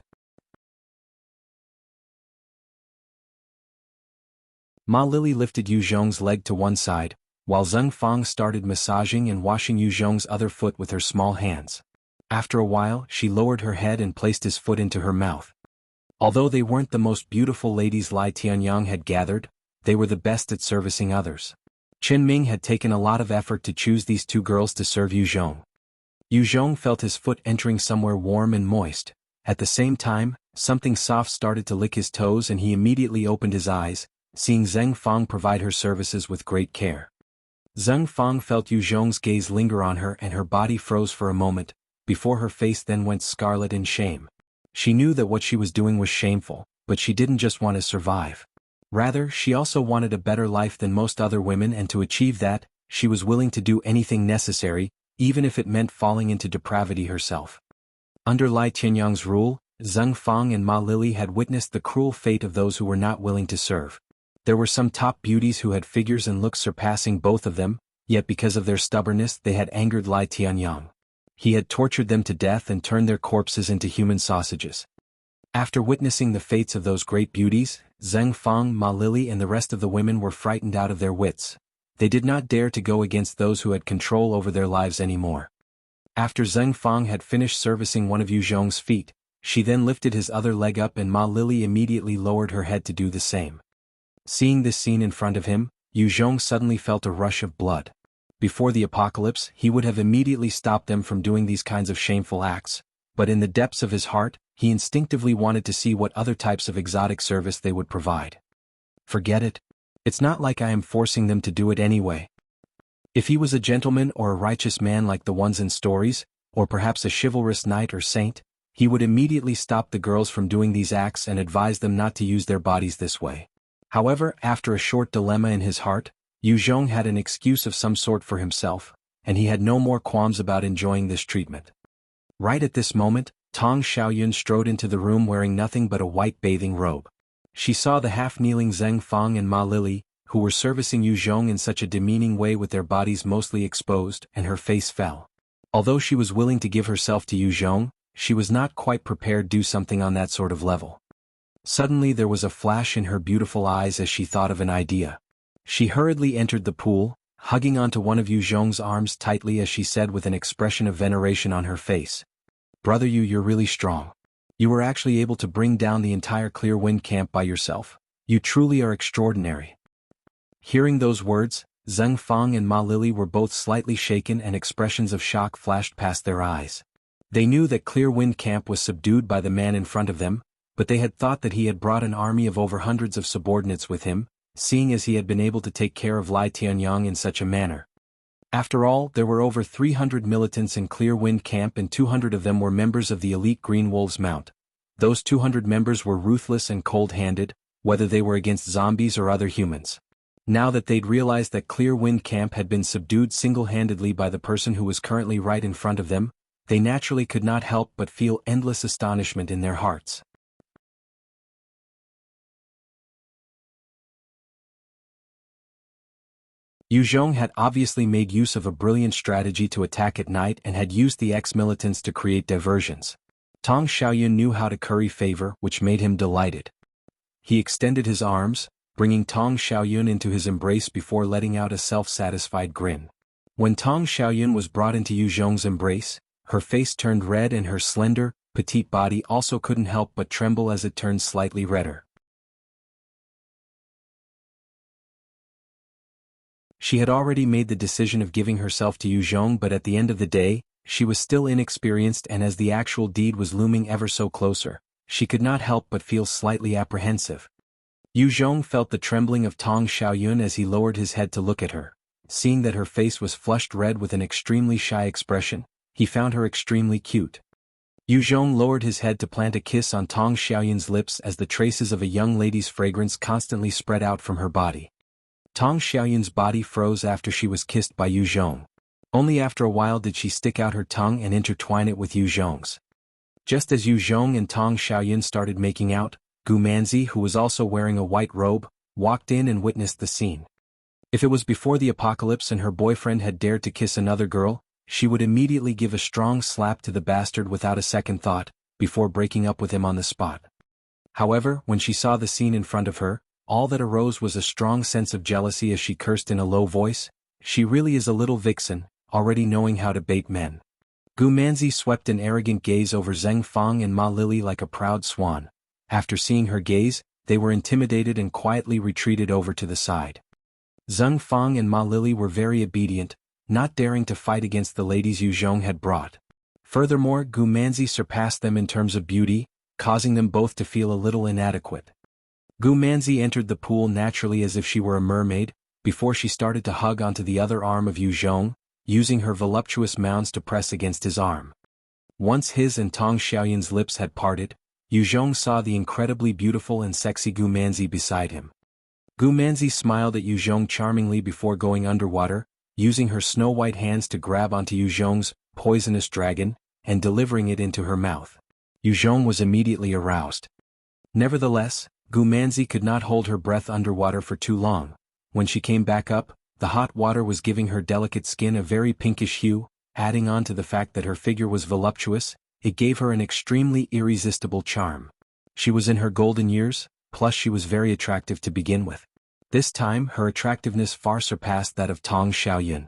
Ma Lily lifted Yu Zhong's leg to one side, while Zheng Fang started massaging and washing Yu Zhong's other foot with her small hands. After a while, she lowered her head and placed his foot into her mouth. Although they weren't the most beautiful ladies Lai Tianyang had gathered, they were the best at servicing others. Chen Ming had taken a lot of effort to choose these two girls to serve Yu Zhong. Yu Zhong felt his foot entering somewhere warm and moist. At the same time, something soft started to lick his toes and he immediately opened his eyes, seeing Zheng Fang provide her services with great care. Zheng Fang felt Yu Zhong's gaze linger on her and her body froze for a moment, before her face then went scarlet in shame. She knew that what she was doing was shameful, but she didn't just want to survive. Rather, she also wanted a better life than most other women, and to achieve that, she was willing to do anything necessary, even if it meant falling into depravity herself. Under Lai Tianyang's rule, Zheng Fang and Ma Lili had witnessed the cruel fate of those who were not willing to serve. There were some top beauties who had figures and looks surpassing both of them, yet because of their stubbornness they had angered Lai Tianyang. He had tortured them to death and turned their corpses into human sausages. After witnessing the fates of those great beauties, Zheng Fang, Ma Lili and the rest of the women were frightened out of their wits. They did not dare to go against those who had control over their lives anymore. After Zheng Fang had finished servicing one of Yu Zhong's feet, she then lifted his other leg up and Ma Lili immediately lowered her head to do the same. Seeing this scene in front of him, Yu Zhong suddenly felt a rush of blood. Before the apocalypse, he would have immediately stopped them from doing these kinds of shameful acts, but in the depths of his heart, he instinctively wanted to see what other types of exotic service they would provide. Forget it. It's not like I am forcing them to do it anyway. If he was a gentleman or a righteous man like the ones in stories, or perhaps a chivalrous knight or saint, he would immediately stop the girls from doing these acts and advise them not to use their bodies this way. However, after a short dilemma in his heart, Yu Zhong had an excuse of some sort for himself, and he had no more qualms about enjoying this treatment. Right at this moment, Tong Xiaoyun strode into the room wearing nothing but a white bathing robe. She saw the half-kneeling Zheng Fang and Ma Lili, who were servicing Yu Zhong in such a demeaning way with their bodies mostly exposed, and her face fell. Although she was willing to give herself to Yu Zhong, she was not quite prepared to do something on that sort of level. Suddenly there was a flash in her beautiful eyes as she thought of an idea. She hurriedly entered the pool, hugging onto one of Yu Zhong's arms tightly as she said with an expression of veneration on her face, "Brother Yu, you're really strong. You were actually able to bring down the entire Clear Wind camp by yourself. You truly are extraordinary." Hearing those words, Zheng Fang and Ma Lili were both slightly shaken and expressions of shock flashed past their eyes. They knew that Clear Wind camp was subdued by the man in front of them, but they had thought that he had brought an army of over hundreds of subordinates with him, seeing as he had been able to take care of Lai Tianyang in such a manner. After all, there were over 300 militants in Clear Wind camp and 200 of them were members of the elite Green Wolves Mount. Those 200 members were ruthless and cold-handed, whether they were against zombies or other humans. Now that they'd realized that Clear Wind camp had been subdued single-handedly by the person who was currently right in front of them, they naturally could not help but feel endless astonishment in their hearts. Yu Zhong had obviously made use of a brilliant strategy to attack at night and had used the ex-militants to create diversions. Tong Xiaoyun knew how to curry favor, which made him delighted. He extended his arms, bringing Tong Xiaoyun into his embrace before letting out a self-satisfied grin. When Tong Xiaoyun was brought into Yu Zhong's embrace, her face turned red and her slender, petite body also couldn't help but tremble as it turned slightly redder. She had already made the decision of giving herself to Yu Zhong, but at the end of the day, she was still inexperienced, and as the actual deed was looming ever so closer, she could not help but feel slightly apprehensive. Yu Zhong felt the trembling of Tong Xiaoyun as he lowered his head to look at her. Seeing that her face was flushed red with an extremely shy expression, he found her extremely cute. Yu Zhong lowered his head to plant a kiss on Tong Xiaoyun's lips as the traces of a young lady's fragrance constantly spread out from her body. Tong Xiaoyun's body froze after she was kissed by Yu Zhong. Only after a while did she stick out her tongue and intertwine it with Yu Zhong's. Just as Yu Zhong and Tong Xiaoyun started making out, Gu Manzi, who was also wearing a white robe, walked in and witnessed the scene. If it was before the apocalypse and her boyfriend had dared to kiss another girl, she would immediately give a strong slap to the bastard without a second thought, before breaking up with him on the spot. However, when she saw the scene in front of her, all that arose was a strong sense of jealousy as she cursed in a low voice, "She really is a little vixen, already knowing how to bait men." Gu Manzi swept an arrogant gaze over Zheng Fang and Ma Lili like a proud swan. After seeing her gaze, they were intimidated and quietly retreated over to the side. Zheng Fang and Ma Lili were very obedient, not daring to fight against the ladies Yu Zhong had brought. Furthermore, Gu Manzi surpassed them in terms of beauty, causing them both to feel a little inadequate. Gu Manzi entered the pool naturally as if she were a mermaid, before she started to hug onto the other arm of Yu Zhong, using her voluptuous mounds to press against his arm. Once his and Tong Xiaoyun's lips had parted, Yu Zhong saw the incredibly beautiful and sexy Gu Manzi beside him. Gu Manzi smiled at Yu Zhong charmingly before going underwater, using her snow-white hands to grab onto Yu Zhong's poisonous dragon, and delivering it into her mouth. Yu Zhong was immediately aroused. Nevertheless, Gu Manzi could not hold her breath underwater for too long. When she came back up, the hot water was giving her delicate skin a very pinkish hue, adding on to the fact that her figure was voluptuous. It gave her an extremely irresistible charm. She was in her golden years, plus she was very attractive to begin with. This time her attractiveness far surpassed that of Tong Xiaoyun.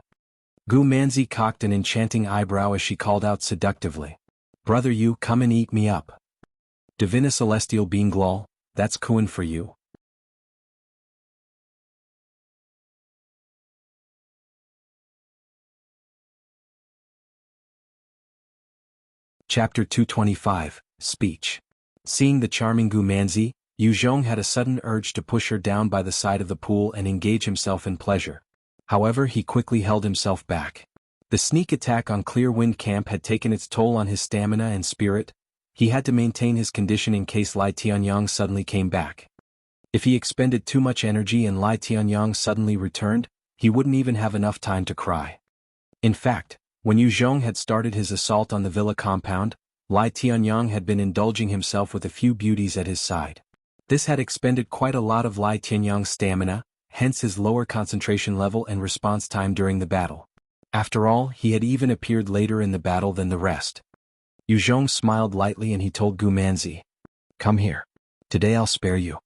Gu Manzi cocked an enchanting eyebrow as she called out seductively. "Brother Yu, come and eat me up. Divina Celestial Being Glol, that's Kuan for you." Chapter 225, Speech. Seeing the charming Gu Manzi, Yu Zhong had a sudden urge to push her down by the side of the pool and engage himself in pleasure. However, he quickly held himself back. The sneak attack on Clear Wind Camp had taken its toll on his stamina and spirit. He had to maintain his condition in case Lai Tianyang suddenly came back. If he expended too much energy and Lai Tianyang suddenly returned, he wouldn't even have enough time to cry. In fact, when Yu Zhong had started his assault on the villa compound, Lai Tianyang had been indulging himself with a few beauties at his side. This had expended quite a lot of Lai Tianyang's stamina, hence his lower concentration level and response time during the battle. After all, he had even appeared later in the battle than the rest. Yu Zhong smiled lightly and he told Gu Manzi, "Come here. Today I'll spare you."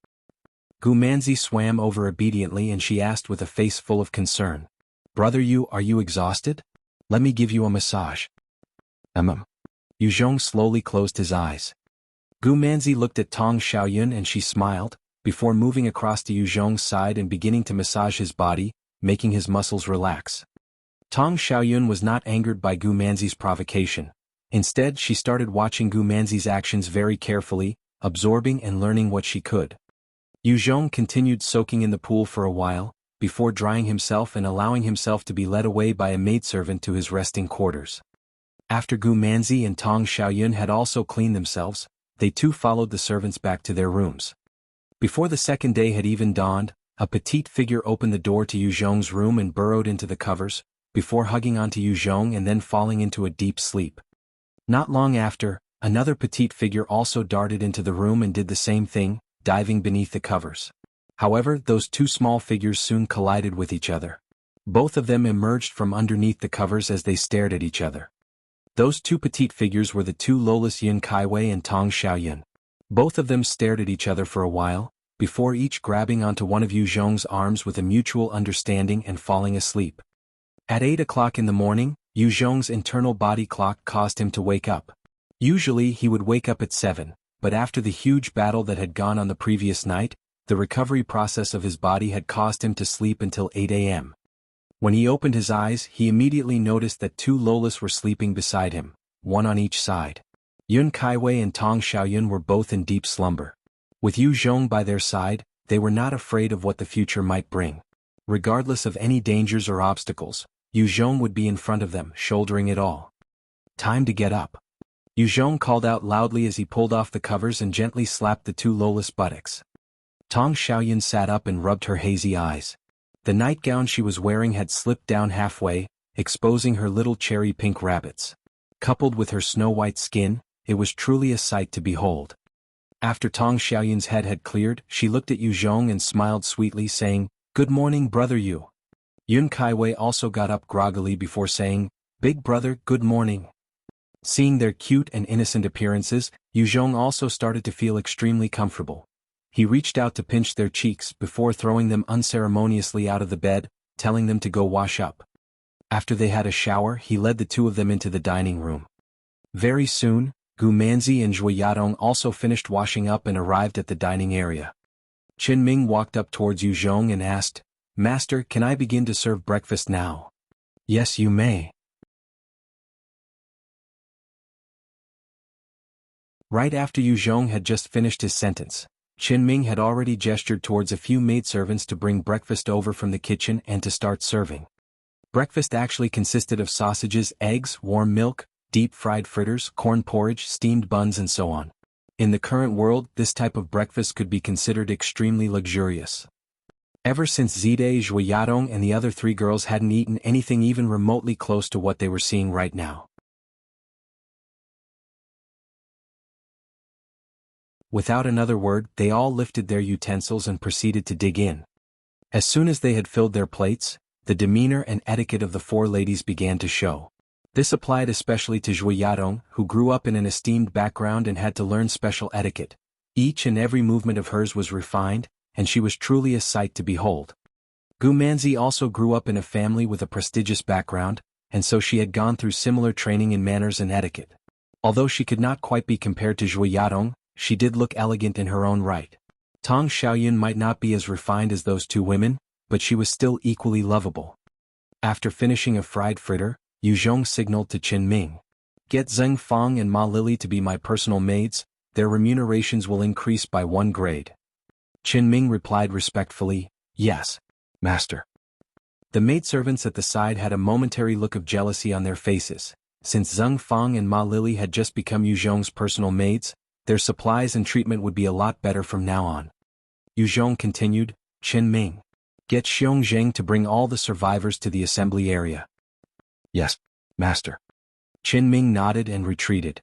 Gu Manzi swam over obediently and she asked with a face full of concern, "Brother Yu, are you exhausted? Let me give you a massage." Yu Zhong slowly closed his eyes. Gu Manzi looked at Tong Xiaoyun and she smiled, before moving across to Yu Zhong's side and beginning to massage his body, making his muscles relax. Tong Xiaoyun was not angered by Gu Manzi's provocation. Instead, she started watching Gu Manzi's actions very carefully, absorbing and learning what she could. Yu Zhong continued soaking in the pool for a while, before drying himself and allowing himself to be led away by a maidservant to his resting quarters. After Gu Manzi and Tong Xiaoyun had also cleaned themselves, they too followed the servants back to their rooms. Before the second day had even dawned, a petite figure opened the door to Yu Zhong's room and burrowed into the covers, before hugging onto Yu Zhong and then falling into a deep sleep. Not long after, another petite figure also darted into the room and did the same thing, diving beneath the covers. However, those two small figures soon collided with each other. Both of them emerged from underneath the covers as they stared at each other. Those two petite figures were the two Lolas Yun Kaiwei and Tong Xiaoyun. Both of them stared at each other for a while, before each grabbing onto one of Yu Zhong's arms with a mutual understanding and falling asleep. At 8 o'clock in the morning, Yu Zhong's internal body clock caused him to wake up. Usually he would wake up at 7, but after the huge battle that had gone on the previous night, the recovery process of his body had caused him to sleep until 8 a.m. When he opened his eyes, he immediately noticed that two Lolas were sleeping beside him, one on each side. Yun Kaiwei and Tong Xiaoyun were both in deep slumber. With Yu Zhong by their side, they were not afraid of what the future might bring. Regardless of any dangers or obstacles, Yu Zhong would be in front of them, shouldering it all. "Time to get up." Yu Zhong called out loudly as he pulled off the covers and gently slapped the two Lolas buttocks. Tong Xiaoyun sat up and rubbed her hazy eyes. The nightgown she was wearing had slipped down halfway, exposing her little cherry pink rabbits. Coupled with her snow-white skin, it was truly a sight to behold. After Tong Xiaoyun's head had cleared, she looked at Yu Zhong and smiled sweetly, saying, "Good morning, brother Yu." Yun Kaiwei also got up groggily before saying, "Big brother, good morning." Seeing their cute and innocent appearances, Yu Zhong also started to feel extremely comfortable. He reached out to pinch their cheeks before throwing them unceremoniously out of the bed, telling them to go wash up. After they had a shower, he led the two of them into the dining room. Very soon, Gu Manzi and Zhui Yadong also finished washing up and arrived at the dining area. Qin Ming walked up towards Yu Zhong and asked, "Master, can I begin to serve breakfast now?" "Yes, you may." Right after Yu Zhong had just finished his sentence, Qin Ming had already gestured towards a few maidservants to bring breakfast over from the kitchen and to start serving. Breakfast actually consisted of sausages, eggs, warm milk, deep-fried fritters, corn porridge, steamed buns and so on. In the current world, this type of breakfast could be considered extremely luxurious. Ever since Zide, Zhuoyadong and the other three girls hadn't eaten anything even remotely close to what they were seeing right now. Without another word, they all lifted their utensils and proceeded to dig in. As soon as they had filled their plates, the demeanor and etiquette of the four ladies began to show. This applied especially to Zhuoyadong, who grew up in an esteemed background and had to learn special etiquette. Each and every movement of hers was refined, and she was truly a sight to behold. Gu Manzi also grew up in a family with a prestigious background, and so she had gone through similar training in manners and etiquette. Although she could not quite be compared to Zhuoyadong, she did look elegant in her own right. Tong Xiaoyun might not be as refined as those two women, but she was still equally lovable. After finishing a fried fritter, Yu Zhong signaled to Qin Ming. Get Zheng Fang and Ma Lily to be my personal maids, their remunerations will increase by 1 grade. Qin Ming replied respectfully, yes, master. The maidservants at the side had a momentary look of jealousy on their faces. Since Zheng Fang and Ma Lily had just become Yu Zhong's personal maids, their supplies and treatment would be a lot better from now on. Yu Zhong continued, Qin Ming. Get Xiong Zheng to bring all the survivors to the assembly area. Yes, master. Qin Ming nodded and retreated.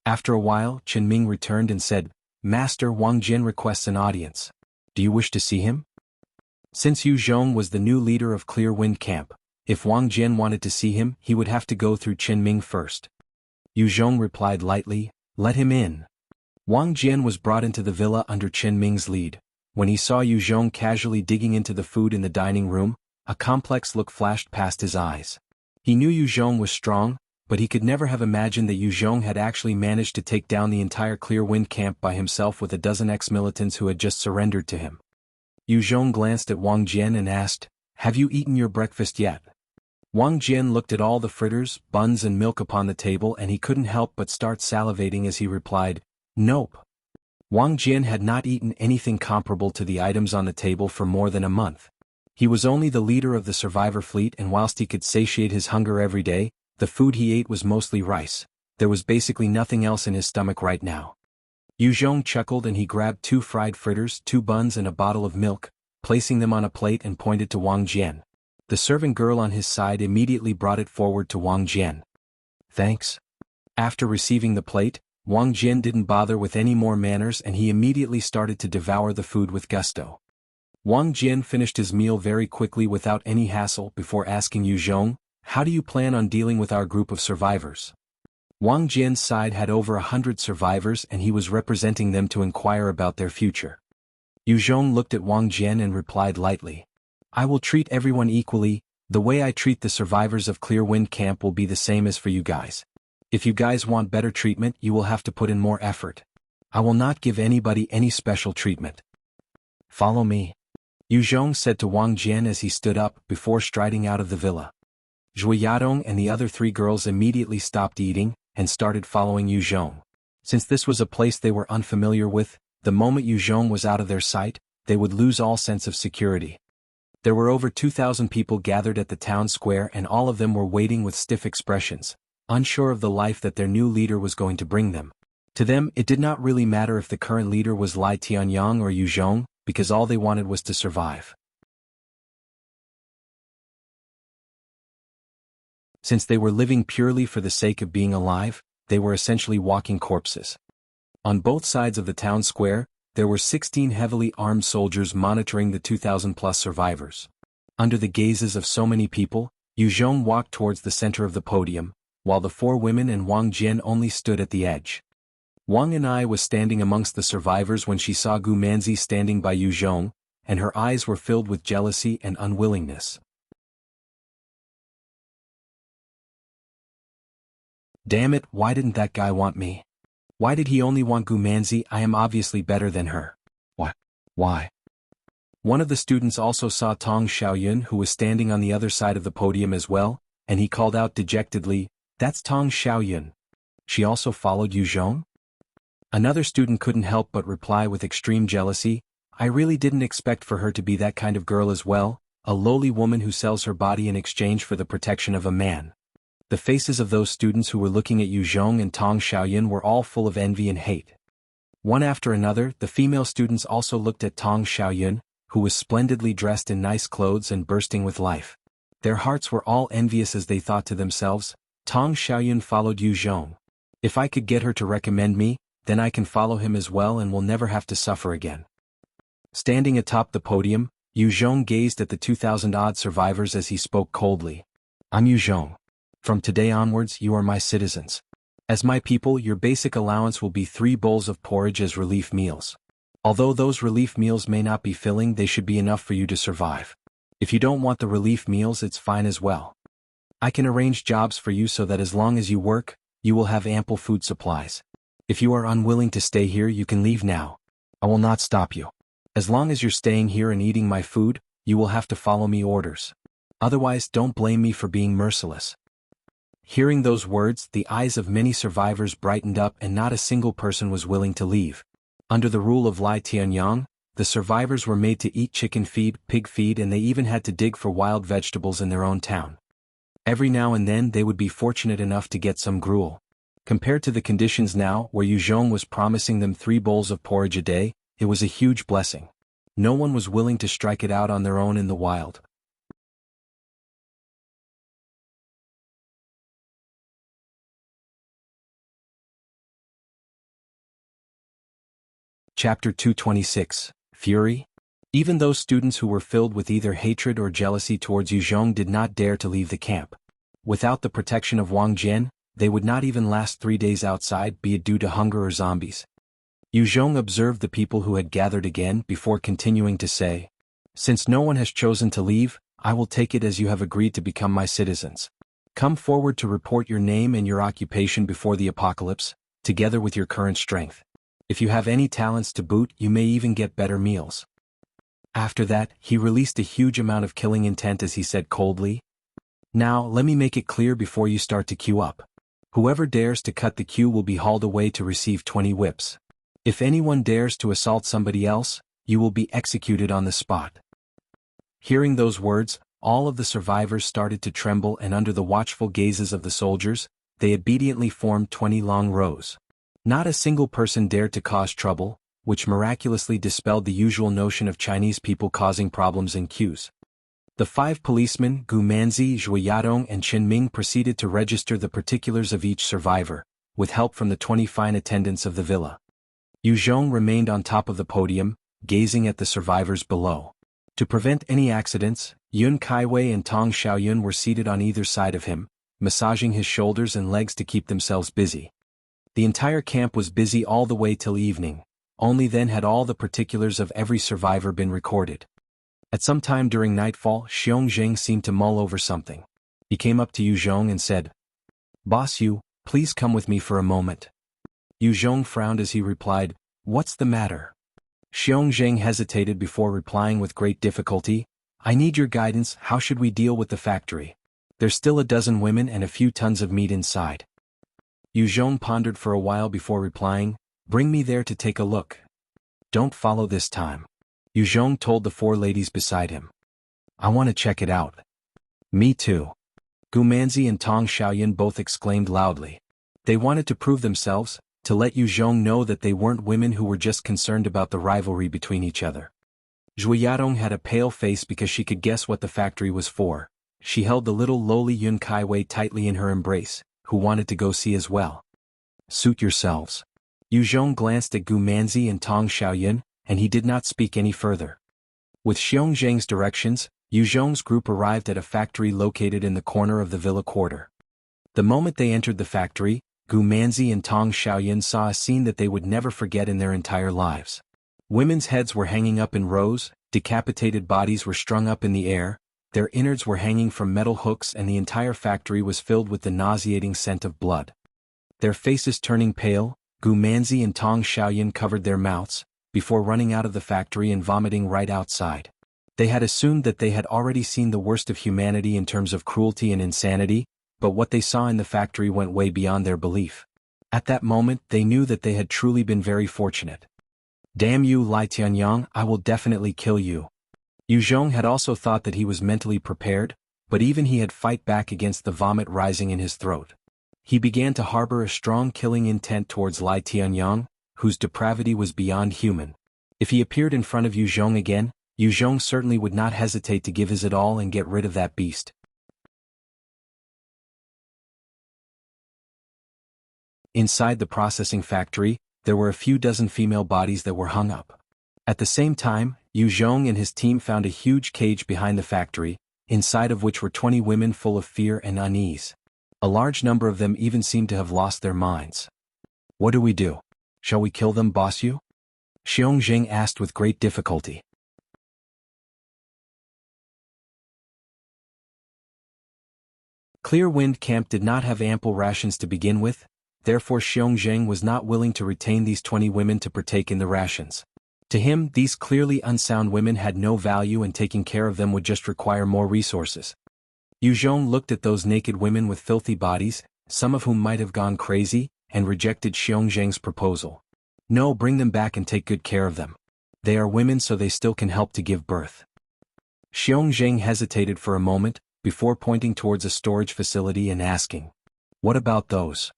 After a while, Qin Ming returned and said, Master Wang Jian requests an audience. Do you wish to see him? Since Yu Zhong was the new leader of Clear Wind Camp, if Wang Jian wanted to see him, he would have to go through Qin Ming first. Yu Zhong replied lightly, let him in. Wang Jian was brought into the villa under Qin Ming's lead. When he saw Yu Zhong casually digging into the food in the dining room, a complex look flashed past his eyes. He knew Yu Zhong was strong, but he could never have imagined that Yu Zhong had actually managed to take down the entire Clear Wind Camp by himself with a dozen ex-militants who had just surrendered to him. Yu Zhong glanced at Wang Jian and asked, have you eaten your breakfast yet? Wang Jian looked at all the fritters, buns and milk upon the table and he couldn't help but start salivating as he replied, nope. Wang Jian had not eaten anything comparable to the items on the table for more than a month. He was only the leader of the survivor fleet and whilst he could satiate his hunger every day, the food he ate was mostly rice. There was basically nothing else in his stomach right now. Yu Zhong chuckled and he grabbed 2 fried fritters, 2 buns and a bottle of milk, placing them on a plate and pointed to Wang Jian. The servant girl on his side immediately brought it forward to Wang Jian. Thanks. After receiving the plate, Wang Jian didn't bother with any more manners and he immediately started to devour the food with gusto. Wang Jian finished his meal very quickly without any hassle before asking Yu Zhong, how do you plan on dealing with our group of survivors? Wang Jian's side had over 100 survivors and he was representing them to inquire about their future. Yu Zhong looked at Wang Jian and replied lightly, I will treat everyone equally, the way I treat the survivors of Clear Wind Camp will be the same as for you guys. If you guys want better treatment, you will have to put in more effort. I will not give anybody any special treatment. Follow me. Yu Zhong said to Wang Jian as he stood up before striding out of the villa. Zhuoyadong and the other 3 girls immediately stopped eating and started following Yu Zhong. Since this was a place they were unfamiliar with, the moment Yu Zhong was out of their sight, they would lose all sense of security. There were over 2,000 people gathered at the town square and all of them were waiting with stiff expressions, unsure of the life that their new leader was going to bring them. To them, it did not really matter if the current leader was Lai Tianyang or Yu Zhong, because all they wanted was to survive. Since they were living purely for the sake of being alive, they were essentially walking corpses. On both sides of the town square, there were 16 heavily armed soldiers monitoring the 2,000-plus survivors. Under the gazes of so many people, Yu Zhong walked towards the center of the podium, while the 4 women and Wang Jian only stood at the edge. Wang Anai was standing amongst the survivors when she saw Gu Manzi standing by Yu Zhong, and her eyes were filled with jealousy and unwillingness. Damn it, why didn't that guy want me? Why did he only want Gu Manzi? I am obviously better than her. Why? One of the students also saw Tong Xiaoyun who was standing on the other side of the podium as well, and he called out dejectedly, that's Tong Xiaoyun. She also followed Yu Zhong? Another student couldn't help but reply with extreme jealousy, I really didn't expect for her to be that kind of girl as well, a lowly woman who sells her body in exchange for the protection of a man. The faces of those students who were looking at Yu Zhong and Tong Xiaoyun were all full of envy and hate. One after another, the female students also looked at Tong Xiaoyun, who was splendidly dressed in nice clothes and bursting with life. Their hearts were all envious as they thought to themselves, Tong Xiaoyun followed Yu Zhong. If I could get her to recommend me, then I can follow him as well and will never have to suffer again. Standing atop the podium, Yu Zhong gazed at the 2,000-odd survivors as he spoke coldly. I'm Yu Zhong. From today onwards you are my citizens. As my people, your basic allowance will be 3 bowls of porridge as relief meals. Although those relief meals may not be filling, they should be enough for you to survive. If you don't want the relief meals, it's fine as well. I can arrange jobs for you so that as long as you work, you will have ample food supplies. If you are unwilling to stay here, you can leave now. I will not stop you. As long as you're staying here and eating my food, you will have to follow me orders. Otherwise, don't blame me for being merciless. Hearing those words, the eyes of many survivors brightened up and not a single person was willing to leave. Under the rule of Lai Tianyang, the survivors were made to eat chicken feed, pig feed, and they even had to dig for wild vegetables in their own town. Every now and then they would be fortunate enough to get some gruel. Compared to the conditions now, where Yu Zhong was promising them 3 bowls of porridge a day, it was a huge blessing. No one was willing to strike it out on their own in the wild. Chapter 226, Fury? Even those students who were filled with either hatred or jealousy towards Yu Zhong did not dare to leave the camp. Without the protection of Wang Jian, they would not even last 3 days outside, be it due to hunger or zombies. Yu Zhong observed the people who had gathered again before continuing to say, Since no one has chosen to leave, I will take it as you have agreed to become my citizens. Come forward to report your name and your occupation before the apocalypse, together with your current strength. If you have any talents to boot, you may even get better meals. After that, he released a huge amount of killing intent as he said coldly, Now, let me make it clear before you start to queue up. Whoever dares to cut the queue will be hauled away to receive 20 whips. If anyone dares to assault somebody else, you will be executed on the spot. Hearing those words, all of the survivors started to tremble, and under the watchful gazes of the soldiers, they obediently formed 20 long rows. Not a single person dared to cause trouble, which miraculously dispelled the usual notion of Chinese people causing problems in queues. The 5 policemen, Gu Manzi, Zhui Yadong, and Chen Ming proceeded to register the particulars of each survivor, with help from the 20 fine attendants of the villa. Yu Zhong remained on top of the podium, gazing at the survivors below. To prevent any accidents, Yun Kaiwei and Tong Xiaoyun were seated on either side of him, massaging his shoulders and legs to keep themselves busy. The entire camp was busy all the way till evening. Only then had all the particulars of every survivor been recorded. At some time during nightfall, Xiong Zheng seemed to mull over something. He came up to Yu Zhong and said, Boss Yu, please come with me for a moment. Yu Zhong frowned as he replied, What's the matter? Xiong Zheng hesitated before replying with great difficulty, I need your guidance. How should we deal with the factory? There's still a dozen women and a few tons of meat inside. Yu Zhong pondered for a while before replying, Bring me there to take a look. Don't follow this time. Yu Zhong told the 4 ladies beside him. I want to check it out. Me too. Gu Manzi and Tong Xiaoyun both exclaimed loudly. They wanted to prove themselves, to let Yu Zhong know that they weren't women who were just concerned about the rivalry between each other. Zhui Yadong had a pale face because she could guess what the factory was for. She held the little lowly Yun Kaiwei tightly in her embrace, who wanted to go see as well. Suit yourselves. Yu Zhong glanced at Gu Manzi and Tong Xiaoyun, and he did not speak any further. With Xiong Zheng's directions, Yu Zhong's group arrived at a factory located in the corner of the villa quarter. The moment they entered the factory, Gu Manzi and Tong Xiaoyun saw a scene that they would never forget in their entire lives. Women's heads were hanging up in rows, decapitated bodies were strung up in the air, their innards were hanging from metal hooks, and the entire factory was filled with the nauseating scent of blood. Their faces turning pale, Gu Manzi and Tong Xiaoyun covered their mouths, before running out of the factory and vomiting right outside. They had assumed that they had already seen the worst of humanity in terms of cruelty and insanity, but what they saw in the factory went way beyond their belief. At that moment they knew that they had truly been very fortunate. Damn you, Lai Tianyang, I will definitely kill you. Yu Zhong had also thought that he was mentally prepared, but even he had fight back against the vomit rising in his throat. He began to harbor a strong killing intent towards Lai Tianyang, whose depravity was beyond human. If he appeared in front of Yu Zhong again, Yu Zhong certainly would not hesitate to give his it all and get rid of that beast. Inside the processing factory, there were a few dozen female bodies that were hung up. At the same time, Yu Zhong and his team found a huge cage behind the factory, inside of which were 20 women full of fear and unease. A large number of them even seemed to have lost their minds. What do we do? Shall we kill them, boss Yu? Xiong Jing asked with great difficulty. Clear Wind Camp did not have ample rations to begin with, therefore Xiong Jing was not willing to retain these 20 women to partake in the rations. To him, these clearly unsound women had no value and taking care of them would just require more resources. Yu Zhong looked at those naked women with filthy bodies, some of whom might have gone crazy, and rejected Xiong Zheng's proposal. No, bring them back and take good care of them. They are women so they still can help to give birth. Xiong Zheng hesitated for a moment, before pointing towards a storage facility and asking, "What about those?"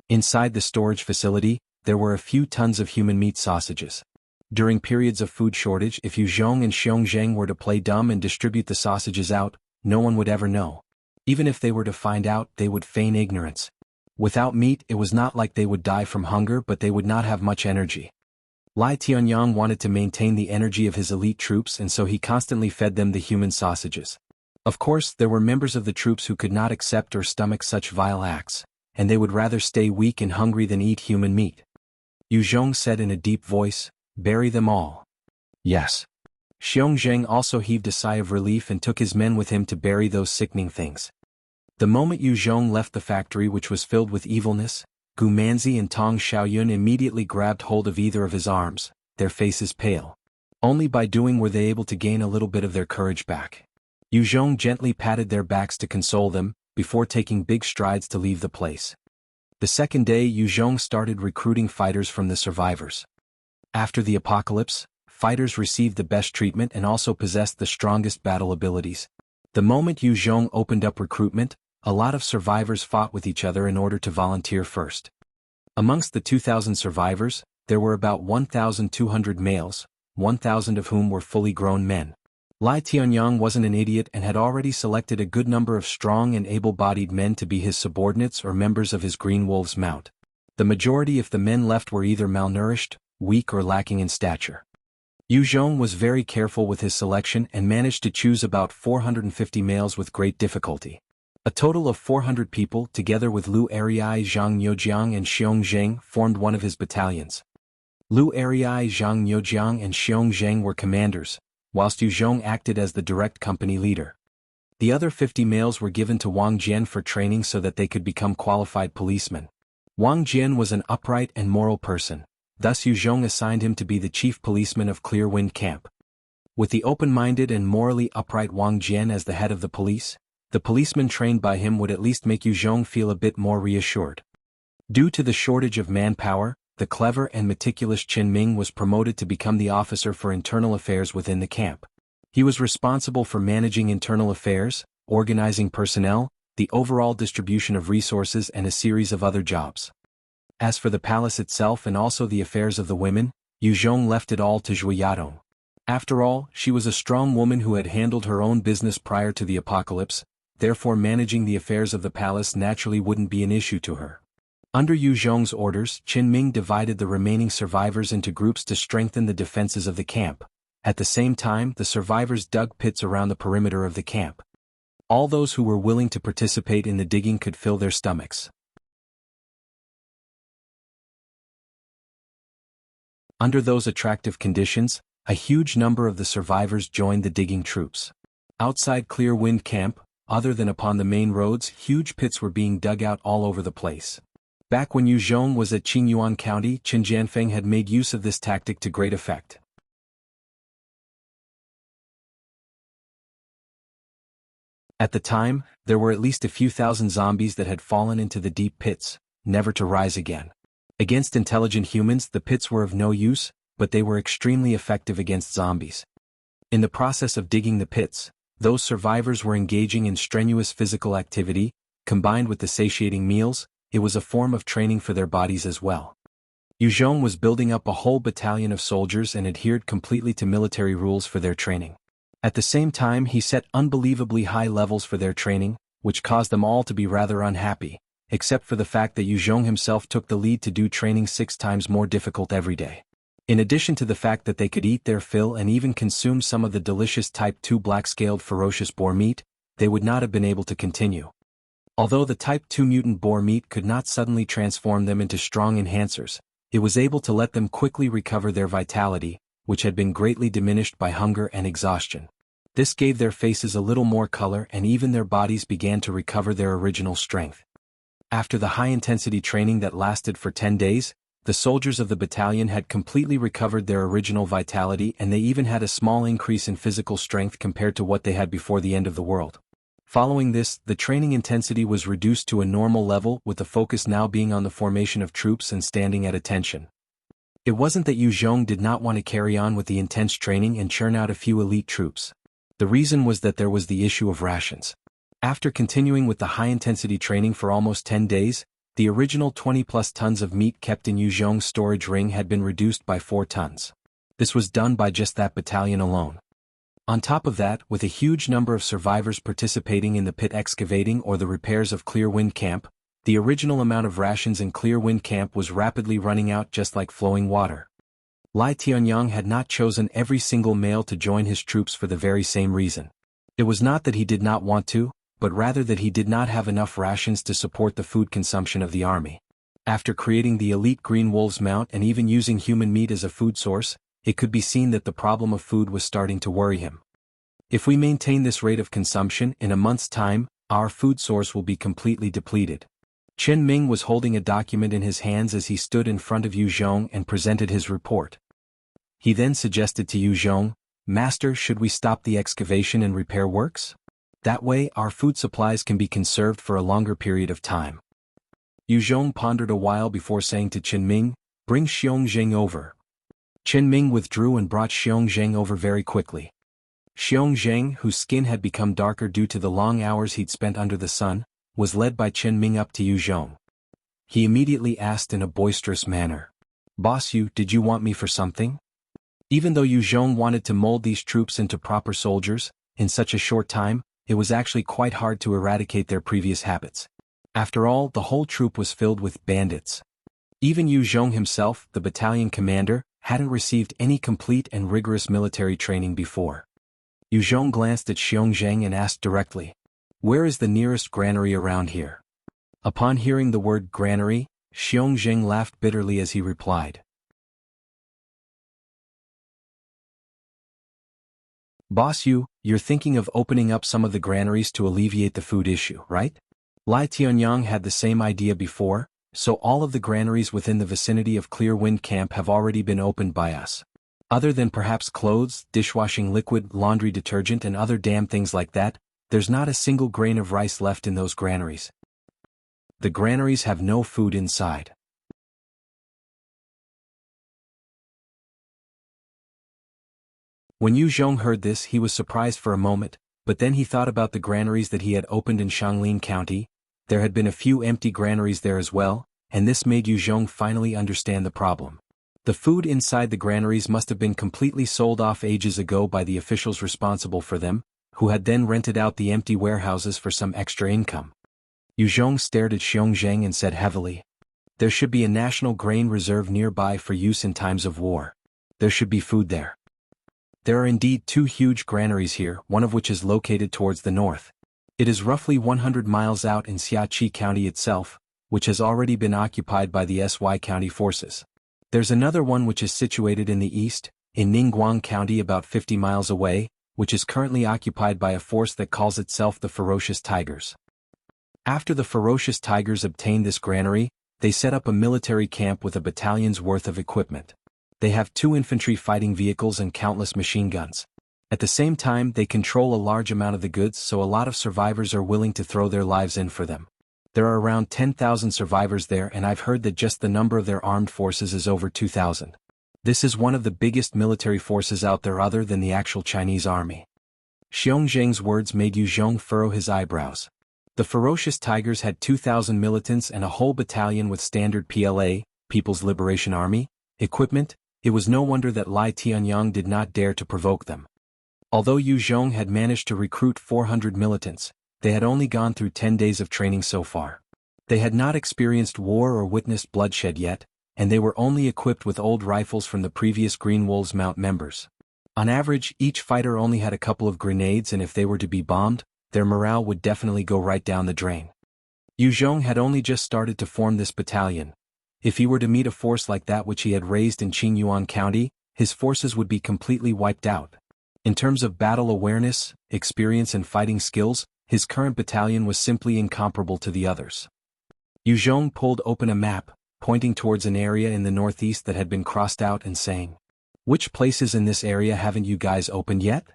Inside the storage facility, there were a few tons of human meat sausages. During periods of food shortage, if Yu Zhong and Xiong Zheng were to play dumb and distribute the sausages out, no one would ever know. Even if they were to find out, they would feign ignorance. Without meat, it was not like they would die from hunger, but they would not have much energy. Lai Tianyang wanted to maintain the energy of his elite troops, and so he constantly fed them the human sausages. Of course, there were members of the troops who could not accept or stomach such vile acts, and they would rather stay weak and hungry than eat human meat. Yu Zhong said in a deep voice, "Bury them all." Yes. Xiong Zheng also heaved a sigh of relief and took his men with him to bury those sickening things. The moment Yu Zhong left the factory, which was filled with evilness, Gu Manzi and Tong Xiaoyun immediately grabbed hold of either of his arms, their faces pale. Only by doing were they able to gain a little bit of their courage back. Yu Zhong gently patted their backs to console them, before taking big strides to leave the place. The second day, Yu Zhong started recruiting fighters from the survivors. After the apocalypse, fighters received the best treatment and also possessed the strongest battle abilities. The moment Yu Zhong opened up recruitment, a lot of survivors fought with each other in order to volunteer first. Amongst the 2,000 survivors, there were about 1,200 males, 1,000 of whom were fully grown men. Lai Tianyang wasn't an idiot and had already selected a good number of strong and able-bodied men to be his subordinates or members of his Green Wolf's mount. The majority if the men left were either malnourished, weak or lacking in stature. Yu Zhong was very careful with his selection and managed to choose about 450 males with great difficulty. A total of 400 people, together with Lu Eriai, Zhang Youjiang and Xiong Zheng, formed one of his battalions. Lu Eriai, Zhang Youjiang and Xiong Zheng were commanders, whilst Yu Zhong acted as the direct company leader. The other 50 males were given to Wang Jian for training so that they could become qualified policemen. Wang Jian was an upright and moral person, thus Yu Zhong assigned him to be the chief policeman of Clear Wind Camp. With the open-minded and morally upright Wang Jian as the head of the policemen trained by him would at least make Yu Zhong feel a bit more reassured. Due to the shortage of manpower, the clever and meticulous Qin Ming was promoted to become the officer for internal affairs within the camp. He was responsible for managing internal affairs, organizing personnel, the overall distribution of resources and a series of other jobs. As for the palace itself and also the affairs of the women, Yu Zhong left it all to Zhui Yadong. After all, she was a strong woman who had handled her own business prior to the apocalypse, therefore managing the affairs of the palace naturally wouldn't be an issue to her. Under Yu Zhong's orders, Qin Ming divided the remaining survivors into groups to strengthen the defenses of the camp. At the same time, the survivors dug pits around the perimeter of the camp. All those who were willing to participate in the digging could fill their stomachs. Under those attractive conditions, a huge number of the survivors joined the digging troops. Outside Clear Wind Camp, other than upon the main roads, huge pits were being dug out all over the place. Back when Yu Zhong was at Qingyuan County, Qin Jianfeng had made use of this tactic to great effect. At the time, there were at least a few thousand zombies that had fallen into the deep pits, never to rise again. Against intelligent humans, the pits were of no use, but they were extremely effective against zombies. In the process of digging the pits, those survivors were engaging in strenuous physical activity, combined with the satiating meals. It was a form of training for their bodies as well. Yu Zhong was building up a whole battalion of soldiers and adhered completely to military rules for their training. At the same time, he set unbelievably high levels for their training, which caused them all to be rather unhappy, except for the fact that Yu Zhong himself took the lead to do training 6 times more difficult every day. In addition to the fact that they could eat their fill and even consume some of the delicious Type 2 black-scaled ferocious boar meat, they would not have been able to continue. Although the Type 2 mutant boar meat could not suddenly transform them into strong enhancers, it was able to let them quickly recover their vitality, which had been greatly diminished by hunger and exhaustion. This gave their faces a little more color and even their bodies began to recover their original strength. After the high-intensity training that lasted for 10 days, the soldiers of the battalion had completely recovered their original vitality and they even had a small increase in physical strength compared to what they had before the end of the world. Following this, the training intensity was reduced to a normal level with the focus now being on the formation of troops and standing at attention. It wasn't that Yu Zhong did not want to carry on with the intense training and churn out a few elite troops. The reason was that there was the issue of rations. After continuing with the high-intensity training for almost 10 days, the original 20-plus tons of meat kept in Yu Zhong's storage ring had been reduced by 4 tons. This was done by just that battalion alone. On top of that, with a huge number of survivors participating in the pit excavating or the repairs of Clear Wind Camp, the original amount of rations in Clear Wind Camp was rapidly running out just like flowing water. Lai Tianyang had not chosen every single male to join his troops for the very same reason. It was not that he did not want to, but rather that he did not have enough rations to support the food consumption of the army. After creating the elite Green Wolves mount and even using human meat as a food source, it could be seen that the problem of food was starting to worry him. If we maintain this rate of consumption, in a month's time, our food source will be completely depleted. Chen Ming was holding a document in his hands as he stood in front of Yu Zhong and presented his report. He then suggested to Yu Zhong, "Master, should we stop the excavation and repair works? That way, our food supplies can be conserved for a longer period of time." Yu Zhong pondered a while before saying to Chen Ming, "Bring Xiong Zheng over." Chen Ming withdrew and brought Xiong Zheng over very quickly. Xiong Zheng, whose skin had become darker due to the long hours he'd spent under the sun, was led by Chen Ming up to Yu Zhong. He immediately asked in a boisterous manner, "Boss Yu, did you want me for something?" Even though Yu Zhong wanted to mold these troops into proper soldiers, in such a short time, it was actually quite hard to eradicate their previous habits. After all, the whole troop was filled with bandits. Even Yu Zhong himself, the battalion commander, hadn't received any complete and rigorous military training before. Yu Zhong glanced at Xiong Zheng and asked directly, "Where is the nearest granary around here?" Upon hearing the word granary, Xiong Zheng laughed bitterly as he replied, "Boss Yu, you're thinking of opening up some of the granaries to alleviate the food issue, right? Lai Tianyang had the same idea before, so all of the granaries within the vicinity of Clear Wind Camp have already been opened by us. Other than perhaps clothes, dishwashing liquid, laundry detergent and other damn things like that, there's not a single grain of rice left in those granaries. The granaries have no food inside." When Yu Zhong heard this, he was surprised for a moment, but then he thought about the granaries that he had opened in Shanglin County. There had been a few empty granaries there as well, and this made Yu Zhong finally understand the problem. The food inside the granaries must have been completely sold off ages ago by the officials responsible for them, who had then rented out the empty warehouses for some extra income. Yu Zhong stared at Xiong Zheng and said heavily, "There should be a national grain reserve nearby for use in times of war. There should be food there." There are indeed 2 huge granaries here, one of which is located towards the north. It is roughly 100 miles out in Xiaqi County itself, which has already been occupied by the SY County forces. There's another one which is situated in the east, in Ningguang County about 50 miles away, which is currently occupied by a force that calls itself the Ferocious Tigers. After the Ferocious Tigers obtained this granary, they set up a military camp with a battalion's worth of equipment. They have 2 infantry fighting vehicles and countless machine guns. At the same time, they control a large amount of the goods, so a lot of survivors are willing to throw their lives in for them. There are around 10,000 survivors there, and I've heard that just the number of their armed forces is over 2,000. This is one of the biggest military forces out there other than the actual Chinese army. Xiong Zheng's words made Yu Zhong furrow his eyebrows. The Ferocious Tigers had 2,000 militants and a whole battalion with standard PLA, People's Liberation Army, equipment. It was no wonder that Lai Tianyang did not dare to provoke them. Although Yu Zhong had managed to recruit 400 militants, they had only gone through 10 days of training so far. They had not experienced war or witnessed bloodshed yet, and they were only equipped with old rifles from the previous Green Wolves Mount members. On average, each fighter only had a couple of grenades, and if they were to be bombed, their morale would definitely go right down the drain. Yu Zhong had only just started to form this battalion. If he were to meet a force like that which he had raised in Qingyuan County, his forces would be completely wiped out. In terms of battle awareness, experience and fighting skills, his current battalion was simply incomparable to the others. Yu Zhong pulled open a map, pointing towards an area in the northeast that had been crossed out and saying, "Which places in this area haven't you guys opened yet?"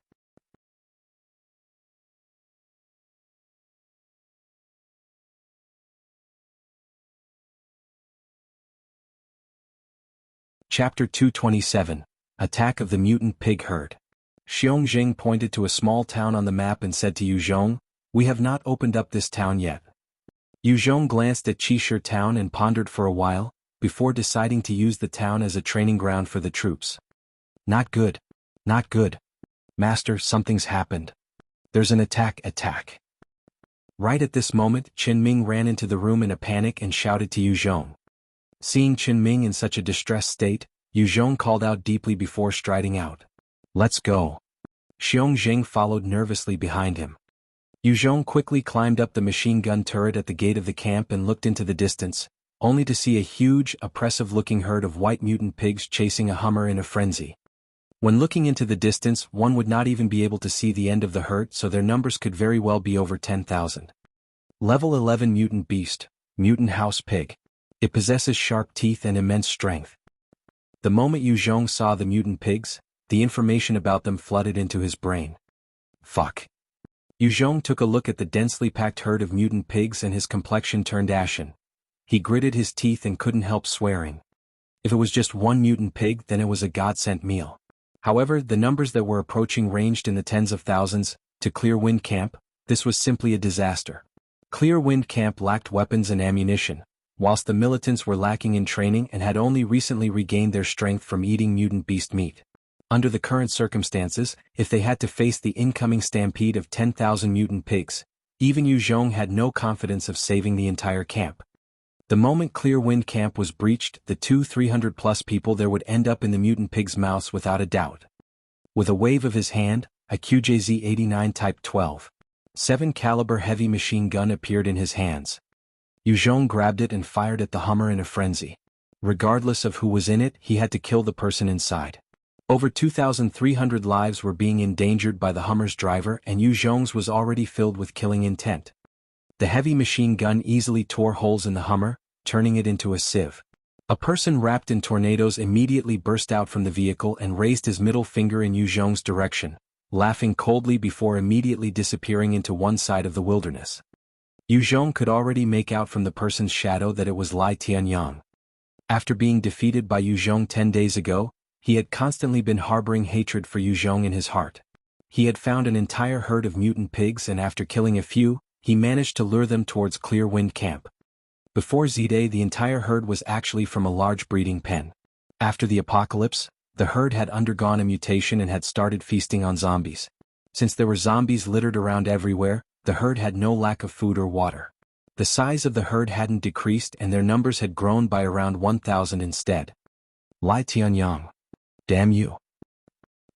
Chapter 227, Attack of the Mutant Pig Herd. Xiong Jing pointed to a small town on the map and said to Yu Zhong, "We have not opened up this town yet." Yu Zhong glanced at Qishir town and pondered for a while, before deciding to use the town as a training ground for the troops. Not good. Not good. Master, something's happened. There's an attack. Right at this moment, Qin Ming ran into the room in a panic and shouted to Yu Zhong. Seeing Qin Ming in such a distressed state, Yu Zhong called out deeply before striding out. "Let's go." Xiong Jing followed nervously behind him. Yu Zhong quickly climbed up the machine gun turret at the gate of the camp and looked into the distance, only to see a huge, oppressive-looking herd of white mutant pigs chasing a Hummer in a frenzy. When looking into the distance, one would not even be able to see the end of the herd, so their numbers could very well be over 10,000. Level 11 Mutant Beast, Mutant House Pig. It possesses sharp teeth and immense strength. The moment Yu Zhong saw the mutant pigs, the information about them flooded into his brain. Fuck. Yu Zhong took a look at the densely packed herd of mutant pigs and his complexion turned ashen. He gritted his teeth and couldn't help swearing. If it was just one mutant pig, then it was a God-sent meal. However, the numbers that were approaching ranged in the tens of thousands. To Clear Wind Camp, this was simply a disaster. Clear Wind Camp lacked weapons and ammunition, whilst the militants were lacking in training and had only recently regained their strength from eating mutant beast meat. Under the current circumstances, if they had to face the incoming stampede of 10,000 mutant pigs, even Yu Zhong had no confidence of saving the entire camp. The moment Clear Wind Camp was breached, the 300+ people there would end up in the mutant pigs' mouths without a doubt. With a wave of his hand, a QJZ-89 Type 12. 7 caliber heavy machine gun appeared in his hands. Yu Zhong grabbed it and fired at the Hummer in a frenzy. Regardless of who was in it, he had to kill the person inside. Over 2,300 lives were being endangered by the Hummer's driver, and Yu Zhong's was already filled with killing intent. The heavy machine gun easily tore holes in the Hummer, turning it into a sieve. A person wrapped in tornadoes immediately burst out from the vehicle and raised his middle finger in Yu Zhong's direction, laughing coldly before immediately disappearing into one side of the wilderness. Yu Zhong could already make out from the person's shadow that it was Lai Tianyang. After being defeated by Yu Zhong 10 days ago, he had constantly been harboring hatred for Yu Zhong in his heart. He had found an entire herd of mutant pigs, and after killing a few, he managed to lure them towards Clear Wind Camp. Before Z-Day, the entire herd was actually from a large breeding pen. After the apocalypse, the herd had undergone a mutation and had started feasting on zombies. Since there were zombies littered around everywhere, the herd had no lack of food or water. The size of the herd hadn't decreased and their numbers had grown by around 1,000 instead. Lai Tianyang. Damn you.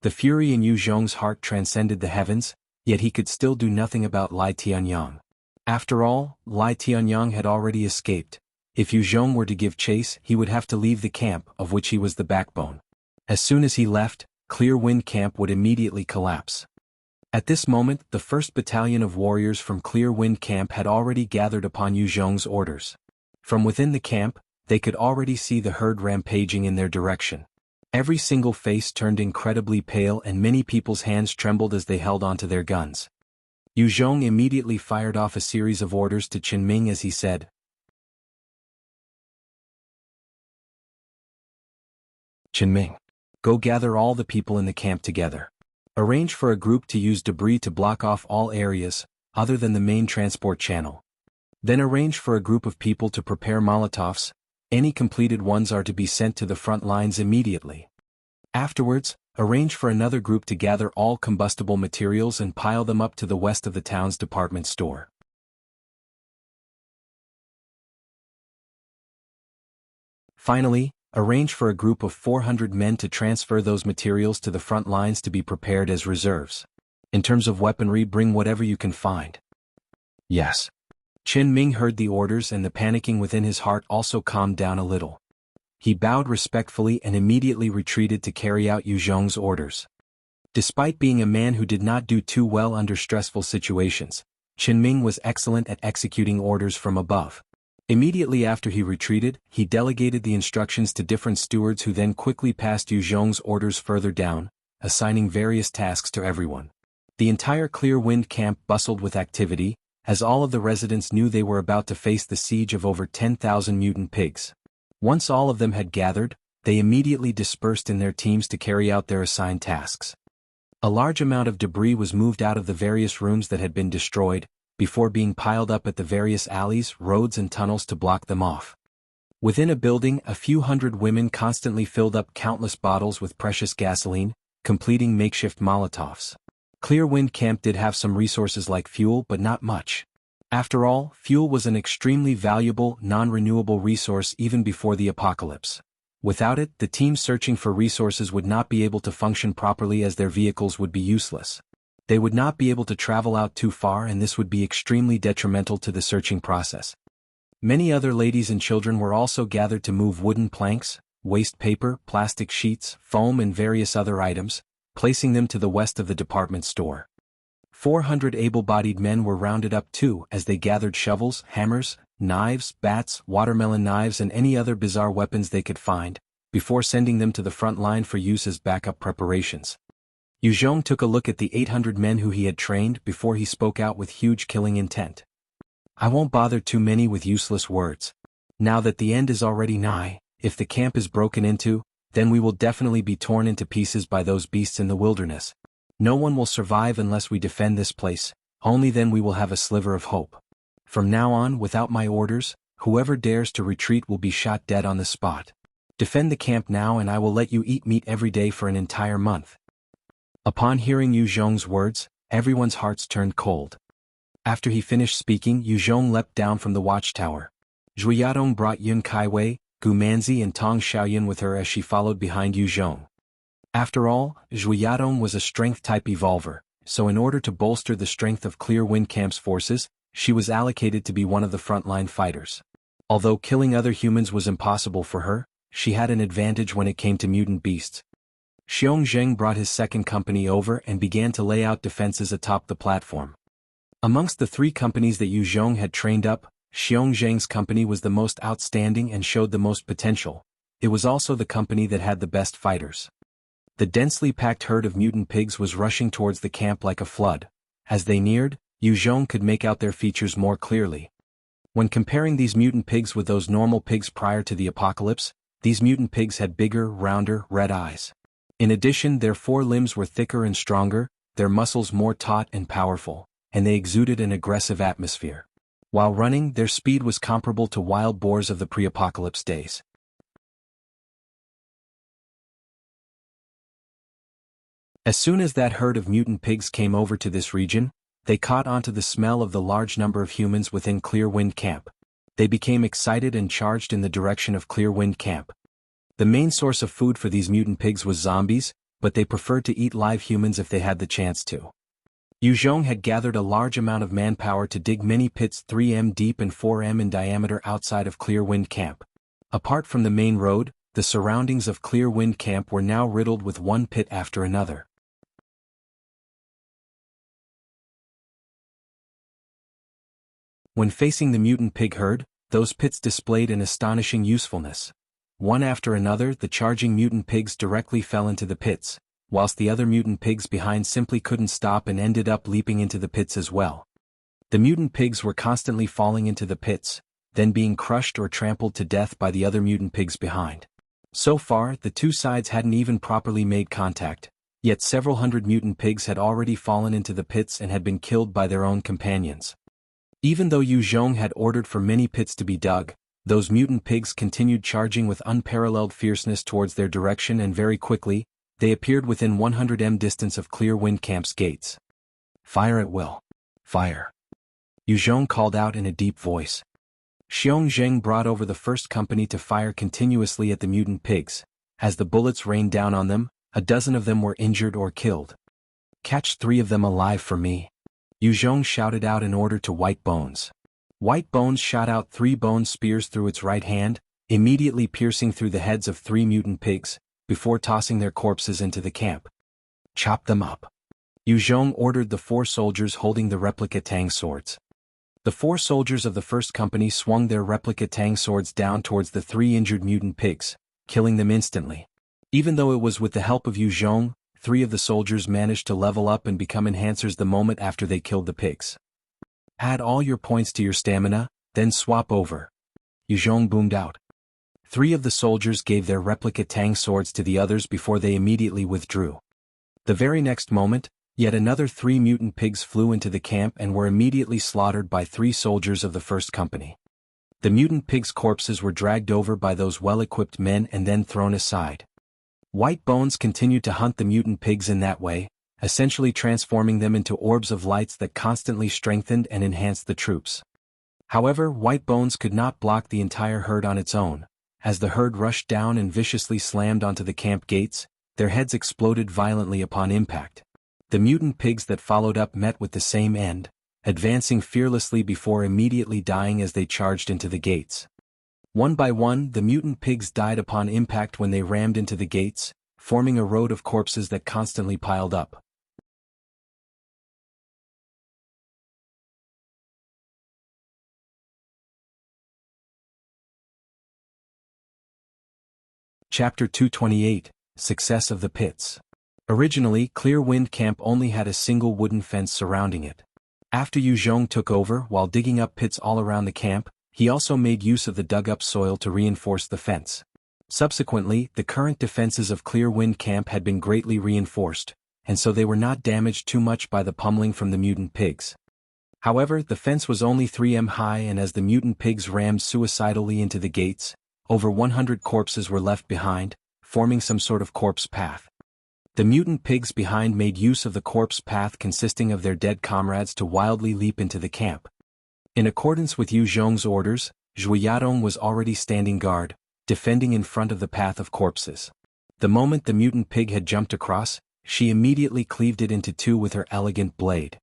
The fury in Yu Zhong's heart transcended the heavens, yet he could still do nothing about Lai Tianyang. After all, Lai Tianyang had already escaped. If Yu Zhong were to give chase, he would have to leave the camp, of which he was the backbone. As soon as he left, Clear Wind Camp would immediately collapse. At this moment, the 1st Battalion of warriors from Clear Wind Camp had already gathered upon Yu Zhong's orders. From within the camp, they could already see the herd rampaging in their direction. Every single face turned incredibly pale and many people's hands trembled as they held onto their guns. Yu Zhong immediately fired off a series of orders to Qin Ming as he said, "Qin Ming, go gather all the people in the camp together. Arrange for a group to use debris to block off all areas, other than the main transport channel. Then arrange for a group of people to prepare Molotovs, Any completed ones are to be sent to the front lines immediately. Afterwards, arrange for another group to gather all combustible materials and pile them up to the west of the town's department store. Finally, arrange for a group of 400 men to transfer those materials to the front lines to be prepared as reserves. In terms of weaponry, bring whatever you can find. Yes. Qin Ming heard the orders, and the panicking within his heart also calmed down a little. He bowed respectfully and immediately retreated to carry out Yu Zhong's orders. Despite being a man who did not do too well under stressful situations, Qin Ming was excellent at executing orders from above. Immediately after he retreated, he delegated the instructions to different stewards who then quickly passed Yu Zhong's orders further down, assigning various tasks to everyone. The entire Clear Wind camp bustled with activity, as all of the residents knew they were about to face the siege of over 10,000 mutant pigs. Once all of them had gathered, they immediately dispersed in their teams to carry out their assigned tasks. A large amount of debris was moved out of the various rooms that had been destroyed, before being piled up at the various alleys, roads and tunnels to block them off. Within a building, a few hundred women constantly filled up countless bottles with precious gasoline, completing makeshift Molotovs. Clear Wind Camp did have some resources like fuel, but not much. After all, fuel was an extremely valuable, non-renewable resource even before the apocalypse. Without it, the teams searching for resources would not be able to function properly, as their vehicles would be useless. They would not be able to travel out too far, and this would be extremely detrimental to the searching process. Many other ladies and children were also gathered to move wooden planks, waste paper, plastic sheets, foam and various other items, placing them to the west of the department store. 400 able-bodied men were rounded up too, as they gathered shovels, hammers, knives, bats, watermelon knives and any other bizarre weapons they could find, before sending them to the front line for use as backup preparations. Yu Zhong took a look at the 800 men who he had trained before he spoke out with huge killing intent. I won't bother too many with useless words. Now that the end is already nigh, if the camp is broken into, then we will definitely be torn into pieces by those beasts in the wilderness. No one will survive unless we defend this place, only then we will have a sliver of hope. From now on, without my orders, whoever dares to retreat will be shot dead on the spot. Defend the camp now and I will let you eat meat every day for an entire month. Upon hearing Yu Zhong's words, everyone's hearts turned cold. After he finished speaking, Yu Zhong leapt down from the watchtower. Zhu Yadong brought Yun Kaiwei, Gu Manzi and Tong Xiaoyun with her as she followed behind Yu Zhong. After all, Zhu Yadong was a strength-type evolver, so in order to bolster the strength of Clear Wind Camp's forces, she was allocated to be one of the frontline fighters. Although killing other humans was impossible for her, she had an advantage when it came to mutant beasts. Xiong Zheng brought his second company over and began to lay out defenses atop the platform. Amongst the 3 companies that Yu Zhong had trained up, Xiong Zheng's company was the most outstanding and showed the most potential. It was also the company that had the best fighters. The densely packed herd of mutant pigs was rushing towards the camp like a flood. As they neared, Yu Zhong could make out their features more clearly. When comparing these mutant pigs with those normal pigs prior to the apocalypse, these mutant pigs had bigger, rounder, red eyes. In addition, their 4 limbs were thicker and stronger, their muscles more taut and powerful, and they exuded an aggressive atmosphere. While running, their speed was comparable to wild boars of the pre-apocalypse days. As soon as that herd of mutant pigs came over to this region, they caught onto the smell of the large number of humans within Clear Wind Camp. They became excited and charged in the direction of Clear Wind Camp. The main source of food for these mutant pigs was zombies, but they preferred to eat live humans if they had the chance to. Yu Zhong had gathered a large amount of manpower to dig many pits 3m deep and 4m in diameter outside of Clear Wind Camp. Apart from the main road, the surroundings of Clear Wind Camp were now riddled with one pit after another. When facing the mutant pig herd, those pits displayed an astonishing usefulness. One after another, the charging mutant pigs directly fell into the pits, whilst the other mutant pigs behind simply couldn't stop and ended up leaping into the pits as well. The mutant pigs were constantly falling into the pits, then being crushed or trampled to death by the other mutant pigs behind. So far, the 2 sides hadn't even properly made contact, yet several hundred mutant pigs had already fallen into the pits and had been killed by their own companions. Even though Yu Zhong had ordered for many pits to be dug, Those mutant pigs continued charging with unparalleled fierceness towards their direction, and very quickly, they appeared within 100 m distance of Clear Wind Camp's gates. Fire at will. Fire. Yu Zhong called out in a deep voice. Xiong Zheng brought over the first company to fire continuously at the mutant pigs. As the bullets rained down on them, a dozen of them were injured or killed. Catch 3 of them alive for me. Yu Zhong shouted out an order to White Bones. White Bones shot out 3 bone spears through its right hand, immediately piercing through the heads of 3 mutant pigs, before tossing their corpses into the camp. Chop them up. Yu Zhong ordered the 4 soldiers holding the replica tang swords. The 4 soldiers of the first company swung their replica tang swords down towards the 3 injured mutant pigs, killing them instantly. Even though it was with the help of Yu Zhong, 3 of the soldiers managed to level up and become enhancers the moment after they killed the pigs. Add all your points to your stamina, then swap over. Yu Zhong boomed out. 3 of the soldiers gave their replica tang swords to the others before they immediately withdrew. The very next moment, yet another 3 mutant pigs flew into the camp and were immediately slaughtered by 3 soldiers of the first company. The mutant pigs' corpses were dragged over by those well-equipped men and then thrown aside. White Bones continued to hunt the mutant pigs in that way, essentially transforming them into orbs of lights that constantly strengthened and enhanced the troops. However, White Bones could not block the entire herd on its own. As the herd rushed down and viciously slammed onto the camp gates, their heads exploded violently upon impact. The mutant pigs that followed up met with the same end, advancing fearlessly before immediately dying as they charged into the gates. One by one, the mutant pigs died upon impact when they rammed into the gates, forming a road of corpses that constantly piled up. Chapter 228, Success of the Pits. Originally, Clear Wind Camp only had a single wooden fence surrounding it. After Yu Zhong took over while digging up pits all around the camp, he also made use of the dug-up soil to reinforce the fence. Subsequently, the current defenses of Clear Wind Camp had been greatly reinforced, and so they were not damaged too much by the pummeling from the mutant pigs. However, the fence was only 3 m high, and as the mutant pigs rammed suicidally into the gates, over 100 corpses were left behind, forming some sort of corpse path. The mutant pigs behind made use of the corpse path consisting of their dead comrades to wildly leap into the camp. In accordance with Yu Zhong's orders, Zhui Yadong was already standing guard, defending in front of the path of corpses. The moment the mutant pig had jumped across, she immediately cleaved it into 2 with her elegant blade.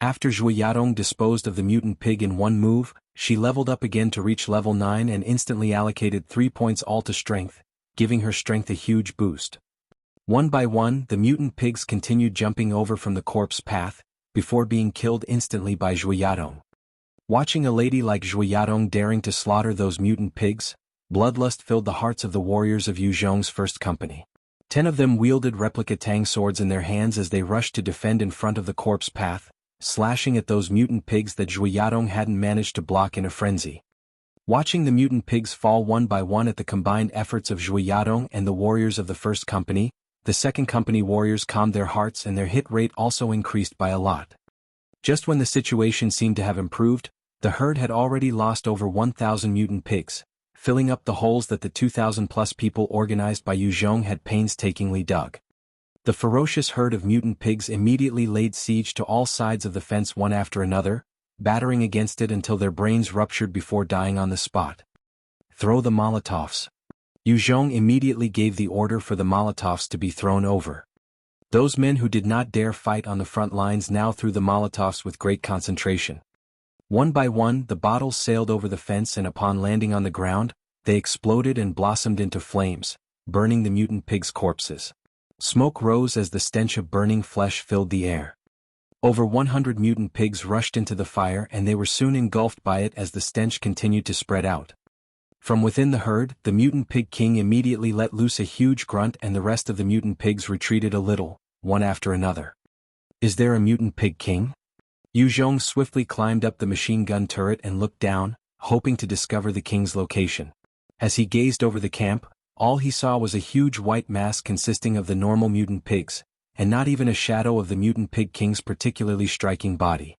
After Zhui Yadong disposed of the mutant pig in one move, she leveled up again to reach level 9 and instantly allocated 3 points all to strength, giving her strength a huge boost. One by one, the mutant pigs continued jumping over from the corpse path, before being killed instantly by Zhui Yadong. Watching a lady like Zhui Yadong daring to slaughter those mutant pigs, bloodlust filled the hearts of the warriors of Yu Zhong's first company. 10 of them wielded replica tang swords in their hands as they rushed to defend in front of the corpse path, slashing at those mutant pigs that Zhui Yadong hadn't managed to block in a frenzy. Watching the mutant pigs fall one by one at the combined efforts of Zhui Yadong and the warriors of the first company, the second company warriors calmed their hearts and their hit rate also increased by a lot. Just when the situation seemed to have improved, the herd had already lost over 1,000 mutant pigs, filling up the holes that the 2,000+ people organized by Yu Zhong had painstakingly dug. The ferocious herd of mutant pigs immediately laid siege to all sides of the fence one after another, battering against it until their brains ruptured before dying on the spot. Throw the Molotovs. Yu Zhong immediately gave the order for the Molotovs to be thrown over. Those men who did not dare fight on the front lines now threw the Molotovs with great concentration. One by one, the bottles sailed over the fence, and upon landing on the ground, they exploded and blossomed into flames, burning the mutant pigs' corpses. Smoke rose as the stench of burning flesh filled the air. Over 100 mutant pigs rushed into the fire, and they were soon engulfed by it as the stench continued to spread out. From within the herd, the mutant pig king immediately let loose a huge grunt, and the rest of the mutant pigs retreated a little, one after another. Is there a mutant pig king? Yu Zhong swiftly climbed up the machine gun turret and looked down, hoping to discover the king's location. As he gazed over the camp, all he saw was a huge white mass consisting of the normal mutant pigs, and not even a shadow of the mutant pig king's particularly striking body.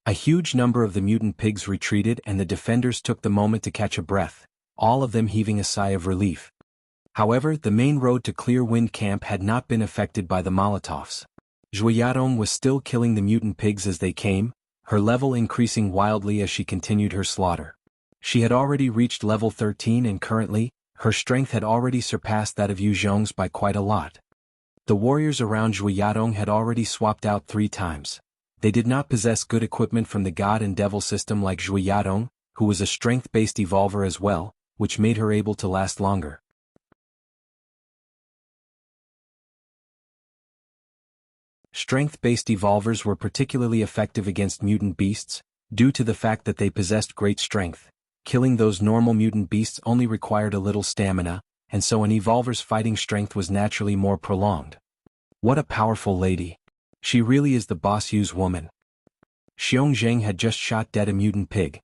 A huge number of the mutant pigs retreated and the defenders took the moment to catch a breath, all of them heaving a sigh of relief. However, the main road to Clear Wind Camp had not been affected by the Molotovs. Zhuiyadong was still killing the mutant pigs as they came, her level increasing wildly as she continued her slaughter. She had already reached level 13 and currently, her strength had already surpassed that of Yu Zhong's by quite a lot. The warriors around Zhuiyadong had already swapped out 3 times. They did not possess good equipment from the God and Devil system like Zhuiyadong, who was a strength-based evolver as well, which made her able to last longer. Strength-based evolvers were particularly effective against mutant beasts, due to the fact that they possessed great strength. Killing those normal mutant beasts only required a little stamina, and so an evolver's fighting strength was naturally more prolonged. What a powerful lady. She really is the boss Yu's woman. Xiong Zheng had just shot dead a mutant pig.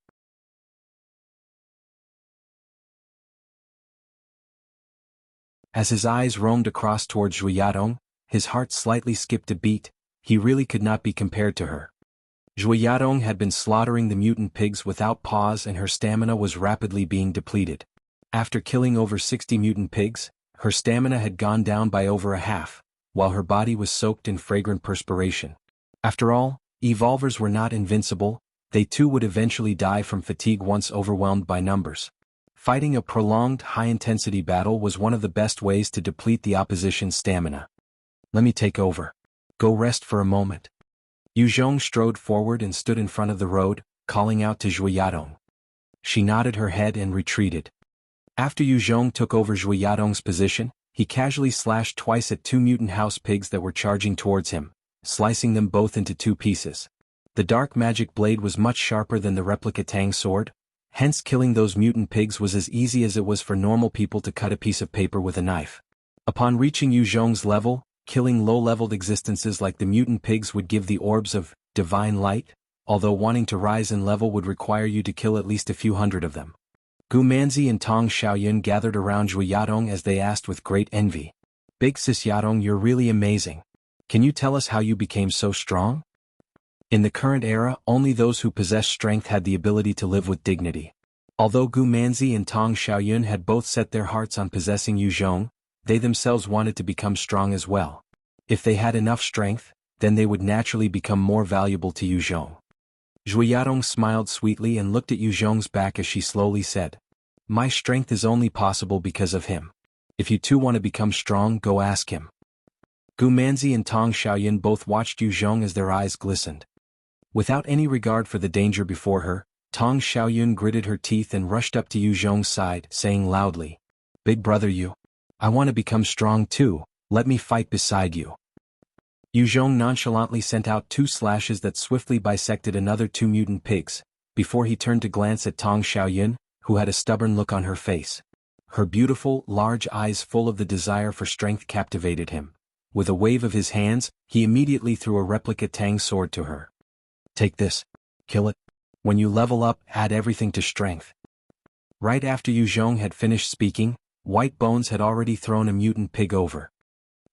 As his eyes roamed across towards Zhuiyadong, his heart slightly skipped a beat. He really could not be compared to her. Zhuiyadong had been slaughtering the mutant pigs without pause and her stamina was rapidly being depleted. After killing over 60 mutant pigs, her stamina had gone down by over a half, while her body was soaked in fragrant perspiration. After all, evolvers were not invincible, they too would eventually die from fatigue once overwhelmed by numbers. Fighting a prolonged, high-intensity battle was one of the best ways to deplete the opposition's stamina. Let me take over. Go rest for a moment. Yu Zhong strode forward and stood in front of the road, calling out to Zhuiyadong. She nodded her head and retreated. After Yu Zhong took over Zhuiyadong's position, he casually slashed twice at 2 mutant house pigs that were charging towards him, slicing them both into 2 pieces. The dark magic blade was much sharper than the replica Tang sword, hence killing those mutant pigs was as easy as it was for normal people to cut a piece of paper with a knife. Upon reaching Yu Zhong's level, killing low-leveled existences like the mutant pigs would give the orbs of divine light, although wanting to rise in level would require you to kill at least a few hundred of them. Gu Manzi and Tong Xiaoyun gathered around Zhuiyadong as they asked with great envy. Big Sis Yadong, you're really amazing. Can you tell us how you became so strong? In the current era, only those who possess strength had the ability to live with dignity. Although Gu Manzi and Tong Xiaoyun had both set their hearts on possessing Yu Zhong, they themselves wanted to become strong as well. If they had enough strength, then they would naturally become more valuable to Yu Zhong. Zhuiyadong smiled sweetly and looked at Yu Zhong's back as she slowly said, "My strength is only possible because of him. If you too want to become strong, go ask him." Gu Manzi and Tong Xiaoyun both watched Yu Zhong as their eyes glistened. Without any regard for the danger before her, Tong Xiaoyun gritted her teeth and rushed up to Yu Zhong's side, saying loudly, "Big brother Yu, I want to become strong too, let me fight beside you." Yu Zhong nonchalantly sent out 2 slashes that swiftly bisected another 2 mutant pigs, before he turned to glance at Tong Xiaoyun, who had a stubborn look on her face. Her beautiful, large eyes full of the desire for strength captivated him. With a wave of his hands, he immediately threw a replica Tang sword to her. "Take this. Kill it. When you level up, add everything to strength." Right after Yu Zhong had finished speaking, White Bones had already thrown a mutant pig over.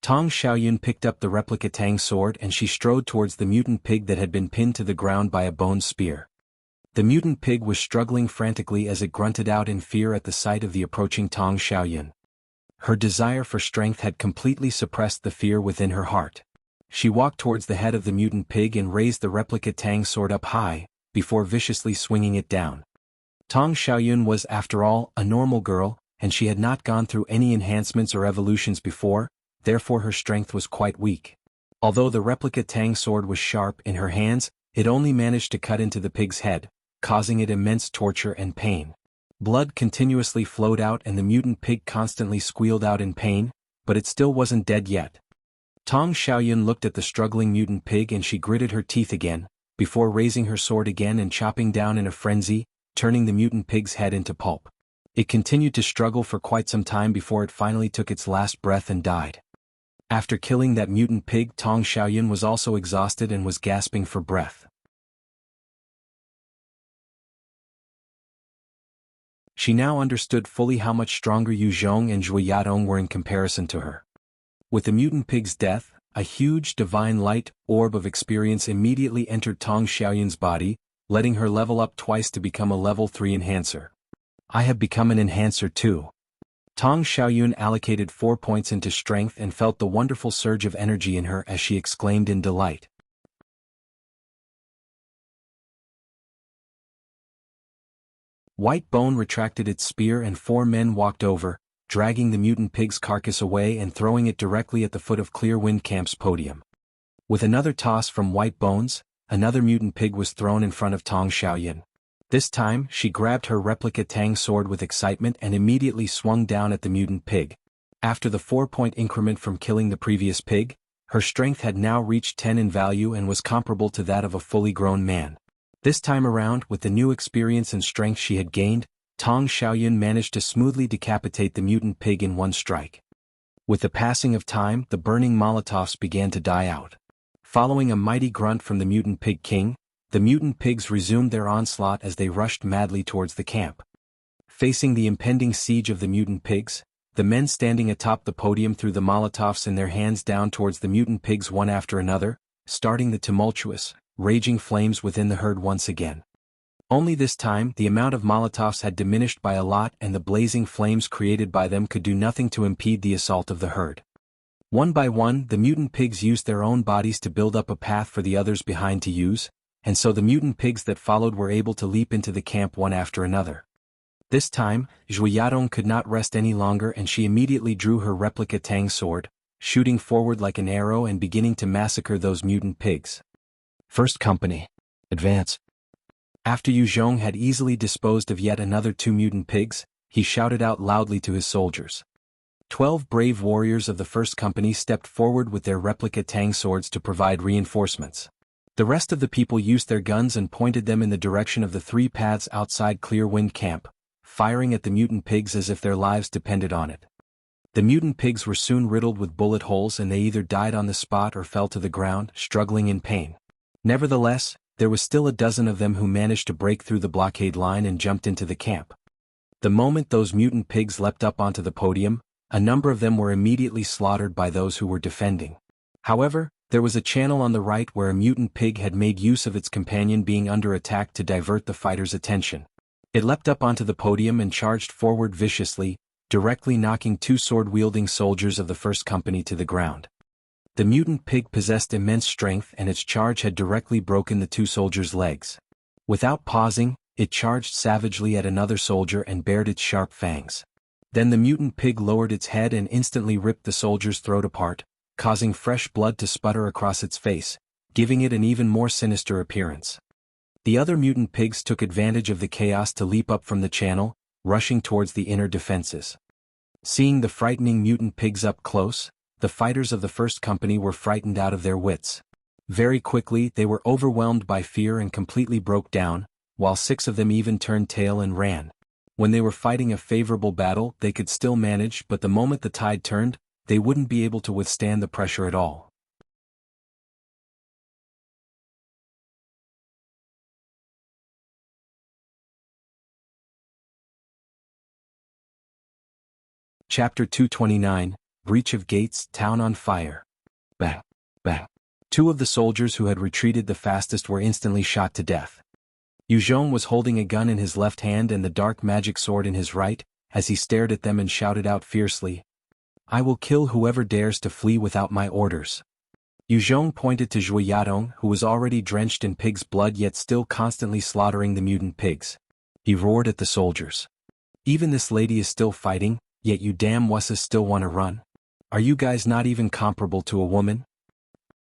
Tong Xiaoyun picked up the replica Tang sword and she strode towards the mutant pig that had been pinned to the ground by a bone spear. The mutant pig was struggling frantically as it grunted out in fear at the sight of the approaching Tong Xiaoyun. Her desire for strength had completely suppressed the fear within her heart. She walked towards the head of the mutant pig and raised the replica Tang sword up high, before viciously swinging it down. Tong Xiaoyun was, after all, a normal girl, and she had not gone through any enhancements or evolutions before, therefore her strength was quite weak. Although the replica Tang sword was sharp in her hands, it only managed to cut into the pig's head, causing it immense torture and pain. Blood continuously flowed out and the mutant pig constantly squealed out in pain, but it still wasn't dead yet. Tong Xiaoyun looked at the struggling mutant pig and she gritted her teeth again, before raising her sword again and chopping down in a frenzy, turning the mutant pig's head into pulp. It continued to struggle for quite some time before it finally took its last breath and died. After killing that mutant pig, Tong Xiaoyun was also exhausted and was gasping for breath. She now understood fully how much stronger Yu Zhong and Zhuiyadong were in comparison to her. With the mutant pig's death, A huge divine light orb of experience immediately entered Tong Xiaoyun's body, letting her level up twice to become a level 3 enhancer. I have become an enhancer too. Tong Xiaoyun allocated 4 points into strength and felt the wonderful surge of energy in her as she exclaimed in delight. White Bone retracted its spear and 4 men walked over, dragging the mutant pig's carcass away and throwing it directly at the foot of Clear Wind Camp's podium. With another toss from White Bones, another mutant pig was thrown in front of Tong Xiaoyun. This time, she grabbed her replica Tang sword with excitement and immediately swung down at the mutant pig. After the 4-point increment from killing the previous pig, her strength had now reached 10 in value and was comparable to that of a fully grown man. This time around, with the new experience and strength she had gained, Tong Xiaoyun managed to smoothly decapitate the mutant pig in one strike. With the passing of time, the burning Molotovs began to die out. Following a mighty grunt from the mutant pig king, the mutant pigs resumed their onslaught as they rushed madly towards the camp. Facing the impending siege of the mutant pigs, the men standing atop the podium threw the Molotovs in their hands down towards the mutant pigs one after another, starting the tumultuous, raging flames within the herd once again. Only this time the amount of Molotovs had diminished by a lot and the blazing flames created by them could do nothing to impede the assault of the herd. One by one the mutant pigs used their own bodies to build up a path for the others behind to use, and so the mutant pigs that followed were able to leap into the camp one after another. This time, Zhu Yadong could not rest any longer and she immediately drew her replica Tang sword, shooting forward like an arrow and beginning to massacre those mutant pigs. First Company. Advance. After Yu Zhong had easily disposed of yet another 2 mutant pigs, he shouted out loudly to his soldiers. 12 brave warriors of the First Company stepped forward with their replica Tang swords to provide reinforcements. The rest of the people used their guns and pointed them in the direction of the 3 paths outside Clear Wind Camp, firing at the mutant pigs as if their lives depended on it. The mutant pigs were soon riddled with bullet holes and they either died on the spot or fell to the ground, struggling in pain. Nevertheless, there was still a dozen of them who managed to break through the blockade line and jumped into the camp. The moment those mutant pigs leapt up onto the podium, a number of them were immediately slaughtered by those who were defending. However, there was a channel on the right where a mutant pig had made use of its companion being under attack to divert the fighters' attention. It leapt up onto the podium and charged forward viciously, directly knocking 2 sword-wielding soldiers of the First Company to the ground. The mutant pig possessed immense strength and its charge had directly broken the 2 soldiers' legs. Without pausing, it charged savagely at another soldier and bared its sharp fangs. Then the mutant pig lowered its head and instantly ripped the soldier's throat apart, causing fresh blood to sputter across its face, giving it an even more sinister appearance. The other mutant pigs took advantage of the chaos to leap up from the channel, rushing towards the inner defenses. Seeing the frightening mutant pigs up close, the fighters of the First Company were frightened out of their wits. Very quickly they were overwhelmed by fear and completely broke down, while 6 of them even turned tail and ran. When they were fighting a favorable battle they could still manage, but the moment the tide turned, they wouldn't be able to withstand the pressure at all. Chapter 229, Breach of Gates, Town on Fire. Bang! Bang! 2 of the soldiers who had retreated the fastest were instantly shot to death. Yu Zhong was holding a gun in his left hand and the dark magic sword in his right, as he stared at them and shouted out fiercely, "I will kill whoever dares to flee without my orders." Yu Zhong pointed to Zhu Yadong, who was already drenched in pig's blood yet still constantly slaughtering the mutant pigs. He roared at the soldiers. "Even this lady is still fighting, yet you damn wusses still want to run? Are you guys not even comparable to a woman?"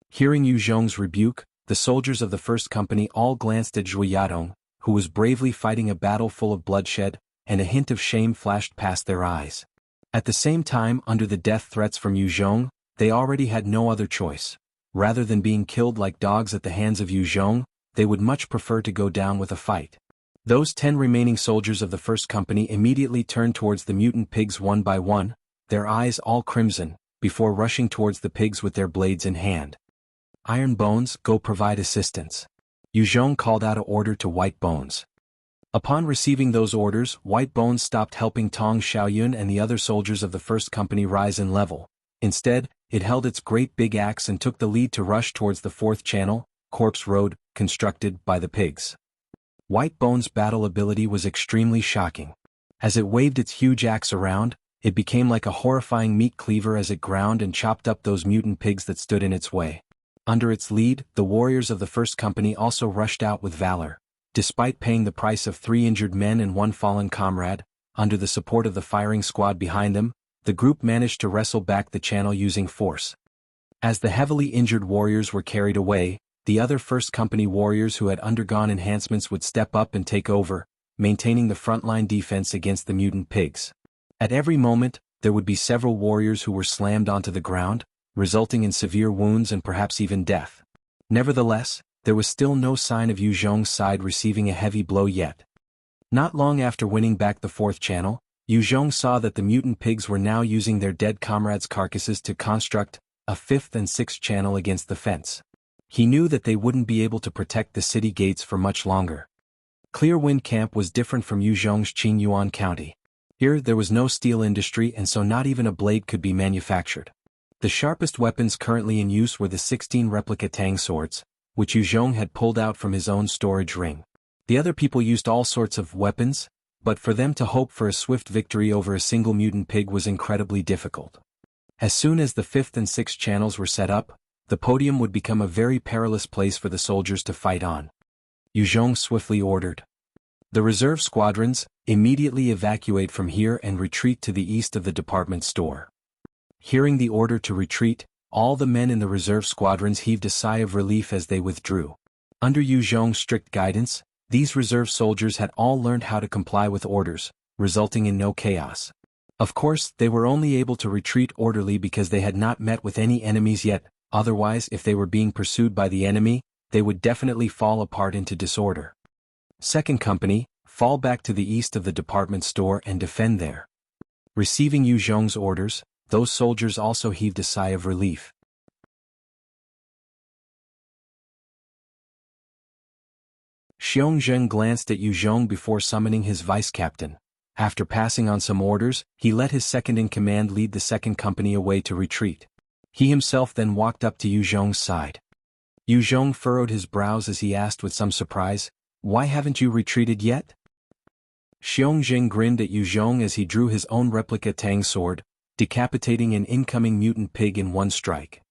Hearing Yu Zhong's rebuke, the soldiers of the First Company all glanced at Zhu Yadong, who was bravely fighting a battle full of bloodshed, and a hint of shame flashed past their eyes. At the same time, under the death threats from Yu Zhong, they already had no other choice. Rather than being killed like dogs at the hands of Yu Zhong, they would much prefer to go down with a fight. Those 10 remaining soldiers of the First Company immediately turned towards the mutant pigs one by one, their eyes all crimson, before rushing towards the pigs with their blades in hand. "Iron Bones, go provide assistance." Yu Zhong called out an order to White Bones. Upon receiving those orders, White Bones stopped helping Tong Xiaoyun and the other soldiers of the First Company rise in level. Instead, it held its great big axe and took the lead to rush towards the fourth channel, Corpse Road, constructed by the pigs. White Bones' battle ability was extremely shocking. As it waved its huge axe around, it became like a horrifying meat cleaver as it ground and chopped up those mutant pigs that stood in its way. Under its lead, the warriors of the first company also rushed out with valor. Despite paying the price of 3 injured men and 1 fallen comrade, under the support of the firing squad behind them, the group managed to wrestle back the channel using force. As the heavily injured warriors were carried away, the other First Company warriors who had undergone enhancements would step up and take over, maintaining the frontline defense against the mutant pigs. At every moment, there would be several warriors who were slammed onto the ground, resulting in severe wounds and perhaps even death. Nevertheless, there was still no sign of Yu Zhong's side receiving a heavy blow yet. Not long after winning back the fourth channel, Yu Zhong saw that the mutant pigs were now using their dead comrades' carcasses to construct a fifth and sixth channel against the fence. He knew that they wouldn't be able to protect the city gates for much longer. Clearwind Camp was different from Yu Zhong's Qingyuan County. Here there was no steel industry and so not even a blade could be manufactured. The sharpest weapons currently in use were the 16 replica Tang swords, which Yu Zhong had pulled out from his own storage ring. The other people used all sorts of weapons, but for them to hope for a swift victory over a single mutant pig was incredibly difficult. As soon as the fifth and sixth channels were set up, the podium would become a very perilous place for the soldiers to fight on. Yu Zhong swiftly ordered. The reserve squadrons, immediately evacuate from here and retreat to the east of the department store. Hearing the order to retreat, all the men in the reserve squadrons heaved a sigh of relief as they withdrew. Under Yu Zhong's strict guidance, these reserve soldiers had all learned how to comply with orders, resulting in no chaos. Of course, they were only able to retreat orderly because they had not met with any enemies yet, otherwise if they were being pursued by the enemy, they would definitely fall apart into disorder. Second Company, fall back to the east of the department store and defend there. Receiving Yu Zhong's orders, those soldiers also heaved a sigh of relief. Xiong Zheng glanced at Yu Zhong before summoning his vice-captain. After passing on some orders, he let his second-in-command lead the second company away to retreat. He himself then walked up to Yu Zhong's side. Yu Zhong furrowed his brows as he asked with some surprise, "Why haven't you retreated yet?" Xiong Zheng grinned at Yu Zhong as he drew his own replica Tang sword, decapitating an incoming mutant pig in one strike.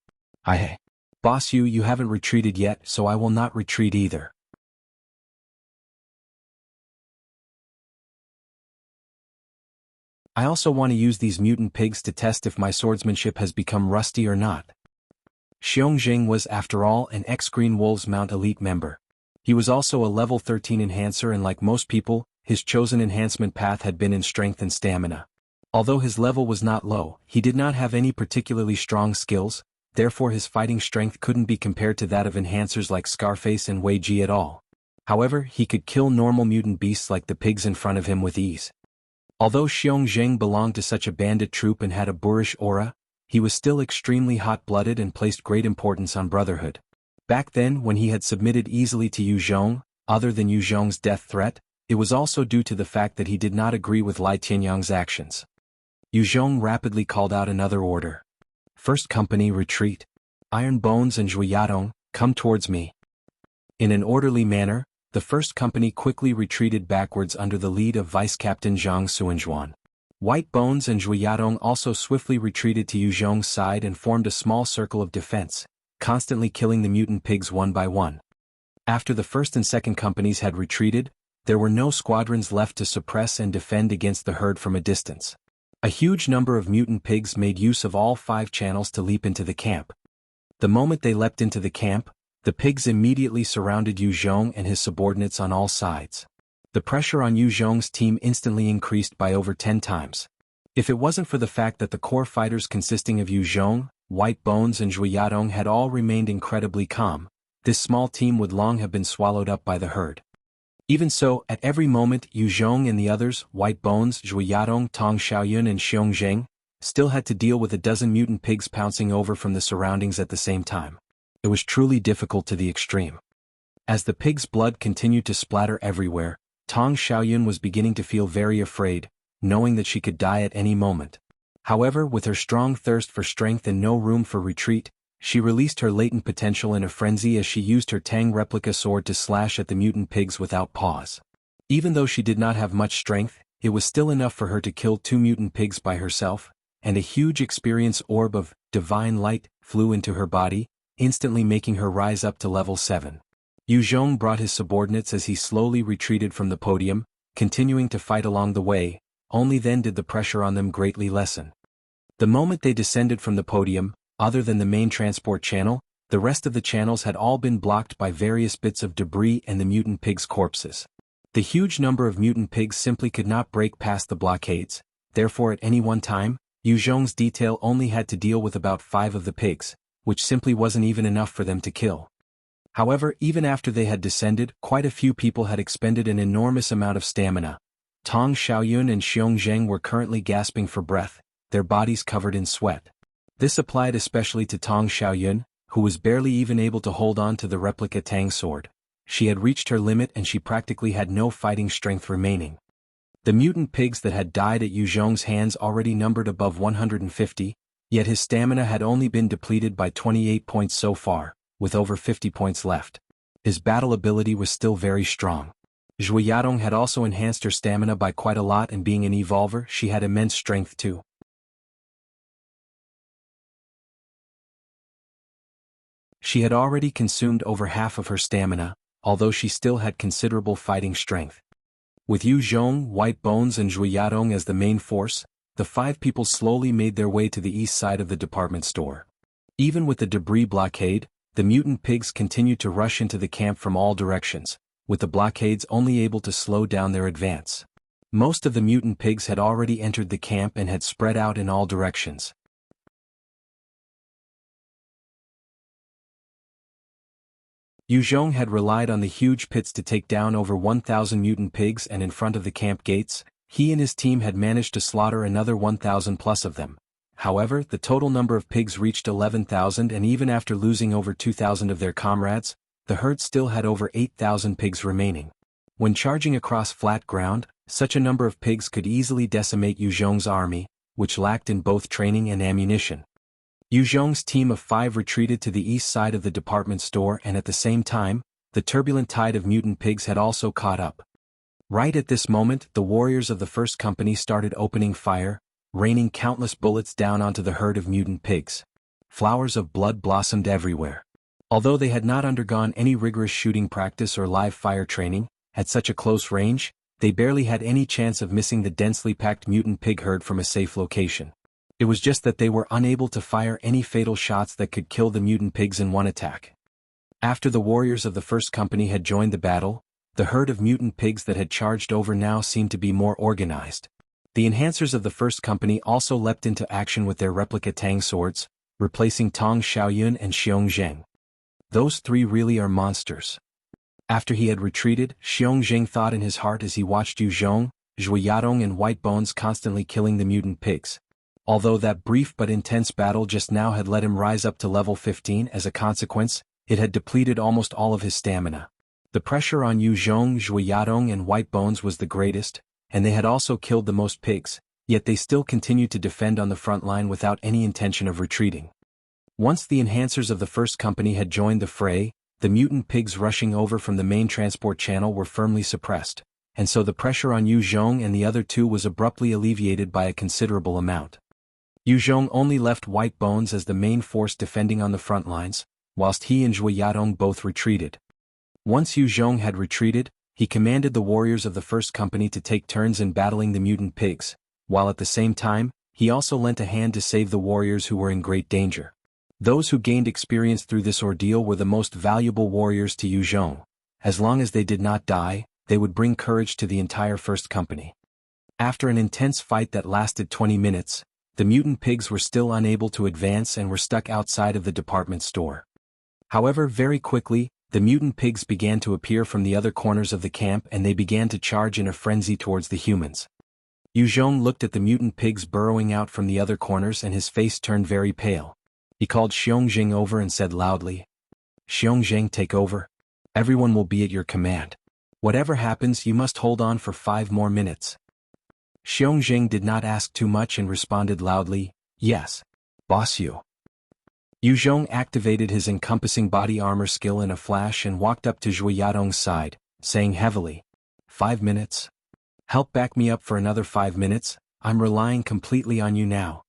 Boss you haven't retreated yet, so I will not retreat either. I also want to use these mutant pigs to test if my swordsmanship has become rusty or not. Xiong Zheng was, after all, an ex-Green Wolves Mount elite member. He was also a level 13 enhancer and like most people, his chosen enhancement path had been in strength and stamina. Although his level was not low, he did not have any particularly strong skills, therefore his fighting strength couldn't be compared to that of enhancers like Scarface and Wei Ji at all. However, he could kill normal mutant beasts like the pigs in front of him with ease. Although Xiong Zheng belonged to such a bandit troop and had a boorish aura, he was still extremely hot-blooded and placed great importance on brotherhood. Back then, when he had submitted easily to Yu Zhong, other than Yu Zhong's death threat, it was also due to the fact that he did not agree with Lai Tianyang's actions. Yu Zhong rapidly called out another order. First Company retreat. Iron Bones and Zhui Yadong, come towards me. In an orderly manner, the First Company quickly retreated backwards under the lead of Vice-Captain Zhang Suanzhuan. White Bones and Zhui Yadong also swiftly retreated to Yu Zhong's side and formed a small circle of defense, constantly killing the mutant pigs one by one. After the first and second companies had retreated, there were no squadrons left to suppress and defend against the herd from a distance. A huge number of mutant pigs made use of all 5 channels to leap into the camp. The moment they leapt into the camp, the pigs immediately surrounded Yu Zhong and his subordinates on all sides. The pressure on Yu Zhong's team instantly increased by over 10 times. If it wasn't for the fact that the core fighters consisting of Yu Zhong, White Bones and Zhui Yadong had all remained incredibly calm, this small team would long have been swallowed up by the herd. Even so, at every moment Yu Zhong and the others, White Bones, Zhui Yadong, Tong Xiaoyun and Xiong Zheng, still had to deal with a dozen mutant pigs pouncing over from the surroundings at the same time. It was truly difficult to the extreme. As the pig's blood continued to splatter everywhere, Tong Xiaoyun was beginning to feel very afraid, knowing that she could die at any moment. However, with her strong thirst for strength and no room for retreat, she released her latent potential in a frenzy as she used her Tang replica sword to slash at the mutant pigs without pause. Even though she did not have much strength, it was still enough for her to kill 2 mutant pigs by herself, and a huge experience orb of divine light flew into her body, instantly making her rise up to level 7. Yu Zhong brought his subordinates as he slowly retreated from the podium, continuing to fight along the way. Only then did the pressure on them greatly lessen. The moment they descended from the podium, other than the main transport channel, the rest of the channels had all been blocked by various bits of debris and the mutant pigs' corpses. The huge number of mutant pigs simply could not break past the blockades, therefore at any one time, Yu Zhong's detail only had to deal with about 5 of the pigs, which simply wasn't even enough for them to kill. However, even after they had descended, quite a few people had expended an enormous amount of stamina. Tong Xiaoyun and Xiong Zheng were currently gasping for breath, their bodies covered in sweat. This applied especially to Tong Xiaoyun, who was barely even able to hold on to the replica Tang sword. She had reached her limit and she practically had no fighting strength remaining. The mutant pigs that had died at Yu Zhong's hands already numbered above 150, yet his stamina had only been depleted by 28 points so far, with over 50 points left. His battle ability was still very strong. Zhui Yadong had also enhanced her stamina by quite a lot, and being an evolver, she had immense strength too. She had already consumed over half of her stamina, although she still had considerable fighting strength. With Yu Zhong, White Bones and Zhui Yadong as the main force, the 5 people slowly made their way to the east side of the department store. Even with the debris blockade, the mutant pigs continued to rush into the camp from all directions, with the blockades only able to slow down their advance. Most of the mutant pigs had already entered the camp and had spread out in all directions. Yu Zhong had relied on the huge pits to take down over 1,000 mutant pigs, and in front of the camp gates, he and his team had managed to slaughter another 1,000 plus of them. However, the total number of pigs reached 11,000, and even after losing over 2,000 of their comrades, the herd still had over 8,000 pigs remaining. When charging across flat ground, such a number of pigs could easily decimate Yu Zhong's army, which lacked in both training and ammunition. Yu Zhong's team of 5 retreated to the east side of the department store, and at the same time, the turbulent tide of mutant pigs had also caught up. Right at this moment, the warriors of the first company started opening fire, raining countless bullets down onto the herd of mutant pigs. Flowers of blood blossomed everywhere. Although they had not undergone any rigorous shooting practice or live fire training, at such a close range, they barely had any chance of missing the densely packed mutant pig herd from a safe location. It was just that they were unable to fire any fatal shots that could kill the mutant pigs in one attack. After the warriors of the first company had joined the battle, the herd of mutant pigs that had charged over now seemed to be more organized. The enhancers of the first company also leapt into action with their replica Tang swords, replacing Tong Xiaoyun and Xiong Zheng. Those 3 really are monsters. After he had retreated, Xiong Zheng thought in his heart as he watched Yu Zhong, Zhui Yadong and White Bones constantly killing the mutant pigs. Although that brief but intense battle just now had let him rise up to level 15, as a consequence, it had depleted almost all of his stamina. The pressure on Yu Zhong, Zhui Yadong and White Bones was the greatest, and they had also killed the most pigs, yet they still continued to defend on the front line without any intention of retreating. Once the enhancers of the first company had joined the fray, the mutant pigs rushing over from the main transport channel were firmly suppressed, and so the pressure on Yu Zhong and the other 2 was abruptly alleviated by a considerable amount. Yu Zhong only left White Bones as the main force defending on the front lines, whilst he and Zhui Yadong both retreated. Once Yu Zhong had retreated, he commanded the warriors of the first company to take turns in battling the mutant pigs, while at the same time, he also lent a hand to save the warriors who were in great danger. Those who gained experience through this ordeal were the most valuable warriors to Yu Zhong. As long as they did not die, they would bring courage to the entire first company. After an intense fight that lasted 20 minutes, the mutant pigs were still unable to advance and were stuck outside of the department store. However, very quickly, the mutant pigs began to appear from the other corners of the camp, and they began to charge in a frenzy towards the humans. Yu Zhong looked at the mutant pigs burrowing out from the other corners, and his face turned very pale. He called Xiong Zheng over and said loudly, "Xiong Zheng, take over. Everyone will be at your command. Whatever happens, you must hold on for 5 more minutes." Xiongxing did not ask too much and responded loudly, "Yes, boss you." Yu Zhong activated his encompassing body armor skill in a flash and walked up to Zhui Yadong's side, saying heavily, "5 minutes? Help back me up for another 5 minutes, I'm relying completely on you now."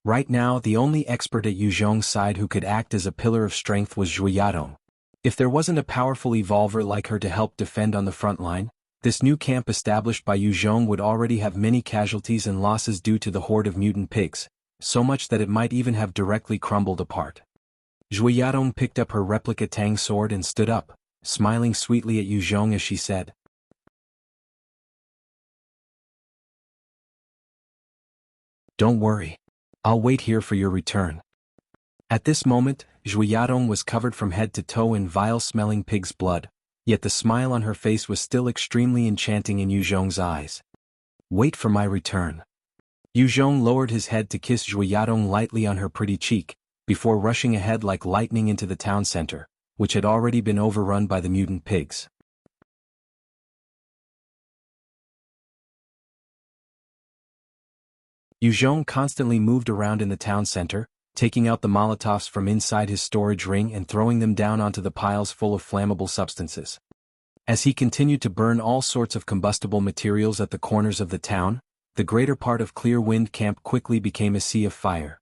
Right now the only expert at Yu Zhong's side who could act as a pillar of strength was Zhui Yadong. If there wasn't a powerful evolver like her to help defend on the front line, this new camp established by Yu Zhong would already have many casualties and losses due to the horde of mutant pigs, so much that it might even have directly crumbled apart. Zhui Yadong picked up her replica Tang sword and stood up, smiling sweetly at Yu Zhong as she said, "Don't worry. I'll wait here for your return." At this moment, Zhui Yadong was covered from head to toe in vile-smelling pig's blood, yet the smile on her face was still extremely enchanting in Yu Zhong's eyes. "Wait for my return." Yu Zhong lowered his head to kiss Zhui Yadong lightly on her pretty cheek, before rushing ahead like lightning into the town center, which had already been overrun by the mutant pigs. Yu Zhong constantly moved around in the town center, taking out the Molotovs from inside his storage ring and throwing them down onto the piles full of flammable substances. As he continued to burn all sorts of combustible materials at the corners of the town, the greater part of Clear Wind Camp quickly became a sea of fire.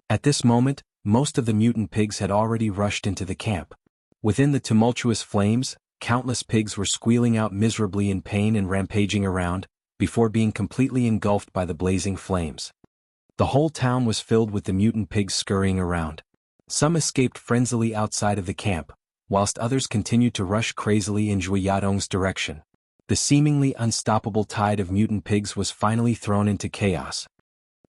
At this moment, most of the mutant pigs had already rushed into the camp. Within the tumultuous flames, countless pigs were squealing out miserably in pain and rampaging around, before being completely engulfed by the blazing flames. The whole town was filled with the mutant pigs scurrying around. Some escaped frenziedly outside of the camp, whilst others continued to rush crazily in Zhui Yadong's direction. The seemingly unstoppable tide of mutant pigs was finally thrown into chaos.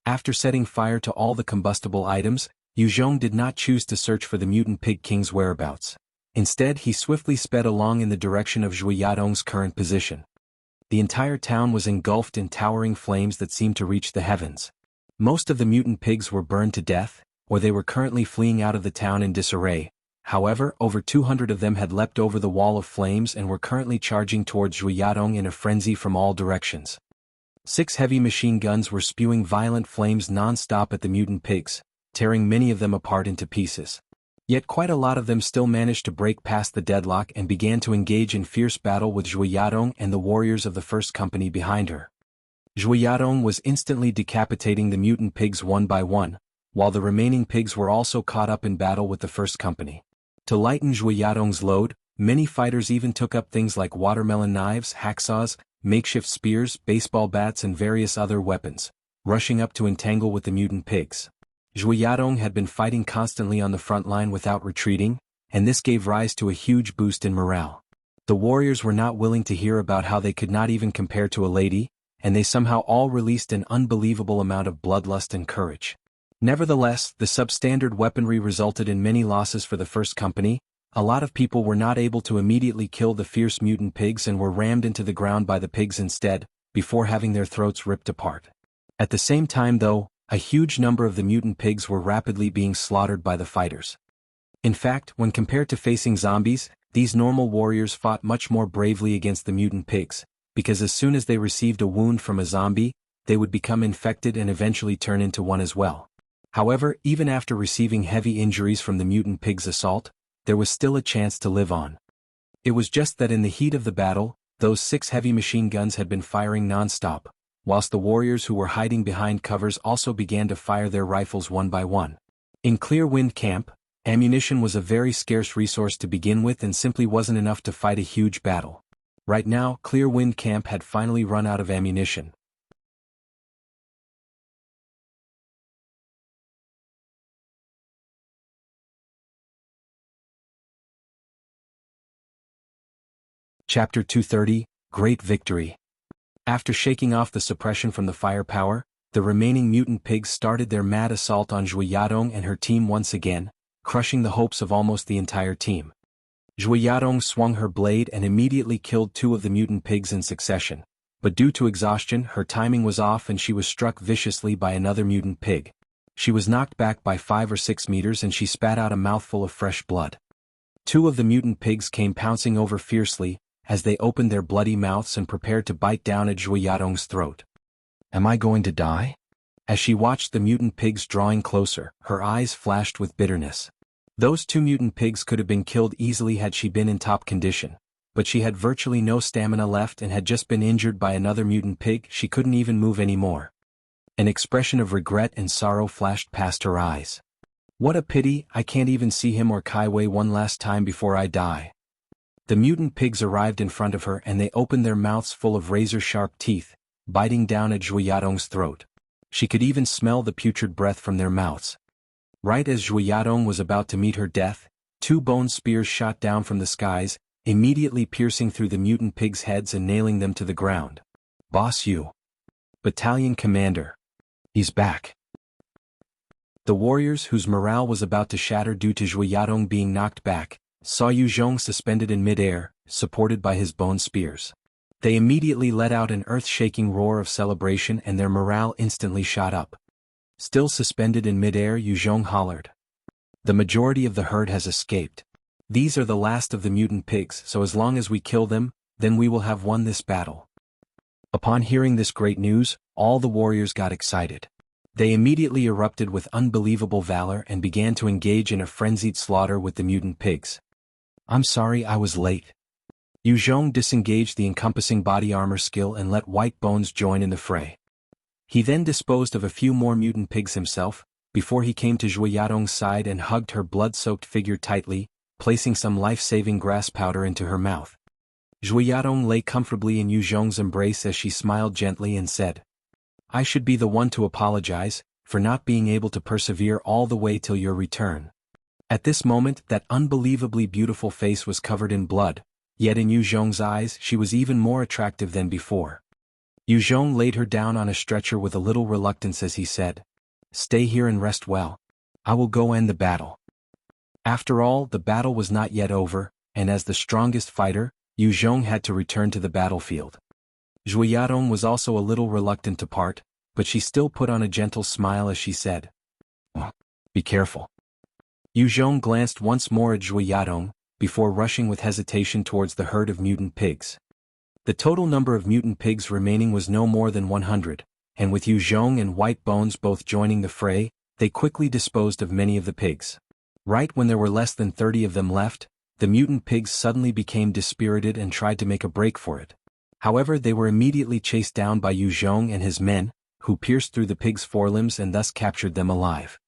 After setting fire to all the combustible items, Yu Zhong did not choose to search for the mutant pig king's whereabouts. Instead, he swiftly sped along in the direction of Zhui Yadong's current position. The entire town was engulfed in towering flames that seemed to reach the heavens. Most of the mutant pigs were burned to death, or they were currently fleeing out of the town in disarray. However, over 200 of them had leapt over the wall of flames and were currently charging towards Zhui Yadong in a frenzy from all directions. 6 heavy machine guns were spewing violent flames non-stop at the mutant pigs, tearing many of them apart into pieces. Yet quite a lot of them still managed to break past the deadlock and began to engage in fierce battle with Zhui Yadong and the warriors of the first company behind her. Zhui Yadong was instantly decapitating the mutant pigs one by one, while the remaining pigs were also caught up in battle with the first company. To lighten Zhui Yadong's load, many fighters even took up things like watermelon knives, hacksaws, makeshift spears, baseball bats and various other weapons, rushing up to entangle with the mutant pigs. Zhui Yadong had been fighting constantly on the front line without retreating, and this gave rise to a huge boost in morale. The warriors were not willing to hear about how they could not even compare to a lady, and they somehow all released an unbelievable amount of bloodlust and courage. Nevertheless, the substandard weaponry resulted in many losses for the first company. A lot of people were not able to immediately kill the fierce mutant pigs and were rammed into the ground by the pigs instead, before having their throats ripped apart. At the same time though, a huge number of the mutant pigs were rapidly being slaughtered by the fighters. In fact, when compared to facing zombies, these normal warriors fought much more bravely against the mutant pigs, because as soon as they received a wound from a zombie, they would become infected and eventually turn into one as well. However, even after receiving heavy injuries from the mutant pig's assault, there was still a chance to live on. It was just that in the heat of the battle, those 6 heavy machine guns had been firing non-stop, whilst the warriors who were hiding behind covers also began to fire their rifles one by one. In Clear Wind Camp, ammunition was a very scarce resource to begin with and simply wasn't enough to fight a huge battle. Right now, Clear Wind Camp had finally run out of ammunition. Chapter 230, Great Victory. After shaking off the suppression from the firepower, the remaining mutant pigs started their mad assault on Zhui Yadong and her team once again, crushing the hopes of almost the entire team. Zhui Yadong swung her blade and immediately killed 2 of the mutant pigs in succession, but due to exhaustion her timing was off and she was struck viciously by another mutant pig. She was knocked back by 5 or 6 meters and she spat out a mouthful of fresh blood. 2 of the mutant pigs came pouncing over fiercely, as they opened their bloody mouths and prepared to bite down at Zhui Yadong's throat. Am I going to die? As she watched the mutant pigs drawing closer, her eyes flashed with bitterness. Those 2 mutant pigs could have been killed easily had she been in top condition, but she had virtually no stamina left and had just been injured by another mutant pig. She couldn't even move anymore. An expression of regret and sorrow flashed past her eyes. What a pity, I can't even see him or Kaiwei one last time before I die. The mutant pigs arrived in front of her and they opened their mouths full of razor-sharp teeth, biting down at Zhu Yadong's throat. She could even smell the putrid breath from their mouths. Right as Zhu Yadong was about to meet her death, 2 bone spears shot down from the skies, immediately piercing through the mutant pigs' heads and nailing them to the ground. Boss Yu. Battalion Commander. He's back. The warriors, whose morale was about to shatter due to Zhu Yadong being knocked back, saw Yu Zhong suspended in mid-air, supported by his bone spears. They immediately let out an earth-shaking roar of celebration and their morale instantly shot up. Still suspended in mid-air, Yu Zhong hollered. The majority of the herd has escaped. These are the last of the mutant pigs, so as long as we kill them, then we will have won this battle. Upon hearing this great news, all the warriors got excited. They immediately erupted with unbelievable valor and began to engage in a frenzied slaughter with the mutant pigs. I'm sorry I was late. Yu Zhong disengaged the encompassing body armor skill and let White Bones join in the fray. He then disposed of a few more mutant pigs himself, before he came to Zhu Yadong's side and hugged her blood-soaked figure tightly, placing some life-saving grass powder into her mouth. Zhu Yadong lay comfortably in Yu Zhong's embrace as she smiled gently and said, I should be the one to apologize, for not being able to persevere all the way till your return. At this moment that unbelievably beautiful face was covered in blood, yet in Yu Zhong's eyes she was even more attractive than before. Yu Zhong laid her down on a stretcher with a little reluctance as he said, Stay here and rest well. I will go end the battle. After all, the battle was not yet over, and as the strongest fighter, Yu Zhong had to return to the battlefield. Zhu Yadong was also a little reluctant to part, but she still put on a gentle smile as she said, Be careful. Yu Zhong glanced once more at Zhu Yadong, before rushing with hesitation towards the herd of mutant pigs. The total number of mutant pigs remaining was no more than 100, and with Yu Zhong and White Bones both joining the fray, they quickly disposed of many of the pigs. Right when there were less than 30 of them left, the mutant pigs suddenly became dispirited and tried to make a break for it. However, they were immediately chased down by Yu Zhong and his men, who pierced through the pigs' forelimbs and thus captured them alive.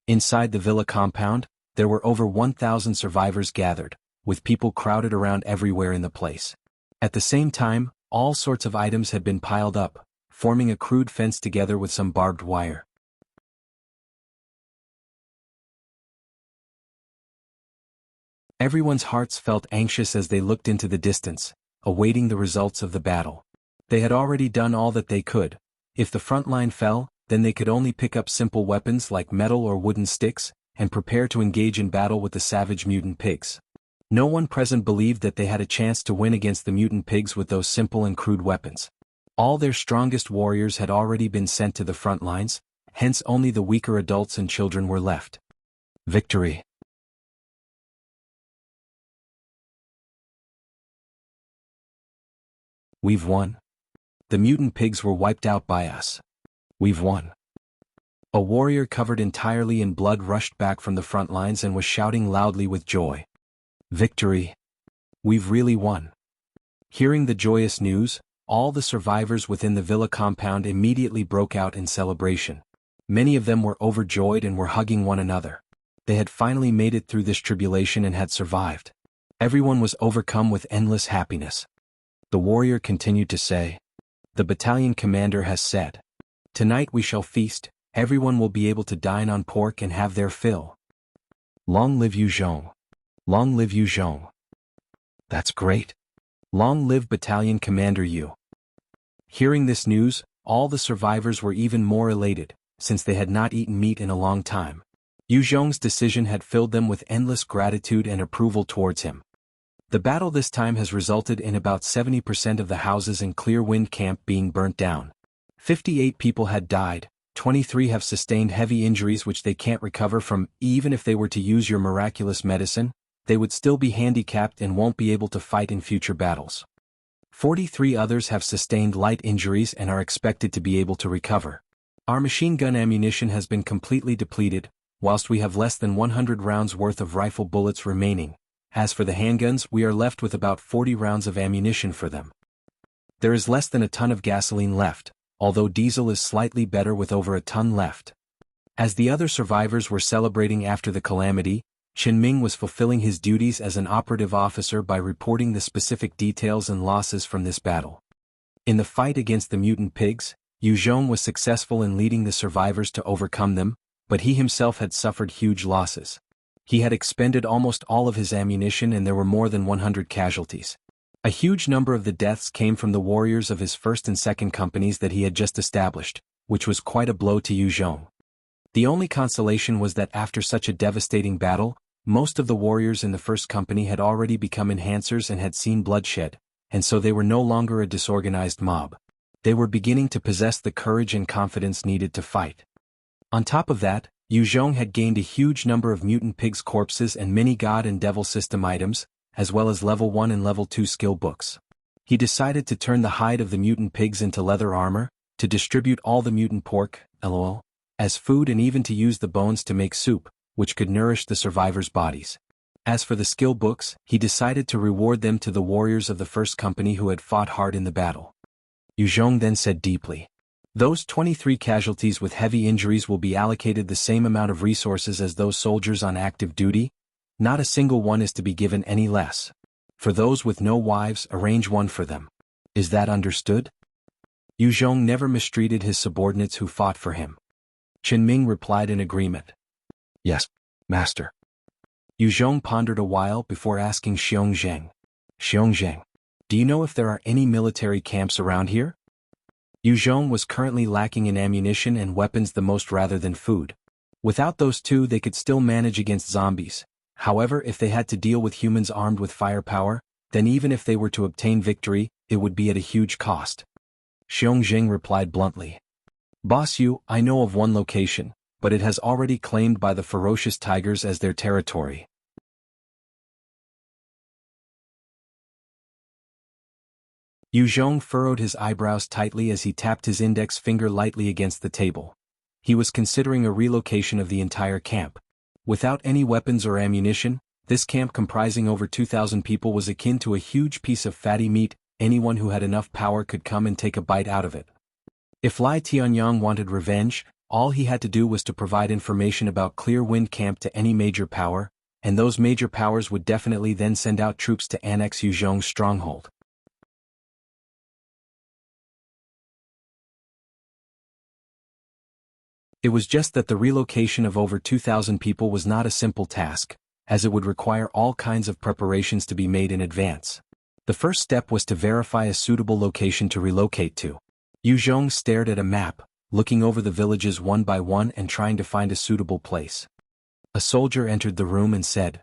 Inside the villa compound, there were over 1,000 survivors gathered, with people crowded around everywhere in the place. At the same time, all sorts of items had been piled up, forming a crude fence together with some barbed wire. Everyone's hearts felt anxious as they looked into the distance, awaiting the results of the battle. They had already done all that they could. If the front line fell, then they could only pick up simple weapons like metal or wooden sticks, and prepare to engage in battle with the savage mutant pigs. No one present believed that they had a chance to win against the mutant pigs with those simple and crude weapons. All their strongest warriors had already been sent to the front lines, hence only the weaker adults and children were left. Victory. We've won. The mutant pigs were wiped out by us. We've won. A warrior covered entirely in blood rushed back from the front lines and was shouting loudly with joy. Victory. We've really won. Hearing the joyous news, all the survivors within the villa compound immediately broke out in celebration. Many of them were overjoyed and were hugging one another. They had finally made it through this tribulation and had survived. Everyone was overcome with endless happiness. The warrior continued to say, The battalion commander has said, Tonight we shall feast, everyone will be able to dine on pork and have their fill. Long live Yu Zhong. Long live Yu Zhong. That's great. Long live battalion commander Yu. Hearing this news, all the survivors were even more elated, since they had not eaten meat in a long time. Yu Zhong's decision had filled them with endless gratitude and approval towards him. The battle this time has resulted in about 70% of the houses in Clear Wind Camp being burnt down. 58 people had died, 23 have sustained heavy injuries which they can't recover from. Even if they were to use your miraculous medicine, they would still be handicapped and won't be able to fight in future battles. 43 others have sustained light injuries and are expected to be able to recover. Our machine gun ammunition has been completely depleted, whilst we have less than 100 rounds worth of rifle bullets remaining. As for the handguns, we are left with about 40 rounds of ammunition for them. There is less than a ton of gasoline left, although diesel is slightly better with over a ton left. As the other survivors were celebrating after the calamity, Qinming was fulfilling his duties as an operative officer by reporting the specific details and losses from this battle. In the fight against the mutant pigs, Yu Zhong was successful in leading the survivors to overcome them, but he himself had suffered huge losses. He had expended almost all of his ammunition and there were more than 100 casualties. A huge number of the deaths came from the warriors of his first and second companies that he had just established, which was quite a blow to Yu Zhong. The only consolation was that after such a devastating battle, most of the warriors in the first company had already become enhancers and had seen bloodshed, and so they were no longer a disorganized mob. They were beginning to possess the courage and confidence needed to fight. On top of that, Yu Zhong had gained a huge number of mutant pigs' corpses and many god and devil system items, as well as level 1 and level 2 skill books. He decided to turn the hide of the mutant pigs into leather armor, to distribute all the mutant pork, lol, as food and even to use the bones to make soup, which could nourish the survivors' bodies. As for the skill books, he decided to reward them to the warriors of the first company who had fought hard in the battle. Yu Zhong then said deeply, "Those 23 casualties with heavy injuries will be allocated the same amount of resources as those soldiers on active duty. Not a single one is to be given any less. For those with no wives, arrange one for them. Is that understood?" Yu Zhong never mistreated his subordinates who fought for him. Qinming replied in agreement. "Yes, master." Yu Zhong pondered a while before asking Xiong Zheng. "Xiong Zheng, do you know if there are any military camps around here?" Yu Zhong was currently lacking in ammunition and weapons the most rather than food. Without those two they could still manage against zombies. However, if they had to deal with humans armed with firepower, then even if they were to obtain victory, it would be at a huge cost. Xiong Zheng replied bluntly. "Boss Yu, I know of one location, but it has already claimed by the ferocious tigers as their territory." Yu Zhong furrowed his eyebrows tightly as he tapped his index finger lightly against the table. He was considering a relocation of the entire camp. Without any weapons or ammunition, this camp comprising over 2,000 people was akin to a huge piece of fatty meat. Anyone who had enough power could come and take a bite out of it. If Lai Tianyang wanted revenge, all he had to do was to provide information about Clear Wind Camp to any major power, and those major powers would definitely then send out troops to annex Yu Zhong's stronghold. It was just that the relocation of over 2,000 people was not a simple task, as it would require all kinds of preparations to be made in advance. The first step was to verify a suitable location to relocate to. Yu Zhong stared at a map, looking over the villages one by one and trying to find a suitable place. A soldier entered the room and said,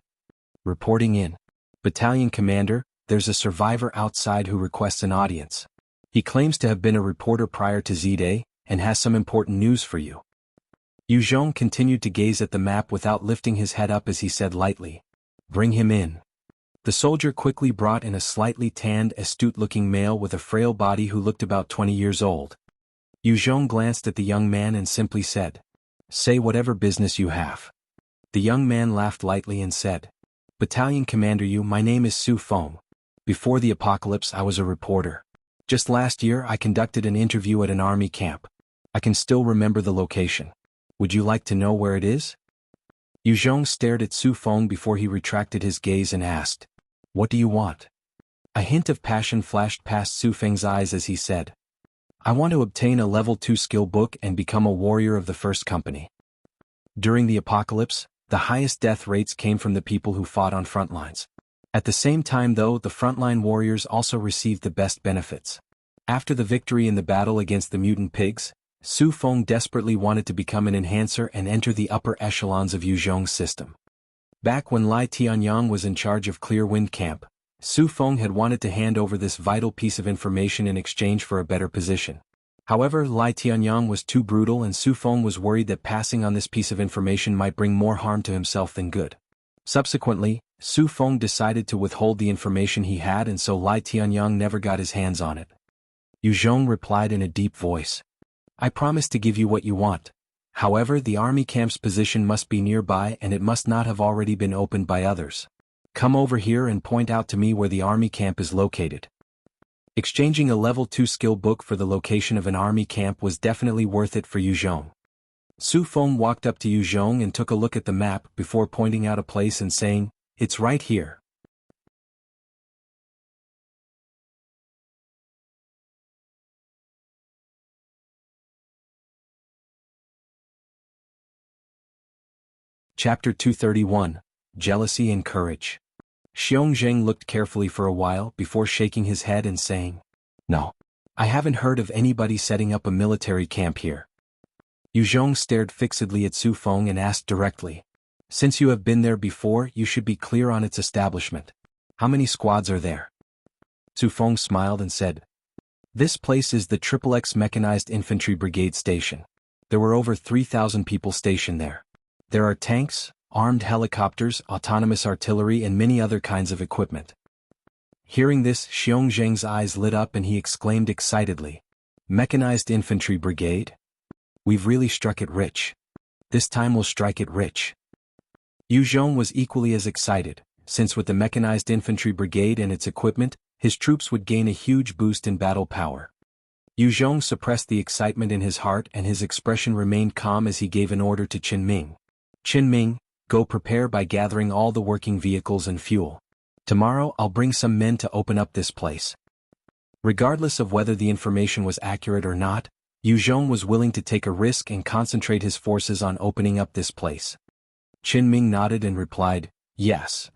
"Reporting in. Battalion Commander, there's a survivor outside who requests an audience. He claims to have been a reporter prior to Z-Day, and has some important news for you." Yu Zhong continued to gaze at the map without lifting his head up as he said lightly, "Bring him in." The soldier quickly brought in a slightly tanned, astute-looking male with a frail body who looked about 20 years old. Yu Zhong glanced at the young man and simply said, "Say whatever business you have." The young man laughed lightly and said, "Battalion Commander Yu, my name is Su Feng. Before the apocalypse I was a reporter. Just last year I conducted an interview at an army camp. I can still remember the location. Would you like to know where it is?" Yu Zhong stared at Su Feng before he retracted his gaze and asked, "What do you want?" A hint of passion flashed past Su Feng's eyes as he said, "I want to obtain a level 2 skill book and become a warrior of the first company." During the apocalypse, the highest death rates came from the people who fought on front lines. At the same time though, the frontline warriors also received the best benefits. After the victory in the battle against the mutant pigs, Su Feng desperately wanted to become an enhancer and enter the upper echelons of Yu Zhong's system. Back when Lai Tianyang was in charge of Clear Wind Camp, Su Feng had wanted to hand over this vital piece of information in exchange for a better position. However, Lai Tianyang was too brutal and Su Feng was worried that passing on this piece of information might bring more harm to himself than good. Subsequently, Su Feng decided to withhold the information he had, and so Lai Tianyang never got his hands on it. Yu Zhong replied in a deep voice. I promise to give you what you want. However, the army camp's position must be nearby and it must not have already been opened by others. Come over here and point out to me where the army camp is located. Exchanging a level 2 skill book for the location of an army camp was definitely worth it for Yu Zhong. Su Feng walked up to Yu Zhong and took a look at the map before pointing out a place and saying, It's right here. Chapter 231, Jealousy and Courage. Xiongzheng looked carefully for a while before shaking his head and saying, No. I haven't heard of anybody setting up a military camp here. Yu Zhong stared fixedly at Su Feng and asked directly, Since you have been there before, you should be clear on its establishment. How many squads are there? Su Feng smiled and said, This place is the XXX Mechanized Infantry Brigade Station. There were over 3,000 people stationed there. There are tanks, armed helicopters, autonomous artillery and many other kinds of equipment. Hearing this, Xiongzheng's eyes lit up and he exclaimed excitedly, Mechanized Infantry Brigade? We've really struck it rich. This time we'll strike it rich. Yu Zhong was equally as excited, since with the Mechanized Infantry Brigade and its equipment, his troops would gain a huge boost in battle power. Yu Zhong suppressed the excitement in his heart and his expression remained calm as he gave an order to Qin Ming. Qin Ming, go prepare by gathering all the working vehicles and fuel. Tomorrow I'll bring some men to open up this place. Regardless of whether the information was accurate or not, Yu Zhong was willing to take a risk and concentrate his forces on opening up this place. Qin Ming nodded and replied, Yes.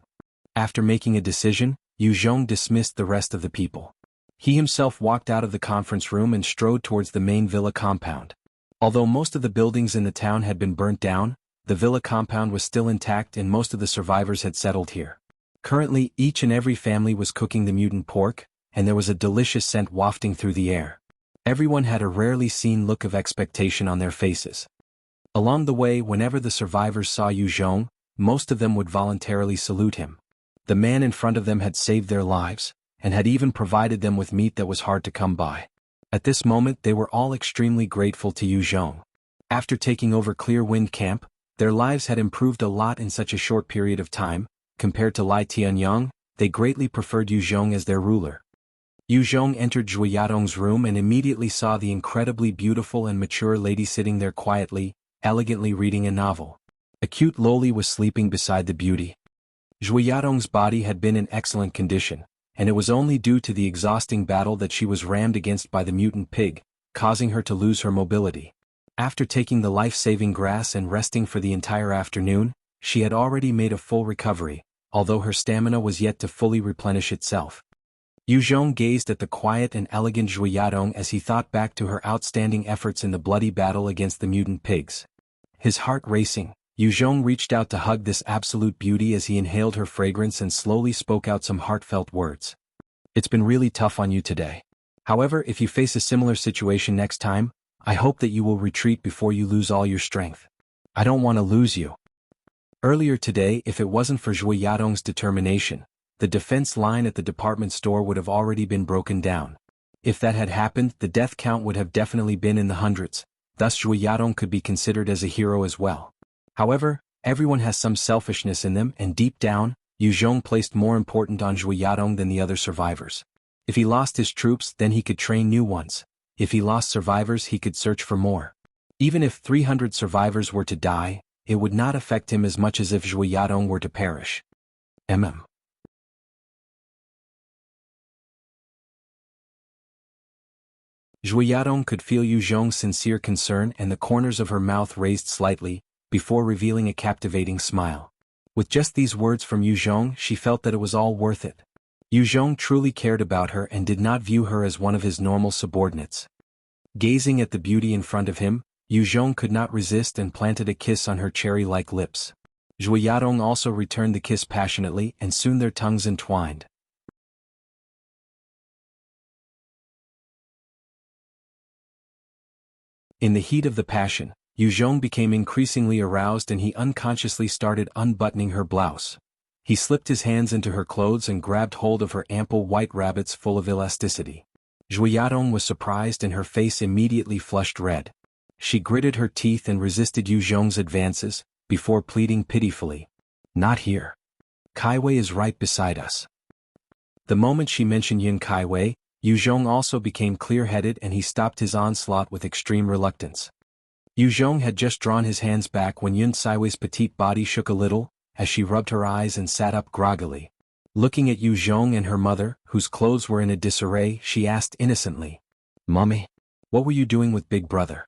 After making a decision, Yu Zhong dismissed the rest of the people. He himself walked out of the conference room and strode towards the main villa compound. Although most of the buildings in the town had been burnt down, the villa compound was still intact and most of the survivors had settled here. Currently, each and every family was cooking the mutant pork, and there was a delicious scent wafting through the air. Everyone had a rarely seen look of expectation on their faces. Along the way, whenever the survivors saw Yu Zhong, most of them would voluntarily salute him. The man in front of them had saved their lives, and had even provided them with meat that was hard to come by. At this moment they were all extremely grateful to Yu Zhong. After taking over Clear Wind Camp, their lives had improved a lot in such a short period of time. Compared to Lai Tianyang, they greatly preferred Yu Zhong as their ruler. Yu Zhong entered Zhui Yadong's room and immediately saw the incredibly beautiful and mature lady sitting there quietly, elegantly reading a novel. A cute loli was sleeping beside the beauty. Zhui Yadong's body had been in excellent condition, and it was only due to the exhausting battle that she was rammed against by the mutant pig, causing her to lose her mobility. After taking the life-saving grass and resting for the entire afternoon, she had already made a full recovery, although her stamina was yet to fully replenish itself. Yu Zhong gazed at the quiet and elegant Zhui Yadong as he thought back to her outstanding efforts in the bloody battle against the mutant pigs. His heart racing, Yu Zhong reached out to hug this absolute beauty as he inhaled her fragrance and slowly spoke out some heartfelt words. It's been really tough on you today. However, if you face a similar situation next time, I hope that you will retreat before you lose all your strength. I don't want to lose you. Earlier today, if it wasn't for Zhui Yadong's determination, the defense line at the department store would have already been broken down. If that had happened, the death count would have definitely been in the hundreds, thus Zhui Yadong could be considered as a hero as well. However, everyone has some selfishness in them and deep down, Yu Zhong placed more importance on Zhui Yadong than the other survivors. If he lost his troops, then he could train new ones. If he lost survivors, he could search for more. Even if 300 survivors were to die, it would not affect him as much as if Zhui Yadong were to perish. Zhui Yadong could feel Yu Zhong's sincere concern and the corners of her mouth raised slightly, before revealing a captivating smile. With just these words from Yu Zhong, she felt that it was all worth it. Yu Zhong truly cared about her and did not view her as one of his normal subordinates. Gazing at the beauty in front of him, Yu Zhong could not resist and planted a kiss on her cherry-like lips. Zhui Yadong also returned the kiss passionately and soon their tongues entwined. In the heat of the passion, Yu Zhong became increasingly aroused and he unconsciously started unbuttoning her blouse. He slipped his hands into her clothes and grabbed hold of her ample white rabbits full of elasticity. Zhu Yadong was surprised and her face immediately flushed red. She gritted her teeth and resisted Yu Zhong's advances, before pleading pitifully. Not here. Kaiwei is right beside us. The moment she mentioned Yun Kaiwei, Yu Zhong also became clear-headed and he stopped his onslaught with extreme reluctance. Yu Zhong had just drawn his hands back when Yun Kaiwei's petite body shook a little, as she rubbed her eyes and sat up groggily. Looking at Yu Zhong and her mother, whose clothes were in a disarray, she asked innocently, "Mommy, what were you doing with Big Brother?"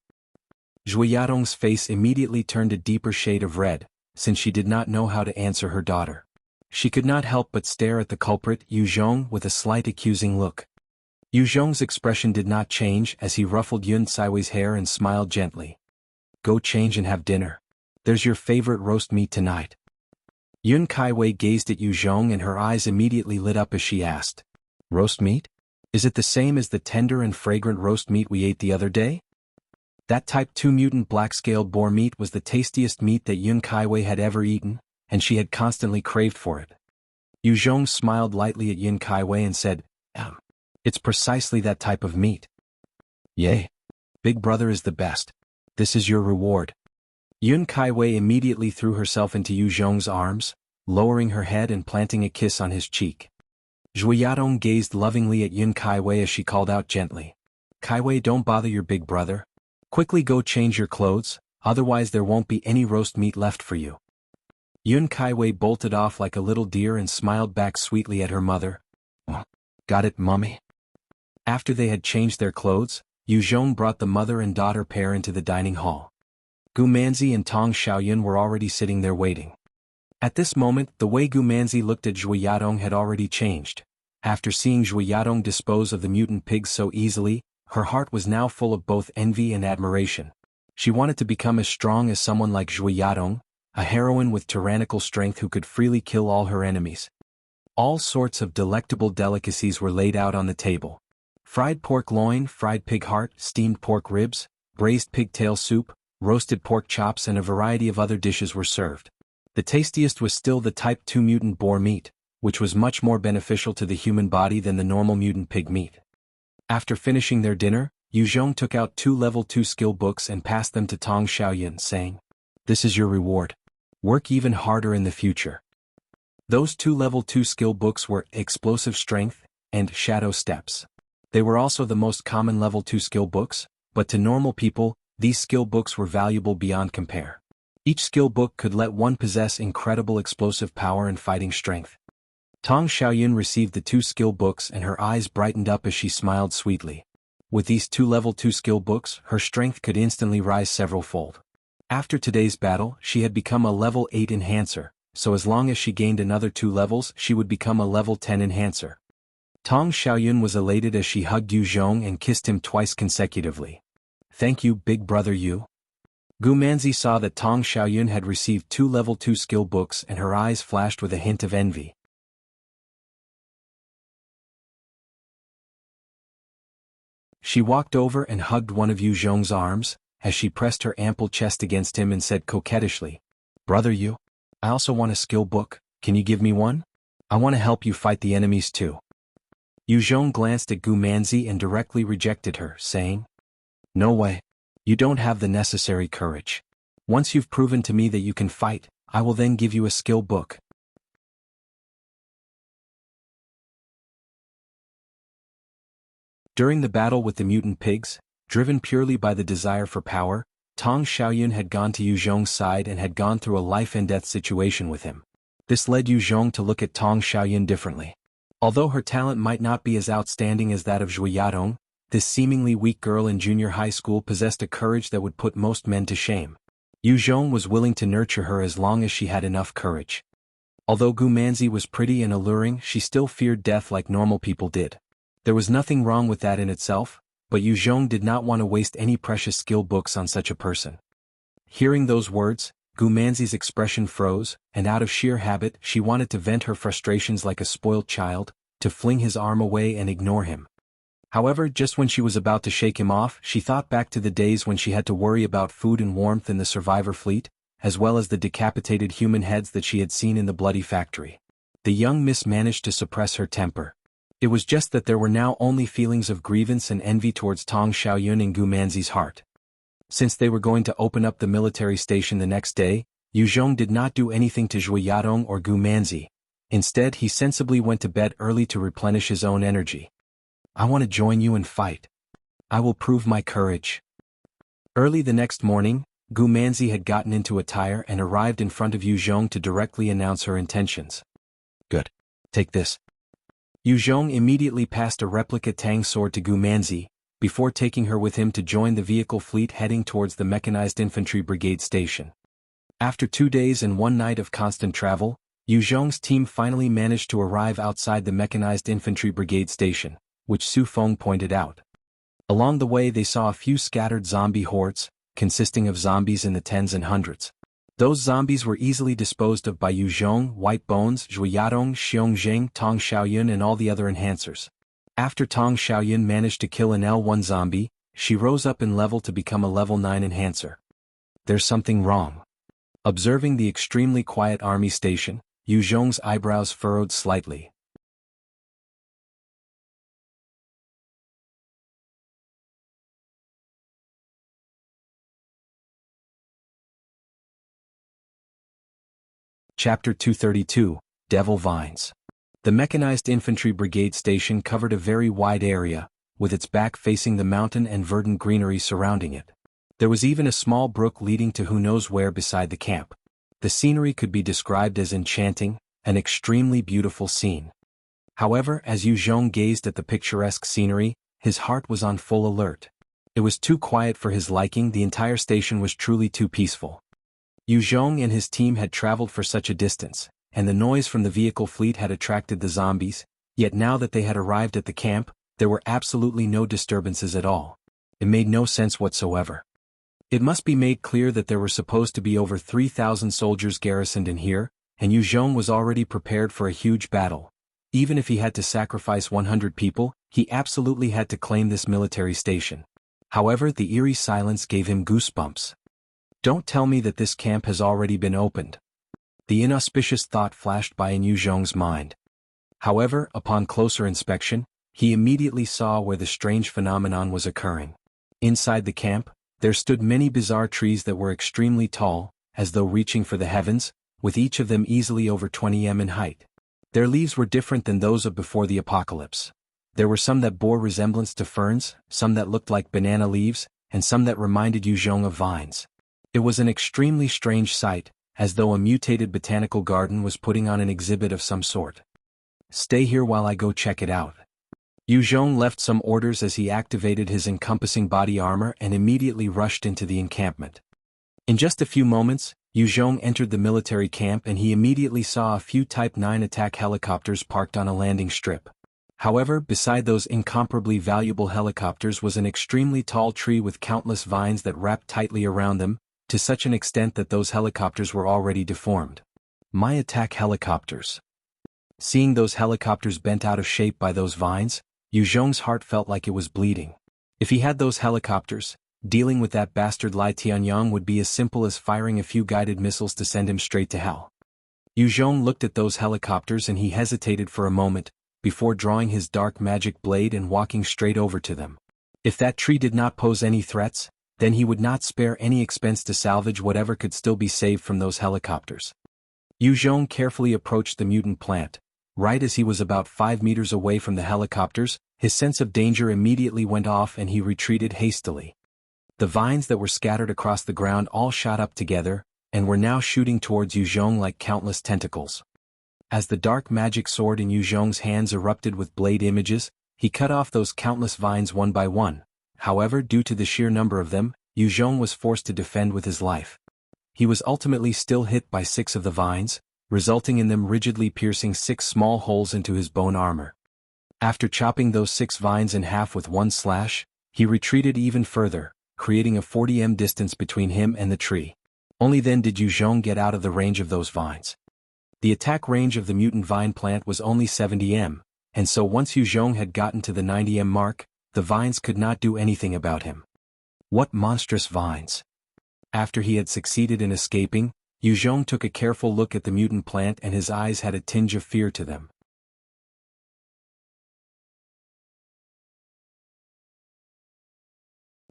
Zhu Yadong's face immediately turned a deeper shade of red, since she did not know how to answer her daughter. She could not help but stare at the culprit, Yu Zhong, with a slight accusing look. Yu Zhong's expression did not change as he ruffled Yun Kaiwei's hair and smiled gently. "Go change and have dinner. There's your favorite roast meat tonight." Yun Kaiwei gazed at Yu Zhong and her eyes immediately lit up as she asked, "Roast meat? Is it the same as the tender and fragrant roast meat we ate the other day?" That Type 2 mutant black-scaled boar meat was the tastiest meat that Yun Kaiwei had ever eaten, and she had constantly craved for it. Yu Zhong smiled lightly at Yun Kaiwei and said, "It's precisely that type of meat." "Yay. Big Brother is the best. This is your reward." Yun Kaiwei immediately threw herself into Yu Zhong's arms, lowering her head and planting a kiss on his cheek. Zhu Yadong gazed lovingly at Yun Kaiwei as she called out gently, "Kaiwei, don't bother your big brother. Quickly go change your clothes, otherwise there won't be any roast meat left for you." Yun Kaiwei bolted off like a little deer and smiled back sweetly at her mother. "Got it, Mommy." After they had changed their clothes, Yu Zhong brought the mother and daughter pair into the dining hall. Gu Manzi and Tong Xiaoyun were already sitting there waiting. At this moment, the way Gu Manzi looked at Zhu Yadong had already changed. After seeing Zhu Yadong dispose of the mutant pigs so easily, her heart was now full of both envy and admiration. She wanted to become as strong as someone like Zhu Yadong, a heroine with tyrannical strength who could freely kill all her enemies. All sorts of delectable delicacies were laid out on the table. Fried pork loin, fried pig heart, steamed pork ribs, braised pigtail soup, roasted pork chops and a variety of other dishes were served. The tastiest was still the Type 2 mutant boar meat, which was much more beneficial to the human body than the normal mutant pig meat. After finishing their dinner, Yu Zhong took out 2 level 2 skill books and passed them to Tong Xiaoyun, saying, "This is your reward. Work even harder in the future." Those 2 level 2 skill books were Explosive Strength and Shadow Steps. They were also the most common level 2 skill books, but to normal people, these skill books were valuable beyond compare. Each skill book could let one possess incredible explosive power and fighting strength. Tong Xiaoyun received the 2 skill books and her eyes brightened up as she smiled sweetly. With these 2 level 2 skill books, her strength could instantly rise several-fold. After today's battle, she had become a level 8 enhancer, so as long as she gained another 2 levels, she would become a level 10 enhancer. Tong Xiaoyun was elated as she hugged Yu Zhong and kissed him twice consecutively. "Thank you, big brother Yu." Gu Manzi saw that Tong Xiaoyun had received 2 level 2 skill books and her eyes flashed with a hint of envy. She walked over and hugged one of Yu Zhong's arms, as she pressed her ample chest against him and said coquettishly, "Brother Yu, I also want a skill book, can you give me one? I want to help you fight the enemies too." Yu Zhong glanced at Gu Manzi and directly rejected her, saying, "No way. You don't have the necessary courage. Once you've proven to me that you can fight, I will then give you a skill book." During the battle with the mutant pigs, driven purely by the desire for power, Tong Xiaoyun had gone to Yu Zhong's side and had gone through a life-and-death situation with him. This led Yu Zhong to look at Tong Xiaoyun differently. Although her talent might not be as outstanding as that of Zhu Yadong, this seemingly weak girl in junior high school possessed a courage that would put most men to shame. Yu Zhong was willing to nurture her as long as she had enough courage. Although Gu Manzi was pretty and alluring, she still feared death like normal people did. There was nothing wrong with that in itself, but Yu Zhong did not want to waste any precious skill books on such a person. Hearing those words, Gu Manzi's expression froze, and out of sheer habit she wanted to vent her frustrations like a spoiled child, to fling his arm away and ignore him. However, just when she was about to shake him off, she thought back to the days when she had to worry about food and warmth in the survivor fleet, as well as the decapitated human heads that she had seen in the bloody factory. The young miss managed to suppress her temper. It was just that there were now only feelings of grievance and envy towards Tong Xiaoyun in Gu Manzi's heart. Since they were going to open up the military station the next day, Yu Zhong did not do anything to Zhui Yadong or Gu Manzi. Instead, he sensibly went to bed early to replenish his own energy. I want to join you and fight. I will prove my courage. Early the next morning, Gu Manzi had gotten into attire and arrived in front of Yu Zhong to directly announce her intentions. Good. Take this. Yu Zhong immediately passed a replica Tang sword to Gu Manzi, before taking her with him to join the vehicle fleet heading towards the Mechanized Infantry Brigade station. After 2 days and 1 night of constant travel, Yu Zhong's team finally managed to arrive outside the Mechanized Infantry Brigade station, which Su Feng pointed out. Along the way they saw a few scattered zombie hordes, consisting of zombies in the tens and hundreds. Those zombies were easily disposed of by Yu Zhong, White Bones, Zhui Yadong, Xiong Zheng, Tong Xiaoyun and all the other enhancers. After Tong Xiaoyun managed to kill an L1 zombie, she rose up in level to become a level 9 enhancer. There's something wrong. Observing the extremely quiet army station, Yu Zhong's eyebrows furrowed slightly. Chapter 232, Devil Vines. The Mechanized Infantry Brigade station covered a very wide area, with its back facing the mountain and verdant greenery surrounding it. There was even a small brook leading to who knows where beside the camp. The scenery could be described as enchanting, an extremely beautiful scene. However, as Yu Zhong gazed at the picturesque scenery, his heart was on full alert. It was too quiet for his liking. The entire station was truly too peaceful. Yu Zhong and his team had traveled for such a distance, and the noise from the vehicle fleet had attracted the zombies, yet now that they had arrived at the camp, there were absolutely no disturbances at all. It made no sense whatsoever. It must be made clear that there were supposed to be over 3,000 soldiers garrisoned in here, and Yu Zhong was already prepared for a huge battle. Even if he had to sacrifice 100 people, he absolutely had to claim this military station. However, the eerie silence gave him goosebumps. Don't tell me that this camp has already been opened. The inauspicious thought flashed by in Yu Zhong's mind. However, upon closer inspection, he immediately saw where the strange phenomenon was occurring. Inside the camp, there stood many bizarre trees that were extremely tall, as though reaching for the heavens, with each of them easily over 20 m in height. Their leaves were different than those of before the apocalypse. There were some that bore resemblance to ferns, some that looked like banana leaves, and some that reminded Yu Zhong of vines. It was an extremely strange sight, as though a mutated botanical garden was putting on an exhibit of some sort. Stay here while I go check it out. Yu Zhong left some orders as he activated his encompassing body armor and immediately rushed into the encampment. In just a few moments, Yu Zhong entered the military camp and he immediately saw a few Type 9 attack helicopters parked on a landing strip. However, beside those incomparably valuable helicopters was an extremely tall tree with countless vines that wrapped tightly around them, to such an extent that those helicopters were already deformed. My attack helicopters. Seeing those helicopters bent out of shape by those vines, Yu Zhong's heart felt like it was bleeding. If he had those helicopters, dealing with that bastard Lai Tianyang would be as simple as firing a few guided missiles to send him straight to hell. Yu Zhong looked at those helicopters and he hesitated for a moment, before drawing his dark magic blade and walking straight over to them. If that tree did not pose any threats, then he would not spare any expense to salvage whatever could still be saved from those helicopters. Yu Zhong carefully approached the mutant plant. Right as he was about 5 meters away from the helicopters, his sense of danger immediately went off and he retreated hastily. The vines that were scattered across the ground all shot up together, and were now shooting towards Yu Zhong like countless tentacles. As the dark magic sword in Yu Zhong's hands erupted with blade images, he cut off those countless vines one by one. However, due to the sheer number of them, Yu Zhong was forced to defend with his life. He was ultimately still hit by 6 of the vines, resulting in them rigidly piercing 6 small holes into his bone armor. After chopping those 6 vines in half with one slash, he retreated even further, creating a 40 m distance between him and the tree. Only then did Yu Zhong get out of the range of those vines. The attack range of the mutant vine plant was only 70 m, and so once Yu Zhong had gotten to the 90 m mark, the vines could not do anything about him. What monstrous vines! After he had succeeded in escaping, Yu Zhong took a careful look at the mutant plant and his eyes had a tinge of fear to them.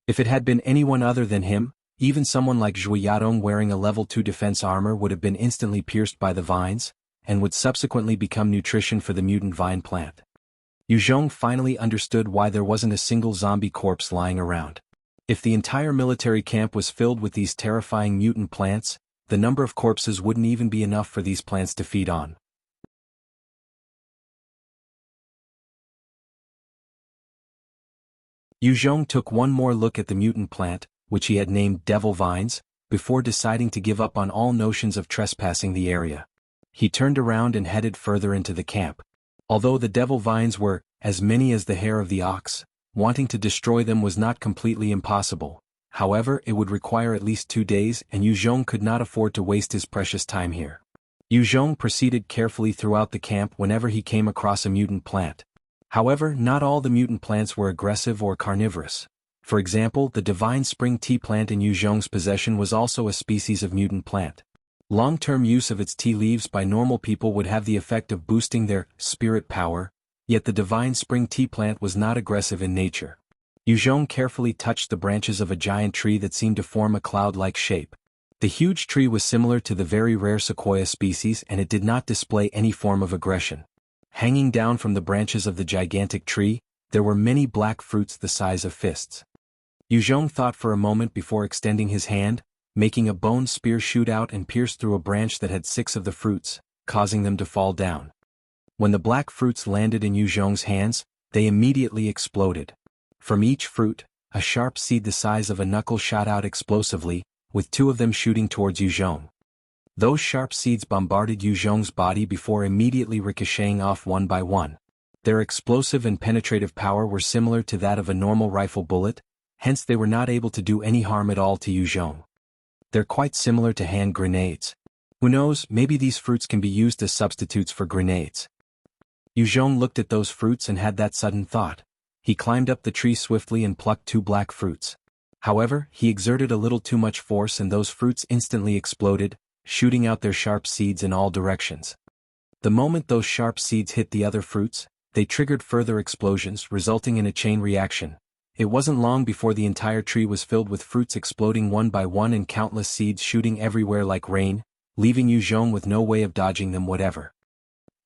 If it had been anyone other than him, even someone like Zhui Yadong wearing a level 2 defense armor would have been instantly pierced by the vines, and would subsequently become nutrition for the mutant vine plant. Yu Zhong finally understood why there wasn't a single zombie corpse lying around. If the entire military camp was filled with these terrifying mutant plants, the number of corpses wouldn't even be enough for these plants to feed on. Yu Zhong took one more look at the mutant plant, which he had named Devil Vines, before deciding to give up on all notions of trespassing the area. He turned around and headed further into the camp. Although the devil vines were as many as the hair of the ox, wanting to destroy them was not completely impossible. However, it would require at least 2 days and Yu Zhong could not afford to waste his precious time here. Yu Zhong proceeded carefully throughout the camp whenever he came across a mutant plant. However, not all the mutant plants were aggressive or carnivorous. For example, the divine spring tea plant in Yu Zhong's possession was also a species of mutant plant. Long-term use of its tea leaves by normal people would have the effect of boosting their spirit power, yet the divine spring tea plant was not aggressive in nature. Yu Zhong carefully touched the branches of a giant tree that seemed to form a cloud-like shape. The huge tree was similar to the very rare sequoia species and it did not display any form of aggression. Hanging down from the branches of the gigantic tree, there were many black fruits the size of fists. Yu Zhong thought for a moment before extending his hand, making a bone spear shoot out and pierce through a branch that had 6 of the fruits, causing them to fall down. When the black fruits landed in Yu Zhong's hands, they immediately exploded. From each fruit, a sharp seed the size of a knuckle shot out explosively, with 2 of them shooting towards Yu Zhong. Those sharp seeds bombarded Yu Zhong's body before immediately ricocheting off one by one. Their explosive and penetrative power were similar to that of a normal rifle bullet, hence they were not able to do any harm at all to Yu Zhong. They're quite similar to hand grenades. Who knows, maybe these fruits can be used as substitutes for grenades. Yu Zhong looked at those fruits and had that sudden thought. He climbed up the tree swiftly and plucked 2 black fruits. However, he exerted a little too much force and those fruits instantly exploded, shooting out their sharp seeds in all directions. The moment those sharp seeds hit the other fruits, they triggered further explosions, resulting in a chain reaction. It wasn't long before the entire tree was filled with fruits exploding one by one and countless seeds shooting everywhere like rain, leaving Yu Zhong with no way of dodging them whatever.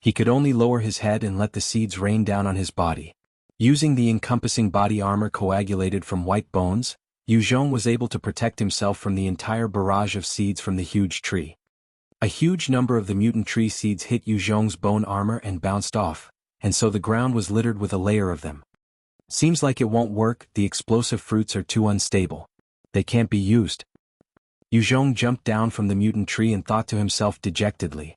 He could only lower his head and let the seeds rain down on his body. Using the encompassing body armor coagulated from white bones, Yu Zhong was able to protect himself from the entire barrage of seeds from the huge tree. A huge number of the mutant tree seeds hit Yu Zhong's bone armor and bounced off, and so the ground was littered with a layer of them. Seems like it won't work, the explosive fruits are too unstable. They can't be used. Yu Zhong jumped down from the mutant tree and thought to himself dejectedly.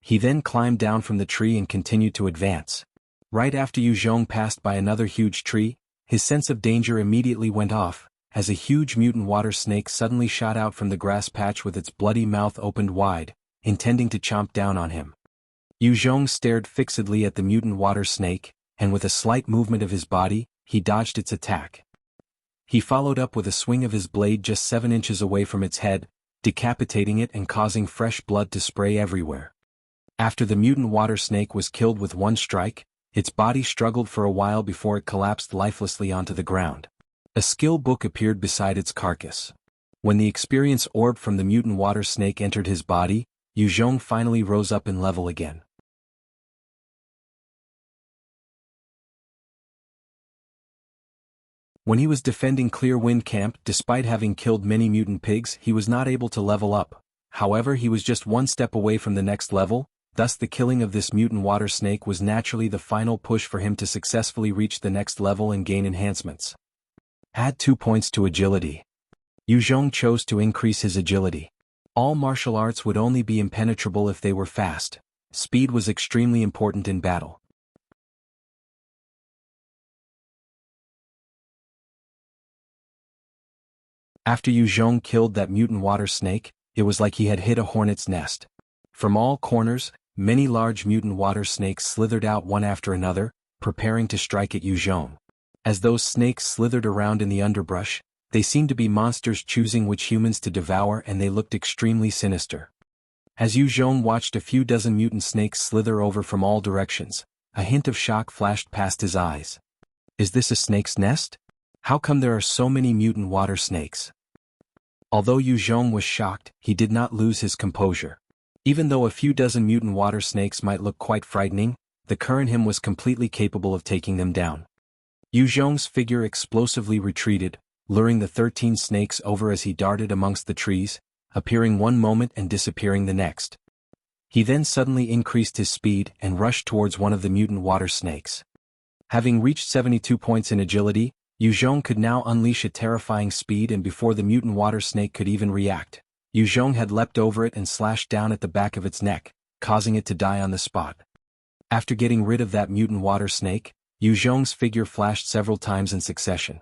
He then climbed down from the tree and continued to advance. Right after Yu Zhong passed by another huge tree, his sense of danger immediately went off, as a huge mutant water snake suddenly shot out from the grass patch with its bloody mouth opened wide, intending to chomp down on him. Yu Zhong stared fixedly at the mutant water snake, and with a slight movement of his body, he dodged its attack. He followed up with a swing of his blade just 7 inches away from its head, decapitating it and causing fresh blood to spray everywhere. After the mutant water snake was killed with one strike, its body struggled for a while before it collapsed lifelessly onto the ground. A skill book appeared beside its carcass. When the experience orb from the mutant water snake entered his body, Yu Zhong finally rose up in level again. When he was defending Clear Wind Camp, despite having killed many mutant pigs, he was not able to level up. However, he was just 1 step away from the next level, thus the killing of this mutant water snake was naturally the final push for him to successfully reach the next level and gain enhancements. Add 2 points to agility. Yu Zhong chose to increase his agility. All martial arts would only be impenetrable if they were fast. Speed was extremely important in battle. After Yu Zhong killed that mutant water snake, it was like he had hit a hornet's nest. From all corners, many large mutant water snakes slithered out one after another, preparing to strike at Yu Zhong. As those snakes slithered around in the underbrush, they seemed to be monsters choosing which humans to devour and they looked extremely sinister. As Yu Zhong watched a few dozen mutant snakes slither over from all directions, a hint of shock flashed past his eyes. Is this a snake's nest? How come there are so many mutant water snakes? Although Yu Zhong was shocked, he did not lose his composure. Even though a few dozen mutant water snakes might look quite frightening, the current him was completely capable of taking them down. Yu Zhong's figure explosively retreated, luring the 13 snakes over as he darted amongst the trees, appearing one moment and disappearing the next. He then suddenly increased his speed and rushed towards one of the mutant water snakes. Having reached 72 points in agility, Yu Zhong could now unleash a terrifying speed, and before the mutant water snake could even react, Yu Zhong had leapt over it and slashed down at the back of its neck, causing it to die on the spot. After getting rid of that mutant water snake, Yu Zhong's figure flashed several times in succession.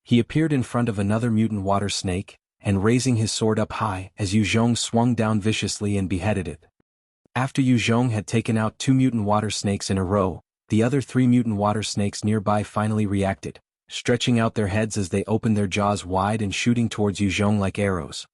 He appeared in front of another mutant water snake, and raising his sword up high as Yu Zhong swung down viciously and beheaded it. After Yu Zhong had taken out 2 mutant water snakes in a row, the other 3 mutant water snakes nearby finally reacted, stretching out their heads as they opened their jaws wide and shooting towards Yu Zhong like arrows.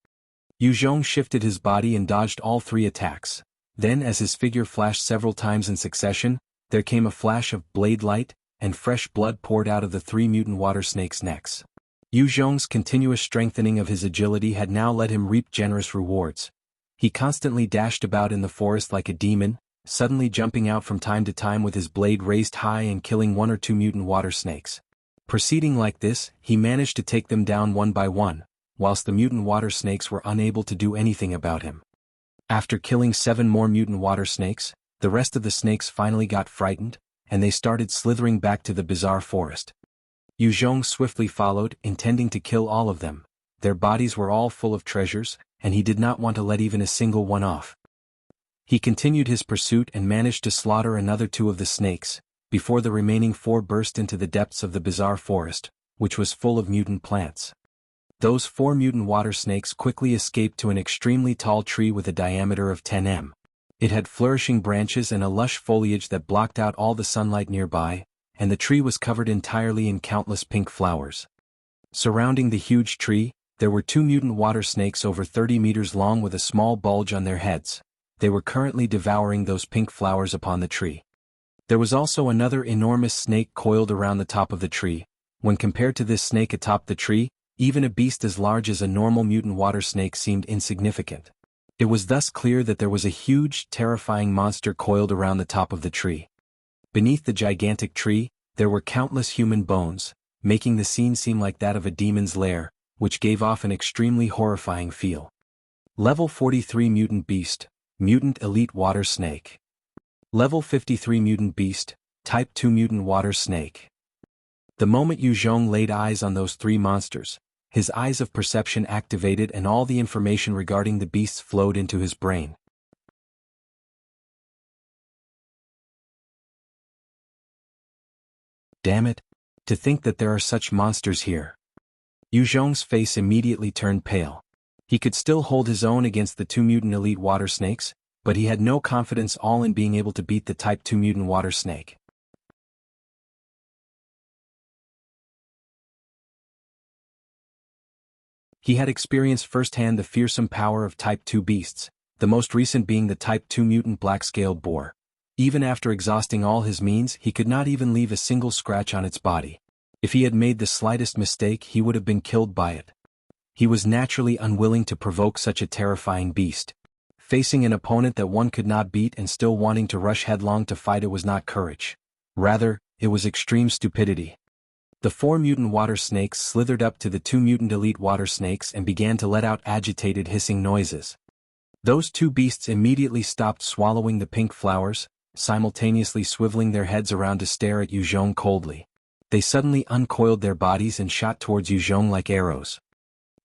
Yu Zhong shifted his body and dodged all 3 attacks. Then, as his figure flashed several times in succession, there came a flash of blade light, and fresh blood poured out of the 3 mutant water snakes' necks. Yu Zhong's continuous strengthening of his agility had now let him reap generous rewards. He constantly dashed about in the forest like a demon, suddenly jumping out from time to time with his blade raised high and killing 1 or 2 mutant water snakes. Proceeding like this, he managed to take them down one by one, whilst the mutant water snakes were unable to do anything about him. After killing 7 more mutant water snakes, the rest of the snakes finally got frightened, and they started slithering back to the bizarre forest. Yu Zhong swiftly followed, intending to kill all of them. Their bodies were all full of treasures, and he did not want to let even a single one off. He continued his pursuit and managed to slaughter another 2 of the snakes, before the remaining 4 burst into the depths of the bizarre forest, which was full of mutant plants. Those 4 mutant water snakes quickly escaped to an extremely tall tree with a diameter of 10 m. It had flourishing branches and a lush foliage that blocked out all the sunlight nearby, and the tree was covered entirely in countless pink flowers. Surrounding the huge tree, there were 2 mutant water snakes over 30 meters long with a small bulge on their heads. They were currently devouring those pink flowers upon the tree. There was also another enormous snake coiled around the top of the tree. When compared to this snake atop the tree, even a beast as large as a normal mutant water snake seemed insignificant. It was thus clear that there was a huge, terrifying monster coiled around the top of the tree. Beneath the gigantic tree, there were countless human bones, making the scene seem like that of a demon's lair, which gave off an extremely horrifying feel. Level 43 Mutant Beast, Mutant Elite Water Snake. Level 53 Mutant Beast, Type 2 Mutant Water Snake. The moment Yu Zhong laid eyes on those 3 monsters, his eyes of perception activated and all the information regarding the beasts flowed into his brain. Damn it! To think that there are such monsters here. Yu Zhong's face immediately turned pale. He could still hold his own against the 2 mutant elite water snakes, but he had no confidence all in being able to beat the Type 2 mutant water snake. He had experienced firsthand the fearsome power of Type 2 beasts, the most recent being the Type 2 mutant black-scaled boar. Even after exhausting all his means, he could not even leave a single scratch on its body. If he had made the slightest mistake, he would have been killed by it. He was naturally unwilling to provoke such a terrifying beast. Facing an opponent that one could not beat and still wanting to rush headlong to fight it was not courage. Rather, it was extreme stupidity. The 4 mutant water snakes slithered up to the 2 mutant elite water snakes and began to let out agitated hissing noises. Those 2 beasts immediately stopped swallowing the pink flowers, simultaneously swiveling their heads around to stare at Yu Zhong coldly. They suddenly uncoiled their bodies and shot towards Yu Zhong like arrows.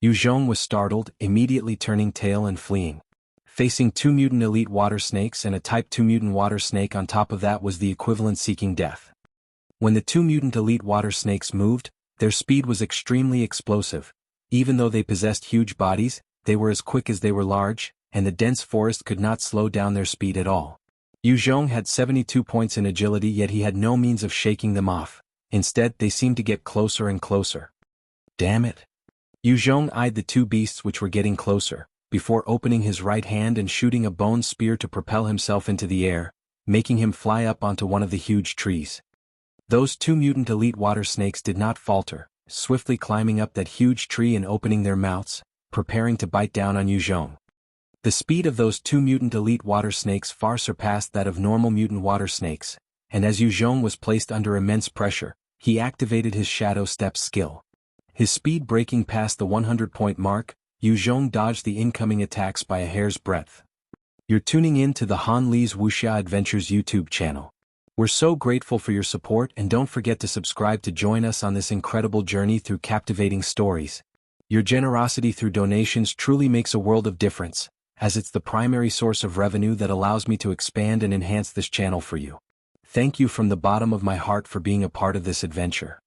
Yu Zhong was startled, immediately turning tail and fleeing. Facing 2 mutant elite water snakes and a Type 2 mutant water snake on top of that was the equivalent seeking death. When the 2 mutant elite water snakes moved, their speed was extremely explosive. Even though they possessed huge bodies, they were as quick as they were large, and the dense forest could not slow down their speed at all. Yu Zhong had 72 points in agility, yet he had no means of shaking them off. Instead, they seemed to get closer and closer. Damn it! Yu Zhong eyed the 2 beasts which were getting closer. before opening his right hand and shooting a bone spear to propel himself into the air, making him fly up onto one of the huge trees. Those two mutant elite water snakes did not falter, swiftly climbing up that huge tree and opening their mouths, preparing to bite down on Yu Zhong. The speed of those two mutant elite water snakes far surpassed that of normal mutant water snakes, and as Yu Zhong was placed under immense pressure, he activated his Shadow Step skill. His speed breaking past the 100-point mark, Yu Zhong dodged the incoming attacks by a hair's breadth. You're tuning in to the Han Li's Wuxia Adventures YouTube channel. We're so grateful for your support, and don't forget to subscribe to join us on this incredible journey through captivating stories. Your generosity through donations truly makes a world of difference, as it's the primary source of revenue that allows me to expand and enhance this channel for you. Thank you from the bottom of my heart for being a part of this adventure.